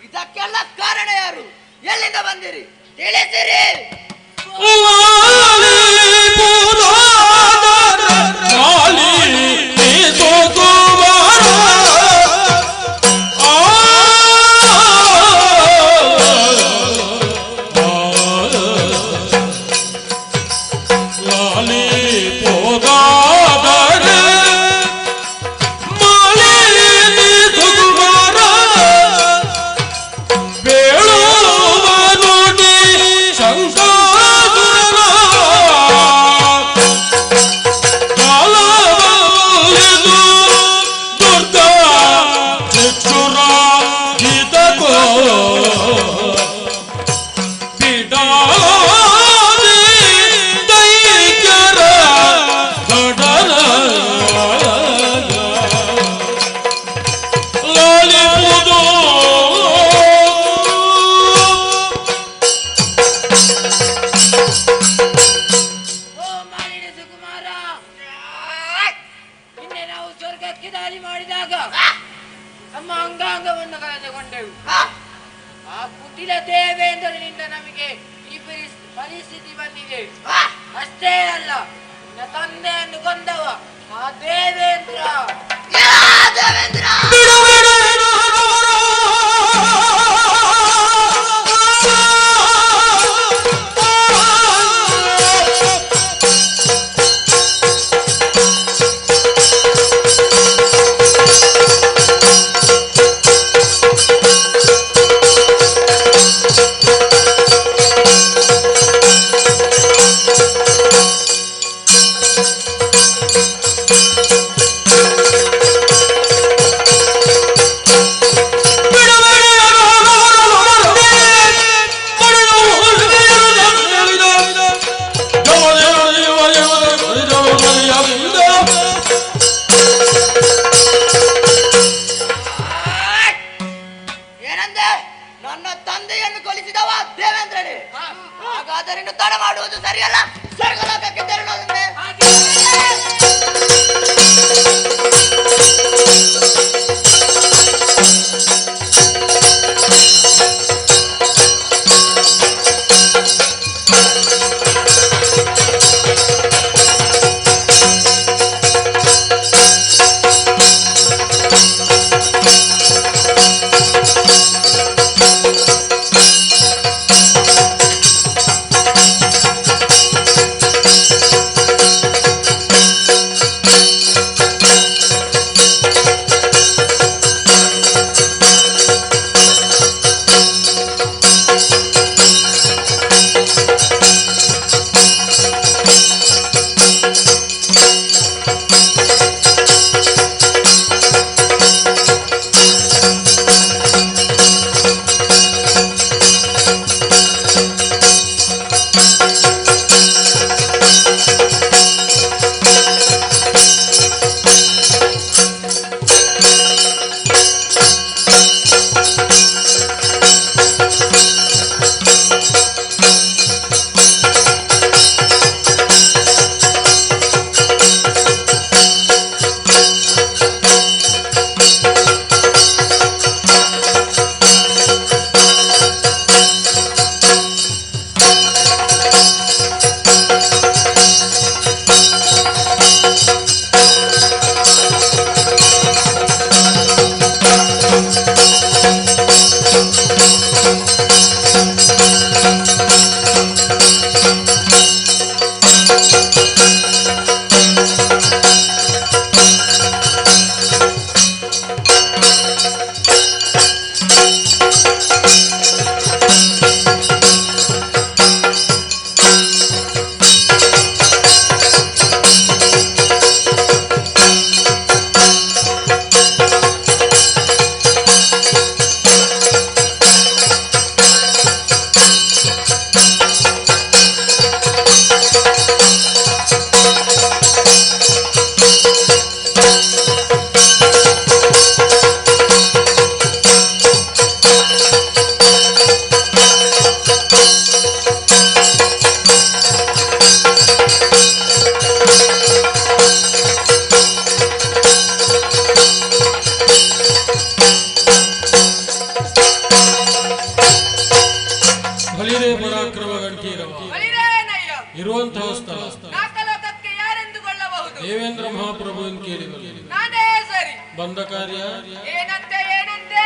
ಇದಕ್ಕೆಲ್ಲ ಕಾರಣ ಯಾರು? ಎಲ್ಲಿಂದ ಬಂದಿರಿ? ತಿಳಿಸಿರಿ. ಆ ಕಂಡೆವು. ಆ ಕುಟಿಲ ದೇವೇಂದ್ರನಿಂದ ನಮಗೆ ಈ ಪರಿಸ್ಥಿತಿ ಬಂದಿದೆ. ಅಷ್ಟೇ ಅಲ್ಲ, ನಿನ್ನ ತಂದೆಯನ್ನು ಕೊಂದವ ಆ ದೇವೇಂದ್ರ ಏನಂದೆ? ನನ್ನ ತಂದೆಯನ್ನು ಕೊಲಿಸಿದವ ದೇವೇಂದ್ರನೇ. ಹಾಗಾದರೆ ಇನ್ನು ತಡ ಮಾಡುವುದು ಸರಿಯಲ್ಲ. ಸ್ವರ್ಗಲೋಕಕ್ಕೆ ತೆರಳುವುದಂತೆ. ಇರುವಂತಹ ಸ್ಥಳ ನಾಲ್ಕಲೋಕಕ್ಕೆ ಯಾರೆಂದುಕೊಳ್ಳಬಹುದು? ದೇವೇಂದ್ರ ಮಹಾಪ್ರಭು ಎಂದು ಕೇಳಿ ನಾನೇ ಸರಿ. ಬಂದ ಕಾರ್ಯ ಏನಂತೆ ಏನಂತೆ?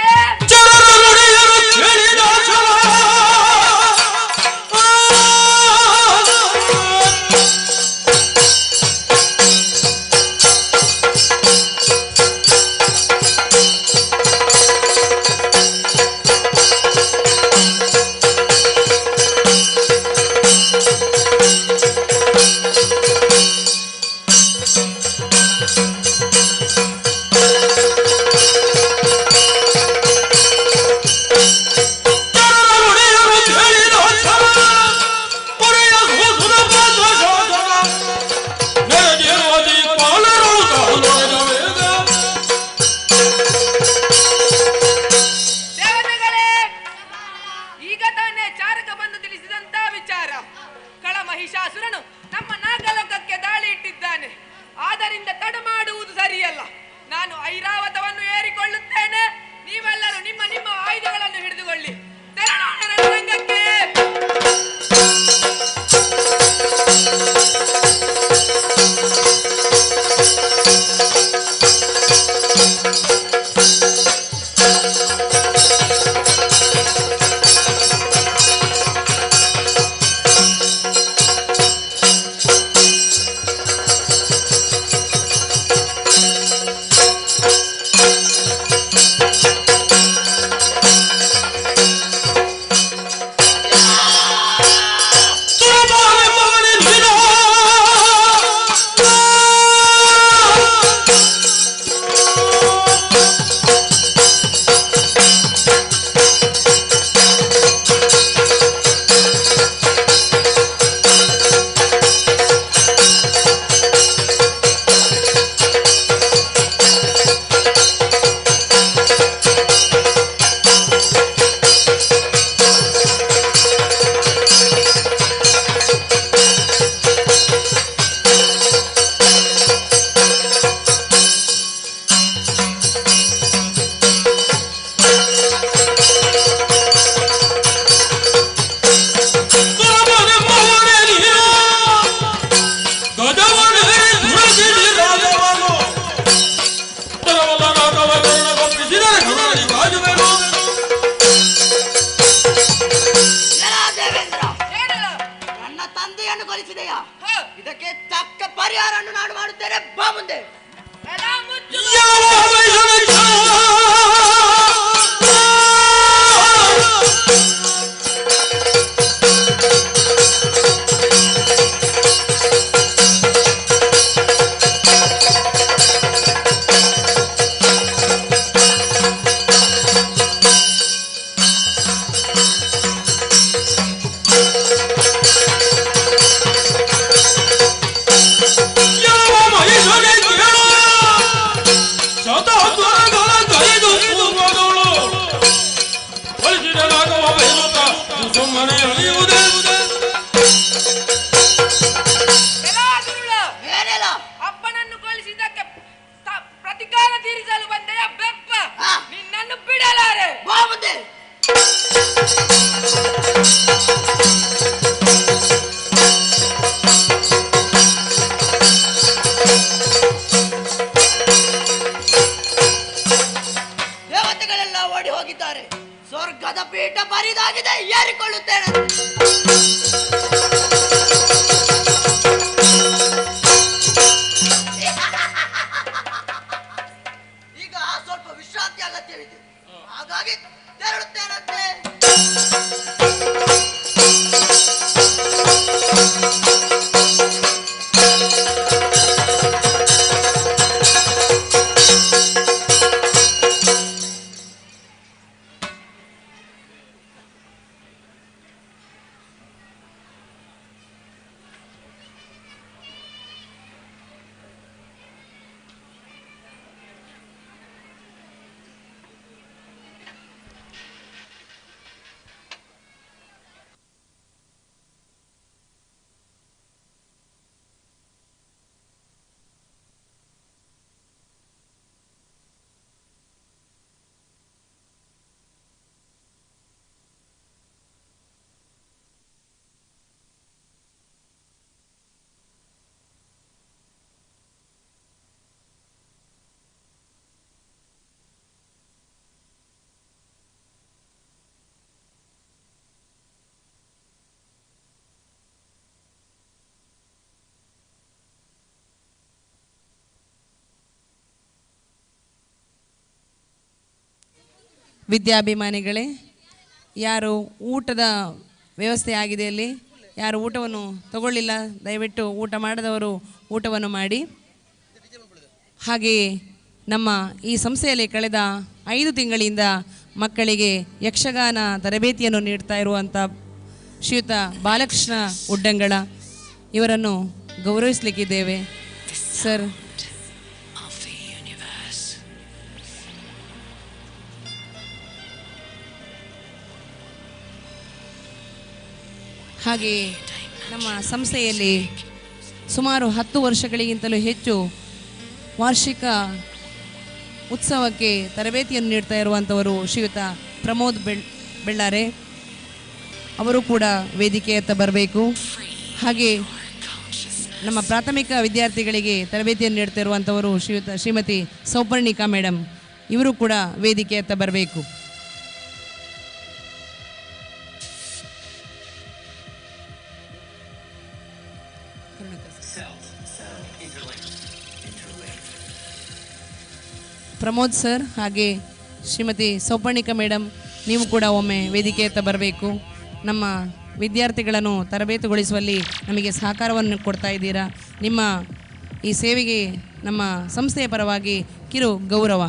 ಬಯಲುತ್ತ ಸುಮ್ಮನೆ ಉಳಿಯುವುದೇ ಏನಿಲ್ಲ ಅಪ್ಪನನ್ನು ಕೊಲಿಸಿದ್ದಕ್ಕೆ ಪ್ರತಿಕಾರ ತೀರಿಸಲು ಬಂದೆಯ ಬೆಪ್ಪ ನಿನ್ನನ್ನು ಬಿಡಲಾರೆ ಬಾ ಮುಂದೆ ದೇವತೆಗಳೆಲ್ಲ ಓಡಿ ಹೋಗಿದ್ದಾರೆ. ಸ್ವರ್ಗದ ಪೀಠ ಬರಿದಾಗಿದೆ, ಏರಿಕೊಳ್ಳುತ್ತೇನೆ. ಈಗ ಸ್ವಲ್ಪ ವಿಶ್ರಾಂತಿ ಅಗತ್ಯವಿದೆ, ಹಾಗಾಗಿ ತೆರಳುತ್ತೇನಂತೆ. ವಿದ್ಯಾಭಿಮಾನಿಗಳೇ, ಯಾರು ಊಟದ ವ್ಯವಸ್ಥೆ ಆಗಿದೆ ಅಲ್ಲಿ, ಯಾರು ಊಟವನ್ನು ತಗೊಳ್ಳಿಲ್ಲ ದಯವಿಟ್ಟು ಊಟ ಮಾಡದವರು ಊಟವನ್ನು ಮಾಡಿ. ಹಾಗೆಯೇ ನಮ್ಮ ಈ ಸಂಸ್ಥೆಯಲ್ಲಿ ಕಳೆದ 5 ತಿಂಗಳಿಂದ ಮಕ್ಕಳಿಗೆ ಯಕ್ಷಗಾನ ತರಬೇತಿಯನ್ನು ನೀಡ್ತಾ ಇರುವಂಥ ಶ್ರೀಯುತ ಬಾಲಕೃಷ್ಣ ಉಡ್ಡಂಗಳ ಇವರನ್ನು ಗೌರವಿಸಲಿಕ್ಕಿದ್ದೇವೆ. ಸರ್, ಹಾಗೆಯೇ ನಮ್ಮ ಸಂಸ್ಥೆಯಲ್ಲಿ ಸುಮಾರು 10 ವರ್ಷಗಳಿಗಿಂತಲೂ ಹೆಚ್ಚು ವಾರ್ಷಿಕ ಉತ್ಸವಕ್ಕೆ ತರಬೇತಿಯನ್ನು ನೀಡ್ತಾ ಇರುವಂಥವರು ಶ್ರೀಯುತ ಪ್ರಮೋದ್ ಬೆಳ್ಳಾರೆ, ಅವರು ಕೂಡ ವೇದಿಕೆಯತ್ತ ಬರಬೇಕು. ಹಾಗೆ ನಮ್ಮ ಪ್ರಾಥಮಿಕ ವಿದ್ಯಾರ್ಥಿಗಳಿಗೆ ತರಬೇತಿಯನ್ನು ನೀಡ್ತಾ ಇರುವಂಥವರು ಶ್ರೀಮತಿ ಸೌಪರ್ಣಿಕಾ ಮೇಡಮ್, ಇವರು ಕೂಡ ವೇದಿಕೆಯತ್ತ ಬರಬೇಕು. ಪ್ರಮೋದ್ ಸರ್ ಹಾಗೆ ಶ್ರೀಮತಿ ಸೌಪರ್ಣಿಕಾ ಮೇಡಮ್, ನೀವು ಕೂಡ ಒಮ್ಮೆ ವೇದಿಕೆಯತ್ತ ಬರಬೇಕು. ನಮ್ಮ ವಿದ್ಯಾರ್ಥಿಗಳನ್ನು ತರಬೇತುಗೊಳಿಸುವಲ್ಲಿ ನಮಗೆ ಸಹಕಾರವನ್ನು ಕೊಡ್ತಾ ಇದ್ದೀರಾ. ನಿಮ್ಮ ಈ ಸೇವೆಗೆ ನಮ್ಮ ಸಂಸ್ಥೆಯ ಪರವಾಗಿ ಕಿರು ಗೌರವ.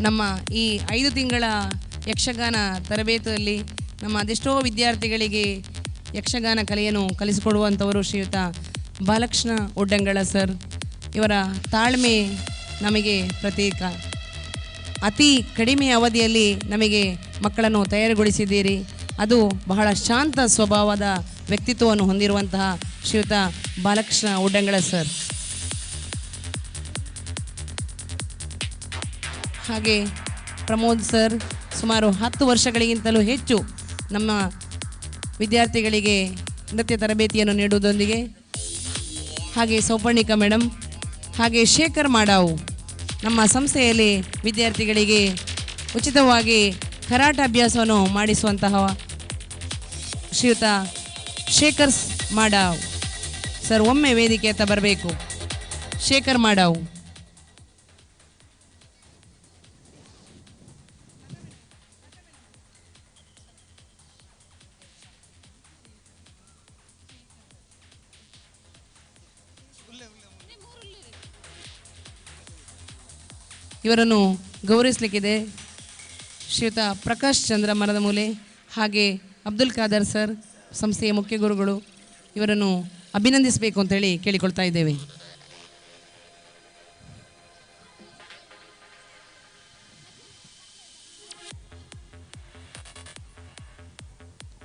ನಮ್ಮ ಈ 5 ತಿಂಗಳ ಯಕ್ಷಗಾನ ತರಬೇತಿಯಲ್ಲಿ ನಮ್ಮ ಅದೆಷ್ಟೋ ವಿದ್ಯಾರ್ಥಿಗಳಿಗೆ ಯಕ್ಷಗಾನ ಕಲೆಯನ್ನು ಕಲಿಸಿಕೊಡುವಂಥವರು ಶ್ರೀಯುತ ಬಾಲಕೃಷ್ಣ ಉಡ್ಡಂಗಳ ಸರ್. ಇವರ ತಾಳ್ಮೆ ನಮಗೆ ಪ್ರತೀಕ. ಅತಿ ಕಡಿಮೆ ಅವಧಿಯಲ್ಲಿ ನಮಗೆ ಮಕ್ಕಳನ್ನು ತಯಾರುಗೊಳಿಸಿದ್ದೀರಿ. ಅದು ಬಹಳ ಶಾಂತ ಸ್ವಭಾವದ ವ್ಯಕ್ತಿತ್ವವನ್ನು ಹೊಂದಿರುವಂತಹ ಶ್ರೀಯುತ ಬಾಲಕೃಷ್ಣ ಉಡ್ಡಂಗಳ ಸರ್. ಹಾಗೆ ಪ್ರಮೋದ್ ಸರ್ ಸುಮಾರು 10 ವರ್ಷಗಳಿಗಿಂತಲೂ ಹೆಚ್ಚು ನಮ್ಮ ವಿದ್ಯಾರ್ಥಿಗಳಿಗೆ ನೃತ್ಯ ತರಬೇತಿಯನ್ನು ನೀಡುವುದರೊಂದಿಗೆ, ಹಾಗೆ ಸೌಪರ್ಣಿಕಾ ಮೇಡಮ್, ಹಾಗೆ ಶೇಖರ್ ಮಾಡಾವು ನಮ್ಮ ಸಂಸ್ಥೆಯಲ್ಲಿ ವಿದ್ಯಾರ್ಥಿಗಳಿಗೆ ಉಚಿತವಾಗಿ ಕರಾಟ ಅಭ್ಯಾಸವನ್ನು ಮಾಡಿಸುವಂತಹ ಶ್ರೀಯುತ ಶೇಖರ್ ಮಾಡಾವ್ ಸರ್ ಒಮ್ಮೆ ವೇದಿಕೆ ಹತ್ತ ಬರಬೇಕು. ಶೇಖರ್ ಮಾಡಾವು. ಇವರನ್ನು ಗೌರವಿಸಲಿಕ್ಕಿದೆ ಶ್ರೀಯುತ ಪ್ರಕಾಶ್ ಚಂದ್ರ ಮರದಮೂಲೆ, ಹಾಗೆ ಅಬ್ದುಲ್ ಖಾದರ್ ಸರ್ ಸಂಸ್ಥೆಯ ಮುಖ್ಯ ಗುರುಗಳು, ಇವರನ್ನು ಅಭಿನಂದಿಸಬೇಕು ಅಂತೇಳಿ ಕೇಳಿಕೊಳ್ತಾ ಇದ್ದೇವೆ.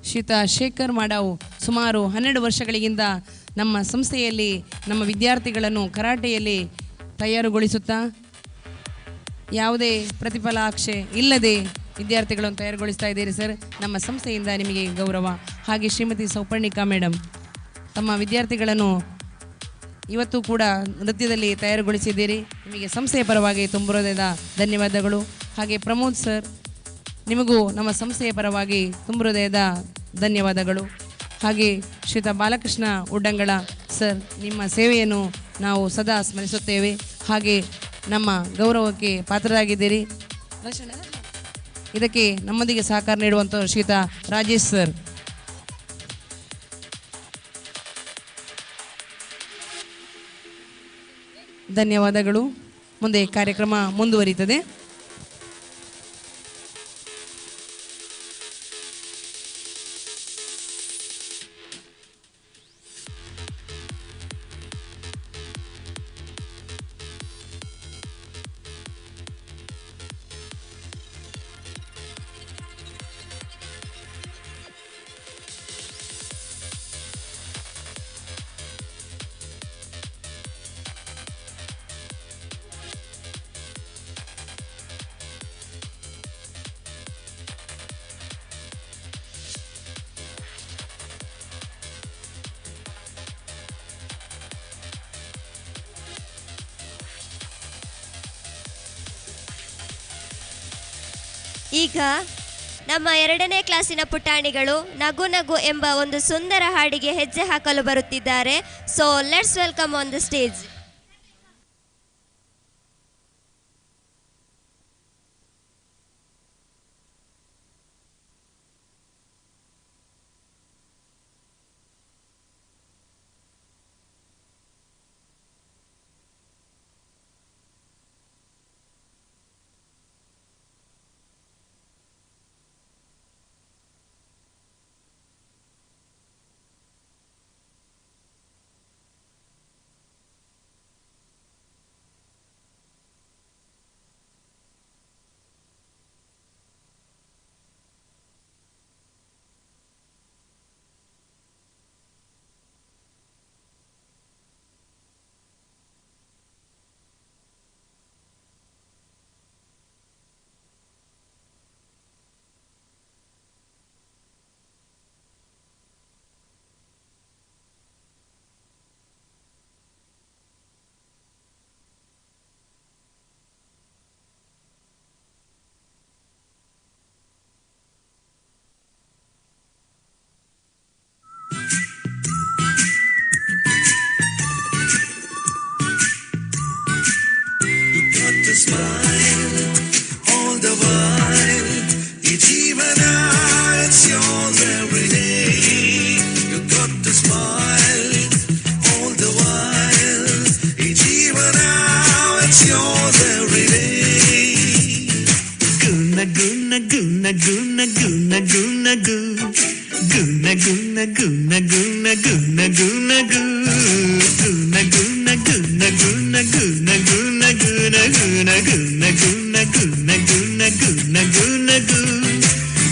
ಶ್ರೀಯುತ ಶೇಖರ್ ಮಾಡಾವ್ ಸುಮಾರು 12 ವರ್ಷಗಳಿಗಿಂತ ನಮ್ಮ ಸಂಸ್ಥೆಯಲ್ಲಿ ನಮ್ಮ ವಿದ್ಯಾರ್ಥಿಗಳನ್ನು ಕರಾಟೆಯಲ್ಲಿ ತಯಾರುಗೊಳಿಸುತ್ತಾ ಯಾವುದೇ ಪ್ರತಿಫಲಾಪೇಕ್ಷೆ ಇಲ್ಲದೆ ವಿದ್ಯಾರ್ಥಿಗಳನ್ನು ತಯಾರುಗೊಳಿಸ್ತಾ ಇದ್ದೀರಿ ಸರ್. ನಮ್ಮ ಸಂಸ್ಥೆಯಿಂದ ನಿಮಗೆ ಗೌರವ. ಹಾಗೆ ಶ್ರೀಮತಿ ಸೌಪರ್ಣಿಕಾ ಮೇಡಮ್ ತಮ್ಮ ವಿದ್ಯಾರ್ಥಿಗಳನ್ನು ಇವತ್ತು ಕೂಡ ನೃತ್ಯದಲ್ಲಿ ತಯಾರುಗೊಳಿಸಿದ್ದೀರಿ. ನಿಮಗೆ ಸಂಸ್ಥೆಯ ಪರವಾಗಿ ತುಂಬ ಹೃದಯದ ಧನ್ಯವಾದಗಳು. ಹಾಗೆ ಪ್ರಮೋದ್ ಸರ್, ನಿಮಗೂ ನಮ್ಮ ಸಂಸ್ಥೆಯ ಪರವಾಗಿ ತುಂಬ ಹೃದಯದ ಧನ್ಯವಾದಗಳು. ಹಾಗೆ ಶ್ರೀಯುತ ಬಾಲಕೃಷ್ಣ ಉಡ್ಡಂಗಳ ಸರ್, ನಿಮ್ಮ ಸೇವೆಯನ್ನು ನಾವು ಸದಾ ಸ್ಮರಿಸುತ್ತೇವೆ. ಹಾಗೆ ನಮ್ಮ ಗೌರವಕ್ಕೆ ಪಾತ್ರರಾಗಿದ್ದೀರಿ. ಇದಕ್ಕೆ ನಮ್ಮೊಂದಿಗೆ ಸಹಕಾರ ನೀಡುವಂಥ ಶ್ರೀಯುತ ರಾಜೇಶ್ ಸರ್, ಧನ್ಯವಾದಗಳು. ಮುಂದೆ ಕಾರ್ಯಕ್ರಮ ಮುಂದುವರಿಯುತ್ತದೆ. ಈಗ ನಮ್ಮ 2ನೇ ಕ್ಲಾಸಿನ ಪುಟಾಣಿಗಳು ನಗು ನಗು ಎಂಬ ಒಂದು ಸುಂದರ ಹಾಡಿಗೆ ಹೆಜ್ಜೆ ಹಾಕಲು ಬರುತ್ತಿದ್ದಾರೆ. So let's welcome on the stage.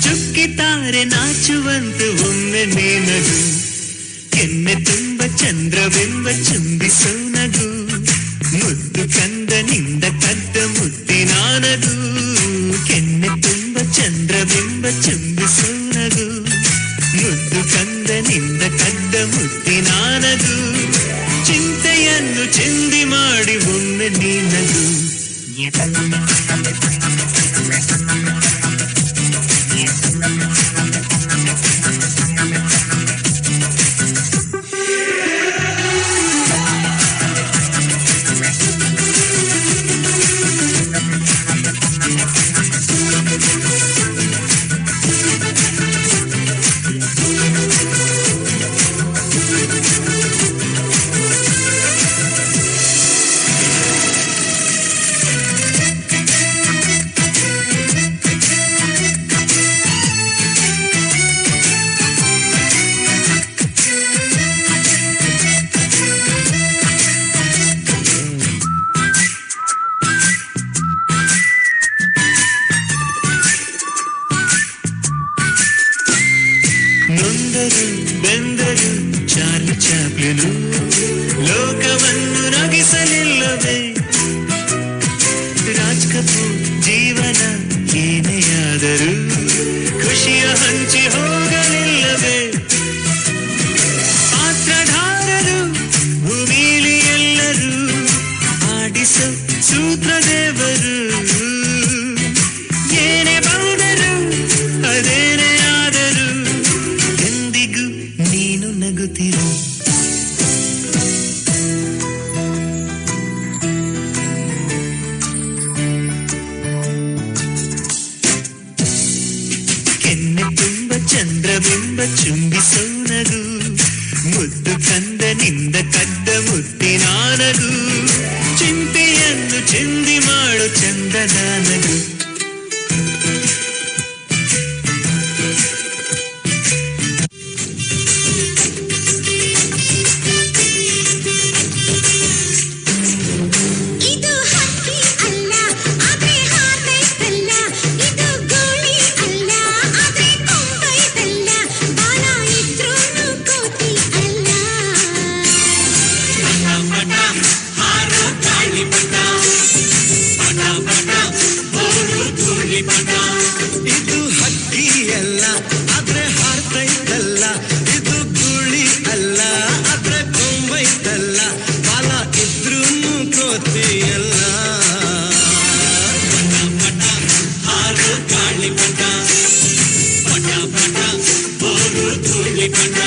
ಚುಕ್ಕಿತಾರೆ ನಾಚುವಂತ ಒಮ್ಮೆ ನೀನಗು, ಕೆನ್ನೆ ತುಂಬ ಚಂದ್ರವೆಂಬ ಚುಂಬಿಸೋ ನಗು, ಮುದ್ದು ಕಂದನಿಂದ ಕದ್ದ ಮುದ್ದಿನಾನದು, ಕೆನ್ನೆ ತುಂಬ ಚಂದ್ರವೆಂಬ ಚುಂಬಿಸೋ ನಗು, ಮುದ್ದು ಕಂದನಿಂದ ಕದ್ದ ಮುದ್ದಿನಾನದು, ಚಿಂತೆಯನ್ನು ಚೆಂದಿ ಮಾಡಿ ಒಮ್ಮೆ ನೀನದು. ಸೋತರು ಬೆಂದರು ಚಾರ್ಲಿ ಚಾಪ್ಲಿನು ಲೋಕವನ್ನು ನಗಿಸಲಿಲ್ಲವೇ ರಾಜ್ ಕಪೂರ್ ಜೀವನ ಏನೆಯಾದರೂ ಖುಷಿಯ ಹಂಚಿ ಹೋಗಲಿಲ್ಲವೇ ಪಾತ್ರಧಾರರು ಭೂಮಿಲಿ ಎಲ್ಲರೂ ಆಡಿಸೋ ಸೂತ್ರದೇವರು ಏನೇ ಬಂದರು ಅದೇನೇ ಆದರೂ ಎಂದಿಗೂ ನೀನು ನಗುತ್ತಿರು ಕೆನ್ನೆ ತುಂಬ ಚಂದ್ರಬಿಂಬ ಚುಂಬಿಸೋ ನಗು ಮುದ್ದು ಕಂದನಿಂದ ಕದ್ದ ಮುತ್ತಿನ ನಗು ಚಿಂತೆಯನ್ನು ಚಿಂದಿ ಮಾಡು ಚಂದನ ನಗು ಇದು ಹಕ್ಕಿ ಅಲ್ಲ ಆದ್ರೆ ಹಾರೈತಲ್ಲ ಇದು ಗೋಳಿ ಅಲ್ಲ ಆದ್ರೆ ಕೊಂಬೈತಲ್ಲ ಬಾಲ ಇದ್ರೂನು ಕೋತಿ ಅಲ್ಲ ಪಟ ಹಾರೋ ಗಾಳಿ ಪಟ ಪಟ ಪಟ ಬೋರು ಧೂಳಿ ಪಟ ಇದು ಹಕ್ಕಿ ಅಲ್ಲ ಆದ್ರೆ ಹಾರ್ತೈತಲ್ಲ ಇದು ಗುಳಿ ಅಲ್ಲ ಆದ್ರೆ ಕೊಂಬೈತಲ್ಲ ಬಾಲ ಇದ್ರೂನು ಕೋತಿಯಲ್ಲ ಪಟ ಪಟ ಹಾರೋ ಗಾಳಿ ಪಟ ಪಟ ಪಟ ಬೋರು ಧೂಳಿ ಪಟ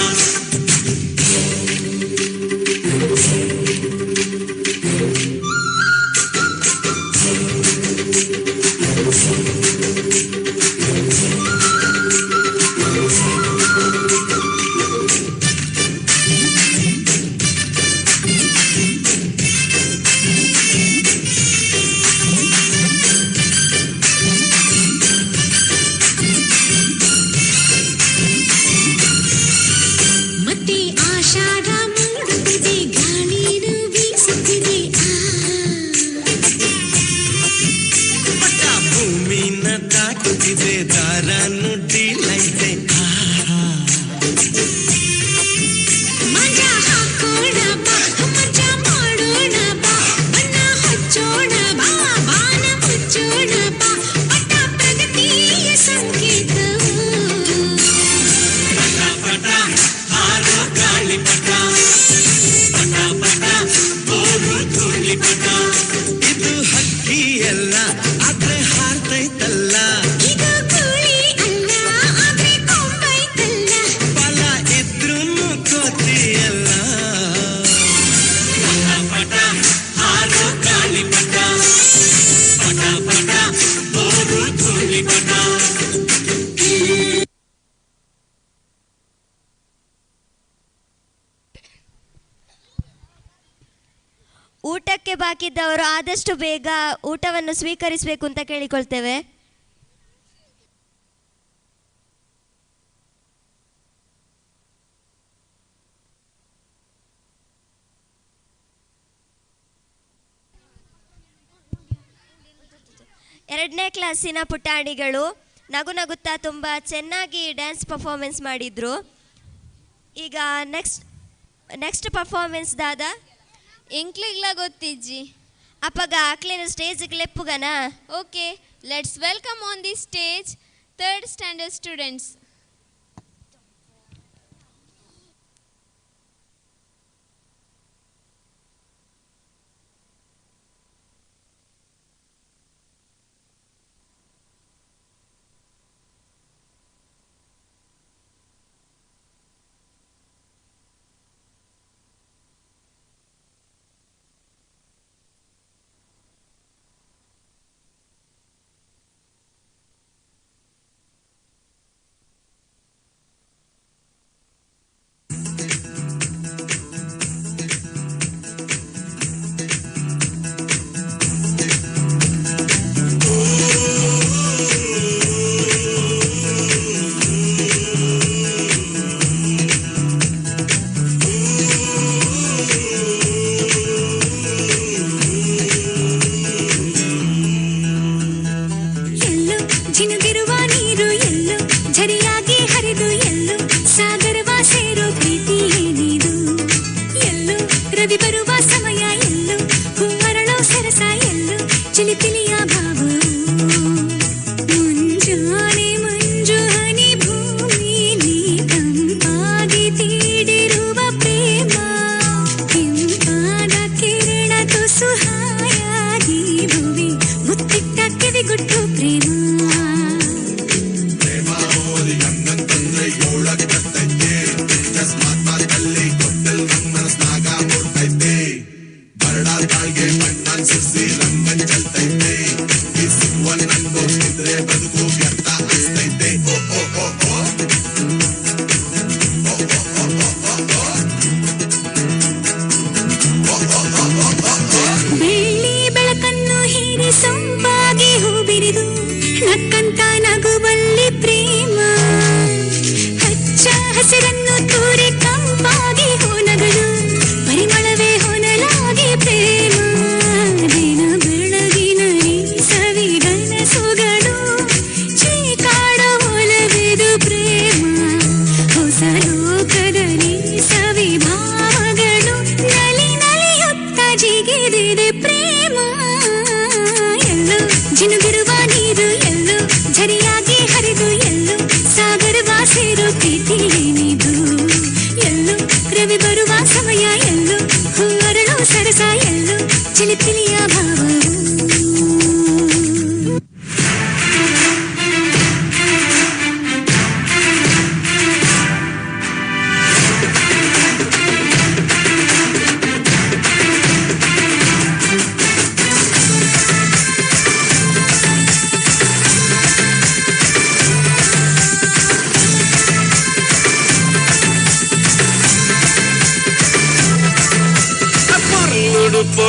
ಮತ್ತೆ ಆಷಾಢ ಮೂಡುತ್ತಿದೆ ಗಾಳಿನು ಬೀಸುತ್ತಿದೆ ಪಟ ಭೂಮಿನ ದಾಟುತ್ತಿದೆ ದಾರ ನುಡ್ಡಿಲೈತೆ ಮಜಾ ಹಾಕೋಣ ಬಾ ಮಜಾ ಮಾಡೋಣ ಬಾ ಬಣ್ಣ ಹಚ್ಚೋಣ ಬಾ ಬಾನ ಮುಚ್ಚೋಣ ಬಾ ಪಟ ಪ್ರಗತಿಯ ಸಂಕೇತವು ಪಟ ಪಟ ಹಾರೋ ಗಾಳಿ ಪಟ ಪಟ ಪಟ ಬೋರು ಧೂಳಿ ಪಟ ಇದು ಹಕ್ಕಿಯಲ್ಲ ಆದ್ರೆ ಹಾರ್ತೈತಲ್ಲ ಇದು ಗೋಳಿ ಅಲ್ಲ ಆದ್ರೆ ಕೊಂಬೈತಲ್ಲ ಬಲ ಇದ್ರೂನು ಕೋತಿಯಲ್ಲ ಪಟ ಪಟ ಹಾರೋ ಗಾಳಿ ಪಟ ಪಟ ಪಟ ಬೋರು ಧೂಳಿ ಪಟ ಊಟಕ್ಕೆ ಬಾಕಿದ್ದವರು ಆದಷ್ಟು ಬೇಗ ಊಟವನ್ನು ಸ್ವೀಕರಿಸಬೇಕು ಅಂತ ಕೇಳಿಕೊಳ್ತೇವೆ. ಎರಡನೇ ಕ್ಲಾಸಿನ ಪುಟಾಣಿಗಳು ನಗು ನಗುತ್ತಾ ತುಂಬ ಚೆನ್ನಾಗಿ ಡ್ಯಾನ್ಸ್ ಪರ್ಫಾರ್ಮೆನ್ಸ್ ಮಾಡಿದ್ರು. ಈಗ ನೆಕ್ಸ್ಟ್ ಪರ್ಫಾರ್ಮೆನ್ಸ್ ದಾದ ಇಂಕ್ಲಿಗ್ಲ ಗೊತ್ತಿಜ್ಜಿ ಅಪ್ಪಗ ಆಕ್ಲಿನ ಸ್ಟೇಜ್ಗೆ ಲೆಪ್ಪುಗನ. Okay, let's welcome on the stage 3rd standard students.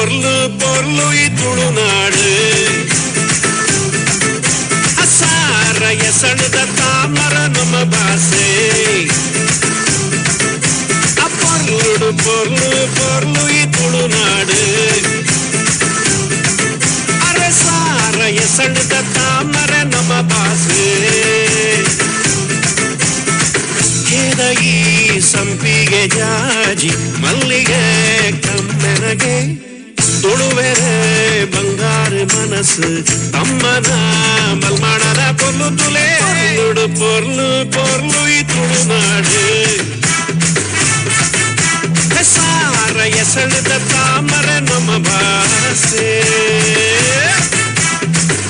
பொருளு பொருளு துளுநாடு ಅಸಾರ ಎಸಣದ ತಾಮರ ನಮ್ಮ ಭಾಷೆ ಪೊರ್ಲು ಪೊರ್ಲು ಪೊರ್ಲು ಈ ತುಳುನಾಡು ಅರಸಾರ ಎಸಣದ ತಾಮರ ನಮ್ಮ ಭಾಷೆ ಕೆದಗಿ ಸಂಪಿಗೆ ಜಾಜಿ ಮಲ್ಲಿಗೆ ಕಮ್ಮೆನಗೆ ತುಳುವೆರೆ ಬಂಗಾರ ಮನಸ್ಸು ತಮ್ಮನ ಮಲ್ಮಾಡದ ಪೊರ್ಲು ತುಲೆ ಪೊರ್ಲು ಪೊರ್ಲು ಈ ತುಳುನಾಡು ಸಾರ ಎಸಣದ ತಾಮರ ನಮ್ಮ ಭಾಷೆ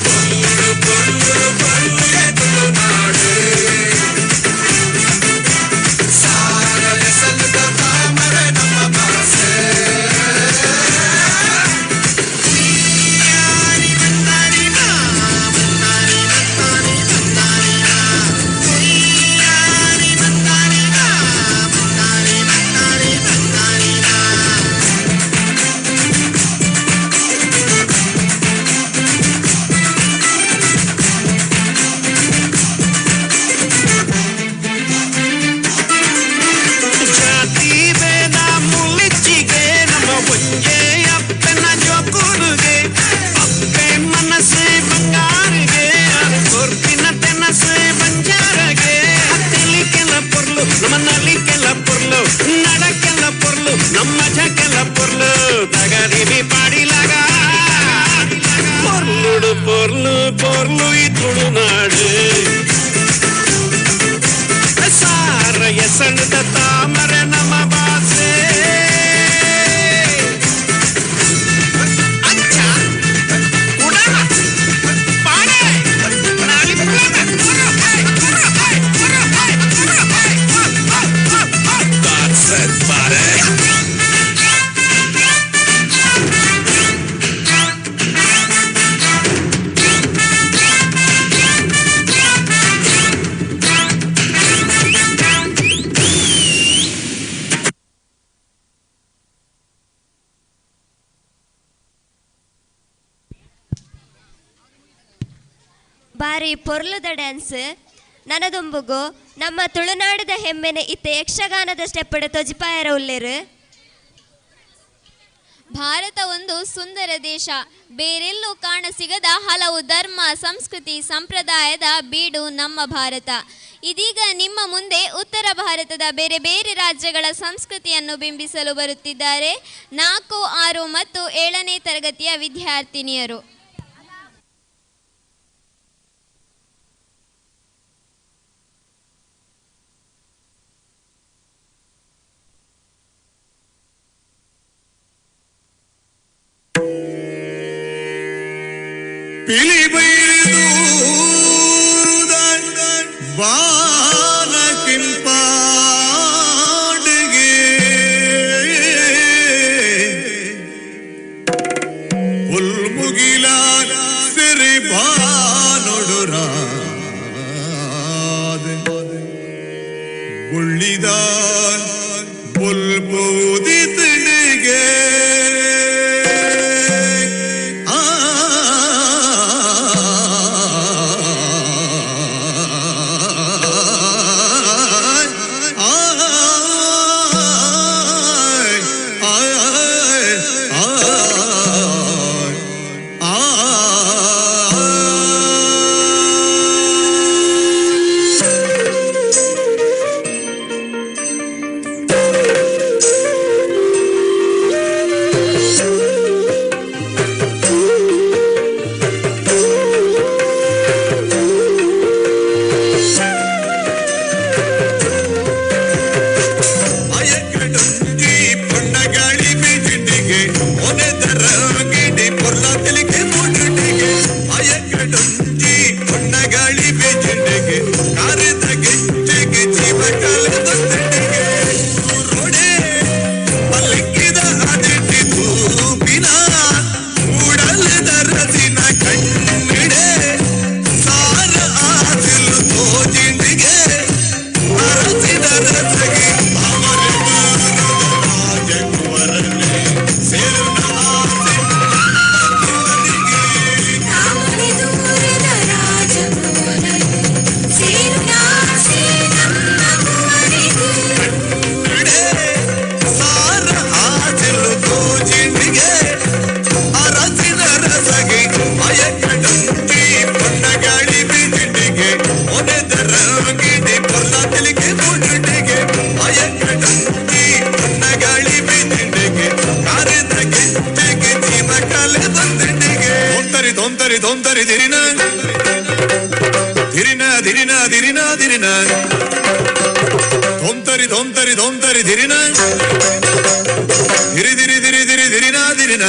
ಪೊರ್ಲು ಪೊರ್ಲು ಪೊರ್ಲು ಈ ತುಳುನಾಡು ಸಾರ ಎಸಣದ ತಾಮರ ನಮ್ಮ ಭಾಷೆ ನಮ್ಮನಲ್ಲಿಗೆಲ್ಲ ಪೊರ್ಲು ನಡಕ್ಕೆಲ್ಲ ಪೊರ್ಲು ನಮ್ಮ ಜಕ್ಕೆಲ್ಲ ಪೊರ್ಲು ತಗದಿವಿ ಪಾಡಿಲಾಗ ಪೊರ್ಲುಡು ಪೊರ್ಲು ಪೊರ್ಲು ಈ ತುಳುನಾಡು ಸಾರ ಎಸಣದ ತಾಮರ ನಮ್ಮ ಭಾಷೆ ಬಾರಿ ಪೊರ್ಲುದ ಡ್ಯಾನ್ಸ್ ನನದುಂಬುಗು ನಮ್ಮ ತುಳುನಾಡದ ಹೆಮ್ಮೆನ ಇತ್ತ ಯಕ್ಷಗಾನದ ಸ್ಟೆಪ್ಪಡ ತೊಜಿಪಾಯರ ಉಲ್ಲೇರು. ಭಾರತ ಒಂದು ಸುಂದರ ದೇಶ. ಬೇರೆಲ್ಲೂ ಕಾಣಸಿಗದ ಹಲವು ಧರ್ಮ ಸಂಸ್ಕೃತಿ ಸಂಪ್ರದಾಯದ ಬೀಡು ನಮ್ಮ ಭಾರತ. ಇದೀಗ ನಿಮ್ಮ ಮುಂದೆ ಉತ್ತರ ಭಾರತದ ಬೇರೆ ಬೇರೆ ರಾಜ್ಯಗಳ ಸಂಸ್ಕೃತಿಯನ್ನು ಬಿಂಬಿಸಲು ಬರುತ್ತಿದ್ದಾರೆ 4, 6 ಮತ್ತು 7ನೇ ತರಗತಿಯ ವಿದ್ಯಾರ್ಥಿನಿಯರು. ಬಾಲ ಕೆಂಪಾಡಿಗೆ ಹುಲ್ಮುಗಿಲ ಸಿರಿ ಬಾನೊಡುರ ಉಳ್ಳಿದ ಬುಲ್ಬೂದಿ ತಿಣಿಗೆ ಧೋಂತರಿ ದಿರಿನ ದಿರಿನ ದಿರಿನ ದಿರಿನ ದಿರಿನ ಧೋಂತರಿ ಧೋಂತರಿ ಧೋಂತರಿ ದಿರಿನ ದಿರಿ ದಿರಿ ದಿರಿ ದಿರಿ ದಿರಿನ ದಿರಿನ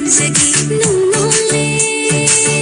Zagi, no, no,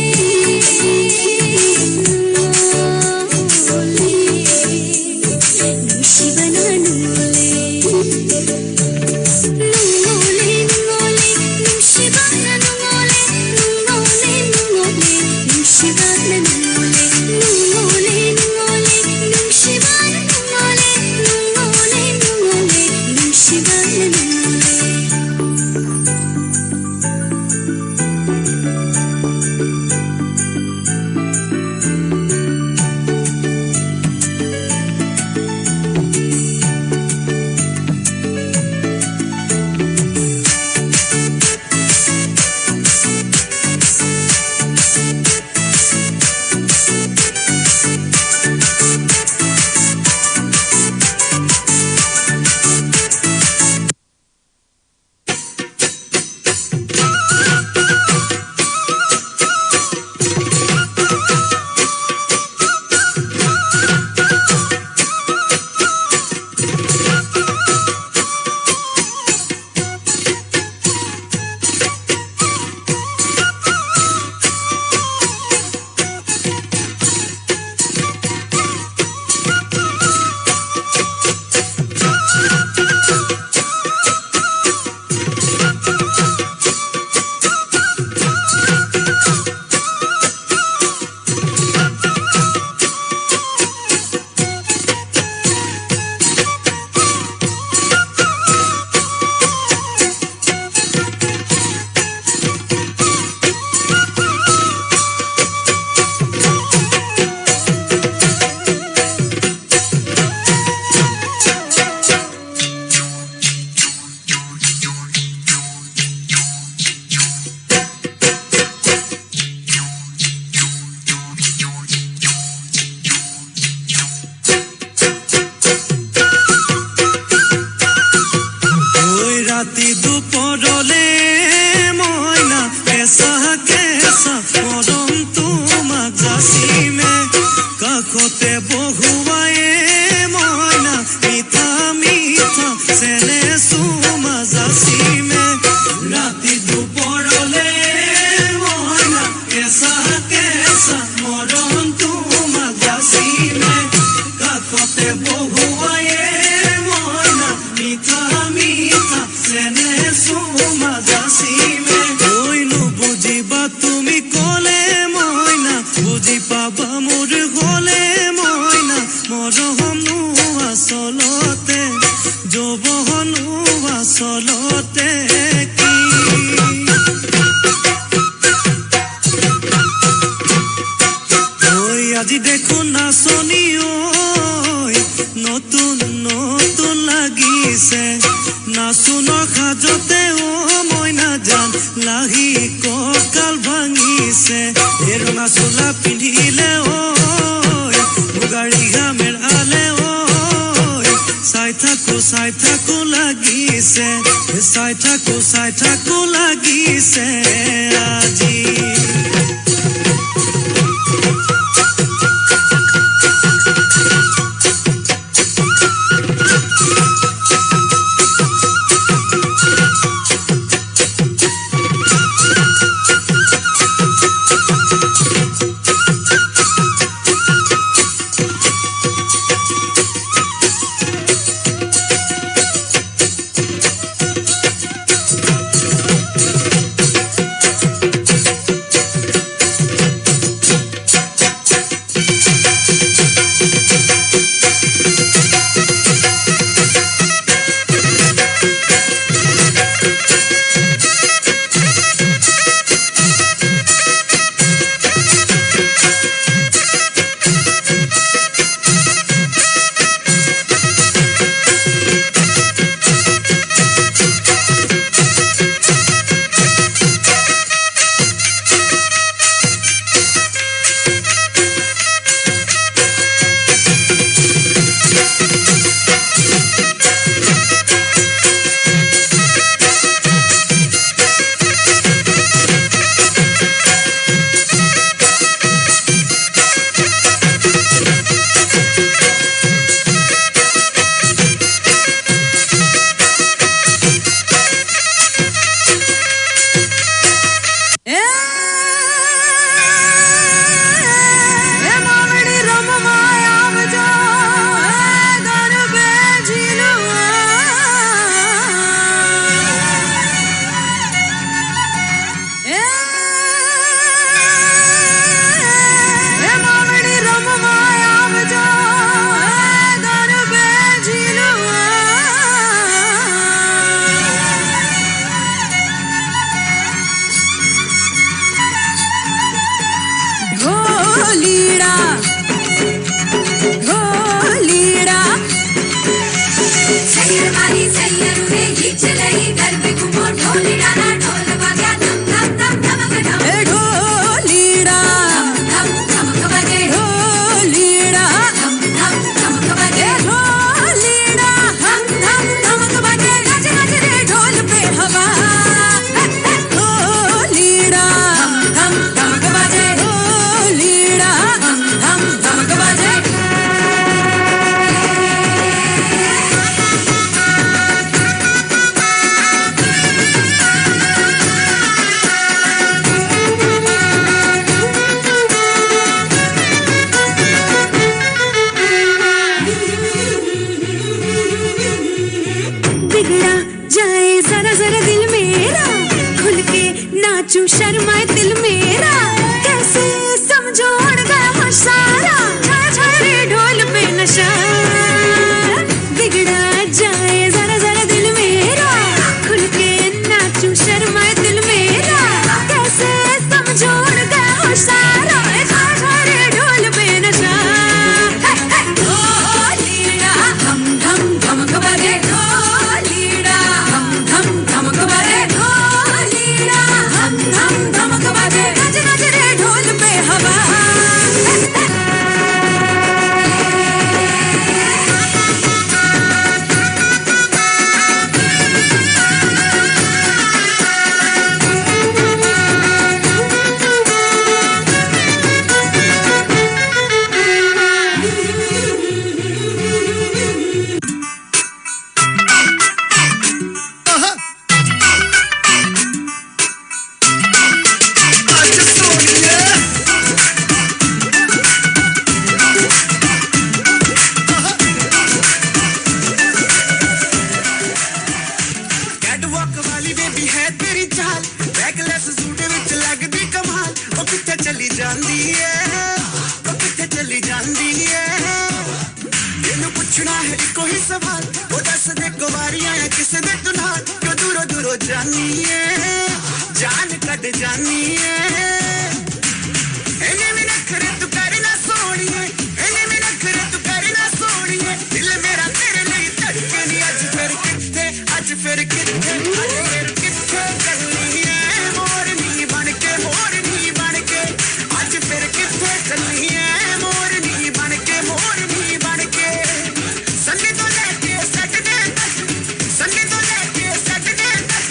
মৰম তোমাক যাচিমে কাষতে বহুৱায়ে মইনা মিঠা মিঠা চেনে চুমা যাচিমে ৰাতি দুপৰলে মইনা কেঁচা কেঁচা মৰম তোমাক যাচিমে কাষতে বহুৱায়ে মইনা মিঠা মিঠা চেনে চুমা যাচিমে কৈনো বুজিবা তুমি ক'লে মইনা বুজি পাবা মোৰ হ'লে মইনা মৰমনো আচলতে যৌৱনো আচলতে কি ঐ আজি দেখোন নাচনি ঐ নতুন নতুন লাগিছে নাচোন সাজতে অ মইনা জান লাহি কঁকাল ভাঙিছে এৰুণা চোলা পিন্ধিলে ঐ মুগাৰী ঘামেৰ আলে ঐ চাই থাকো লাগিছে চাই থাকো লাগিছে আজি ਉਹ ਕਿੱਥੇ ਚਲੀ ਜਾਂਦੀ ਏ ਉਹ ਕਿੱਥੇ ਚਲੀ ਜਾਂਦੀ ਏ ਇਹਨੂੰ ਪੁੱਛਣਾ ਹੈ ਇੱਕੋ ਹੀ ਸਵਾਲ ਉਹ ਦੱਸ ਦੇ ਕੁਵਾਰੀਆਂ ਆ ਕਿਸੇ ਦੇ ਤੂੰ ਨਾਲ ਕਿਉਂ ਦੂਰੋਂ ਦੂਰੋਂ ਜਾਨੀ ਏ ਜਾਨ ਕੱਢ ਜਾਨੀ ਏ ਇਹਨੇ ਵੀ ਨਖਰੇ ਤੂੰ ਕਰ ਨਾ ਸੋਣੀਏ ਇਹਨੇ ਵੀ ਨਖਰੇ ਤੂੰ ਕਰ ਨਾ ਸੋਣੀਏ ਦਿਲ ਮੇਰਾ ਤੇਰੇ ਲਈ ਧੜਕੇ ਨਹੀਂ ਅੱਜ ਫਿਰ ਕਿੱਥੇ ਅੱਜ ਫਿਰ ਕਿੱਥੇ ਚੱਲੀ ਏ ਮੋਰਨੀ ਬਣ ਕੇ ਮੋਰਨੀ ਬਣ ਕੇ ਅੱਜ ਫਿਰ ਕਿੱਥੇ ਚੱਲੀ ਏ ਮੋਰਨੀ ਬਣ ਕੇ ਮੋਰਨੀ ਬਣ ਕੇ ਸੰਡੇ ਤੋਂ ਲੈ ਕੇ ਸੈਟਰਡੇ ਤੱਕ ਸੰਡੇ ਤੋਂ ਲੈ ਕੇ ਸੈਟਰਡੇ ਤੱਕ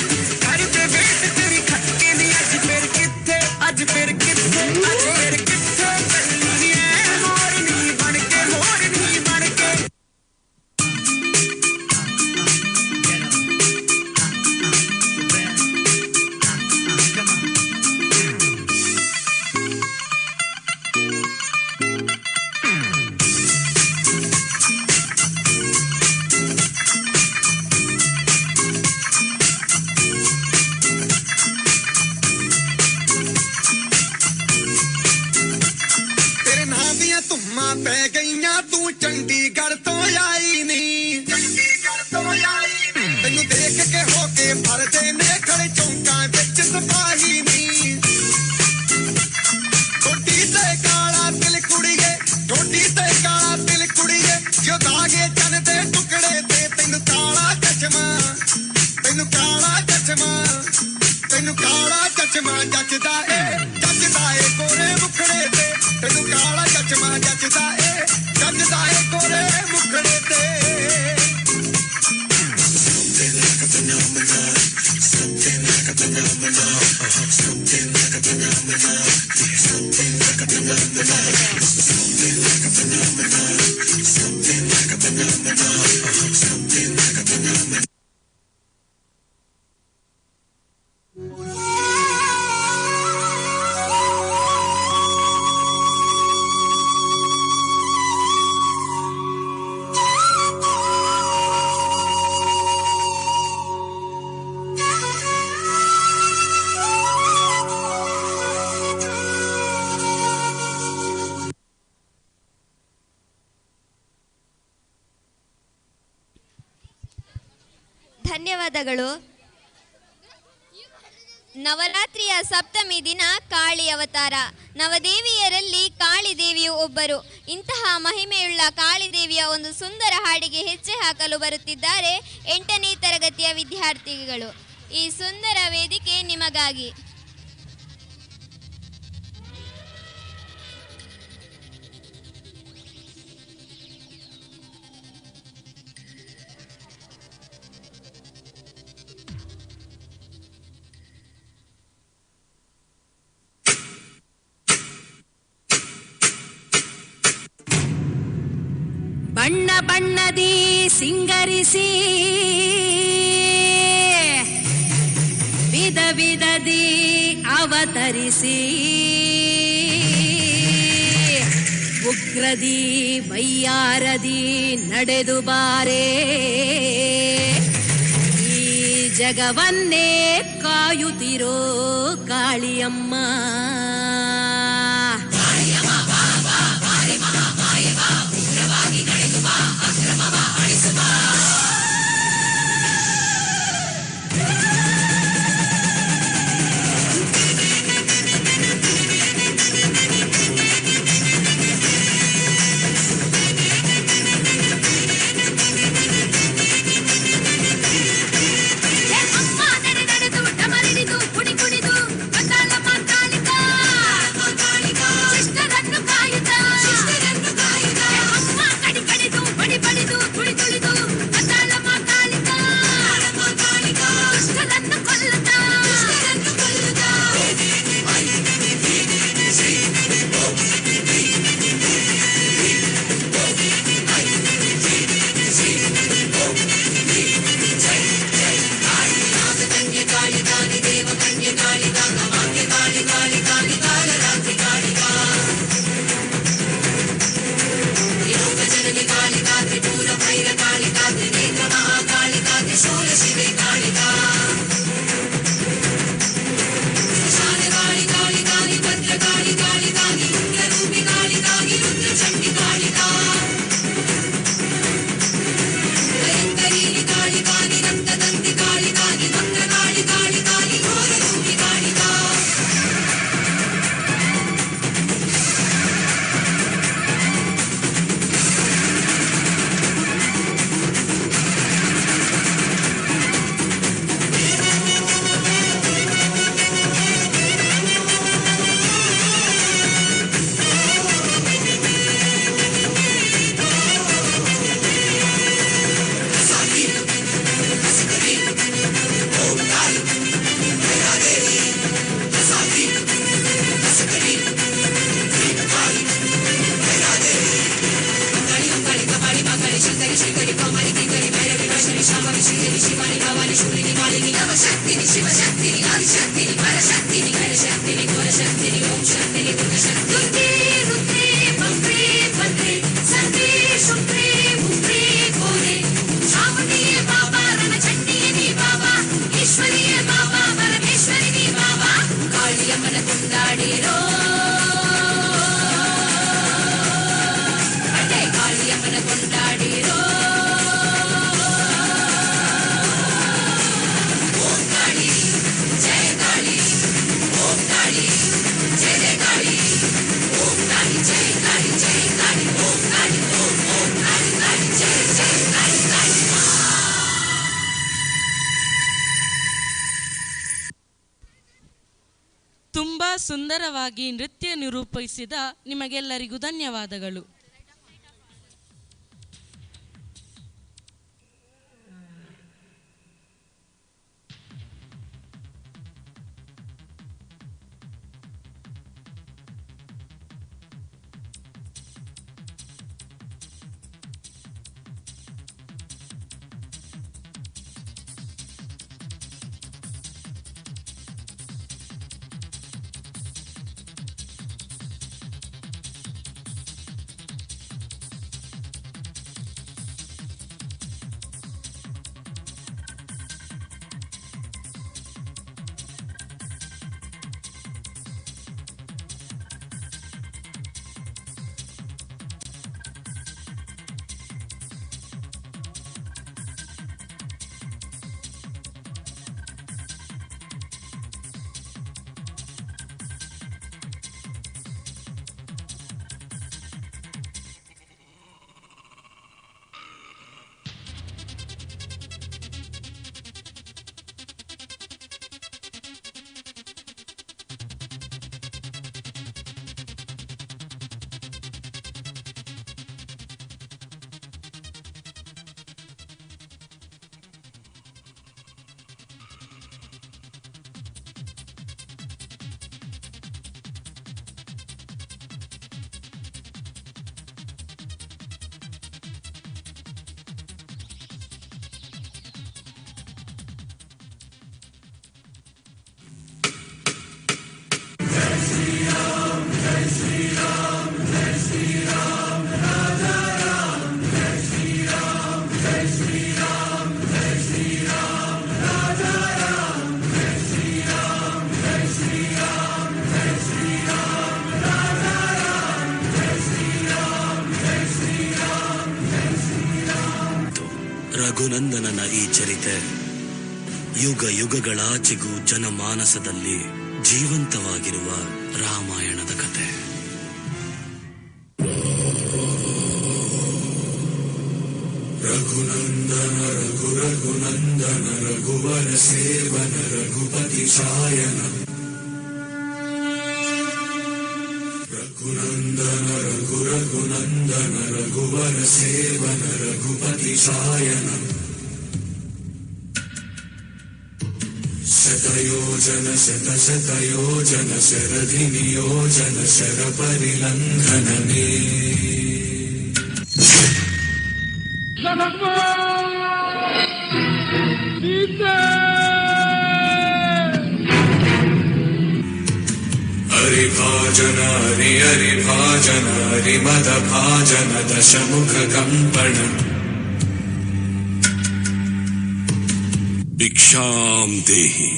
ਕਰਦੇ ਵੇਟ ਤੇਰੀ ਖੱਕੇ ਨਹੀਂ ਅੱਜ ਫਿਰ ਕਿੱਥੇ ਅੱਜ ਫਿਰ ਕਿੱਥੇ ਅੱਜ ਫਿਰ ਕਿੱਥੇ ਚੱਲੀ ਏ ਮੋਰਨੀ ਬਣ ਕੇ ਮੋਰਨੀ ਬਣ ਕੇ ਤੇਰੇ ਨਾਂ ਦੀਆਂ ਧੁੰਮਾਂ ਪੈ ਗਈਆਂ ਤੂੰ ਚੰਡੀਗੜ੍ਹ ਤੋਂ ਆਈ ਨੀ ਚੰਡੀਗੜ੍ਹ ਤੋਂ ਆਈ ਨੀ ਤੈਨੂੰ ਦੇਖ ਕੇ ਹੋ ਕੇ ਫਰਦੇ ਨੇ ਖੜੇ ਚੌਂਕਾਂ ਵਿੱਚ ਸਿਪਾਹੀ ਨੀ ਟੋਟੀ ਤੇ ਕਾਲਾ ਦਿਲ ਕੁੜੀਏ ਟੋਟੀ ਤੇ ਕਾਲਾ ਦਿਲ ਕੁੜੀਏ ਜੋ ਦਾਗੇ ਚੰਨ ਦੇ ਟੁਕੜੇ ਤੇ ਤੈਨੂੰ ਕਾਲਾ ਚਸ਼ਮਾ ਤੈਨੂੰ ਕਾਲਾ ਚਸ਼ਮਾ ਤੈਨੂੰ ਕਾਲਾ ਚਸ਼ਮਾ ਜੱਜਦਾ ਏ ਗੋਰੇ ਮੁਖੜੇ ਤੇ ਤੈਨੂੰ ਕਾਲਾ ਚਸ਼ਮਾ ਜੱਜਦਾ ਏ ਗੋਰੇ ਮੁਖੜੇ ਤੇ ಧನ್ಯವಾದಗಳು. ನವರಾತ್ರಿಯ ಸಪ್ತಮಿ ದಿನ ಕಾಳಿ ಅವತಾರ. ನವದೇವಿಯರಲ್ಲಿ ಕಾಳಿ ದೇವಿಯು ಒಬ್ಬರು. ಇಂತಹ ಮಹಿಮೆಯುಳ್ಳ ಕಾಳಿ ದೇವಿಯ ಒಂದು ಸುಂದರ ಹಾಡಿಗೆ ಹೆಜ್ಜೆ ಹಾಕಲು ಬರುತ್ತಿದ್ದಾರೆ 8ನೇ ತರಗತಿಯ ವಿದ್ಯಾರ್ಥಿಗಳು. ಈ ಸುಂದರ ವೇದಿಕೆ ನಿಮಗಾಗಿ. ಬಣ್ಣ ಬಣ್ಣದಿ ಸಿಂಗರಿಸಿ ವಿಧ ವಿಧದಿ ಅವತರಿಸಿ ಉಗ್ರದಿ ವೈಯಾರದಿ ನಡೆದು ಬಾರೆ ಈ ಜಗವನ್ನೇ ಕಾಯುತ್ತಿರೋ ಕಾಳಿಯಮ್ಮ. ಶಿಷ್ಟರನ್ನು ಕಾಯುತ್ತಾ ತುಂಬಾ ಸುಂದರವಾಗಿ ನೃತ್ಯ ನಿರೂಪಿಸಿದ ನಿಮಗೆಲ್ಲರಿಗೂ ಧನ್ಯವಾದಗಳು. ರಘುನಂದನನ ಈ ಚರಿತೆ ಯುಗ ಯುಗಗಳಾಚೆಗೂ ಜನಮಾನಸದಲ್ಲಿ ಜೀವಂತವಾಗಿರುವ ರಾಮಾಯಣದ ಕತೆ. ರಘುನಂದನ ರಘುನಂದನ ರಘುವರ ಸೇವನ ರಘುಪತಿ ಛಾಯನ ರಘುನಂದನ ರಘುನಂದನ ರಘುವರ ಸೇವನ ರಘುಪತಿ ಛಾಯನ ಶತಯೋಜನ ಶತಶತಯೋಜನ ಶರಧಿ ನಿಯೋಜನ ಶರ ಪರಿಲಂಘನನೇ ಹರಿಭಾಜನ ಹರಿಭಾಜನ ಹರಿಮದ ಭಾಜನ ದಶಮುಖ ಕಂಪಣ ಭಿಕ್ಷಾಂ ದೇಹಿ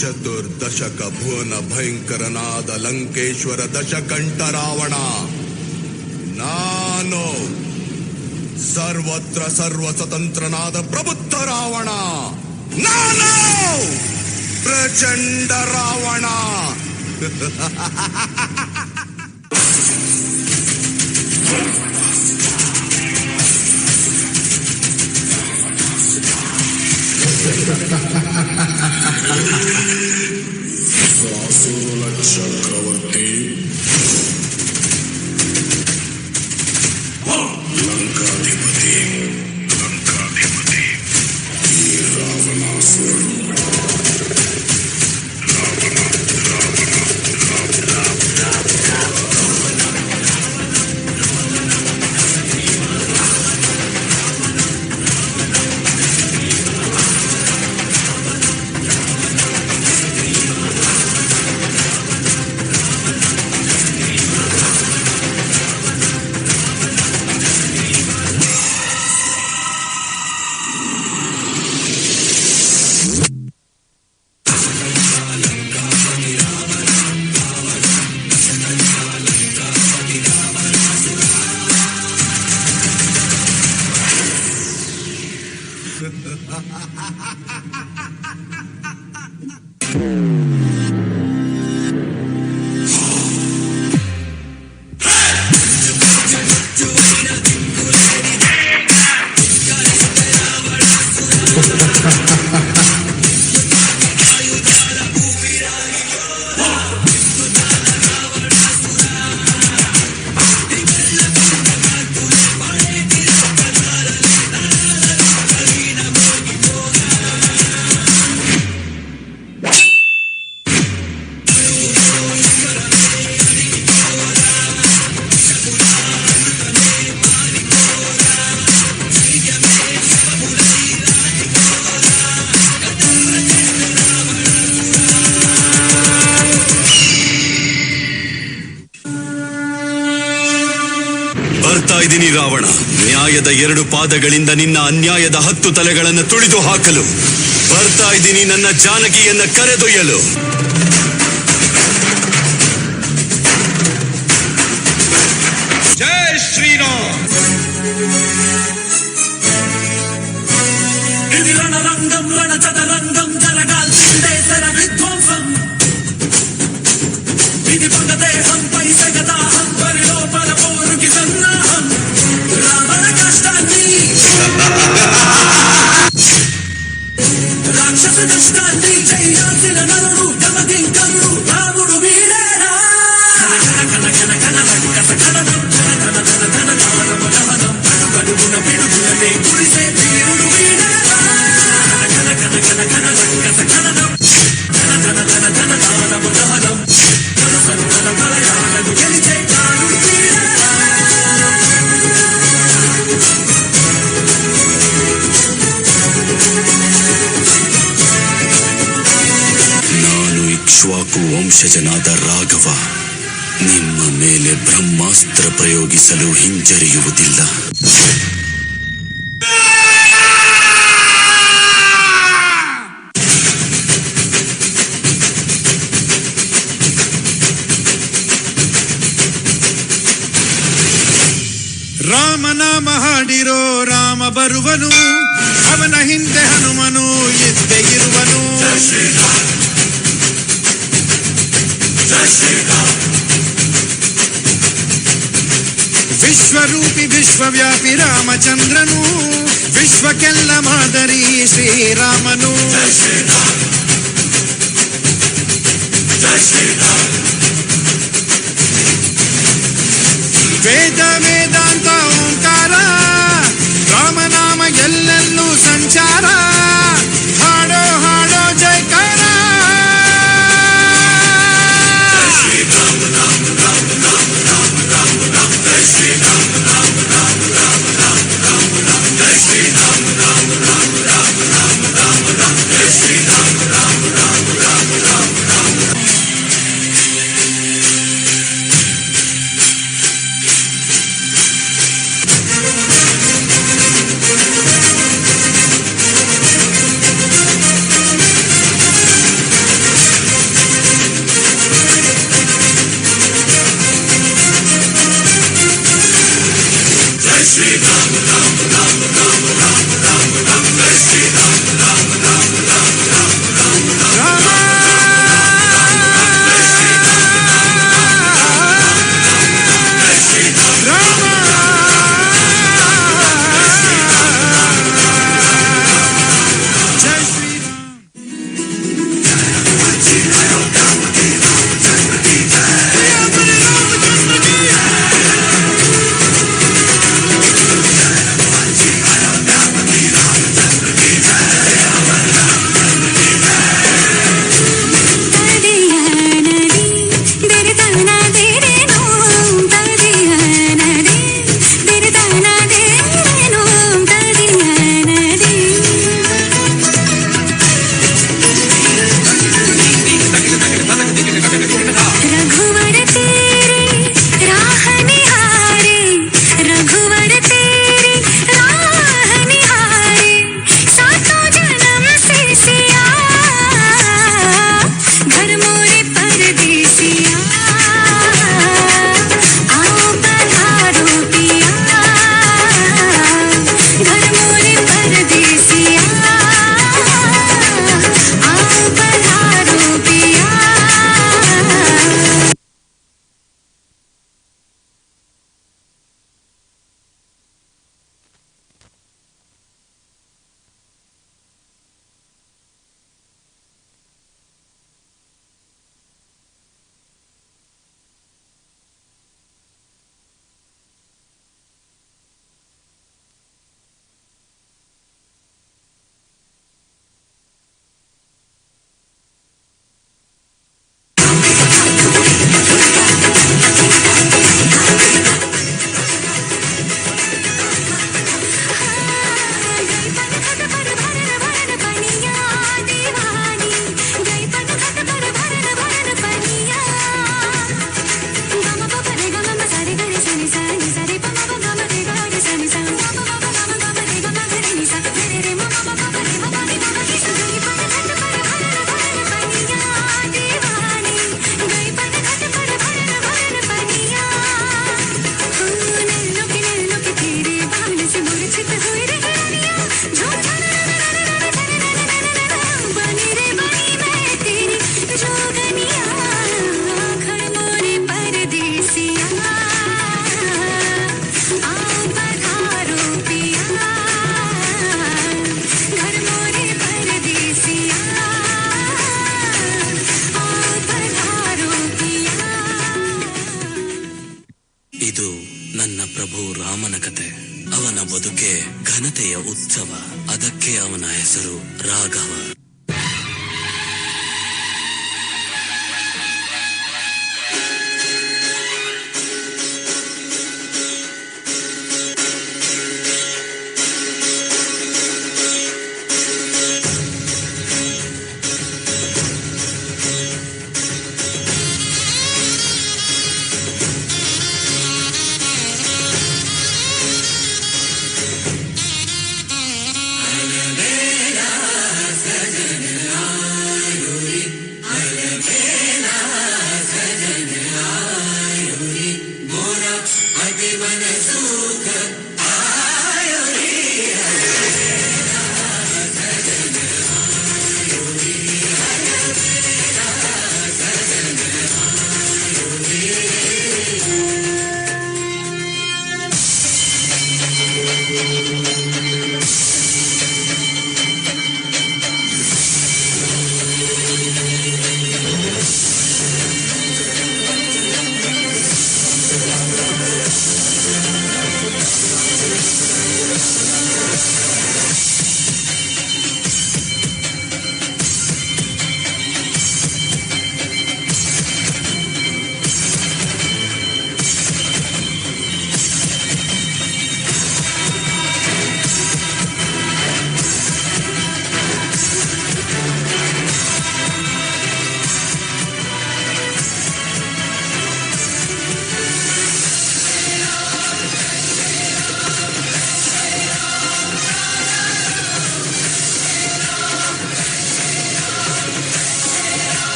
ಚತುರ್ದಶಕ ಭುವನ ಭಯಂಕರನಾದ ಲಂಕೇಶ್ವರ ದಶಕಂಠ ರಾವಣ ನಾನು, ಸರ್ವತ್ರ ಸರ್ವ ಸ್ವತಂತ್ರನಾದ ಪ್ರಬುದ್ಧ ರಾವಣ ನಾನು, ಪ್ರಚಂಡ ರಾವಣ. ಚಕ್ರವರ್ತಿ ಲಂಕಾಧಿಪತಿ ಈ ರಾವಣಾಸುರ ಇದೀನಿ ರಾವಣ, ನ್ಯಾಯದ 2 ಪಾದಗಳಿಂದ ನಿನ್ನ ಅನ್ಯಾಯದ 10 ತಲೆಗಳನ್ನು ತುಳಿದು ಹಾಕಲು ಬರ್ತಾ ಇದ್ದೀನಿ, ನನ್ನ ಜಾನಕಿಯನ್ನ ಕರೆದೊಯ್ಯಲು. ಜೈ ಶ್ರೀರಾಮ್. ఇది రణరంగం రణచదరంగం జరగాల్సిందే శర విధ్వంసం. ఇది పగదేహంపై సగదాహం, పరి లోపల పోరుకి సన్నాహం. రావణ కష్టాన్ని రాక్షస నష్టాన్ని చేయాల్సిన నరుడు యమకింకరుడు రాముడు వీరేరా. కన కన కన రక్కస కననం ధన ధన ధన ధన ధనం కడుగున పిడుగులనే కురిసే వీరుడు వీరేరా. కన కన కన కన రక్కస కననం ధన ధన ధన ధన ధనం ధనం ధన సరుగల బలయాలను గెలిచే కారుడు వీరేరా. ನಾನು ಇಕ್ಷ್ವಾಕು ವಂಶಜನಾದ ರಾಘವ ನಿಮ್ಮ ಮೇಲೆ ಬ್ರಹ್ಮಾಸ್ತ್ರ ಪ್ರಯೋಗಿಸಲು ಹಿಂಜರಿಯುವುದಿಲ್ಲ. ರಾಮನಾಮ ಹಾಡಿರೋ ರಾಮ ಬರುವನು, ಅವನ ಹಿಂದೆ ಹನುಮನು ಇದ್ದೇ ಇರುವನು. ವಿಶ್ವರೂಪಿ ವಿಶ್ವವ್ಯಾಪಿ ರಾಮಚಂದ್ರನು, ವಿಶ್ವಕ್ಕೆಲ್ಲ ಮಾದರಿ ಶ್ರೀರಾಮನು. ವೇದ ವೇದಾಂತ ಓಂಕಾರ, ರಾಮನಾಮ ಎಲ್ಲೆಲ್ಲೂ ಸಂಚಾರ. ಹಾಡೋ ಹಾಡೋ ಜೈಕಾರ. ಶ್ರೀರಾಮ ಅವನ ಹೆಸರು ರಾಘವ.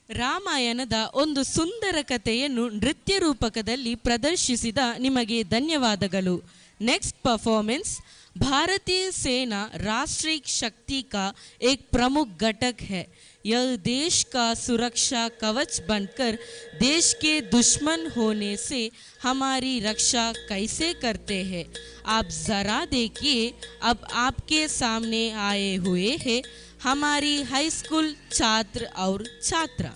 ರಾಮಾಯಣದ ಒಂದು ಸುಂದರ ಕಥೆಯನ್ನು ನೃತ್ಯ ರೂಪಕದಲ್ಲಿ ಪ್ರದರ್ಶಿಸಿದ ನಿಮಗೆ ಧನ್ಯವಾದಗಳು. नेक्स्ट परफॉर्मेंस भारतीय सेना राष्ट्रीय शक्ति का एक प्रमुख घटक है. यह देश का सुरक्षा कवच बनकर देश के दुश्मन होने से हमारी रक्षा कैसे करते हैं आप ज़रा देखिए. अब आपके सामने आए हुए हैं हमारी हाई स्कूल छात्र और छात्रा.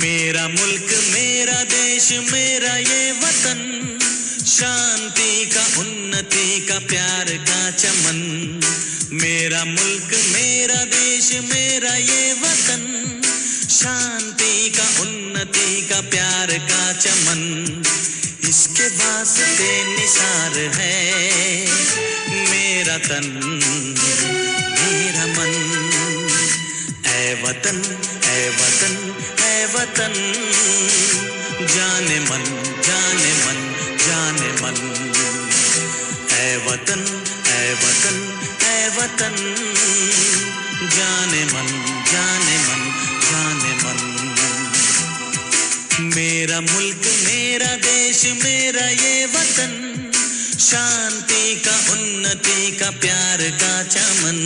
मेरा मुल्क मेरा देश मेरा ये वतन, शांति का उन्नति का प्यार का चमन. मेरा मुल्क मेरा देश मेरा ये वतन, शांति का उन्नति का प्यार का चमन. इसके वास्ते निसार है मेरा तन मेरा मन. ऐ वतन ऐ वतन ऐ वतन, जाने मन जाने मन जाने मन. ऐ वतन ऐ वतन, जाने मन जाने मन जाने मन। मेरा मुल्क मेरा देश मेरा ये वतन, शांति का उन्नति का प्यार का चमन।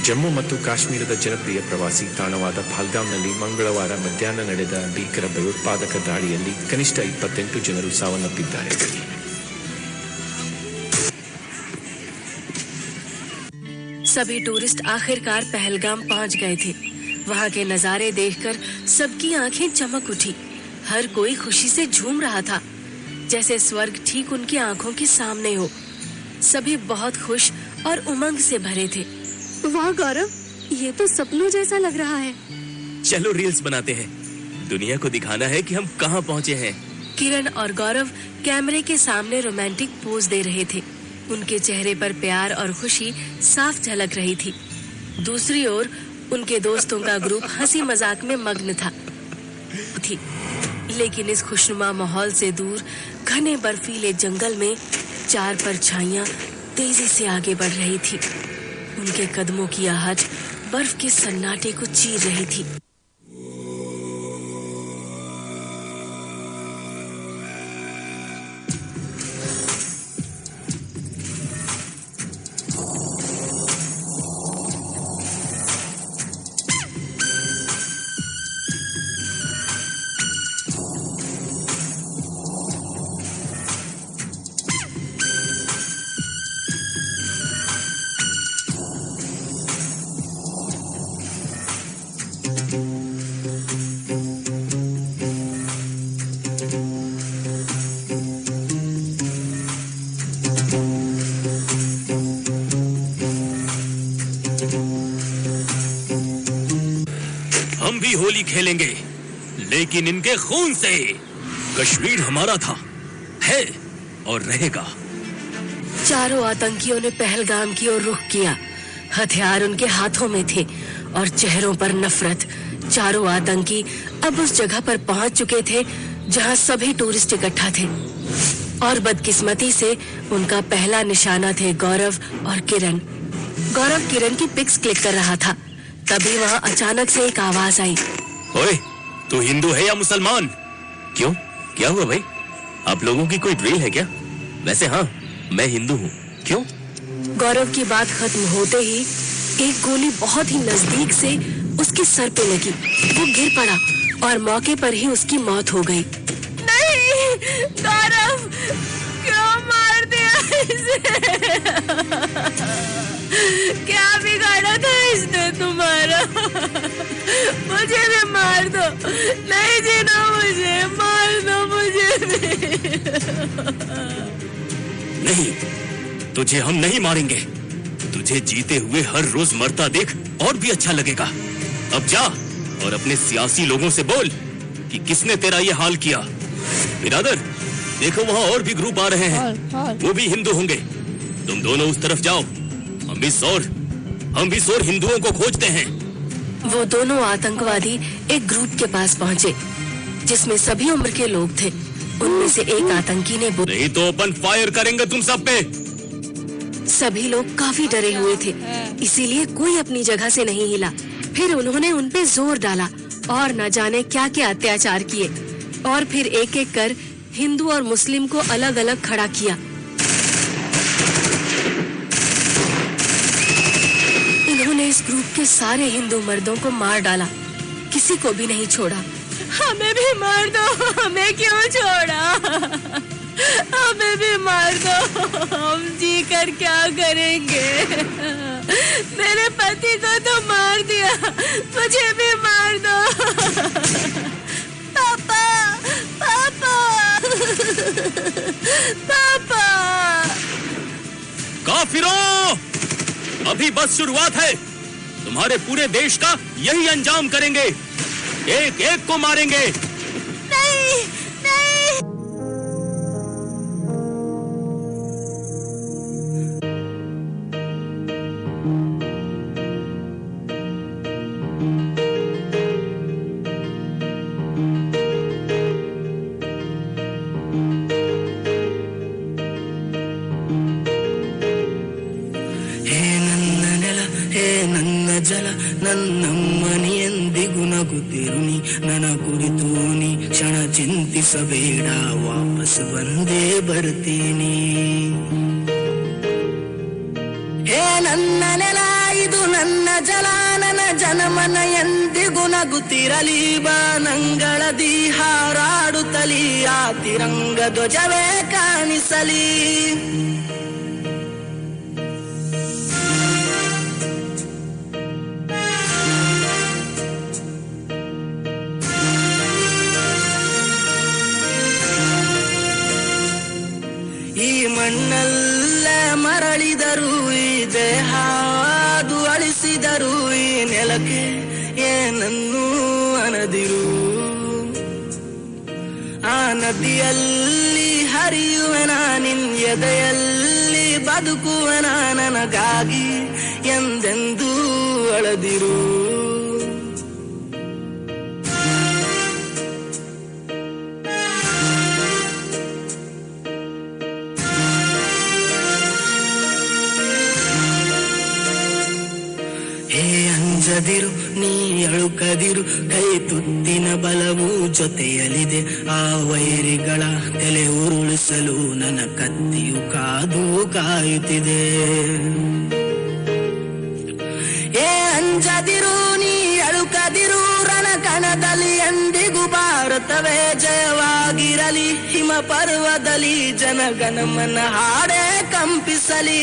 ಜಮ್ಮು ಮತ್ತು ಕಾಶ್ಮೀರದ ಜನಪ್ರಿಯ ಪ್ರವಾಸಿ ತಾಣವಾದ ಪಹಲ್ಗಾಮ್ನಲ್ಲಿ ಮಂಗಳವಾರ ಮಧ್ಯಾಹ್ನ ನಡೆದ ಭೀಕರ ಭಯೋತ್ಪಾದಕ ದಾಳಿಯಲ್ಲಿ ಕನಿಷ್ಠ 28 ಜನರು ಸಾವನ್ನಪ್ಪಿದ್ದಾರೆ. सभी टूरिस्ट आखिरकार पहलगाम पहुंच गए थे। वहां के नजारे देखकर सबकी आंखें चमक उठी। हर कोई खुशी से झूम रहा था, जैसे स्वर्ग ठीक उनकी आंखों के सामने हो। सभी बहुत खुश और उमंग से भरे थे। वाह गौरव, ये तो सपनों जैसा लग रहा है। चलो रील्स बनाते हैं, दुनिया को दिखाना है कि हम कहाँ पहुँचे हैं। किरण और गौरव कैमरे के सामने रोमांटिक पोज दे रहे थे। उनके चेहरे पर प्यार और खुशी साफ झलक रही थी। दूसरी ओर उनके दोस्तों का ग्रुप हंसी मजाक में मग्न था। लेकिन इस खुशनुमा माहौल से दूर घने बर्फीले जंगल में चार परछाइयां तेजी से आगे बढ़ रही थी। उनके कदमों की आहट बर्फ के सन्नाटे को चीर रही थी। हम भी होली खेलेंगे, लेकिन इनके खून से। कश्मीर हमारा था, है और रहेगा। चारों आतंकियों ने पहलगाम की ओर रुख किया। हथियार उनके हाथों में थे और चेहरों पर नफरत। चारों आतंकी अब उस जगह पर पहुंच चुके थे जहां सभी टूरिस्ट इकट्ठा थे। और बदकिस्मती से उनका पहला निशाना थे गौरव और किरण। गौरव किरण की पिक्स क्लिक कर रहा था, तभी वहां अचानक से एक आवाज आई। ओए, तू हिंदू है या मुसलमान? क्यों, क्या हुआ भाई? आप लोगों की कोई ड्रिल है क्या? वैसे हाँ, मैं हिंदू हूँ। क्यों? गौरव की बात खत्म होते ही एक गोली बहुत ही नजदीक से उसके सर पे लगी। वो गिर पड़ा और मौके पर ही उसकी मौत हो गई। नहीं गौरव, क्यों मार दिया इसे? क्या बिगाड़ा था इसने तुम्हारा? मुझे भी मार दो, नहीं जीना मुझे, मार दो मुझे भी। नहीं, तुझे हम नहीं मारेंगे। तुझे जीते हुए हर रोज मरता देख और भी अच्छा लगेगा। अब जा और अपने सियासी लोगों से बोल कि किसने तेरा ये हाल किया। बिरादर, देखो वहाँ और भी ग्रुप आ रहे हैं, वो भी हिंदू होंगे। तुम दोनों उस तरफ जाओ, हम भी सौर हिंदुओं को खोजते हैं। वो दोनों आतंकवादी एक ग्रुप के पास पहुँचे जिसमें सभी उम्र के लोग थे। उनमें से एक आतंकी ने नहीं तो ओपन फायर करेंगे तुम सब पे। सभी लोग काफी डरे हुए थे, इसीलिए कोई अपनी जगह से नहीं हिला। फिर उन्होंने उन पे जोर डाला और न जाने क्या क्या अत्याचार किए, और फिर एक एक कर हिंदू और मुस्लिम को अलग अलग खड़ा किया। उन्होंने इस ग्रुप के सारे हिंदू मर्दों को मार डाला, किसी को भी नहीं छोड़ा। हमें भी मार दो, हमें क्यों छोड़ा? हमें भी मार दो, हम जी कर क्या करेंगे? मेरे पति को तो मार दिया, मुझे भी मार दो। पापा, पापा, पापा। काफिरों, अभी बस शुरुआत है। तुम्हारे पूरे देश का यही अंजाम करेंगे, एक एक को मारेंगे। नहीं, नहीं। ಯೋಚಿಸಬೇಡ ವಾಪಸ್ ಬಂದೇ ಬರ್ತೀನಿ. ಹೇ ನನ್ನ ನೆಲ ಇದು ನನ್ನ ಜಲ ನನ್ನ ಜನಮನ ಎಂದಿಗೂ ನಗುತ್ತಿರಲಿ ಬಾನಂಗಳದಿ ಹಾರಾಡುತ್ತಲಿ ಆ ತಿರಂಗ ಧ್ವಜವೇ ಕಾಣಿಸಲಿ. ಈ ಮಣ್ಣಲ್ಲೇ ಮರಳಿದರು ಈ ದೇಹ ಅದು ಅಳಿಸಿದರು ಈ ನೆಲಕ್ಕೆ ಏನನ್ನೂ ಅನದಿರು. ಆ ನದಿಯಲ್ಲಿ ಹರಿಯುವೆನ ನಿನ್ ಎದೆಯಲ್ಲಿ ಬದುಕುವೆನ ನನಗಾಗಿ ಎಂದೆಂದೂ ಅಳದಿರು. ಹೇ ಅಂಜದಿರು ನೀ ಅಳುಕದಿರು ಕೈ ತುತ್ತಿನ ಬಲವು ಜೊತೆಯಲಿದೆ. ಆ ವೈರಿಗಳ ತಲೆ ಉರುಳಿಸಲು ನನ್ನ ಕತ್ತಿಯು ಕಾದು ಕಾಯುತ್ತಿದೆ. ಹೇ ಅಂಜದಿರು ನೀ ಅಳುಕದಿರು ರಣಕಣದಲ್ಲಿ ಎಂದಿಗೂ ಭಾರತವೇ ಜಯವಾಗಿರಲಿ. ಹಿಮ ಪರ್ವದಲ್ಲಿ ಜನಗಣಮನ ಹಾಡೇ ಕಂಪಿಸಲಿ.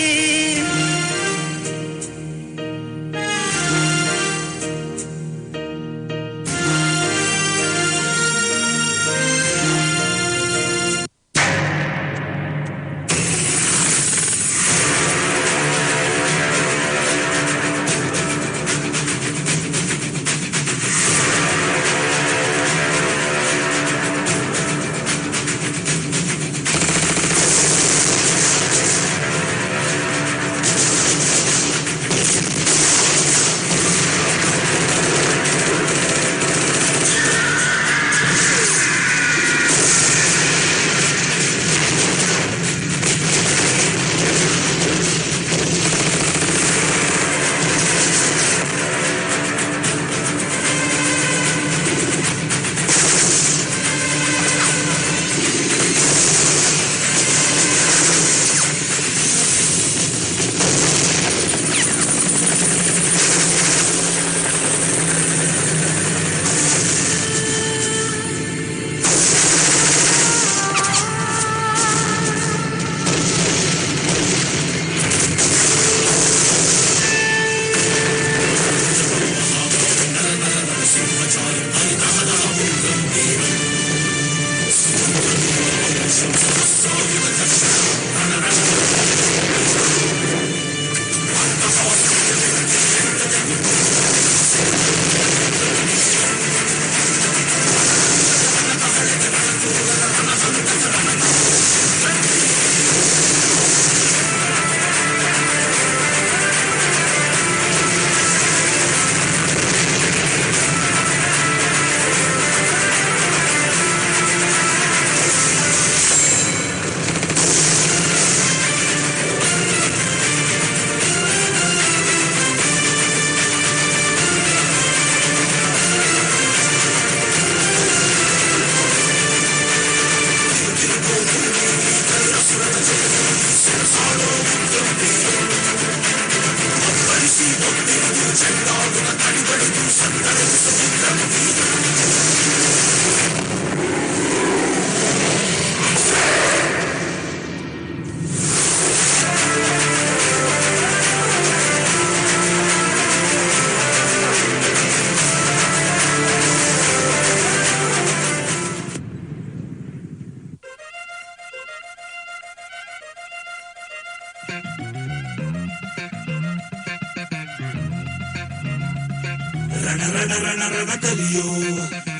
ಕಲಿಯೋ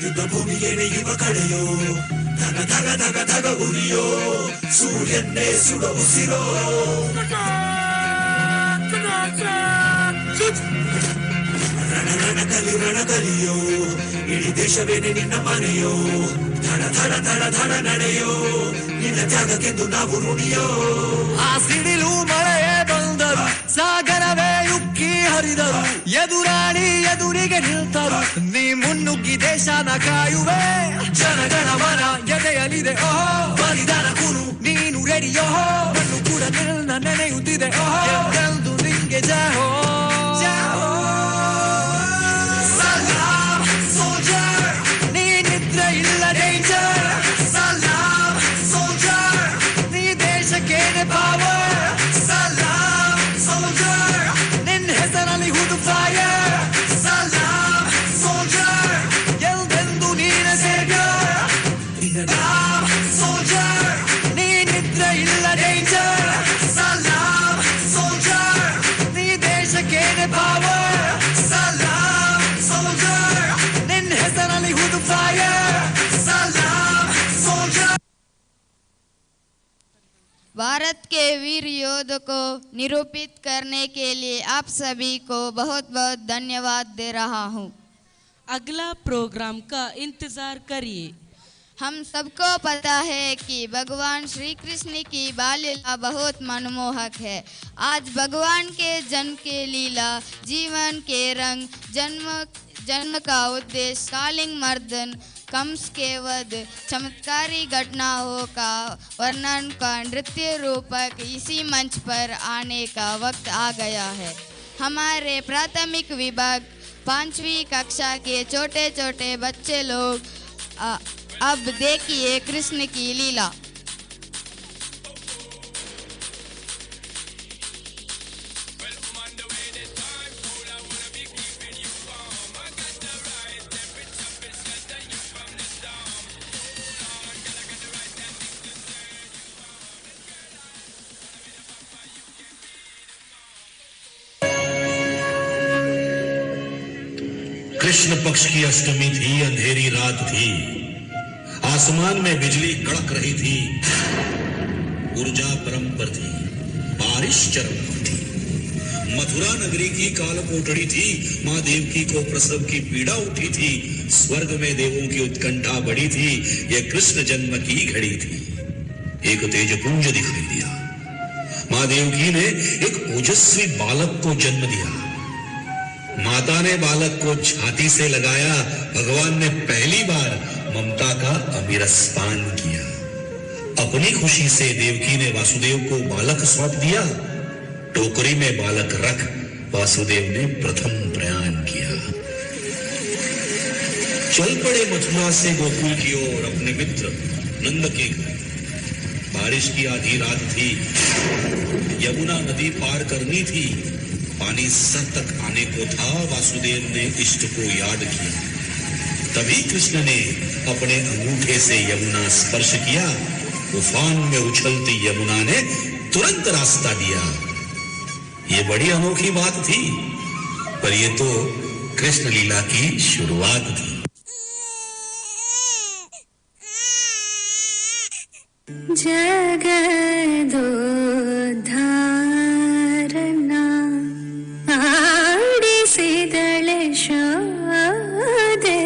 ಯುದ್ಧ ಭೂಮಿಗೆ ನೆಯುವ ಕಡೆಯೋ ಧಗ ಧಗ ಧಗ ಧಗ ಉರಿಯೋ ಸೂರ್ಯನ್ನೇ ಸುಡ ಉಸಿರೋ ರಣ ಕಲಿಯೋ ಇಡೀ ದೇಶವೇನೆ ನಿನ್ನ ಮನೆಯೋ ಧಡ ಧಡ ಧಡ ಧಡ ನಡೆಯೋ ನಿನ್ನ ತ್ಯಾಗಕ್ಕೆಂದು ನಾವು ಋಣಿಯೋ ಆ ಸಿಡಿಲು ಮಳೆಯೇ ಬಂದರು ಸಾಗರವೇ ಉಕ್ಕಿ ಹರಿದರು, ಎದುರಾಳಿ ಎದುರಿಗೆ ನಿಲ್ತರು, ನೀ ಮುನ್ನುಗ್ಗಿ ದೇಶನ ಕಾಯುವೆ. ಜನಗಣಮನ ಎದೆಯಲಿದೆ ಓಹೋ, ಬಲಿದಾನ ಕುರು ನೀನು ರೆಡಿಯೋ, ಮಣ್ಣು ಕೂಡ ನಿನ್ನ ನೆನೆಯುತ್ತಿದೆ ಓಹೋ, ಎಂದು ನಿಂಗೆ ಜಾಹೋ. भारत के वीर योद्धा को निरूपित करने के लिए आप सभी को बहुत बहुत धन्यवाद दे रहा हूँ। अगला प्रोग्राम का इंतजार करिए। हम सबको पता है कि भगवान श्री कृष्ण की बाल लीला बहुत मनमोहक है। आज भगवान के जन्म के लीला, जीवन के रंग, जन्म का उद्देश्य, कालिंग मर्दन, कंस के वध, चमत्कारी घटनाओं का वर्णन का नृत्य रूपक इसी मंच पर आने का वक्त आ गया है। हमारे प्राथमिक विभाग 5वीं कक्षा के छोटे छोटे बच्चे लोग अब देखिए कृष्ण की लीला। कृष्ण पक्ष की अष्टमी थी, अंधेरी रात थी, आसमान में बिजली कड़क रही थी, ऊर्जा परम पर थी, बारिश चरम पर थी। मथुरा नगरी की काल कोठड़ी थी, माँ देवकी को प्रसव की पीड़ा उठी थी, स्वर्ग में देवों की उत्कंठा बढ़ी थी, यह कृष्ण जन्म की घड़ी थी। एक तेजपुंज दिखाई दिया, माँ देवकी ने एक ओजस्वी बालक को जन्म दिया। माता ने बालक को छाती से लगाया, भगवान ने पहली बार ममता का अमृतपान किया। अपनी खुशी से देवकी ने वासुदेव को बालक सौंप दिया, टोकरी में बालक रख वासुदेव ने प्रथम प्रयाण किया। चल पड़े मथुरा से गोकुल की ओर अपने मित्र नंद के घर। बारिश की आधी रात थी, यमुना नदी पार करनी थी, पानी सर तक आने को था, वासुदेव ने इष्ट को याद किया। तभी कृष्ण ने अपने अंगूठे से यमुना स्पर्श किया, उफान में उछलती यमुना ने तुरंत रास्ता दिया। ये बड़ी अनोखी बात थी, पर ये तो कृष्ण लीला की शुरुआत थी। ಜಗದೋದ್ಧಾರನ ಆಡಿಸಿದಳೆ ಶೋದೆ,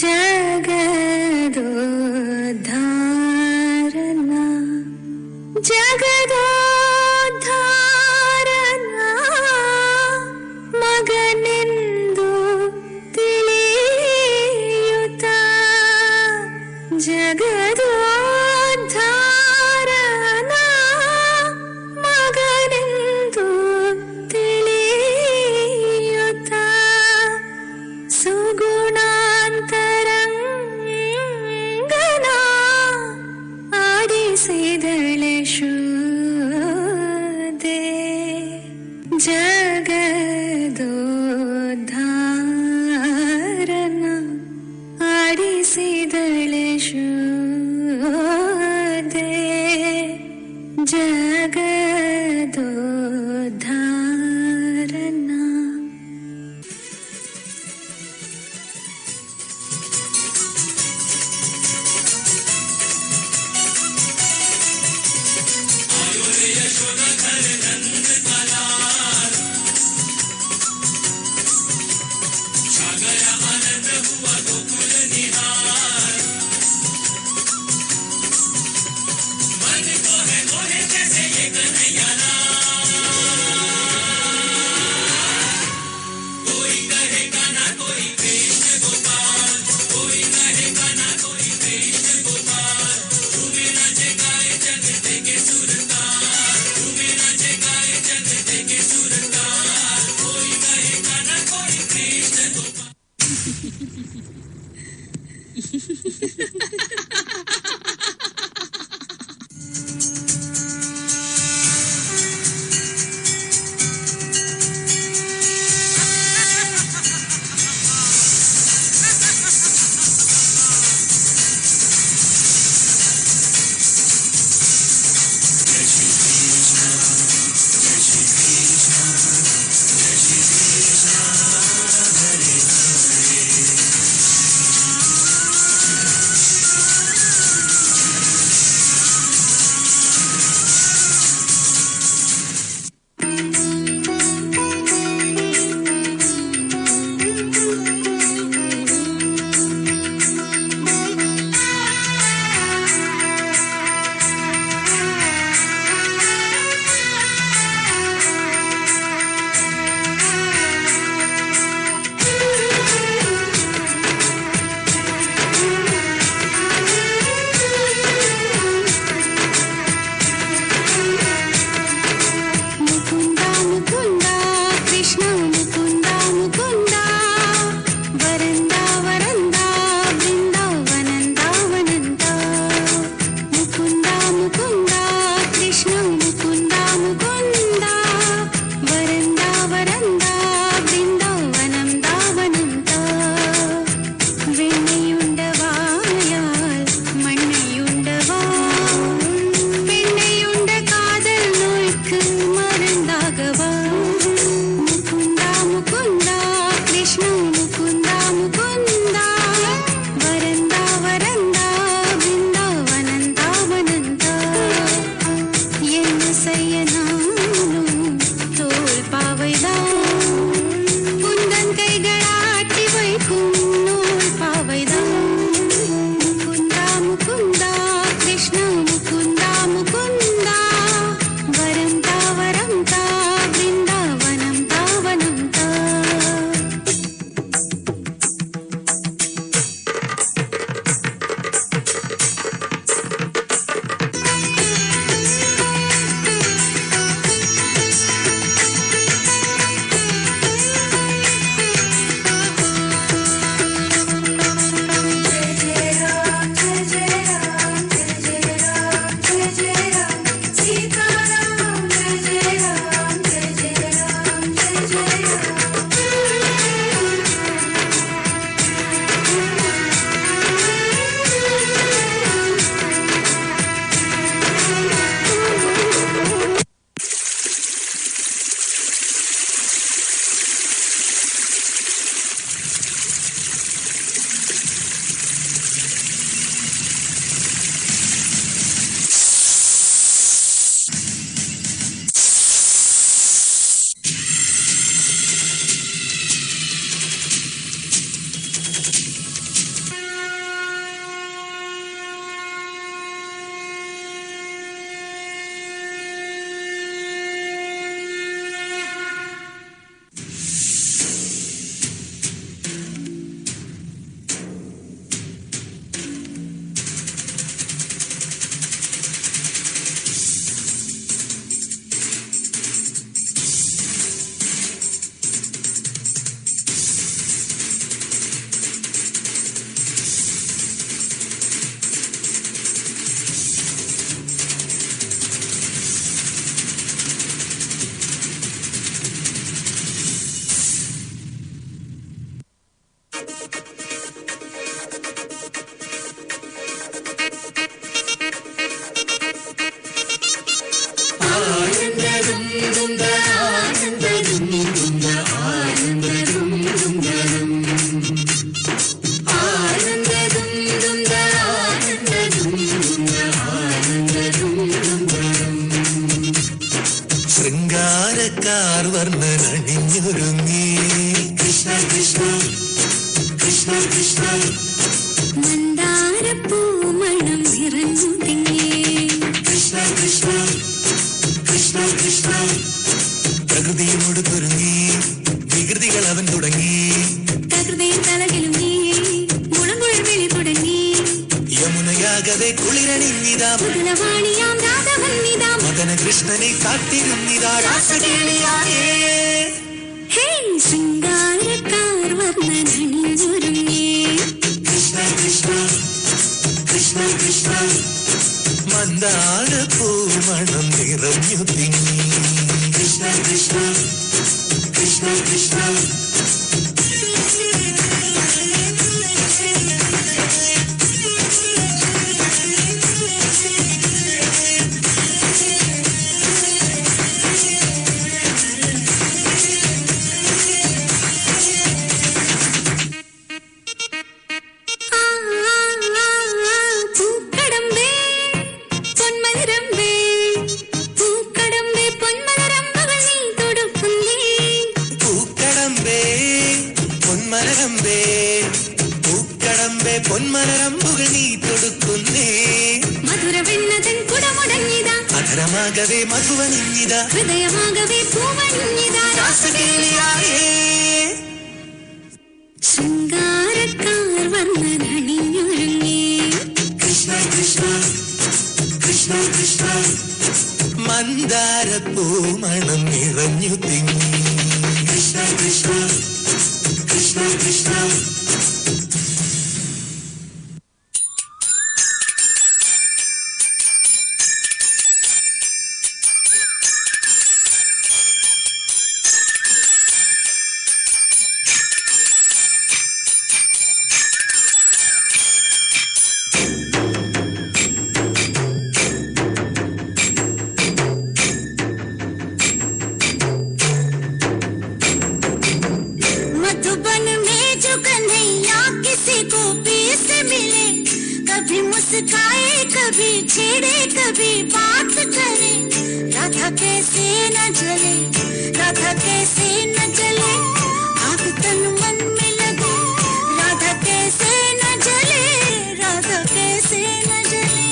ಜಗದೋದ್ಧಾರನ ಜಗದೋದ್ಧಾರನ ಮಗನೆಂದು ತಿಳಿಯುತ್ತ ಜಗದೋದ್ಧಾರನ ശൃംഗാരക്കാർ വർണ്ണനണിഞ്ഞൊരുങ്ങി കൃഷ്ണ കൃഷ്ണ കൃഷ്ണ കൃഷ്ണ മന്ദാരപ്പൂമണം നിറഞ്ഞു തിങ്ങി കൃഷ്ണ കൃഷ്ണ കൃഷ്ണ കൃഷ്ണ പ്രകൃതിയോട് തുറങ്ങി വികൃതികൾ അവൻ തുടങ്ങി പ്രകൃതിയിൽ തലകിലും നീ മുളങ്കുഴൽ വിളി തുടങ്ങി യമുനയാകവെ കുളിരണിഞ്ഞിതാ മുതലവാണിയാം രാധവന്നിതാ മദന കൃഷ്ണനെ കാത്തിരുന്നിതാ രാസകേളിയായേ ഹേ ശൃംഗാരക്കാർ വർണ്ണനണിഞ്ഞൊരുങ്ങി കൃഷ്ണ കൃഷ്ണ കൃഷ്ണ കൃഷ്ണ മന്ദാരപ്പൂമണം നിറഞ്ഞു തിങ്ങി കൃഷ്ണ കൃഷ്ണ കൃഷ്ണ കൃഷ്ണ പൊന്മലരമ്പുകൾ നീ തൊടുക്കുന്നേ മധുരവെണ്ണതൻ കുടമുടങ്ങിതാ അധരമാകവേ മധുവണിഞ്ഞിതാ ഹൃദയമാകവേ പൂവണിഞ്ഞിതാ രാസകേളിയായേ ശൃംഗാരക്കാർ വർണ്ണനണിഞ്ഞൊരുങ്ങി കൃഷ്ണ കൃഷ്ണ കൃഷ്ണ കൃഷ്ണ മന്ദാരപ്പൂമണം നിറഞ്ഞു തിങ്ങി കൃഷ്ണ കൃഷ്ണ കൃഷ്ണ കൃഷ്ണ मधुबन में जो कन्हैया किसी गोपी से मिले कभी मुस्काए कभी छेड़े कभी बात करे राधा कैसे न जले राधा कैसे न जले आग तन मन में लगे राधा कैसे न जले राधा कैसे न जले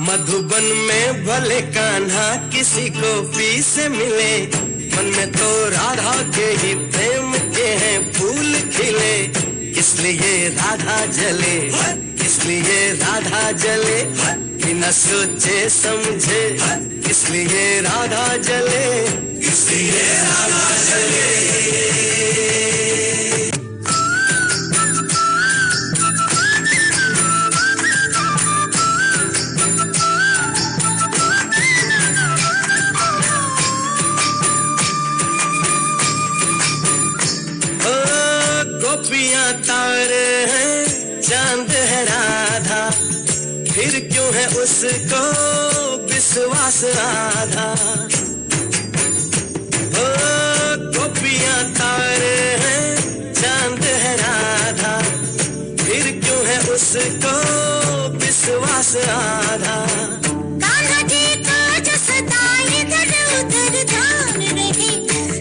मधुबन में भले कान्हा किसी गोपी से मिले मन में तो राधा के ही प्रेम के हैं फूल खिले इसलिए राधा जले इसलिए राधा जले बिना सोचे समझे इसलिए राधा जले इसलिए राधा जले गोपियां तारे हैं चांद है राधा फिर क्यों है उसको विश्वास राधा ओ गोपियां तारे हैं चांद है राधा फिर क्यों है उसको विश्वास राधा कान्हा जी का जो सदा इधर उधर ध्यान रहे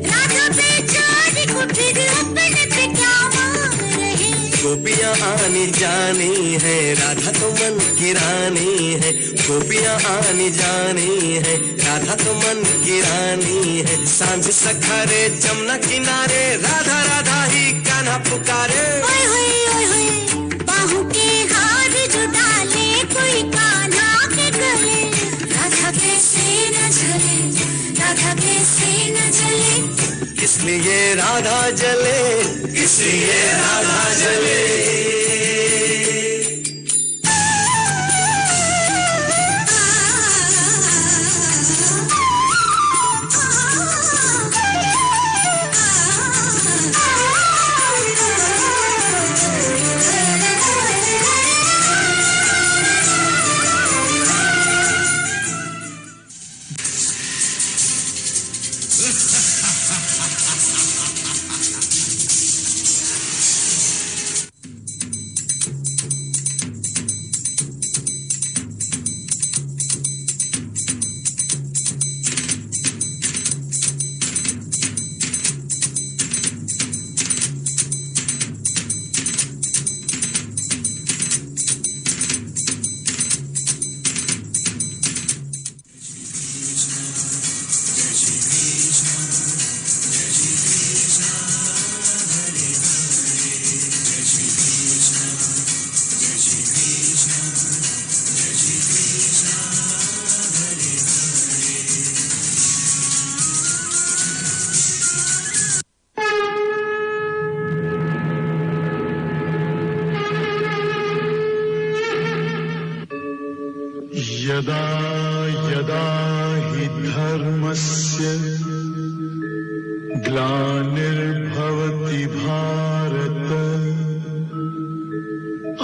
राधा बेचारी को फिर अपने पे क्या मान रहे गोपियां आनी जानी है राधा तो मन की रानी है गोपियां आनी जानी है राधा तो मन की रानी है सांझ सखरे जमुना किनारे राधा राधा ही कान्हा पुकारे ओए होए बाहों के हार जो डाले कोई कान्हा के गले राधा कैसे न जले राधा कैसे न जले इसलिए राधा जले इसलिए राधा जले यदा यदा हि धर्मस्य ग्लानिर्भवति भारत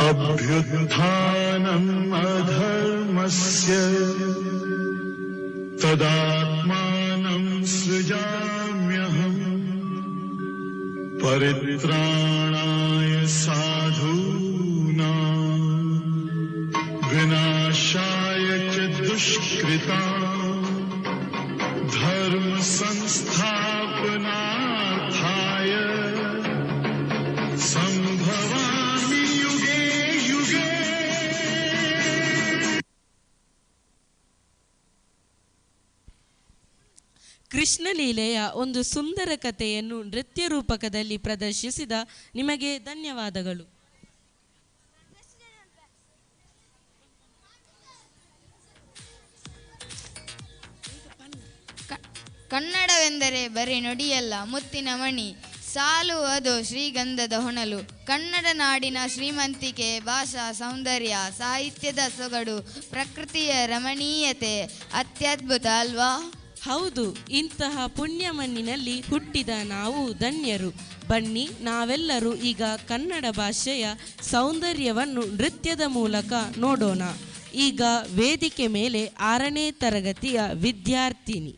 अभ्युत्थानम् अधर्मस्य तदात्मानं सृजाम्यहम् परित्राणाय साधूनां विनाशाय च दुष्कृतां धर्म संस्थापनार्थाय संभवामि युगे युगे। ಕೃಷ್ಣಲೀಲೆಯ ಒಂದು ಸುಂದರ ಕಥೆಯನ್ನು ನೃತ್ಯ ರೂಪಕದಲ್ಲಿ ಪ್ರದರ್ಶಿಸಿದ ನಿಮಗೆ ಧನ್ಯವಾದಗಳು. ಕನ್ನಡವೆಂದರೆ ಬರೀ ನುಡಿಯಲ್ಲ, ಮುತ್ತಿನ ಮಣಿ, ಸಾಲು ಅದು ಶ್ರೀಗಂಧದ ಹೊನಲು. ಕನ್ನಡ ನಾಡಿನ ಶ್ರೀಮಂತಿಕೆ, ಭಾಷಾ ಸೌಂದರ್ಯ, ಸಾಹಿತ್ಯದ ಸೊಗಡು, ಪ್ರಕೃತಿಯ ರಮಣೀಯತೆ ಅತ್ಯದ್ಭುತ ಅಲ್ವಾ? ಹೌದು, ಇಂತಹ ಪುಣ್ಯ ಮಣ್ಣಿನಲ್ಲಿ ಹುಟ್ಟಿದ ನಾವು ಧನ್ಯರು. ಬನ್ನಿ, ನಾವೆಲ್ಲರೂ ಈಗ ಕನ್ನಡ ಭಾಷೆಯ ಸೌಂದರ್ಯವನ್ನು ನೃತ್ಯದ ಮೂಲಕ ನೋಡೋಣ. ಈಗ ವೇದಿಕೆ ಮೇಲೆ 6ನೇ ತರಗತಿಯ ವಿದ್ಯಾರ್ಥಿನಿ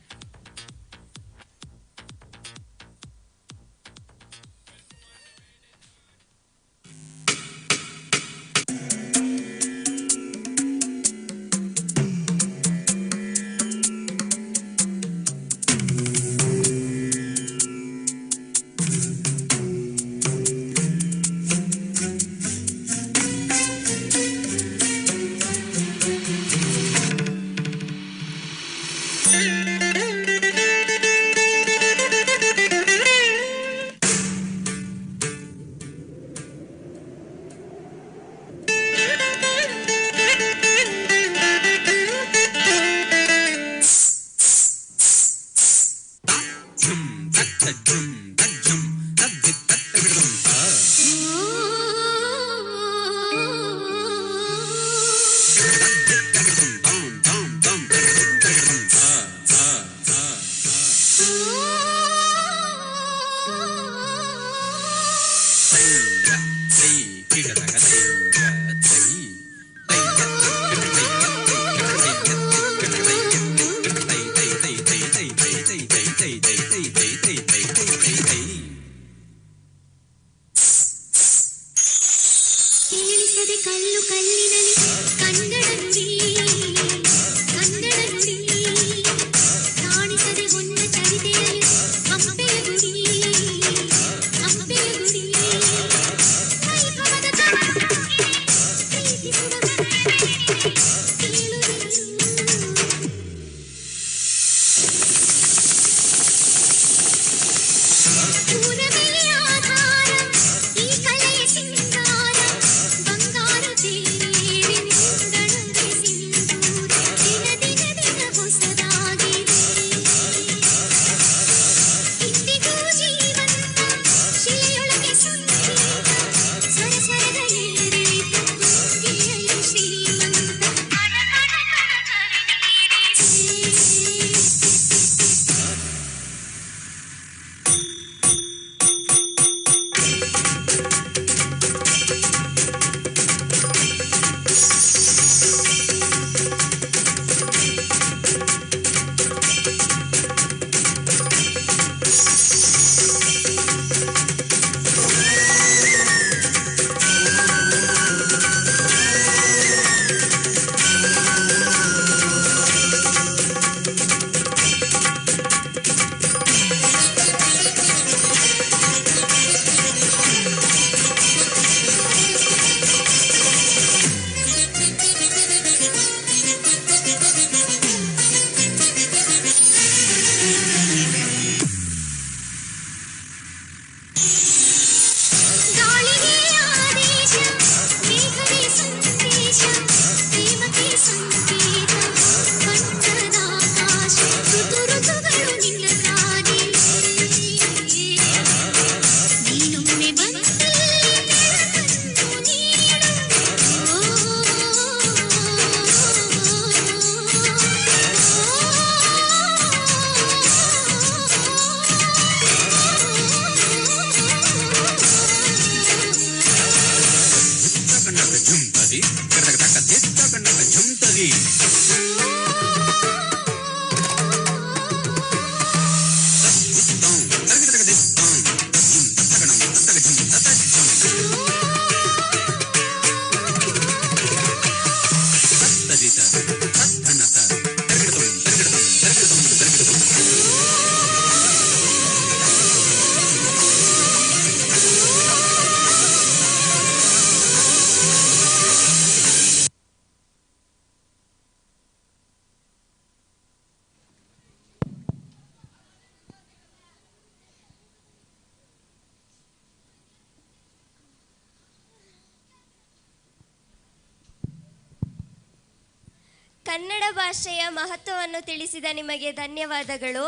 ಕನ್ನಡ ಭಾಷೆಯ ಮಹತ್ವವನ್ನು ತಿಳಿಸಿದ ನಿಮಗೆ ಧನ್ಯವಾದಗಳು.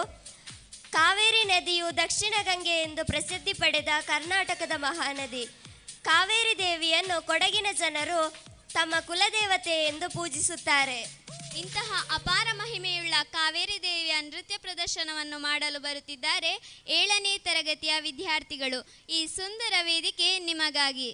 ಕಾವೇರಿ ನದಿಯು ದಕ್ಷಿಣ ಗಂಗೆ ಎಂದು ಪ್ರಸಿದ್ಧಿ ಪಡೆದ ಕರ್ನಾಟಕದ ಮಹಾನದಿ. ಕಾವೇರಿ ದೇವಿಯನ್ನು ಕೊಡಗಿನ ಜನರು ತಮ್ಮ ಕುಲದೇವತೆ ಎಂದು ಪೂಜಿಸುತ್ತಾರೆ. ಇಂತಹ ಅಪಾರ ಮಹಿಮೆಯುಳ್ಳ ಕಾವೇರಿ ದೇವಿಯ ನೃತ್ಯ ಪ್ರದರ್ಶನವನ್ನು ಮಾಡಲು ಬರುತ್ತಿದ್ದಾರೆ 7ನೇ ತರಗತಿಯ ವಿದ್ಯಾರ್ಥಿಗಳು. ಈ ಸುಂದರ ವೇದಿಕೆ ನಿಮಗಾಗಿ.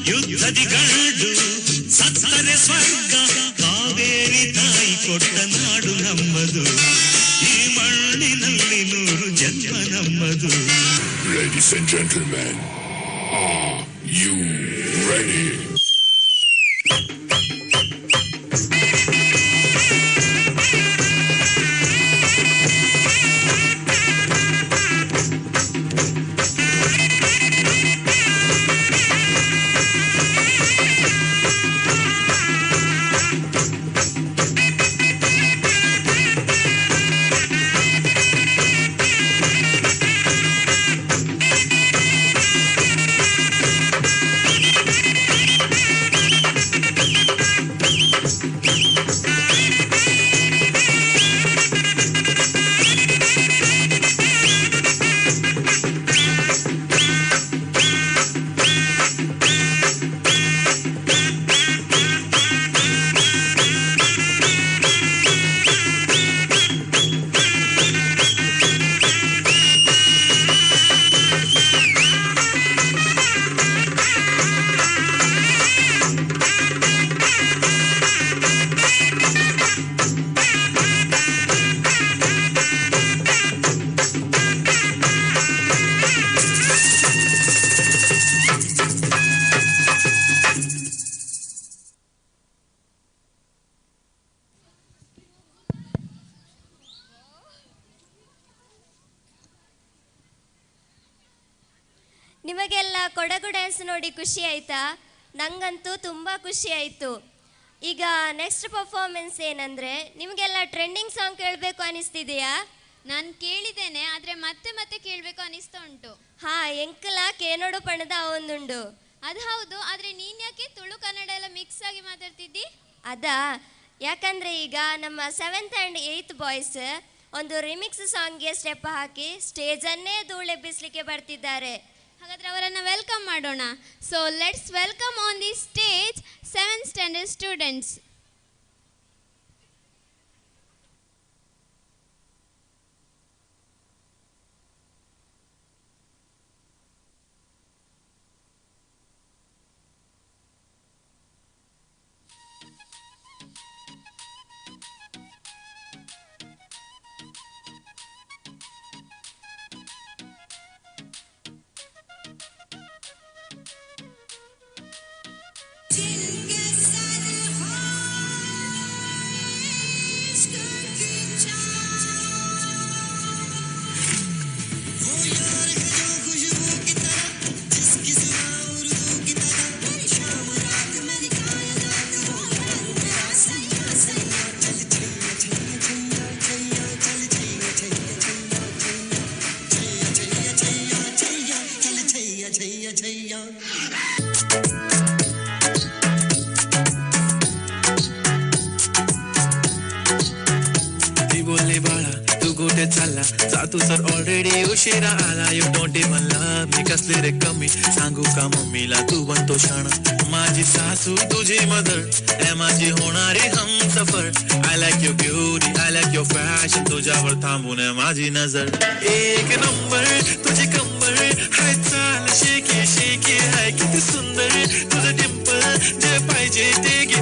ಯುದ್ಧದಿ ಗಂಡು ಸತ್ತರೆ ಸ್ವರ್ಗ ಕಾವೇರಿ ತಾಯಿ ಕೊಟ್ಟ ನಾಡು ನಮ್ಮದು ಈ ಮಣ್ಣಿನಲ್ಲಿ 100 ಜನ್ಮ ನಮ್ಮದು. Ladies and gentlemen, are you ready? ನಿಮಗೆಲ್ಲ ಕೊಡಗು ಡ್ಯಾನ್ಸ್ ನೋಡಿ ಖುಷಿ ಆಯ್ತಾ? ನಂಗಂತೂ ತುಂಬ ಖುಷಿ ಆಯಿತು. ಈಗ ನೆಕ್ಸ್ಟ್ ಪರ್ಫಾರ್ಮೆನ್ಸ್ ಏನಂದರೆ, ನಿಮಗೆಲ್ಲ ಟ್ರೆಂಡಿಂಗ್ ಸಾಂಗ್ ಕೇಳಬೇಕು ಅನಿಸ್ತಿದೆಯಾ? ನಾನು ಕೇಳಿದ್ದೇನೆ, ಆದರೆ ಮತ್ತೆ ಮತ್ತೆ ಕೇಳಬೇಕು ಅನಿಸ್ತಾ ಉಂಟು. ಹಾಂ, ಎಂಕಲ ಕೇನೋಡು ಪಣದ ಒಂದುಂಡು. ಅದು ಹೌದು, ಆದರೆ ನೀನು ಯಾಕೆ ತುಳು ಕನ್ನಡ ಎಲ್ಲ ಮಿಕ್ಸ್ ಆಗಿ ಮಾತಾಡ್ತಿದ್ದಿ? ಅದಾ, ಯಾಕಂದರೆ ಈಗ ನಮ್ಮ 7th and 8th ಬಾಯ್ಸ್ ಒಂದು ರಿಮಿಕ್ಸ್ ಸಾಂಗ್ಗೆ ಸ್ಟೆಪ್ ಹಾಕಿ ಸ್ಟೇಜನ್ನೇ ಧೂಳೆಬ್ಬಿಸಲಿಕ್ಕೆ ಬರ್ತಿದ್ದಾರೆ. ಹಾಗಾದರೆ ಅವರನ್ನು ವೆಲ್ಕಮ್ ಮಾಡೋಣ. So let's welcome on the stage 7th standard students. तू सर ऑलरेडी उशिरा आला. You don't even love me. कसले रे कमी सांगू का मम्मीला तू बनतो शाणा. माझी सासू तुझी मदर ए माझी होणारी Humsafar. I like your beauty, I like your fashion. तुझ्यावर थांबून माझी नजर. एक नंबर तुझी कंबर हाय चाल शेकी शेकी हाय किती सुंदर तुझं डिंपल. जे पाहिजे ते घे.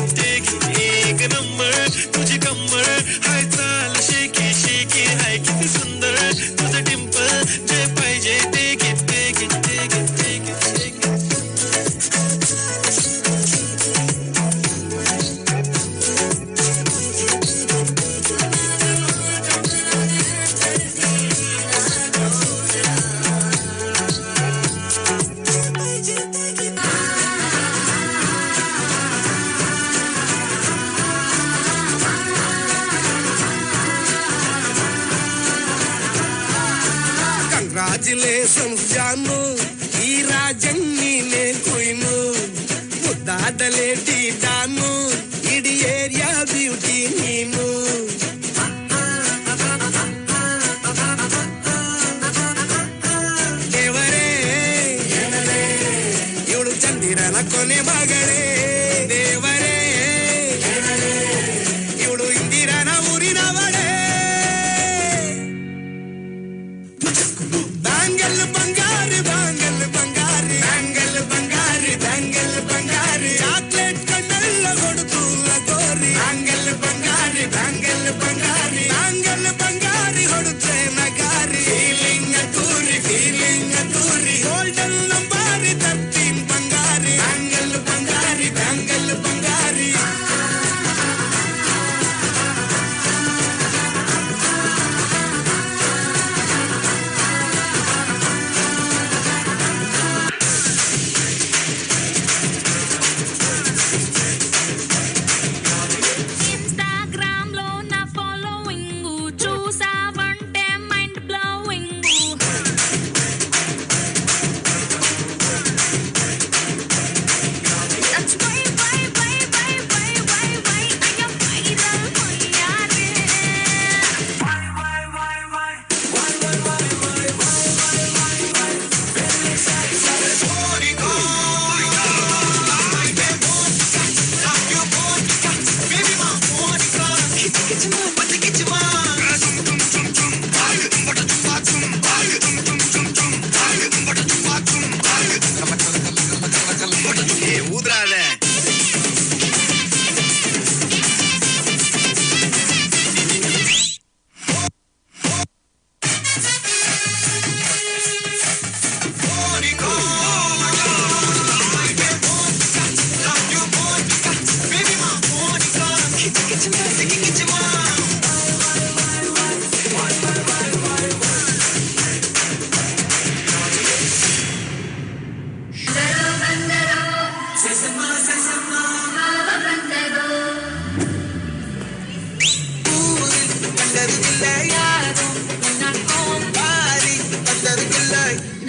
एक नंबर तुझी कंबर हाय चाल शेकी शेकी हाय किती सुंदर तुझं डिंपल. जे पाहिजे ते घे. ಕಂಗ್ರಾಚುಲೇಷನ್ಸ್ ಜಾನು, ಈ ರಾಜಣ್ಣೀನೇ ಕುಯ್ನು. ಮುದ್ದಾದ ಲೇಡಿ ಡಾನು, ಇಡೀ ಏರಿಯಾ ಬ್ಯೂಟಿ ನೀನು. ದೇವರೇ ಇವಳು ಚಂದಿರನ ಕೊನೆ ಮಗಳೇ. ದೇವರೇ ಇವಳು ಇಂದಿರನ ಊರಿನವಳೇ. ಬ್ಯಾಂಗಲ್ ಬಂಗಾರಿ ಬ್ಯಾಂಗಲ್ ಬಂಗಾರಿ ಬ್ಯಾಂಗಲ್ ಬಂಗಾರಿ ಬ್ಯಾಂಗಲ್ ಬಂಗಾರಿ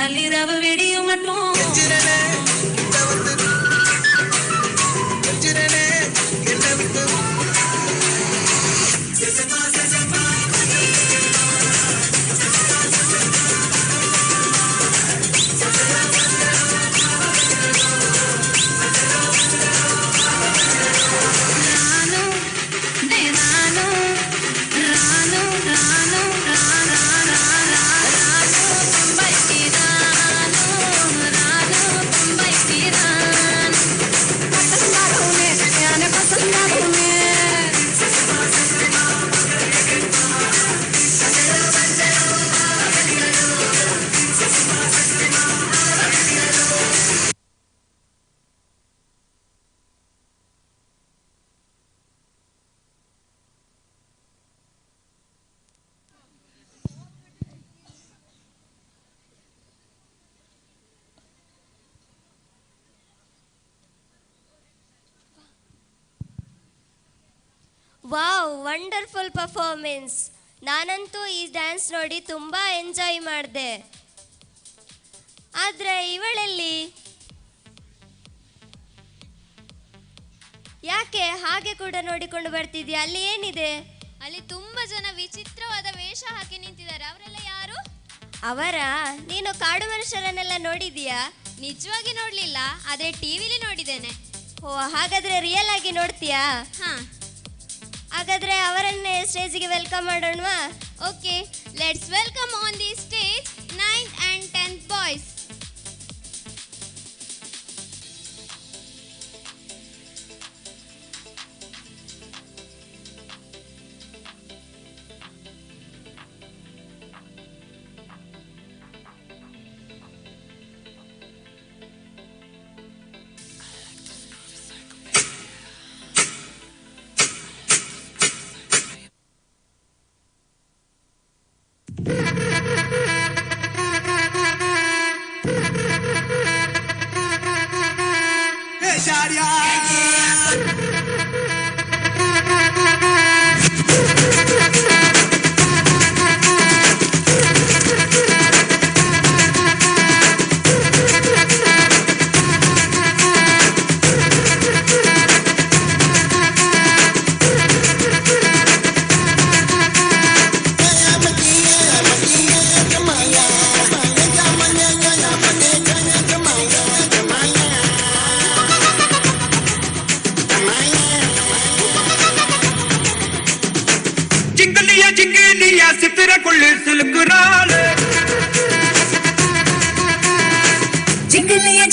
நள்ளிரவு வெடியும் மட்டும் ವಾವ್, ವಂಡರ್ಫುಲ್ ಪರ್ಫಾರ್ಮೆನ್ಸ್. ನಾನಂತೂ ಈ ಡ್ಯಾನ್ಸ್ ನೋಡಿ ತುಂಬ ಎಂಜಾಯ್ ಮಾಡಿದೆ. ಆದರೆ ಇವಳಲ್ಲಿ ಯಾಕೆ ಹಾಗೆ ಕೂಡ ನೋಡಿಕೊಂಡು ಬರ್ತಿದ್ಯಾ? ಅಲ್ಲಿ ಏನಿದೆ? ಅಲ್ಲಿ ತುಂಬಾ ಜನ ವಿಚಿತ್ರವಾದ ವೇಷ ಹಾಕಿ ನಿಂತಿದ್ದಾರೆ. ಅವರೆಲ್ಲ ಯಾರು? ನೀನು ಕಾಡು ಮನುಷ್ಯರನ್ನೆಲ್ಲ ನೋಡಿದೀಯಾ? ನಿಜವಾಗಿ ನೋಡ್ಲಿಲ್ಲ, ಆದ್ರೆ ಟಿವಿಲಿ ನೋಡಿದ್ದೇನೆ. ಓ, ಹಾಗಾದ್ರೆ ರಿಯಲ್ ಆಗಿ ನೋಡ್ತೀಯಾ? ಹಾ, ಹಾಗಾದ್ರೆ ಅವರನ್ನೇ ಸ್ಟೇಜಿಗೆ ವೆಲ್ಕಮ್ ಮಾಡೋಣವಾ? Okay, let's welcome on the stage 9th and 10th boys.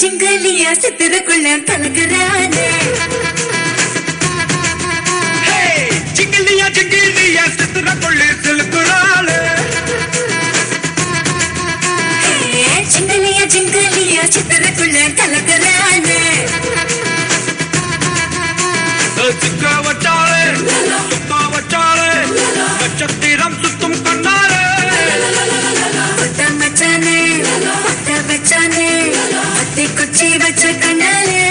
ಜಿಂಗಲಿಯ ಸಿತ್ತರಕೊಳ್ಳ ಕಲಕರಾನೆ, ಜಿಂಗಲಿಯ ಸಿತ್ತರಕೊಳ್ಳ ಸಿಲಕರಾಲೆ, ಜಿಂಗಲಿಯ ಸಿತ್ತರಕೊಳ್ಳ ಕಲಕರಾನೆ. ಚಿಕ್ಕ ವಚಾಳೆ ಸುತ್ತ ವಚಾಳೆ ನಕ್ಷತ್ತಿರಂ ಸುತ್ತುಂ ಕಣ್ಣಾರೆ, ಹೊತ್ತ ಮಚಾನೆ ಹೊತ್ತ ಬಚಾನೆ ಹತ್ತಿ ಕುಚ್ಚಿ ಬಚ್ಚ ಕಣ್ಣಾಲೆ,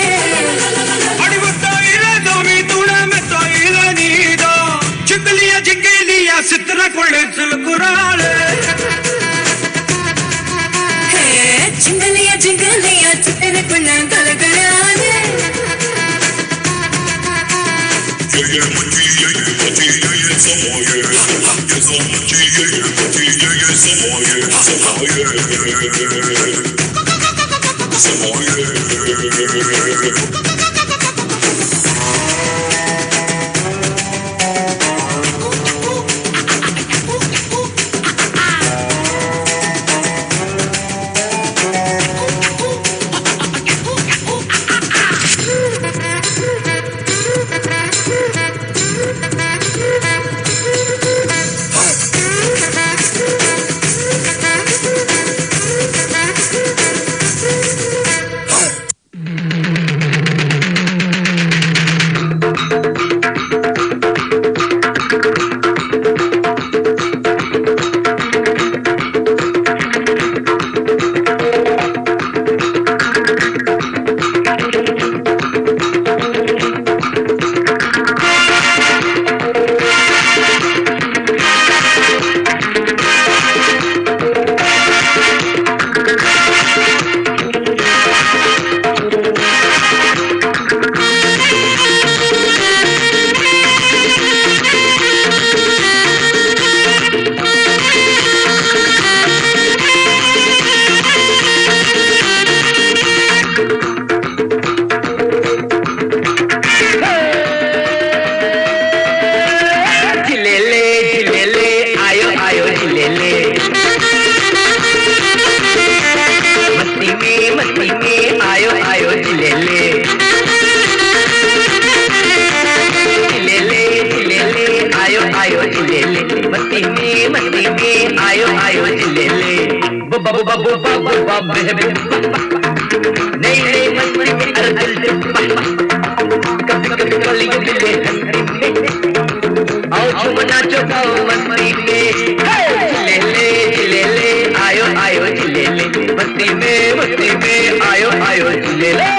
ಅಡಿವತ್ತ ಇರೋದು ಮೀತುಳ ಮೆತ್ತ ಇಲ್ಲ ನೀದ, ಜಿಂಗಲಿಯ ಸಿತ್ತರಕೊಳ್ಳ ಸಿಲಕರಾಳೆ, ಜಿಂಗಲಿಯ ಸಿತ್ತರಕೊಳ್ಳ ಕಲಕರಾನೆ. बाबू बाबू बाबू नहीं नहीं मस्ती में अरे दिल से कभी कभी कलियों के लिए आओ झूम नाचो गाओ मस्ती में ले ले आयो आयो ले ले मस्ती में आयो आयो ले ले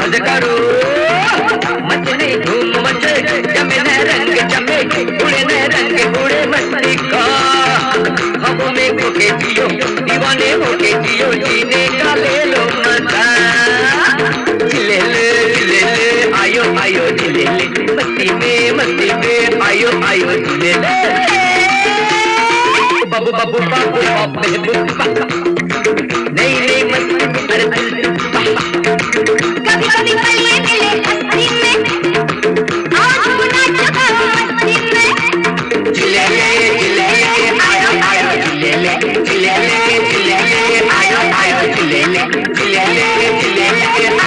मजे करो मचने धूम मचे जमे न रंग जमे उड़े न रंग उड़े मस्ती का हवों में होके जियो दीवाने होके जियो जीने का ले लो मजा ले ले आयो आयो ले ले मस्ती में आयो आयो ले ले बाबू बाबू बाबू बाबू नहीं नहीं मस्ती में अरे दिल कभी कभी कलिए मिले हस्ती में आओ झूमना चुकाओ मस्ती में चिले ले आयो आयो चिले ले आयो आयो चिले ले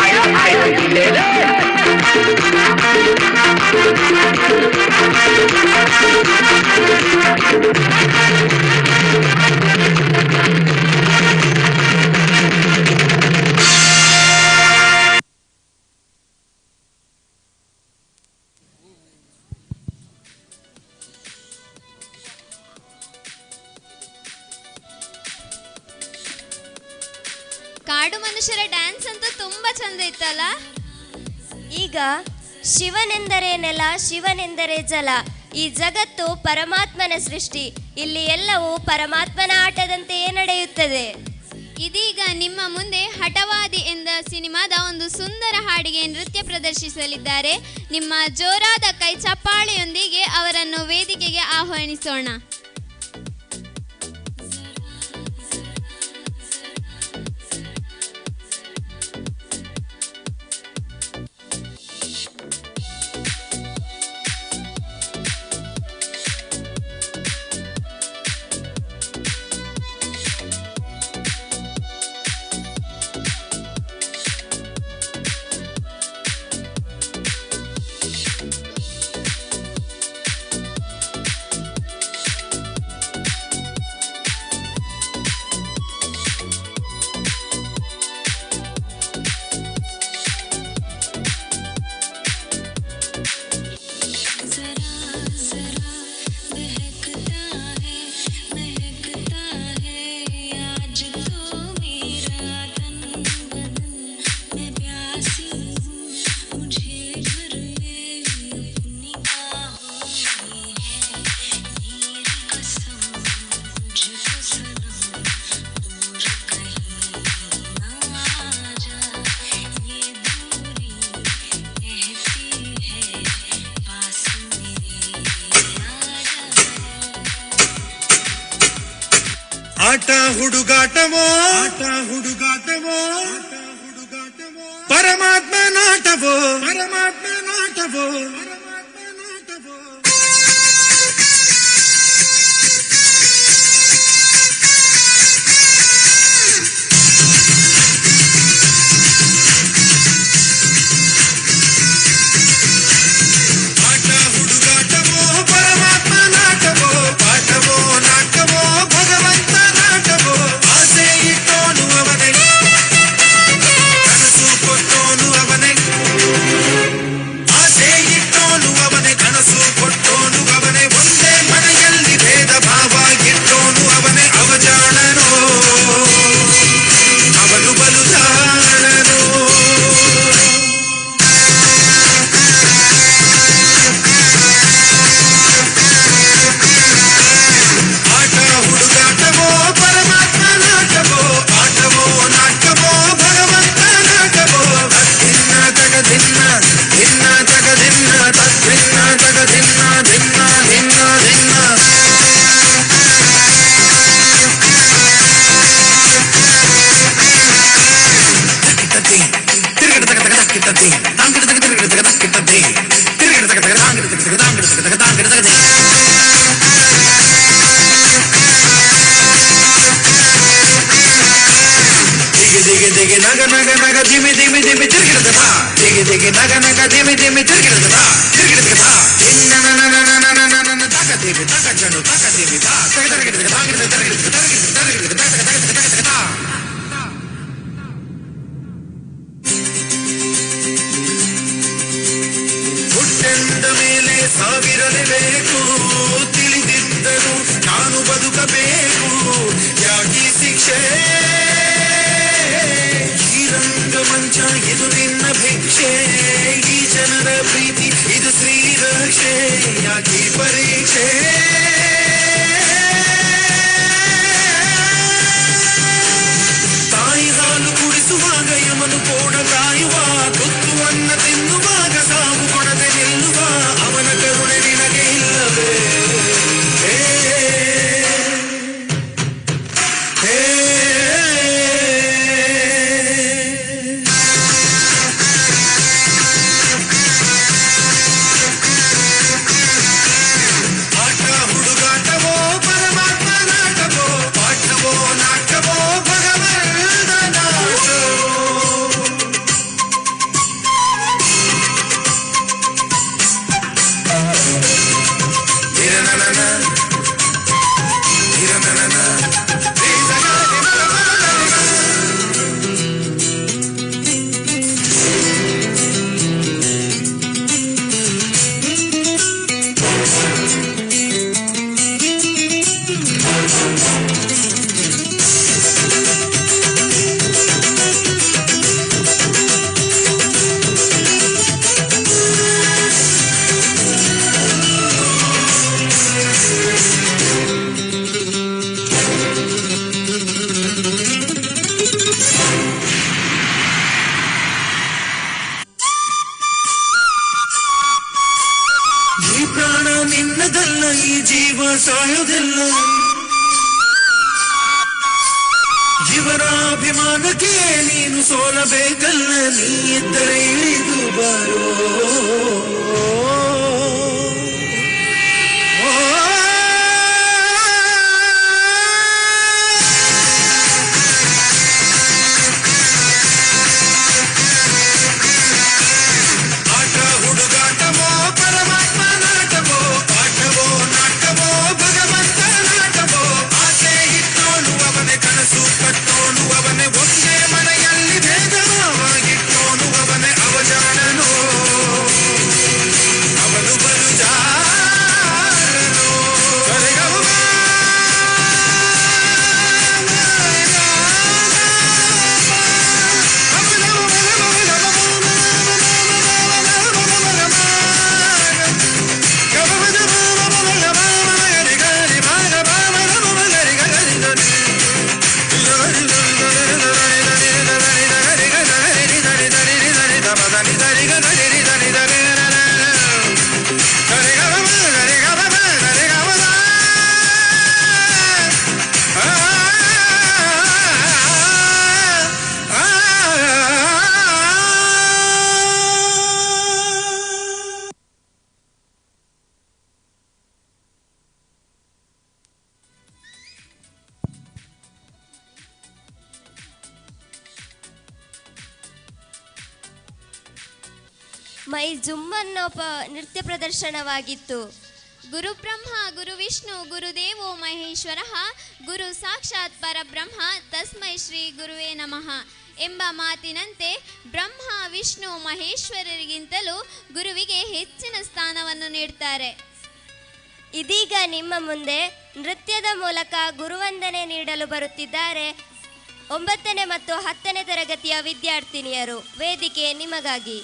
आयो आयो चिले ले ಕಾಡು ಮನುಷ್ಯರ ಡ್ಯಾನ್ಸ್ ಅಂತೂ ತುಂಬಾ ಚಂದ ಇತ್ತಲ್ಲ. ಈಗ ಶಿವನೆಂದರೆ ನೆಲ, ಶಿವನೆಂದರೆ ಜಲ. ಈ ಜಗತ್ತು ಪರಮಾತ್ಮನ ಸೃಷ್ಟಿ. ಇಲ್ಲಿ ಎಲ್ಲವೂ ಪರಮಾತ್ಮನ ಆಟದಂತೆಯೇ ನಡೆಯುತ್ತದೆ. ಇದೀಗ ನಿಮ್ಮ ಮುಂದೆ ಹಠವಾದಿ ಎಂದ ಸಿನಿಮಾದ ಒಂದು ಸುಂದರ ಹಾಡಿಗೆ ನೃತ್ಯ ಪ್ರದರ್ಶಿಸಲಿದ್ದಾರೆ. ನಿಮ್ಮ ಜೋರಾದ ಕೈ ಚಪ್ಪಾಳೆಯೊಂದಿಗೆ ಅವರನ್ನು ವೇದಿಕೆಗೆ ಆಹ್ವಾನಿಸೋಣ. ಆಟ ಹುಡುಗಾಟವೋ ಪರಮಾತ್ಮ ನಾಟವೋ ಆಸೆ ಇಟ್ಟೋನು ಧಿಮಿ ಧಿಮಿ ಧಿಮಿ ತಿರುಗಿಡದ ಬಾ ದಿಗಿ ದಿಗಿ ನಗ ನಗ ಧಿಮಿ ಧಿಮಿ ತಿರುಗಿಡದ ಬಾ ತಿರುಗಿಡದ ಬಾ ತಕ ದಿವಿ ತಕ ಜನು ತಕ ದಿವಿ ಬಾ ತರಗಿಡದ ಬಾಗಿದ ತರಗಿಡದ ತರಗಿಡದ ತರಗಿಡದ ತಕ ತಕ ತಕ ತಕ ತಾ ಹುಟ್ಟೆಂದ ಮೇಲೆ ಸಾವಿರಲೇಬೇಕು ತಿಳಿದಿದ್ದರು ನಾನು ಬದುಕಬೇಕು ಯಾಕಿ ಶಿಕ್ಷೆ ಈ ರಂಗಮಂಚ ಇದು ನಿನ್ನ ಭಿಕ್ಷೆ ಈ ಜನರ ಪ್ರೀತಿ ಇದು ಶ್ರೀರಕ್ಷೆ ಯಾಕಿ ಪರೀಕ್ಷೆ ತಾಯಿ ಹಾಲು ಕುಡಿಸುವಾಗ ಯಮನು ಕೋಡ ಕಾಯುವ ತುತ್ತುವನ್ನ ತಿನ್ನುವಾಗ ಸಾವು ಕೊಡದೆ ನಿಲ್ಲುವ ಅವನ ಕರುಣೆ ನಿನಗೆ ಇಲ್ಲವೇ ಹೇ ಹೇ ಆಟ ಹುಡುಗಾಟವೋ ಪರಮಾತ್ಮ ನಾಟವೋ ಪಾಠವೋ ನಾಟವೋ ಭಗವಂತ ನಾಟವೋ ಹಿರನನನ ಹಿರನನನ ಈ ಪ್ರಾಣ ನಿನ್ನದಲ್ಲ ಈ ಜೀವ ಸಾಯೋದಿಲ್ಲ ಇವರ ಅಭಿಮಾನಕ್ಕೆ ನೀನು ಸೋಲಬೇಕಲ್ಲ ನೀ ಇದ್ದರೆ ಇಳಿದು ಬಾರೋ ಆಟ ಹುಡುಗಾಟವೋ ಪರಮಾತ್ಮ ನಾಟವೋ ಪಾಠವೋ ನಾಟವೋ ಭಗವಂತ ನಾಟವೋ ಆಸೆ ಇಟ್ಟೋನು ಅವನೇ ಕನಸು ಕಟ್ಟೋನು ಅವನೇ ಒಂದೇ ಮನೆಯಲ್ಲಿ ಭೇದವಾಗಿಟ್ಟೋನು ಅವನೇ ಅವಜಾನನು ಅವನು ಬಲು ಜಾರನು ಮೈ ಜುಮ್ಮನ್ನೋ ನೃತ್ಯ ಪ್ರದರ್ಶನವಾಗಿತ್ತು. ಗುರು ಬ್ರಹ್ಮ ಗುರು ವಿಷ್ಣು ಗುರುದೇವೋ ಮಹೇಶ್ವರ ಗುರು ಸಾಕ್ಷಾತ್ ಪರಬ್ರಹ್ಮ ತಸ್ಮೈ ಶ್ರೀ ಗುರುವೇ ನಮಃ ಎಂಬ ಮಾತಿನಂತೆ ಬ್ರಹ್ಮ ವಿಷ್ಣು ಮಹೇಶ್ವರರಿಗಿಂತಲೂ ಗುರುವಿಗೆ ಹೆಚ್ಚಿನ ಸ್ಥಾನವನ್ನು ನೀಡ್ತಾರೆ. ಇದೀಗ ನಿಮ್ಮ ಮುಂದೆ ನೃತ್ಯದ ಮೂಲಕ ಗುರುವಂದನೆ ನೀಡಲು ಬರುತ್ತಿದ್ದಾರೆ 9ನೇ ಮತ್ತು 10ನೇ ತರಗತಿಯ ವಿದ್ಯಾರ್ಥಿನಿಯರು. ವೇದಿಕೆ ನಿಮಗಾಗಿ.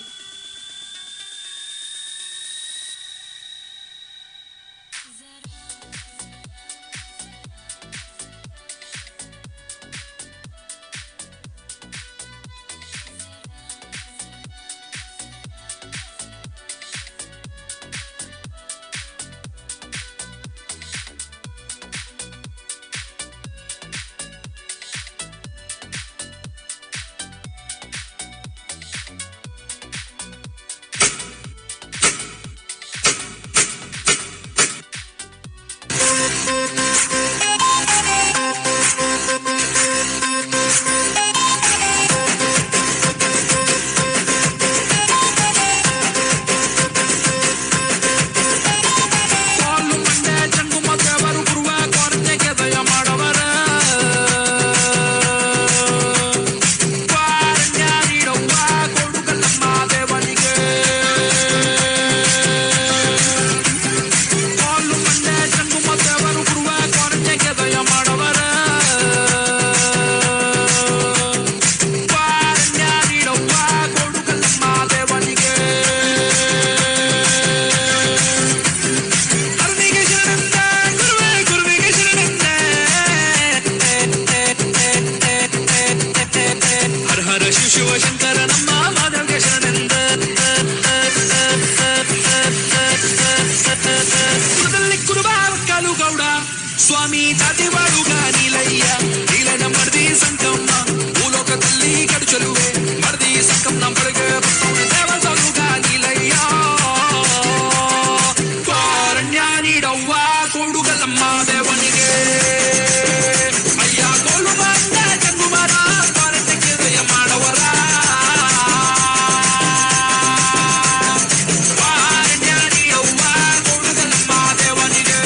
ಸ್ವಾಮಿ ಜಾತಿ ಬಾಳುಗ ನೀಲಯ್ಯ ನೀಲನ ಮರ್ದಿ ಸಂಕಮ್ಮ ಭೂಲೋಕದಲ್ಲಿ ಕಡುಚಲುವೆ ಮರ್ದಿ ಸಂಕಮ್ಮನ ಬಳಿಗೆ ದೇವ ಸಲುಗ ನೀಲಯ್ಯ ಕಾರಣ್ಯ ನೀಡವ್ವ ಕೊಡುಗಲಮ್ಮ ದೇವನಿಗೆ ಅಯ್ಯ ಕೋಲು ಬಂದ ಜಂಗುಮರ ಕಾರಣ್ಯಕ್ಕೆ ದಯ ಮಾಡವರ ಕಾರಣ್ಯ ನೀಡವ್ವ ಕೊಡುಗಲಮ್ಮ ದೇವನಿಗೆ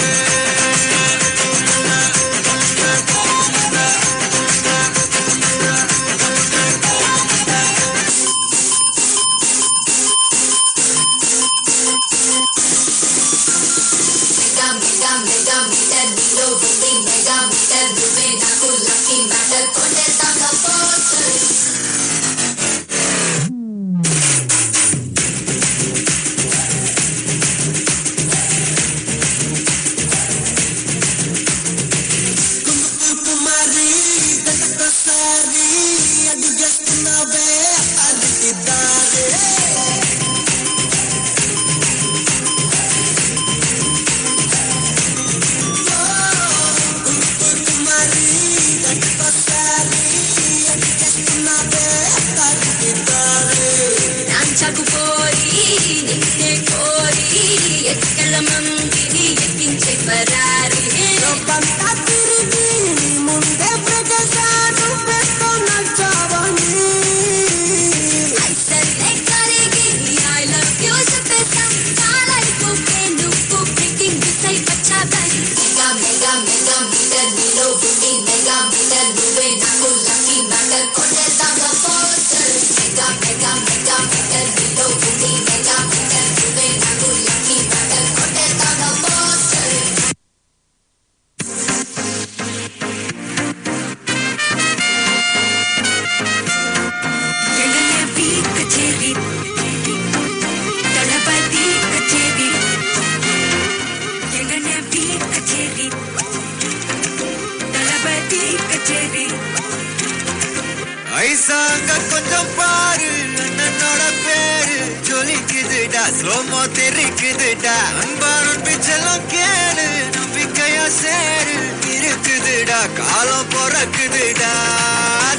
கொஞ்சம் பாரு அண்ணனோட பேரு ஜொலிக்குதுடா ஸ்லோமோ தெரிக்குதுடா அன்பான பிச்செல்லாம் கேளு நம்பிக்கையா சேரு இருக்குதுடா காலம் பிறக்குதுடா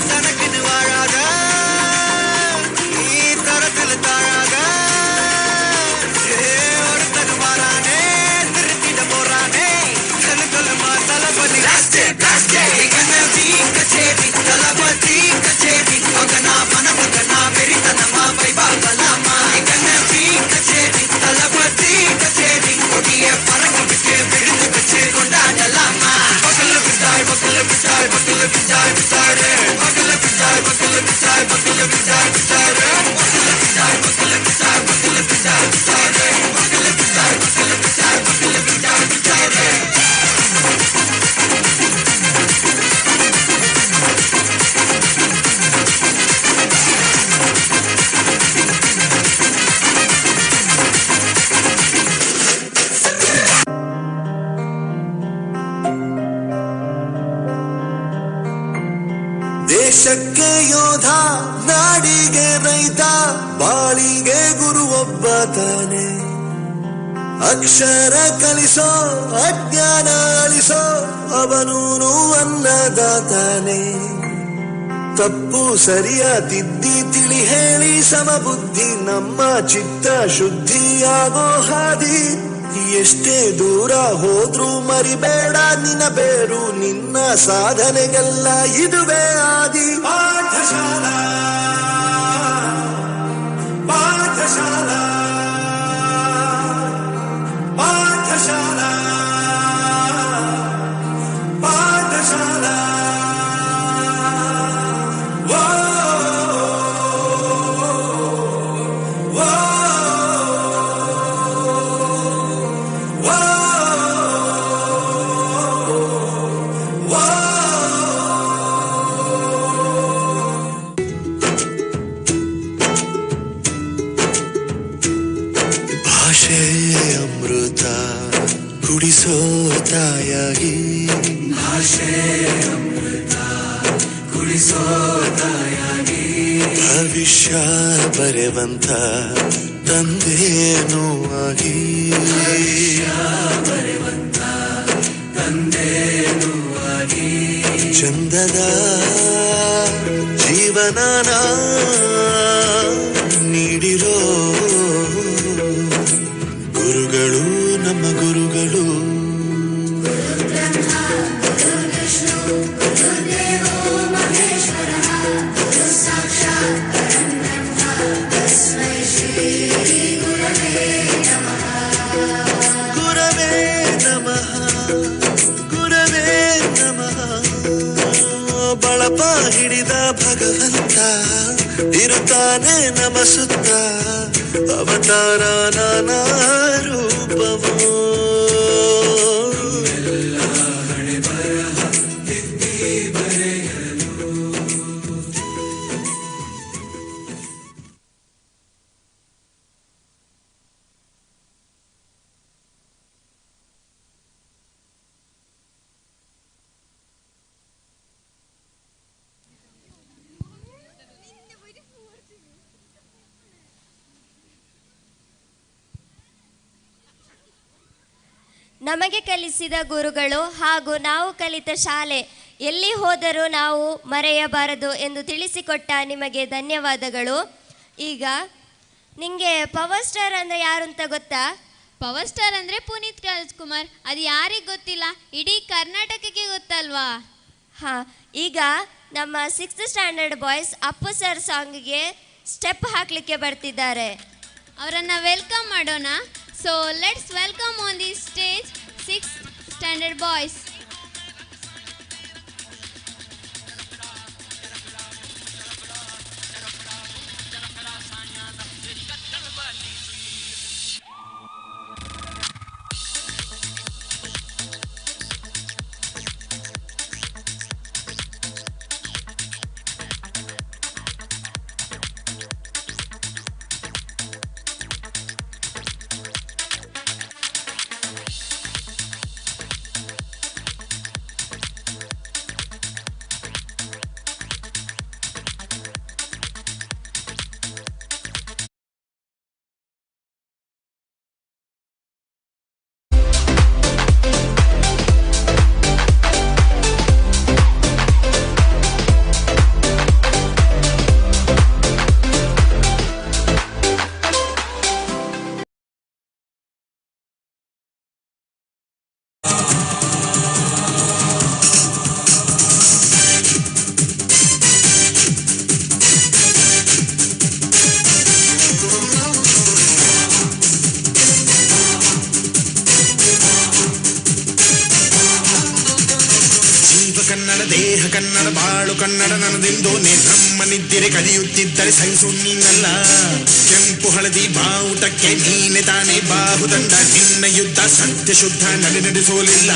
தனக்குன்னு வாழாத நீ தரத்துல தாழாத ஒருத்தன் மாறானே திருத்திட போறானே சொல்லுமா தளபதி கச்சேரி தளபதி கச்சேரி மகனா மனமகனா பெரிதனமா வைபாகலாமா கச்சேரி தளபதி கச்சேரி கொடிய பறக்க விட்டு விழுந்து வச்சு கொண்டாடலாமா பக்கல பிட்டாய் பக்கல பிட்டாய் பக்கல பிட்டாய் பிட்டாரு பக்கல பிட்டாய் பக்கல பிட்டாய் பக்கல பிட்டாய் பிட்டாரு பக்கல பிட்டாய் பக்கல பிட்டாய் பக்கல பிட்டாய் பிட்டாரு பக்கல பிட்டாய் பக்கல பிட்டாய் பக்கல பிட்டாய் பிட்டாரு ದೇಶಕ್ಕೆ ಯೋಧ ನಾಡಿಗೆ ರೈತ ಬಾಳಿಗೆ ಗುರು ಒಬ್ಬ ತಾನೆ ಅಕ್ಷರ ಕಲಿಸೋ ಅಜ್ಞಾನ ಅಳಿಸೋ ಅವನೂನು ಅನ್ನದಾತಾನೆ ತಪ್ಪು ಸರಿಯ ತಿದ್ದಿ ತಿಳಿ ಹೇಳಿ ಸಮಬುದ್ಧಿ ನಮ್ಮ ಚಿತ್ತ ಶುದ್ಧಿಯಾಗೋ ಹಾದಿ ಎಷ್ಟೇ ದೂರ ಹೋದ್ರೂ ಮರಿಬೇಡ ನಿನ್ನ ಬೇರು ನಿನ್ನ ಸಾಧನೆಗೆಲ್ಲ ಇದುವೇ ಆದಿ ಪಾಠಶಾಲಾ ಪಾಠಶಾಲಾ ಪಾಠಶಾಲಾ ಪಾಠಶಾಲಾ ಭಾಷೆ ಅಮೃತ ಕುಡಿಸೋ ತಾಯಾಗಿ ಭಾಷೆ ಅಮೃತ ಕುಡಿಸೋ ತಾಯಾಗಿ ಭವಿಷ್ಯ ಬರೆವಂತ ತಂದೇನೂ ಆಗಿ ಬರೆವಂತ ಚಂದದ ಜೀವನಾನ ನೀಡಿರೋ ಗುರುಗಳು ನಮ್ಮ ಗುರುಗಳು. ಗುರವೇ ನಮಃ ಗುರವೇ ನಮಃ. ಬಳಪ ಹಿಡಿದ ಭಗವಂತ ಇರುತ್ತಾನೆ ನಮ ಸುತ್ತ. ಅವತಾರ ನಾನಾ ರೂಪವೋ ನಮಗೆ ಕಲಿಸಿದ ಗುರುಗಳು ಹಾಗೂ ನಾವು ಕಲಿತ ಶಾಲೆ ಎಲ್ಲಿ ಹೋದರೂ ನಾವು ಮರೆಯಬಾರದು ಎಂದು ತಿಳಿಸಿಕೊಟ್ಟ ನಿಮಗೆ ಧನ್ಯವಾದಗಳು. ಈಗ ನಿಮಗೆ ಪವರ್ ಸ್ಟಾರ್ ಅಂದರೆ ಯಾರು ಅಂತ ಗೊತ್ತಾ? ಪವರ್ ಸ್ಟಾರ್ ಅಂದರೆ ಪುನೀತ್ ರಾಜ್ಕುಮಾರ್. ಅದು ಯಾರಿಗೆ ಗೊತ್ತಿಲ್ಲ, ಇಡೀ ಕರ್ನಾಟಕಕ್ಕೆ ಗೊತ್ತಲ್ವಾ? ಹಾಂ, ಈಗ ನಮ್ಮ 6th standard boys Appu sir ಸಾಂಗ್ಗೆ ಸ್ಟೆಪ್ ಹಾಕಲಿಕ್ಕೆ ಬರ್ತಿದ್ದಾರೆ. ಅವರನ್ನು ವೆಲ್ಕಮ್ ಮಾಡೋಣ. So let's welcome on the stage 6th standard boys. ದೇಹ ಕನ್ನಡ ಬಾಳು ಕನ್ನಡ ನನ್ನದೆಂದು ನಮ್ಮನಿದ್ದರೆ ಕಲಿಯುತ್ತಿದ್ದರೆ ಸಹಿಸು ನೀನಲ್ಲ. ಕೆಂಪು ಹಳದಿ ಬಾವುಟಕ್ಕೆ ನೀನೆ ತಾನೇ ಬಾಹುದಂಡ. ನಿನ್ನ ಯುದ್ಧ ಸತ್ಯ ಶುದ್ಧ ನಡೆಸೋಲಿಲ್ಲ.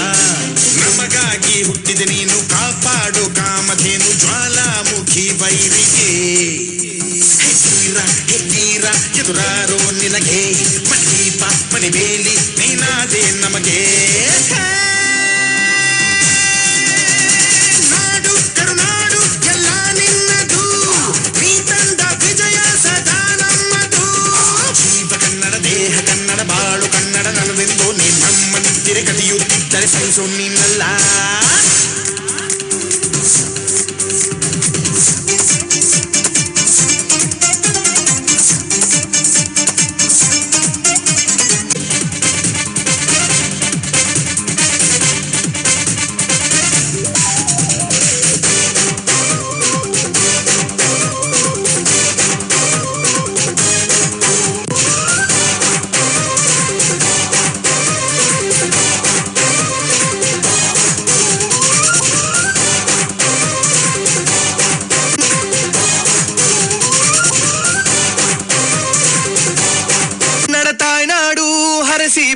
ನಮಗಾಗಿ ಹುಟ್ಟಿದೆ ನೀನು ಕಾಪಾಡು ಕಾಮಧೇನು ಜ್ವಾಲಾಮುಖಿ ವೈರಿಗೆ. ಹೆಗ್ಗೀರ ಎದುರಾರೋ ನಿನಗೆ ಮದೀಪ ಮಣಿಬೇಲಿ ನೀನಾದೆ ನಮಗೆ. ಬಾಳು ಕನ್ನಡ ನನ್ನದೆಂದು ನಮ್ಮನಿದ್ದರೆ ಕಲಿಯುತ್ತಿದ್ದರೆ ಸಹಿಸೋ ನೀನಲ್ಲ.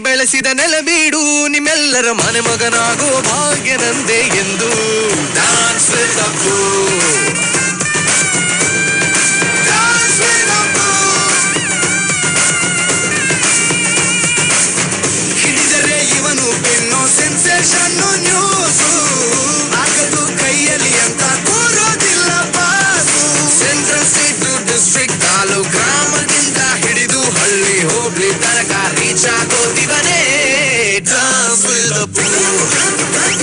ಬೆಳೆಸಿದ ನೆಲಬೀಡು ನಿಮ್ಮೆಲ್ಲರ ಮನೆ ಮಗನಾಗೋ ಭಾಗ್ಯ ನಂದೆ ಎಂದು. Dance with Appu, dance with Appu. ಹಿಡಿದರೆ ಇವನು ಬೆನ್ನೋ ಸೆನ್ಸೇಷನ್ ನ್ಯೂಸು. ಆಗದು ಕೈಯಲ್ಲಿ ಅಂತ ಕೂರೋದಿಲ್ಲ boss. Central state to district taluk ಗ್ರಾಮದಿಂದ ಹಿಡಿದು ಹಳ್ಳಿ ಹೋಗ್ಲಿ ತನಕ ರೀಚ್ ಆಗೋದಿವನೇ. Dance with the pool.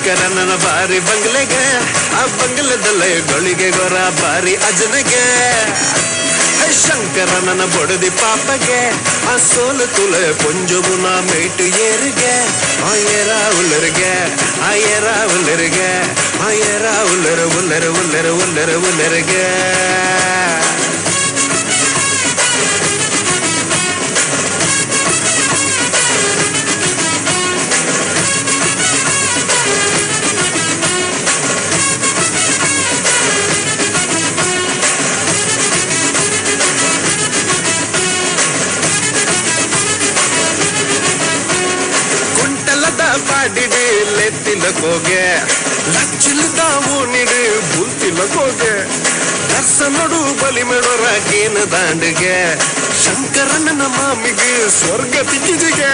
ಶಂಕರನ ಬಾರಿ ಬಂಗ್ಲೆಗೆ, ಆ ಬಂಗ್ಲದಲ್ಲೇ ಗಳಿಗೆ ಗೊರ ಬಾರಿ ಅಜನೆಗೆ. ಶಂಕರನ ಬಡದಿ ಪಾಪಗೆ, ಆ ಸೋಲು ತುಲೆ ಪುಂಜುಗುನ ಮೇಟು ಏರಿಗೆ. ಆಯರ ಉಲ್ಲರಿಗೆ, ಆಯರ ಉಲ್ಲರಿಗೆ, ಆಯರ ಉಲ್ಲರ ಉಲ್ಲರ ಉಲ್ಲರ ಉಲ್ಲರ ಉಲ್ಲರಿಗೆ. ಪಾಡಿಡಿ ಲೆತ್ತಿಲಕೋಗೆ, ಲಚ್ಚಿಲ್ದ ಊನಿಡಿ ಬುಲ್ತಿಲಕೋಗೆ. ದರ್ಸ ನೋಡು ಬಲಿ ಮೇಡೋರ ಕೇನ ದಾಂಡಿಗೆ, ಶಂಕರನ ಮಾಮಿಗೆ ಸ್ವರ್ಗ ತಿಕ್ಕಿಜಿಗೆ.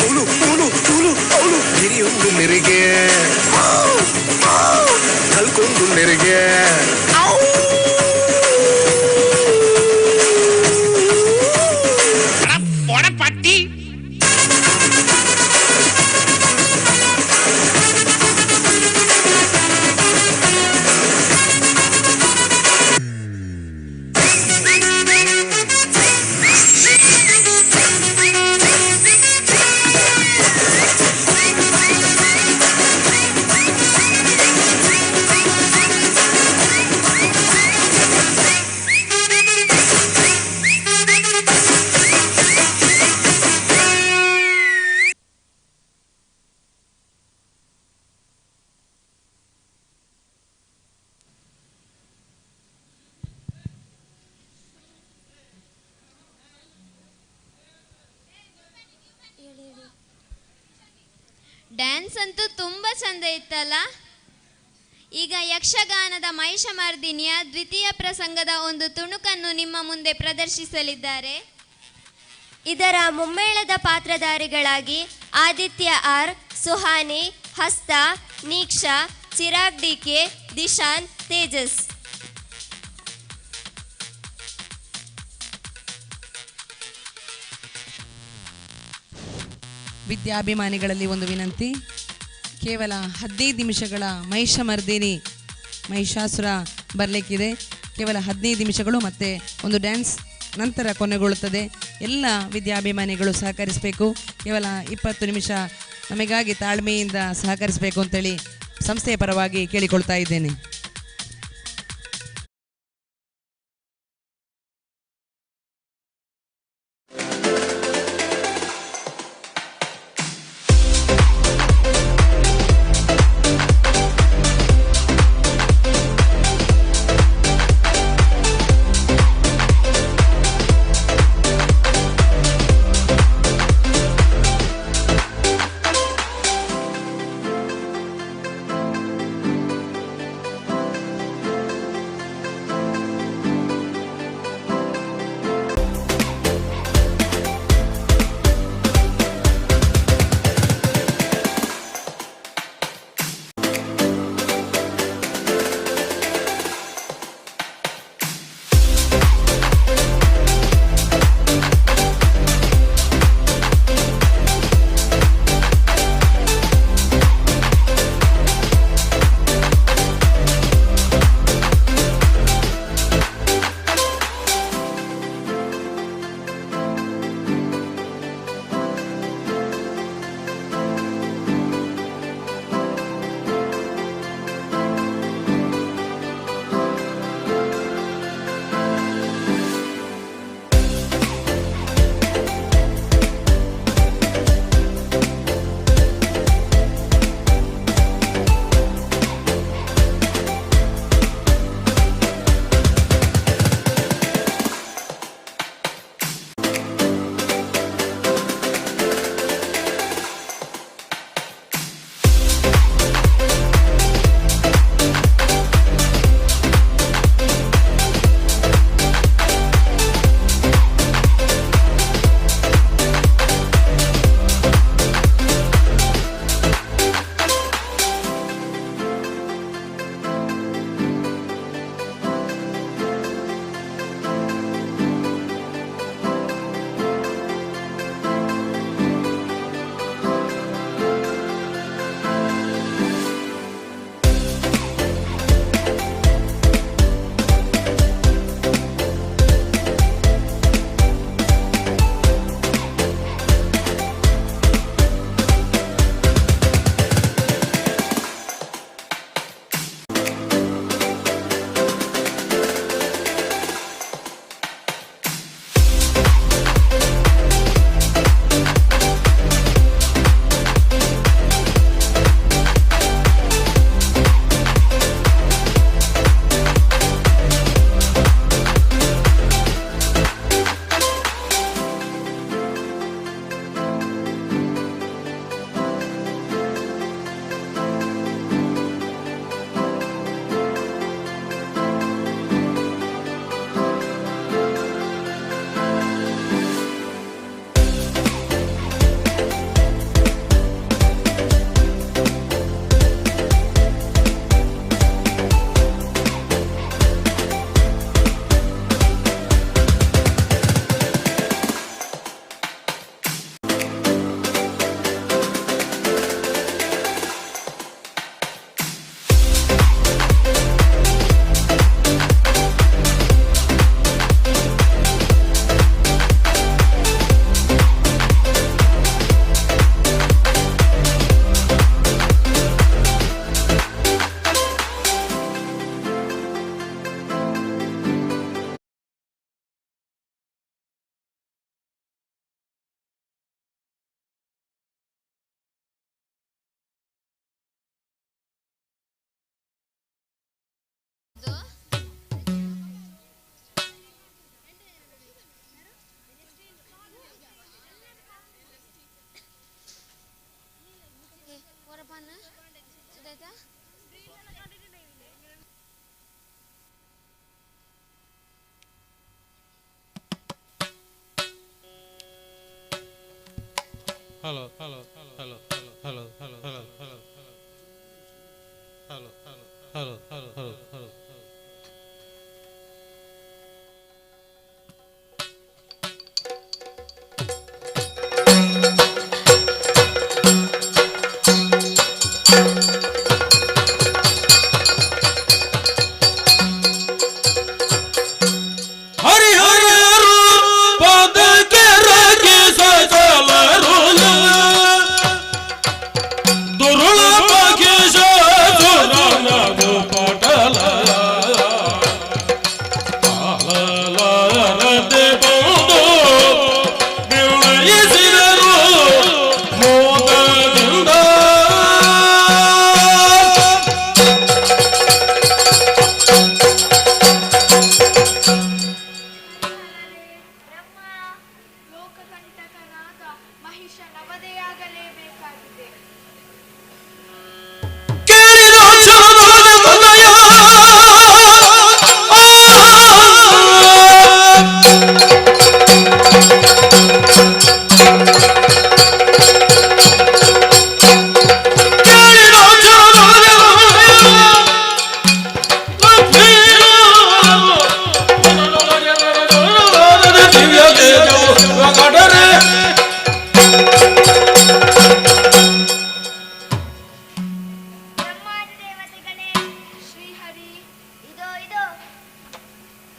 ಅವಳು ಅವಳು ಅವಳು ಅವಳು ಹಿರಿಯೊಂದು ನೆರಿಗೆ, ಕಲ್ಕೊಂದು ನೆರಿಗೆ. ಪಟ್ಟಿ ಡ್ಯಾನ್ಸ್ ಅಂತೂ ತುಂಬ ಚಂದ ಇತ್ತಲ್ಲ. ಈಗ ಯಕ್ಷಗಾನದ ಮಹಿಷಮರ್ದಿನಿಯ ದ್ವಿತೀಯ ಪ್ರಸಂಗದ ಒಂದು ತುಣುಕನ್ನು ನಿಮ್ಮ ಮುಂದೆ ಪ್ರದರ್ಶಿಸಲಿದ್ದಾರೆ. ಇದರ ಮುಮ್ಮೇಳದ ಪಾತ್ರಧಾರಿಗಳಾಗಿ ಆದಿತ್ಯ ಆರ್, ಸುಹಾನಿ, ಹಸ್ತ, ನೀಕ್ಷಾ, ಚಿರಾಗ್ ಡಿಕೆ, ದಿಶಾನ್, ತೇಜಸ್. ವಿದ್ಯಾಭಿಮಾನಿಗಳಲ್ಲಿ ಒಂದು ವಿನಂತಿ, ಕೇವಲ 15 ನಿಮಿಷಗಳ ಮಹಿಷಮರ್ದಿನಿ ಮಹಿಷಾಸುರ ಬರಲಿಕ್ಕಿದೆ. ಕೇವಲ 15 ನಿಮಿಷಗಳು ಮತ್ತು ಒಂದು ಡ್ಯಾನ್ಸ್ ನಂತರ ಕೊನೆಗೊಳ್ಳುತ್ತದೆ. ಎಲ್ಲ ವಿದ್ಯಾಭಿಮಾನಿಗಳು ಸಹಕರಿಸಬೇಕು. ಕೇವಲ 20 ನಿಮಿಷ ನಮಗಾಗಿ ತಾಳ್ಮೆಯಿಂದ ಸಹಕರಿಸಬೇಕು ಅಂತೇಳಿ ಸಂಸ್ಥೆಯ ಪರವಾಗಿ ಕೇಳಿಕೊಳ್ತಾ ಇದ್ದೇನೆ.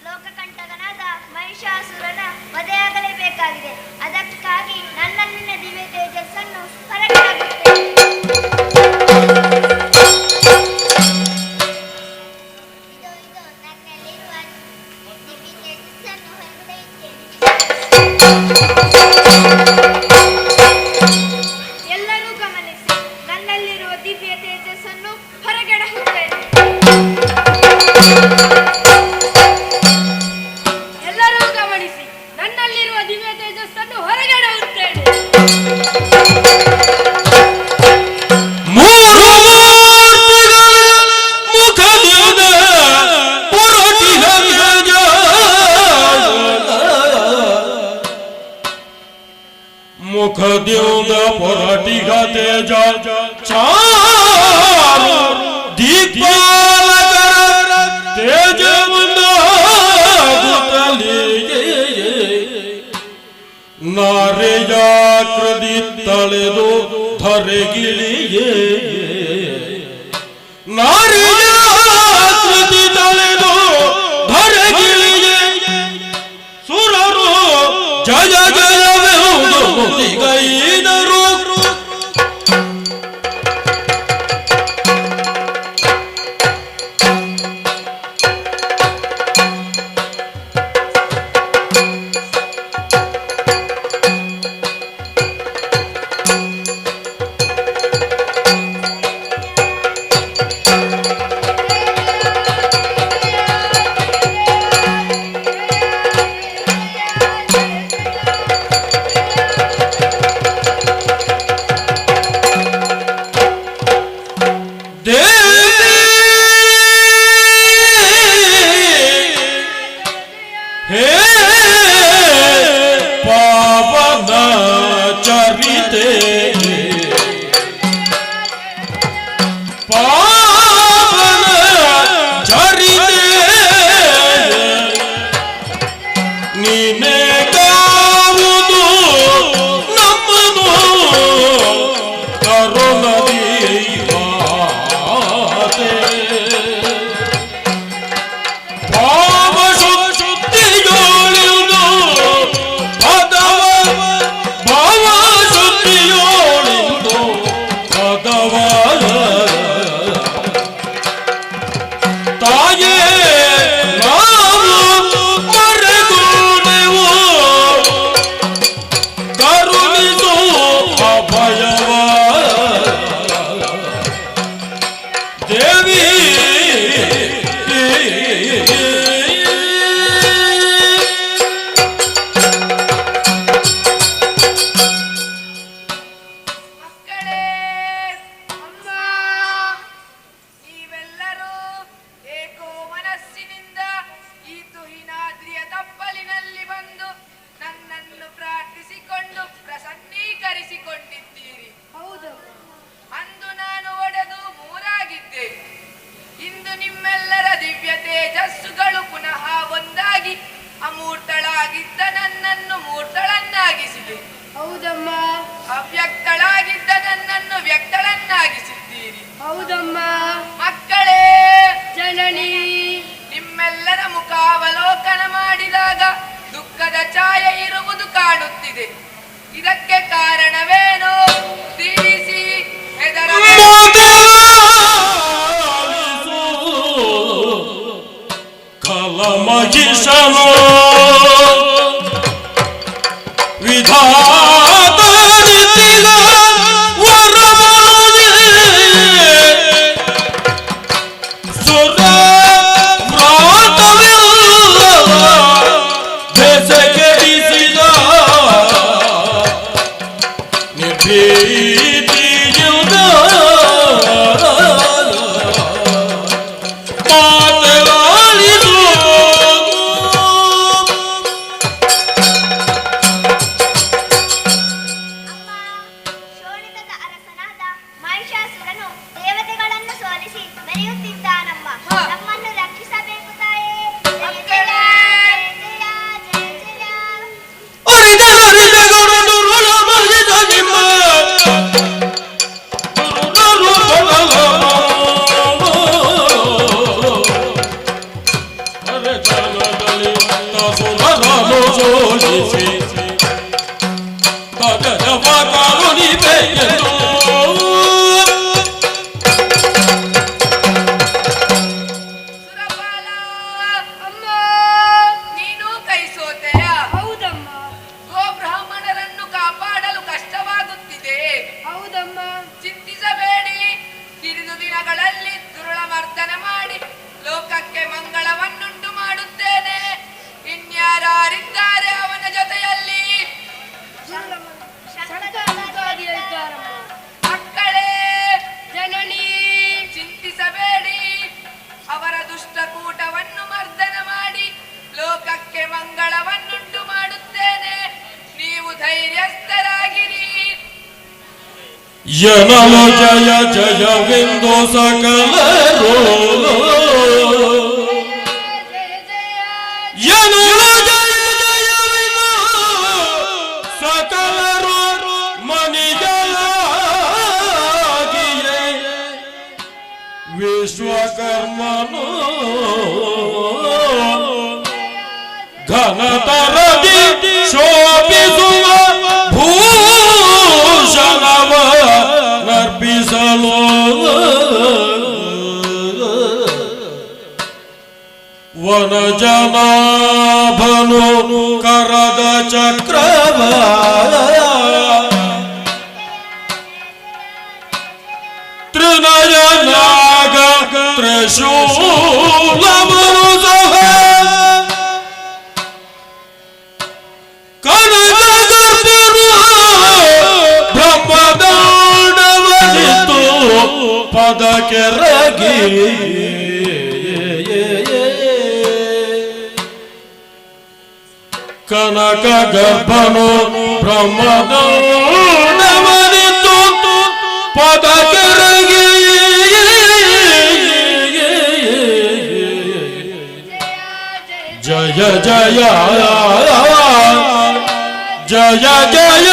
ಲೋಕಕಂಟಕನಾದ ಮಹಿಷಾಸುರನ ವಧೆಯಾಗಲೇಬೇಕಾಗಿದೆ. ಅದಕ್ಕಾಗಿ ನನ್ನಲ್ಲಿನ ದಿವ್ಯ ತೇಜಸ್ಸನ್ನು ಹೊರಗಾಗುತ್ತೇನೆ. ಎಲ್ಲರೂ ಗಮನಿಸಿ, ನನ್ನಲ್ಲಿರುವ ದಿವ್ಯ ತೇಜಸ್ಸನ್ನು ಹೊರಗೆಡಹುತ್ತೇನೆ. ಎಲ್ಲರೂ ಗಮನಿಸಿ, ನನ್ನಲ್ಲಿರುವ ದಿವ್ಯ ತೇಜಸ್ಸನ್ನು ಹೊರಗೆಡಹುತ್ತೇನೆ. ಮುಖ ದೇವದ ಪೊರಟಿಗ ತೇಜ ಚಾರ ದೀಪಾಲಕರ ತೇಜವಂದ ನಾರೆಯಾಕೃತಿ ತಳೆದು ಧರೆಗಿಳಿಯೇ ನಾರೆಯಾಕೃತಿ ತಳೆದು ಧರೆಗಿಳಿಯೇ ಸುರರು ಜಯ ಜಯವೆಂದು ಮುತ್ತಿಗೈದರು. ಚೆನ್ನಾಗಿಸಿದ್ದೀರಿ. ಹೌದಮ್ಮ. ಮಕ್ಕಳೇ, ಜನನಿ, ನಿಮ್ಮೆಲ್ಲರ ಮುಖಾವಲೋಕನ ಮಾಡಿದಾಗ ದುಃಖದ ಛಾಯೆ ಇರುವುದು ಕಾಣುತ್ತಿದೆ. ಇದಕ್ಕೆ ಕಾರಣವೇನು? ತಿಳಿಸಿ. ಕಲಮಗಿಸನು ವಿಧಾತ ರೀತಿಗ ವರಮುನಿ ಸುರ ವ್ರಾತವಿಲ್ಲ ಬೆಸಗೆಡಿಸಿದ ನಿಭೀತಿಯುದ ಜನಲು ಜಯ ಜಯವೆಂದು ಸಕಲರು ಜನಲು ಜಯ ಜಯವೆಂದು ಸಕಲರು ಮನಿಗಳಾಗಿಯೇ ವಿಶ್ವಕರ್ಮನು ಘನತರದಿ ಶೋಭಿಸುವ ಭೂಷಣವ ನರ್ಪಿಸಲು ವನಜನಾಭನು ಕರದ ಚಕ್ರವ ತ್ರಿನಯನಾಗ ತ್ರಿಶೂಲವನು ಸಹ ಬ್ರಹ್ಮದಾಂಡವನಿತು ಪದಕೆರಗಿ ಕನಕ ಗರ್ಭನು ಬ್ರಹ್ಮದಾಂಡವನಿತು ಪದಕೆರಗಿ ಜಯ ಜಯ ಜಯ ಜಯ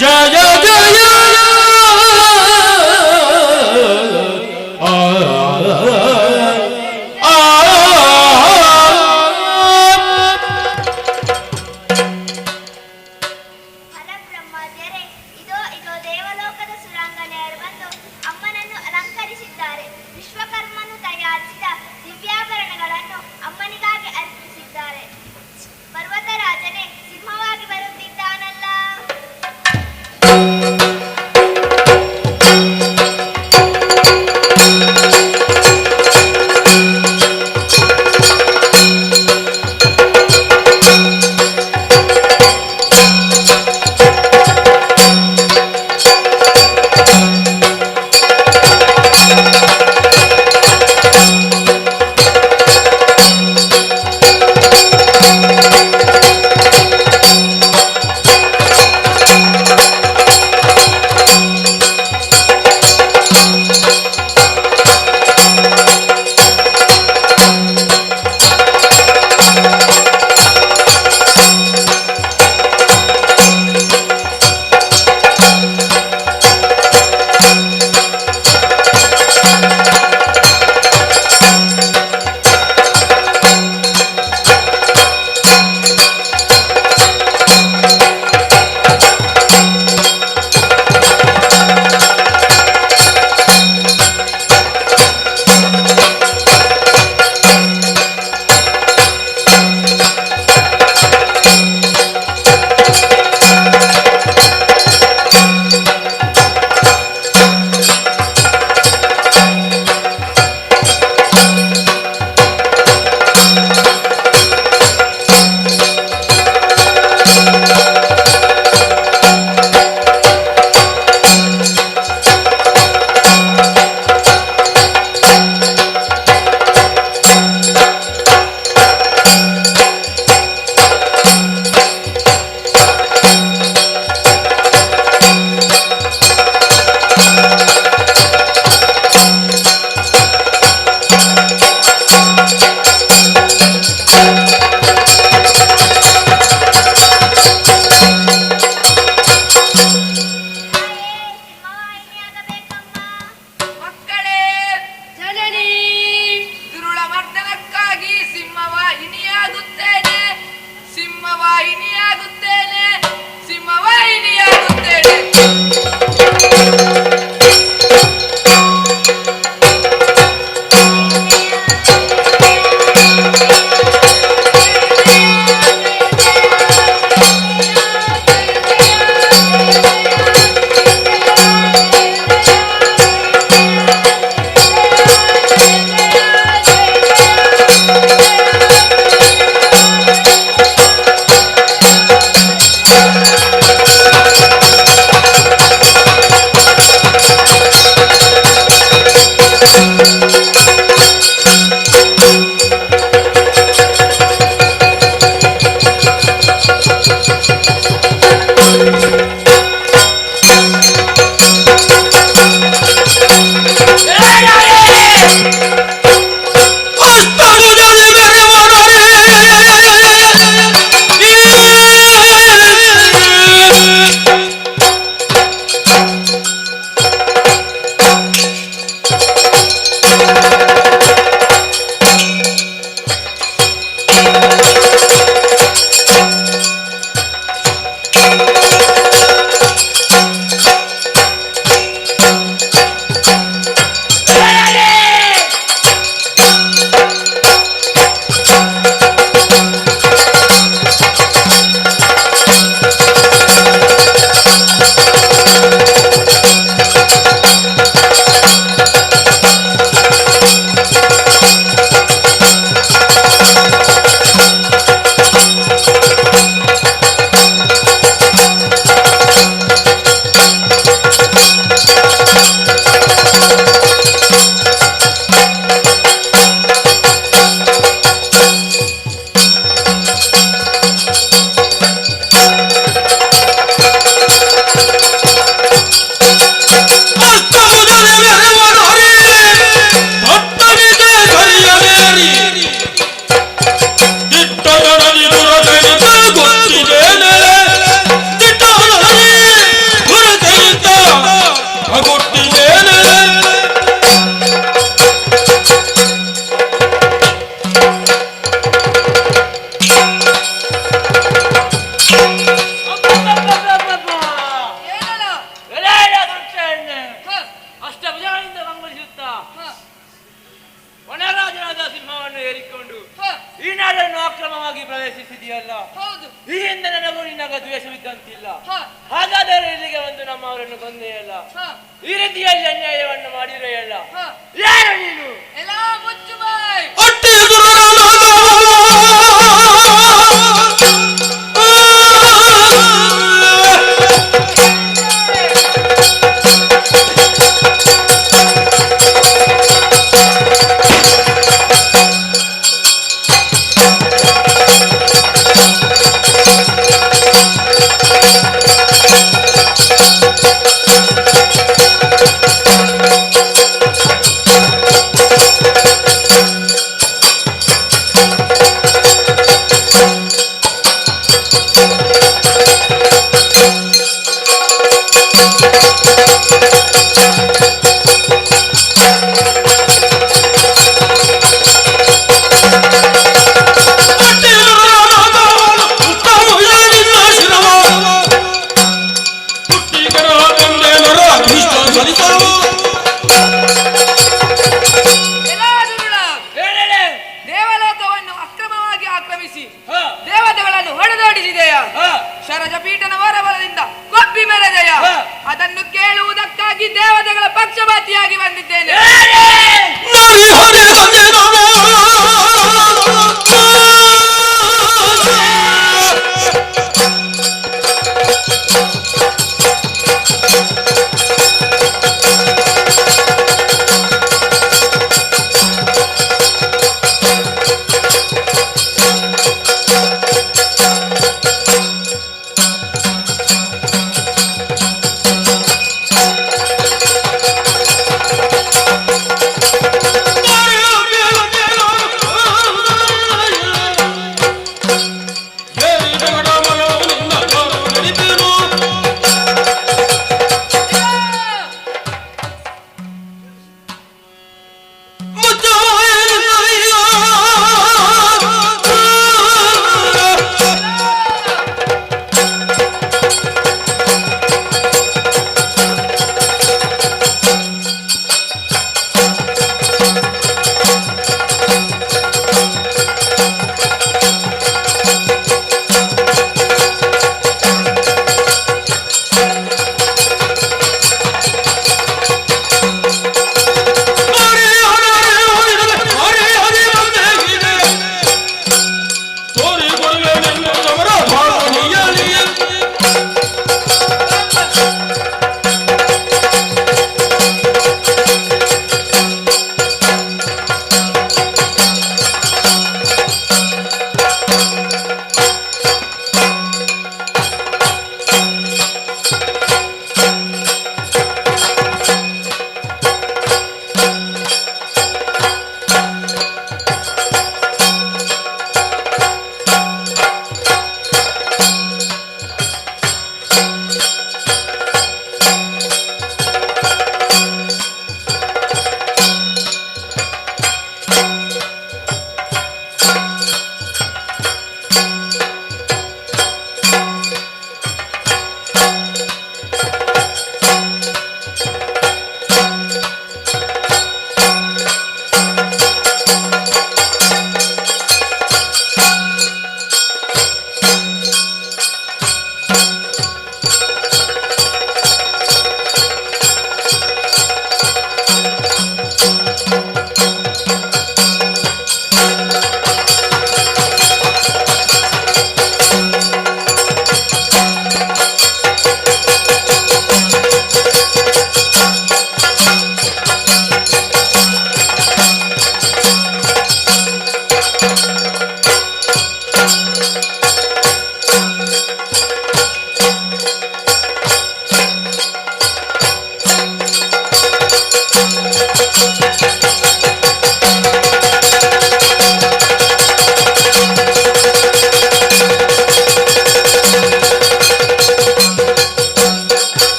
ಜಯ ಜಯ ಹರಬ್ರಹ್ಮಾದ್ಯರೇ, ಇದೋ ಇದೋ ದೇವಲೋಕದ ಸುರಾಂಗನೆಯರು ಬಂದು ಅಮ್ಮನನ್ನು ಅಲಂಕರಿಸಿದ್ದಾರೆ. ವಿಶ್ವಕರ್ಮನು ತಯಾರಿಸಿದ ದಿವ್ಯಾಭರಣಗಳನ್ನು ಅಮ್ಮನಿಗಾಗಿ ಅರ್ಪಿಸಿದ್ದಾರೆ. ಪರ್ವತರಾಜನೇ ಸಿಂಹವಾಗಿ ಬರುತ್ತಿದ್ದಾನಲ್ಲ. ವನರಾಜನಾದ ಸಿಂಹವನ್ನು ಏರಿಕೊಂಡು ಈ ನಾಡನ್ನು ಅಕ್ರಮವಾಗಿ ಪ್ರವೇಶಿಸಿದೆಯಲ್ಲ. ಹೌದು. ಈ ಹಿಂದೆ ನನಗೂ ನಿನ್ನಗ ದ್ವೇಷವಿದ್ದಂತಿಲ್ಲ. ಹಾಗಾದರೆ ಇಲ್ಲಿಗೆ ಒಂದು ನಮ್ಮವರನ್ನು ಕೊಂದೆಯಲ್ಲ. ಈ ರೀತಿಯಲ್ಲಿ ಅನ್ಯಾಯವನ್ನು ಮಾಡಿರೆಯಲ್ಲ. ಯಾರು ನೀನು? ಎಲ್ಲ ಮುಚ್ಚು ಬಾಯ್. ದೇವಲೋಕವನ್ನು ಅಕ್ರಮವಾಗಿ ಆಕ್ರಮಿಸಿ ದೇವತೆಗಳನ್ನು ಹೊಡೆದಾಡಿಸಿದೆಯ ಶರಜ ಪೀಠನ ವರಬಲದಿಂದ ಕೊಬ್ಬಿ ಮೆರೆದೆಯ ಅದನ್ನು ಕೇಳುವುದಕ್ಕಾಗಿ ದೇವತೆಗಳ ಪಕ್ಷಪಾತಿಯಾಗಿ ಬಂದಿದ್ದೇನೆ.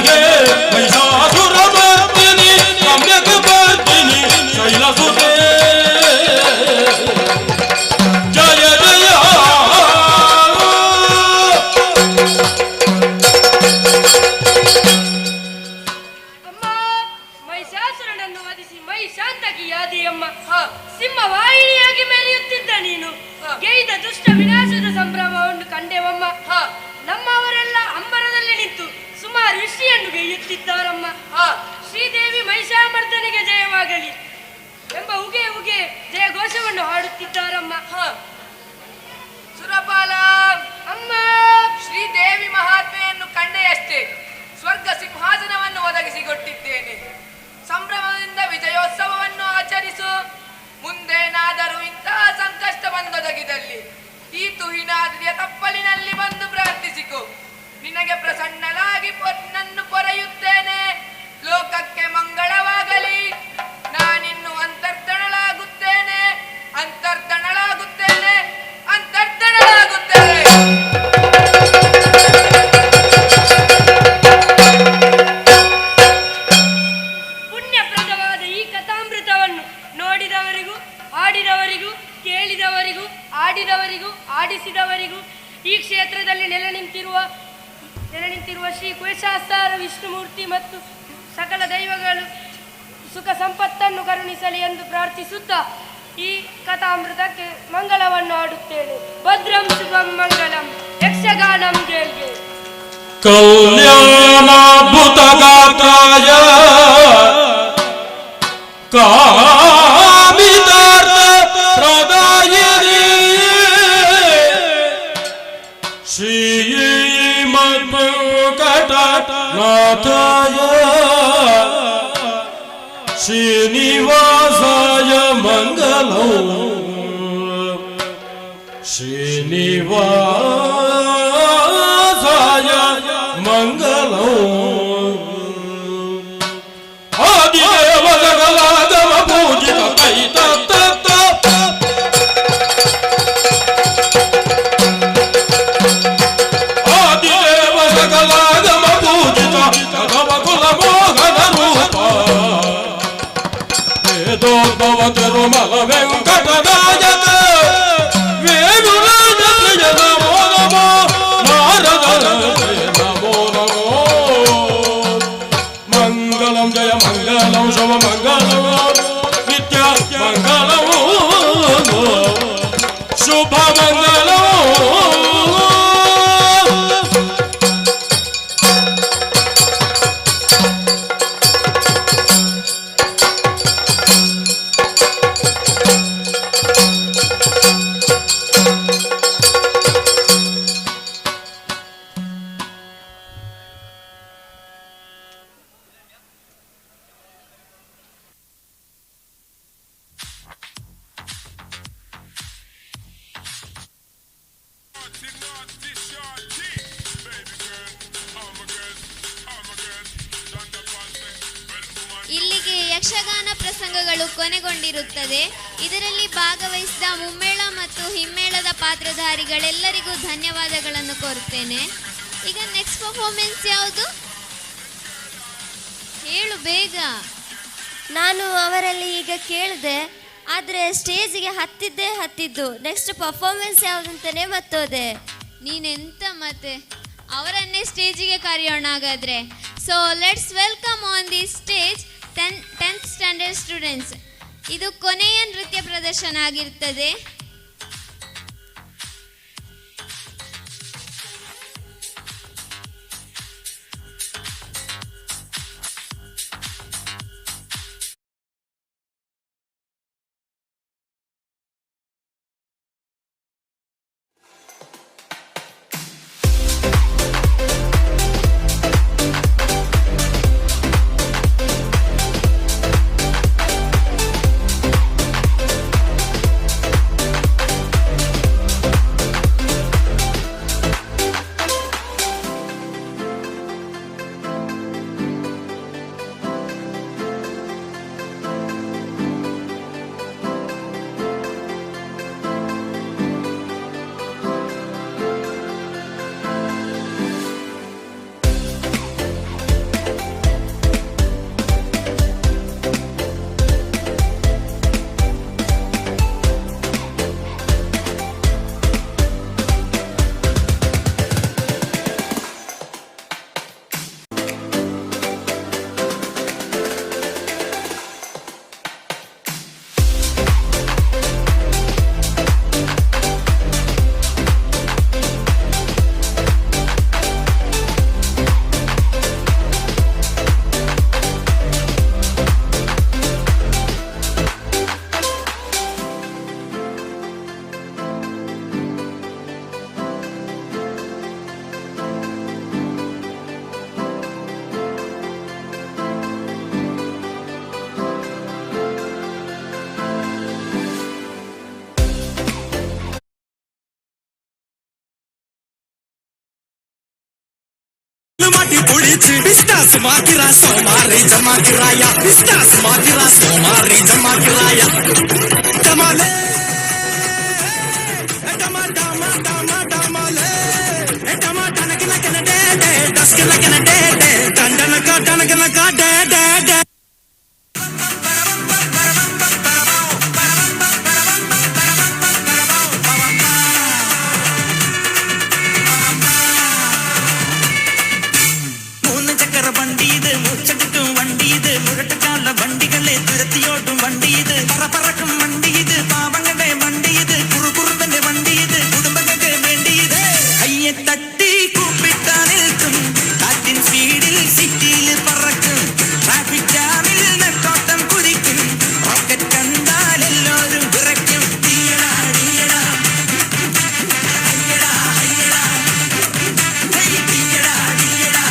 ನಮಗೆ ಮಹಿಷಾಸುರ ಮರ್ದಿನಿ ರಮ್ಯಕ ಬರ್ದಿನಿ ಶೈಲಸುತೆ ಜಯ ಜಯ. ಅಮ್ಮ, ಮಹಿಷಾಸುರನನ್ನು ವಧಿಸಿ ಮೈ ಶಾಂತಕಿಯಾದಿಯಮ್ಮ. ಸಿಂಹವಾಹಿನಿಯಾಗಿ ಮೆರೆಯುತ್ತಿದ್ದ ನೀನು ಗೈದ ದುಷ್ಟ ವಿನಾಶದ ಸಂಭ್ರಮವನ್ನು ಕಂಡೆವಮ್ಮ. ನಮ್ಮವರೆಲ್ಲ ಅಂಬರದಲ್ಲಿ ನಿಂತು ಸುಮಾರು ಋಷಿಯನ್ನು ಗೈಯುತ್ತಿದ್ದಾರಮ್ಮ. ಶ್ರೀದೇವಿ ಮಹಿಷಾಮರ್ದನಿಗೆ ಜಯವಾಗಲಿ ಎಂಬ ಉಗೆ ಉಗೆ ಜಯ ಘೋಷವನ್ನು ಹಾಡುತ್ತಿದ್ದಾರಮ್ಮ. ಸುರಪಾಲ ಅಮ್ಮ, ಶ್ರೀದೇವಿ ಮಹಾತ್ಮೆಯನ್ನು ಕಂಡೆಯಷ್ಟೇ ಸ್ವರ್ಗ ಸಿಂಹಾಸನವನ್ನು ಒದಗಿಸಿಕೊಟ್ಟಿದ್ದೇನೆ. ಸಂಭ್ರಮದಿಂದ ವಿಜಯೋತ್ಸವವನ್ನು ಆಚರಿಸು. ಮುಂದೇನಾದರೂ ಇಂತಹ ಸಂಕಷ್ಟ ಬಂದೊದಗಿದಲ್ಲಿ ಈ ತುಹಿನಾದ್ರಿಯ ತಪ್ಪಲಿನಲ್ಲಿ ಬಂದು ಪ್ರಾರ್ಥಿಸಿಕೊ. ನಿನಗೆ ಪ್ರಸನ್ನಲಾಗಿ ನನ್ನು ಪೊರೆಯುತ್ತೇನೆ. ಲೋಕಕ್ಕೆ ಮಂಗಳವಾಗಲಿ. ನಾನಿನ್ನು ಅಂತರ್ಧನಳಾಗುತ್ತೇನೆ, ಅಂತರ್ಧನಳಾಗುತ್ತೇನೆ, ಅಂತರ್ಧನಳಾಗುತ್ತೇನೆ. ಪುಣ್ಯಪ್ರದವಾದ ಈ ಕಥಾಮೃತವನ್ನು ನೋಡಿದವರಿಗೂ, ಆಡಿದವರಿಗೂ, ಕೇಳಿದವರಿಗೂ, ಆಡಿದವರಿಗೂ, ಆಡಿಸಿದವರಿಗೂ ಈ ಕ್ಷೇತ್ರದಲ್ಲಿ ನೆಲೆ ನಿಂತಿರುವ ಶ್ರೀ ಕುಶಾಸ್ತಾರ ವಿಷ್ಣುಮೂರ್ತಿ ಮತ್ತು ಸಕಲ ದೈವಗಳು ಸುಖ ಸಂಪತ್ತನ್ನು ಕರುಣಿಸಲಿ ಎಂದು ಪ್ರಾರ್ಥಿಸುತ್ತಾ ಈ ಕಥಾಮೃತಕ್ಕೆ ಮಂಗಳವನ್ನು ಹಾಡುತ್ತೇನೆ. ಭದ್ರಂ ಶುಭಂ ಮಂಗಳಂ ಯಕ್ಷಗಾನಂ ಗೆಲ್ಗೆ. ಕಲ್ಯಾಣಾದ್ಭುತ ಗಾತ್ರಾಯ ಕಾಮಿತಾರ್ಥ ಪ್ರದಾಯಿನಿ ಶ್ರೀಮದ್ವೆಂಕಟನಾಥಾಯ ಶ್ರೀನಿವಾಸಾಯ ಮಂಗಲಂ ಶ್ರೀನಿವಾಸಾಯ ಮಂಗಲಂ ಆದಿದೇವ ಜಗಲಾಗಮ ಪೂಜಿತ ಕೈತತ್ತ ಆದಿದೇವ ಜಗಲಾಗಮ ಪೂಜಿತ ಕದವ ಕುಲ ಮೋಹನ ರೂಪ ವೇದೋದ್ಭವ ತಿರುಮಲ ವೆಂಕಟನಾಯಕ ವೇಣುರಾಜ ಪ್ರಿಯ ನಮೋ ನಮೋ ನಾರದ ಜಯ ನಮೋ ನಮೋ ಮಂಗಲಂ ಜಯ ಮಂಗಲಂ ಶುಭ ಮಂಗಲಂ ನಿತ್ಯ ಮಂಗಲಂ ಶುಭ ಮಂಗಲಂ. ಇಲ್ಲಿಗೆ ಯಕ್ಷಗಾನ ಪ್ರಸಂಗಗಳು ಕೊನೆಗೊಂಡಿರುತ್ತದೆ. ಇದರಲ್ಲಿ ಭಾಗವಹಿಸಿದ ಮುಮ್ಮೇಳ ಮತ್ತು ಹಿಮ್ಮೇಳದ ಪಾತ್ರಧಾರಿಗಳೆಲ್ಲರಿಗೂ ಧನ್ಯವಾದಗಳನ್ನು ಕೋರುತ್ತೇನೆ. ಈಗ ನೆಕ್ಸ್ಟ್ ಪರ್ಫಾರ್ಮೆನ್ಸ್ ಯಾವುದು? ಹೇಳು ಬೇಗ. ನಾನು ಅವರಲ್ಲಿ ಈಗ ಕೇಳಿದೆ, ಆದರೆ ಸ್ಟೇಜಿಗೆ ಹತ್ತಿದ್ದು. Next performance ಯಾವುದಂತಾನೆ ಮತ್ತೋದೆ. ನೀನೆಂತ ಮತ್ತೆ ಅವರನ್ನೇ ಸ್ಟೇಜಿಗೆ ಕರೆಯೋಣ ಹಾಗಾದ್ರೆ. So let's welcome on the stage 10th standard students. ಇದು ಕೊನೆಯ ನೃತ್ಯ ಪ್ರದರ್ಶನ ಆಗಿರ್ತದೆ. கட்டி புடிச்சு பிஸ்தாஸ் மாத்திரா சோமாரி ஜமாக்கிராயா பிஸ்தாஸ் மாத்திரா சோமாரி ஜமாக்கிராயா டமாலே டமா டமா டமா டமாலே டமா டனக்கன கன டே டே டஸ்கன கன டே டே டனக்கன கா டே டே டே வண்டி இது மூச்சடிக்கும் வண்டி இது முரட்டுக்கால வண்டிகளே திருத்தியோட்டும் வண்டி இது பரபரக்கும் வண்டி இது பாவங்களே வண்டி இது குறுகுறுத்தங்க வண்டி இது குடும்பங்களுக்கு வேண்டி இது கையை தட்டி கூப்பிட்டா நிற்கும் காற்றின் ஸ்பீடில் சிட்டியில் பறக்கும் டிராபிக் ஜாமில் நெட்டோட்டம் குதிக்கும் ராக்கெட் கண்டால் எல்லோரும் விரைக்கும் தீயடா தீயடா ஐயடா ஐயடா தீயடா தீயடா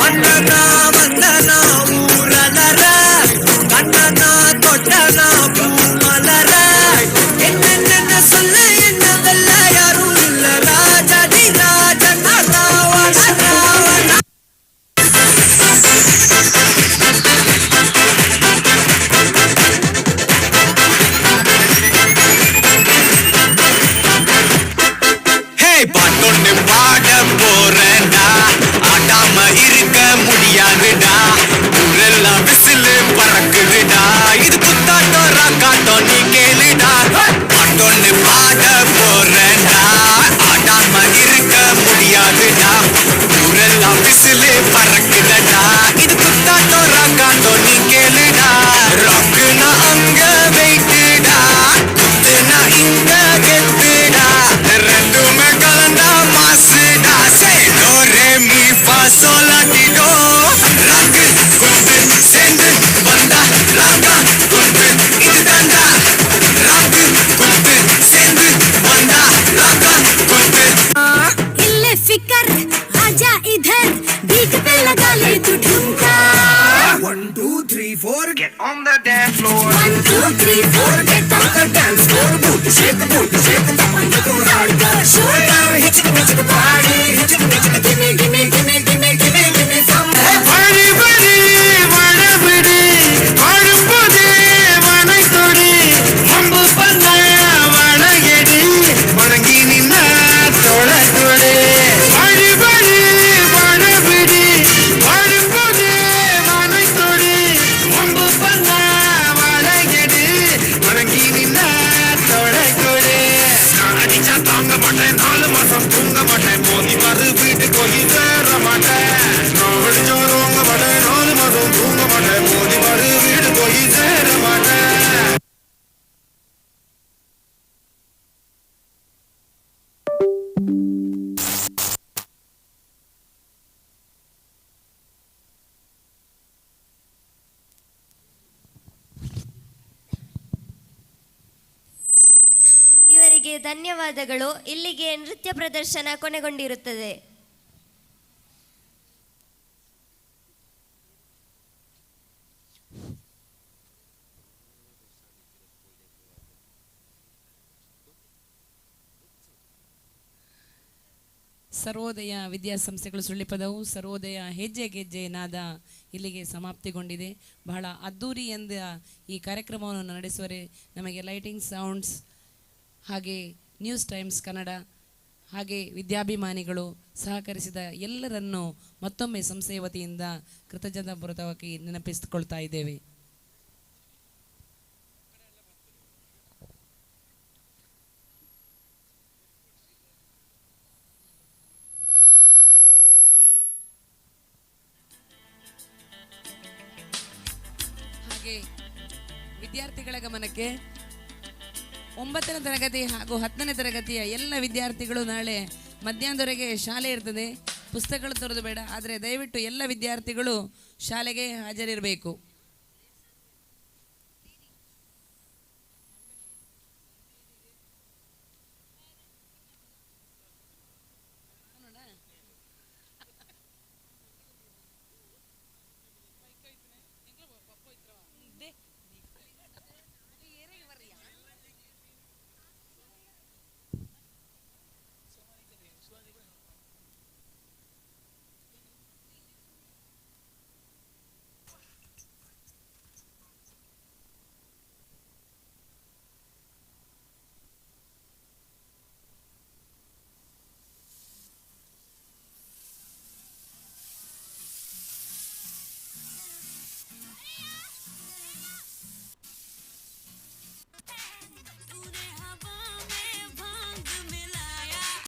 வந்தனா வந்தனா ஊரலர கண்ணனா தொட்டனா பூமலர என்ன சொல்ல என்னவெல்ல யாரும் இல்ல ராஜாதி ராஜனா ராவண ராவண ஹே பாட்டொன்னு பாட போறேன்டா ஆடாம இருக்க முடியாதுடா ஊரெல்லாம் விசிலு பறக்குதுடா இது குத்தாட்டம் ராக்காட்டம் நீ கேளுடா பாட்டொன்னு பாட போறேன்டா ஆடாம இருக்க முடியாதுடா ஊரெல்லாம் விசிலு பறக்குதடா இது குத்தாட்டம் ராக்காட்டம் நீ கேளுடா ராக்குனா அங்க வெயிட்டுடா குத்துனா இங்க கெத்துடா ரெண்டுமே கலந்தா மாசுடா சே டோ ரே மீ ஃபா சோலா டி டோ ராக்கு குத்து சேர்ந்து வந்தா ராகா குத்து இது தண்டா ராக்கு குத்து சேர்ந்து வந்தா ராகா குத்து इल्ले फिकर आजा इधर बीट पे लगा ले तू ठुमका 1 2 3 4 get on the dance floor 1 2 3 4 get on the dance floor booty shake tap on the ground show down hit the party hit the gimme gimme gimme gimme gimme gimme some படி படி வடபடி பாடும்போது வணக்கொடி மம்பு பண்ண வணங்கடி வணங்கி நின்ன தொழக்கொடி படி படி வடபடி பாடும்போது வணக்கொடி மம்பு பண்ண வணங்கடி வணங்கி நின்ன தொழக்கொடி அடிச்சா தாங்க மாட்டேன் 4 மாசம் தூங்க மாட்டேன் போதி மறு வீட்டு போய் சேர மாட்டேன் தூங்க மாட்டேன் 4 மாசம் தூங்க மாட்டேன் போதி மறு வீடு போய் சேர மாட்டேன் ಇವರಿಗೆ ಧನ್ಯವಾದಗಳು. ಇಲ್ಲಿಗೆ ನೃತ್ಯ ಪ್ರದರ್ಶನ ಕೊನೆಗೊಂಡಿರುತ್ತದೆ. ಸರ್ವೋದಯ ವಿದ್ಯಾಸಂಸ್ಥೆಗಳು ಸುಳ್ಳಿಪದವು ಸರ್ವೋದಯ ಹೆಜ್ಜೆ ಗೆಜ್ಜೆ ನಾದ ಇಲ್ಲಿಗೆ ಸಮಾಪ್ತಿಗೊಂಡಿದೆ. ಬಹಳ ಅದ್ದೂರಿ ಎಂದ ಈ ಕಾರ್ಯಕ್ರಮವನ್ನು ನಡೆಸುವರೆ ನಮಗೆ ಲೈಟಿಂಗ್ ಸೌಂಡ್ಸ್ ಹಾಗೆ ನ್ಯೂಸ್ ಟೈಮ್ಸ್ ಕನ್ನಡ ಹಾಗೆ ವಿದ್ಯಾಭಿಮಾನಿಗಳು ಸಹಕರಿಸಿದ ಎಲ್ಲರನ್ನು ಮತ್ತೊಮ್ಮೆ ಸಂಸ್ಥೆಯ ವತಿಯಿಂದ ಕೃತಜ್ಞತಾಪೂರ್ವಕವಾಗಿ ನೆನಪಿಸಿಕೊಳ್ತಾ ಇದ್ದೇವೆ. ಹಾಗೆ ವಿದ್ಯಾರ್ಥಿಗಳ ಗಮನಕ್ಕೆ 9ನೇ ತರಗತಿ ಹಾಗೂ 10ನೇ ತರಗತಿಯ ಎಲ್ಲ ವಿದ್ಯಾರ್ಥಿಗಳು ನಾಳೆ ಮಧ್ಯಾಹ್ನದವರೆಗೆ ಶಾಲೆ ಇರ್ತದೆ. ಪುಸ್ತಕಗಳು ತರೋದು ಬೇಡ, ಆದರೆ ದಯವಿಟ್ಟು ಎಲ್ಲ ವಿದ್ಯಾರ್ಥಿಗಳು ಶಾಲೆಗೆ ಹಾಜರಿರಬೇಕು.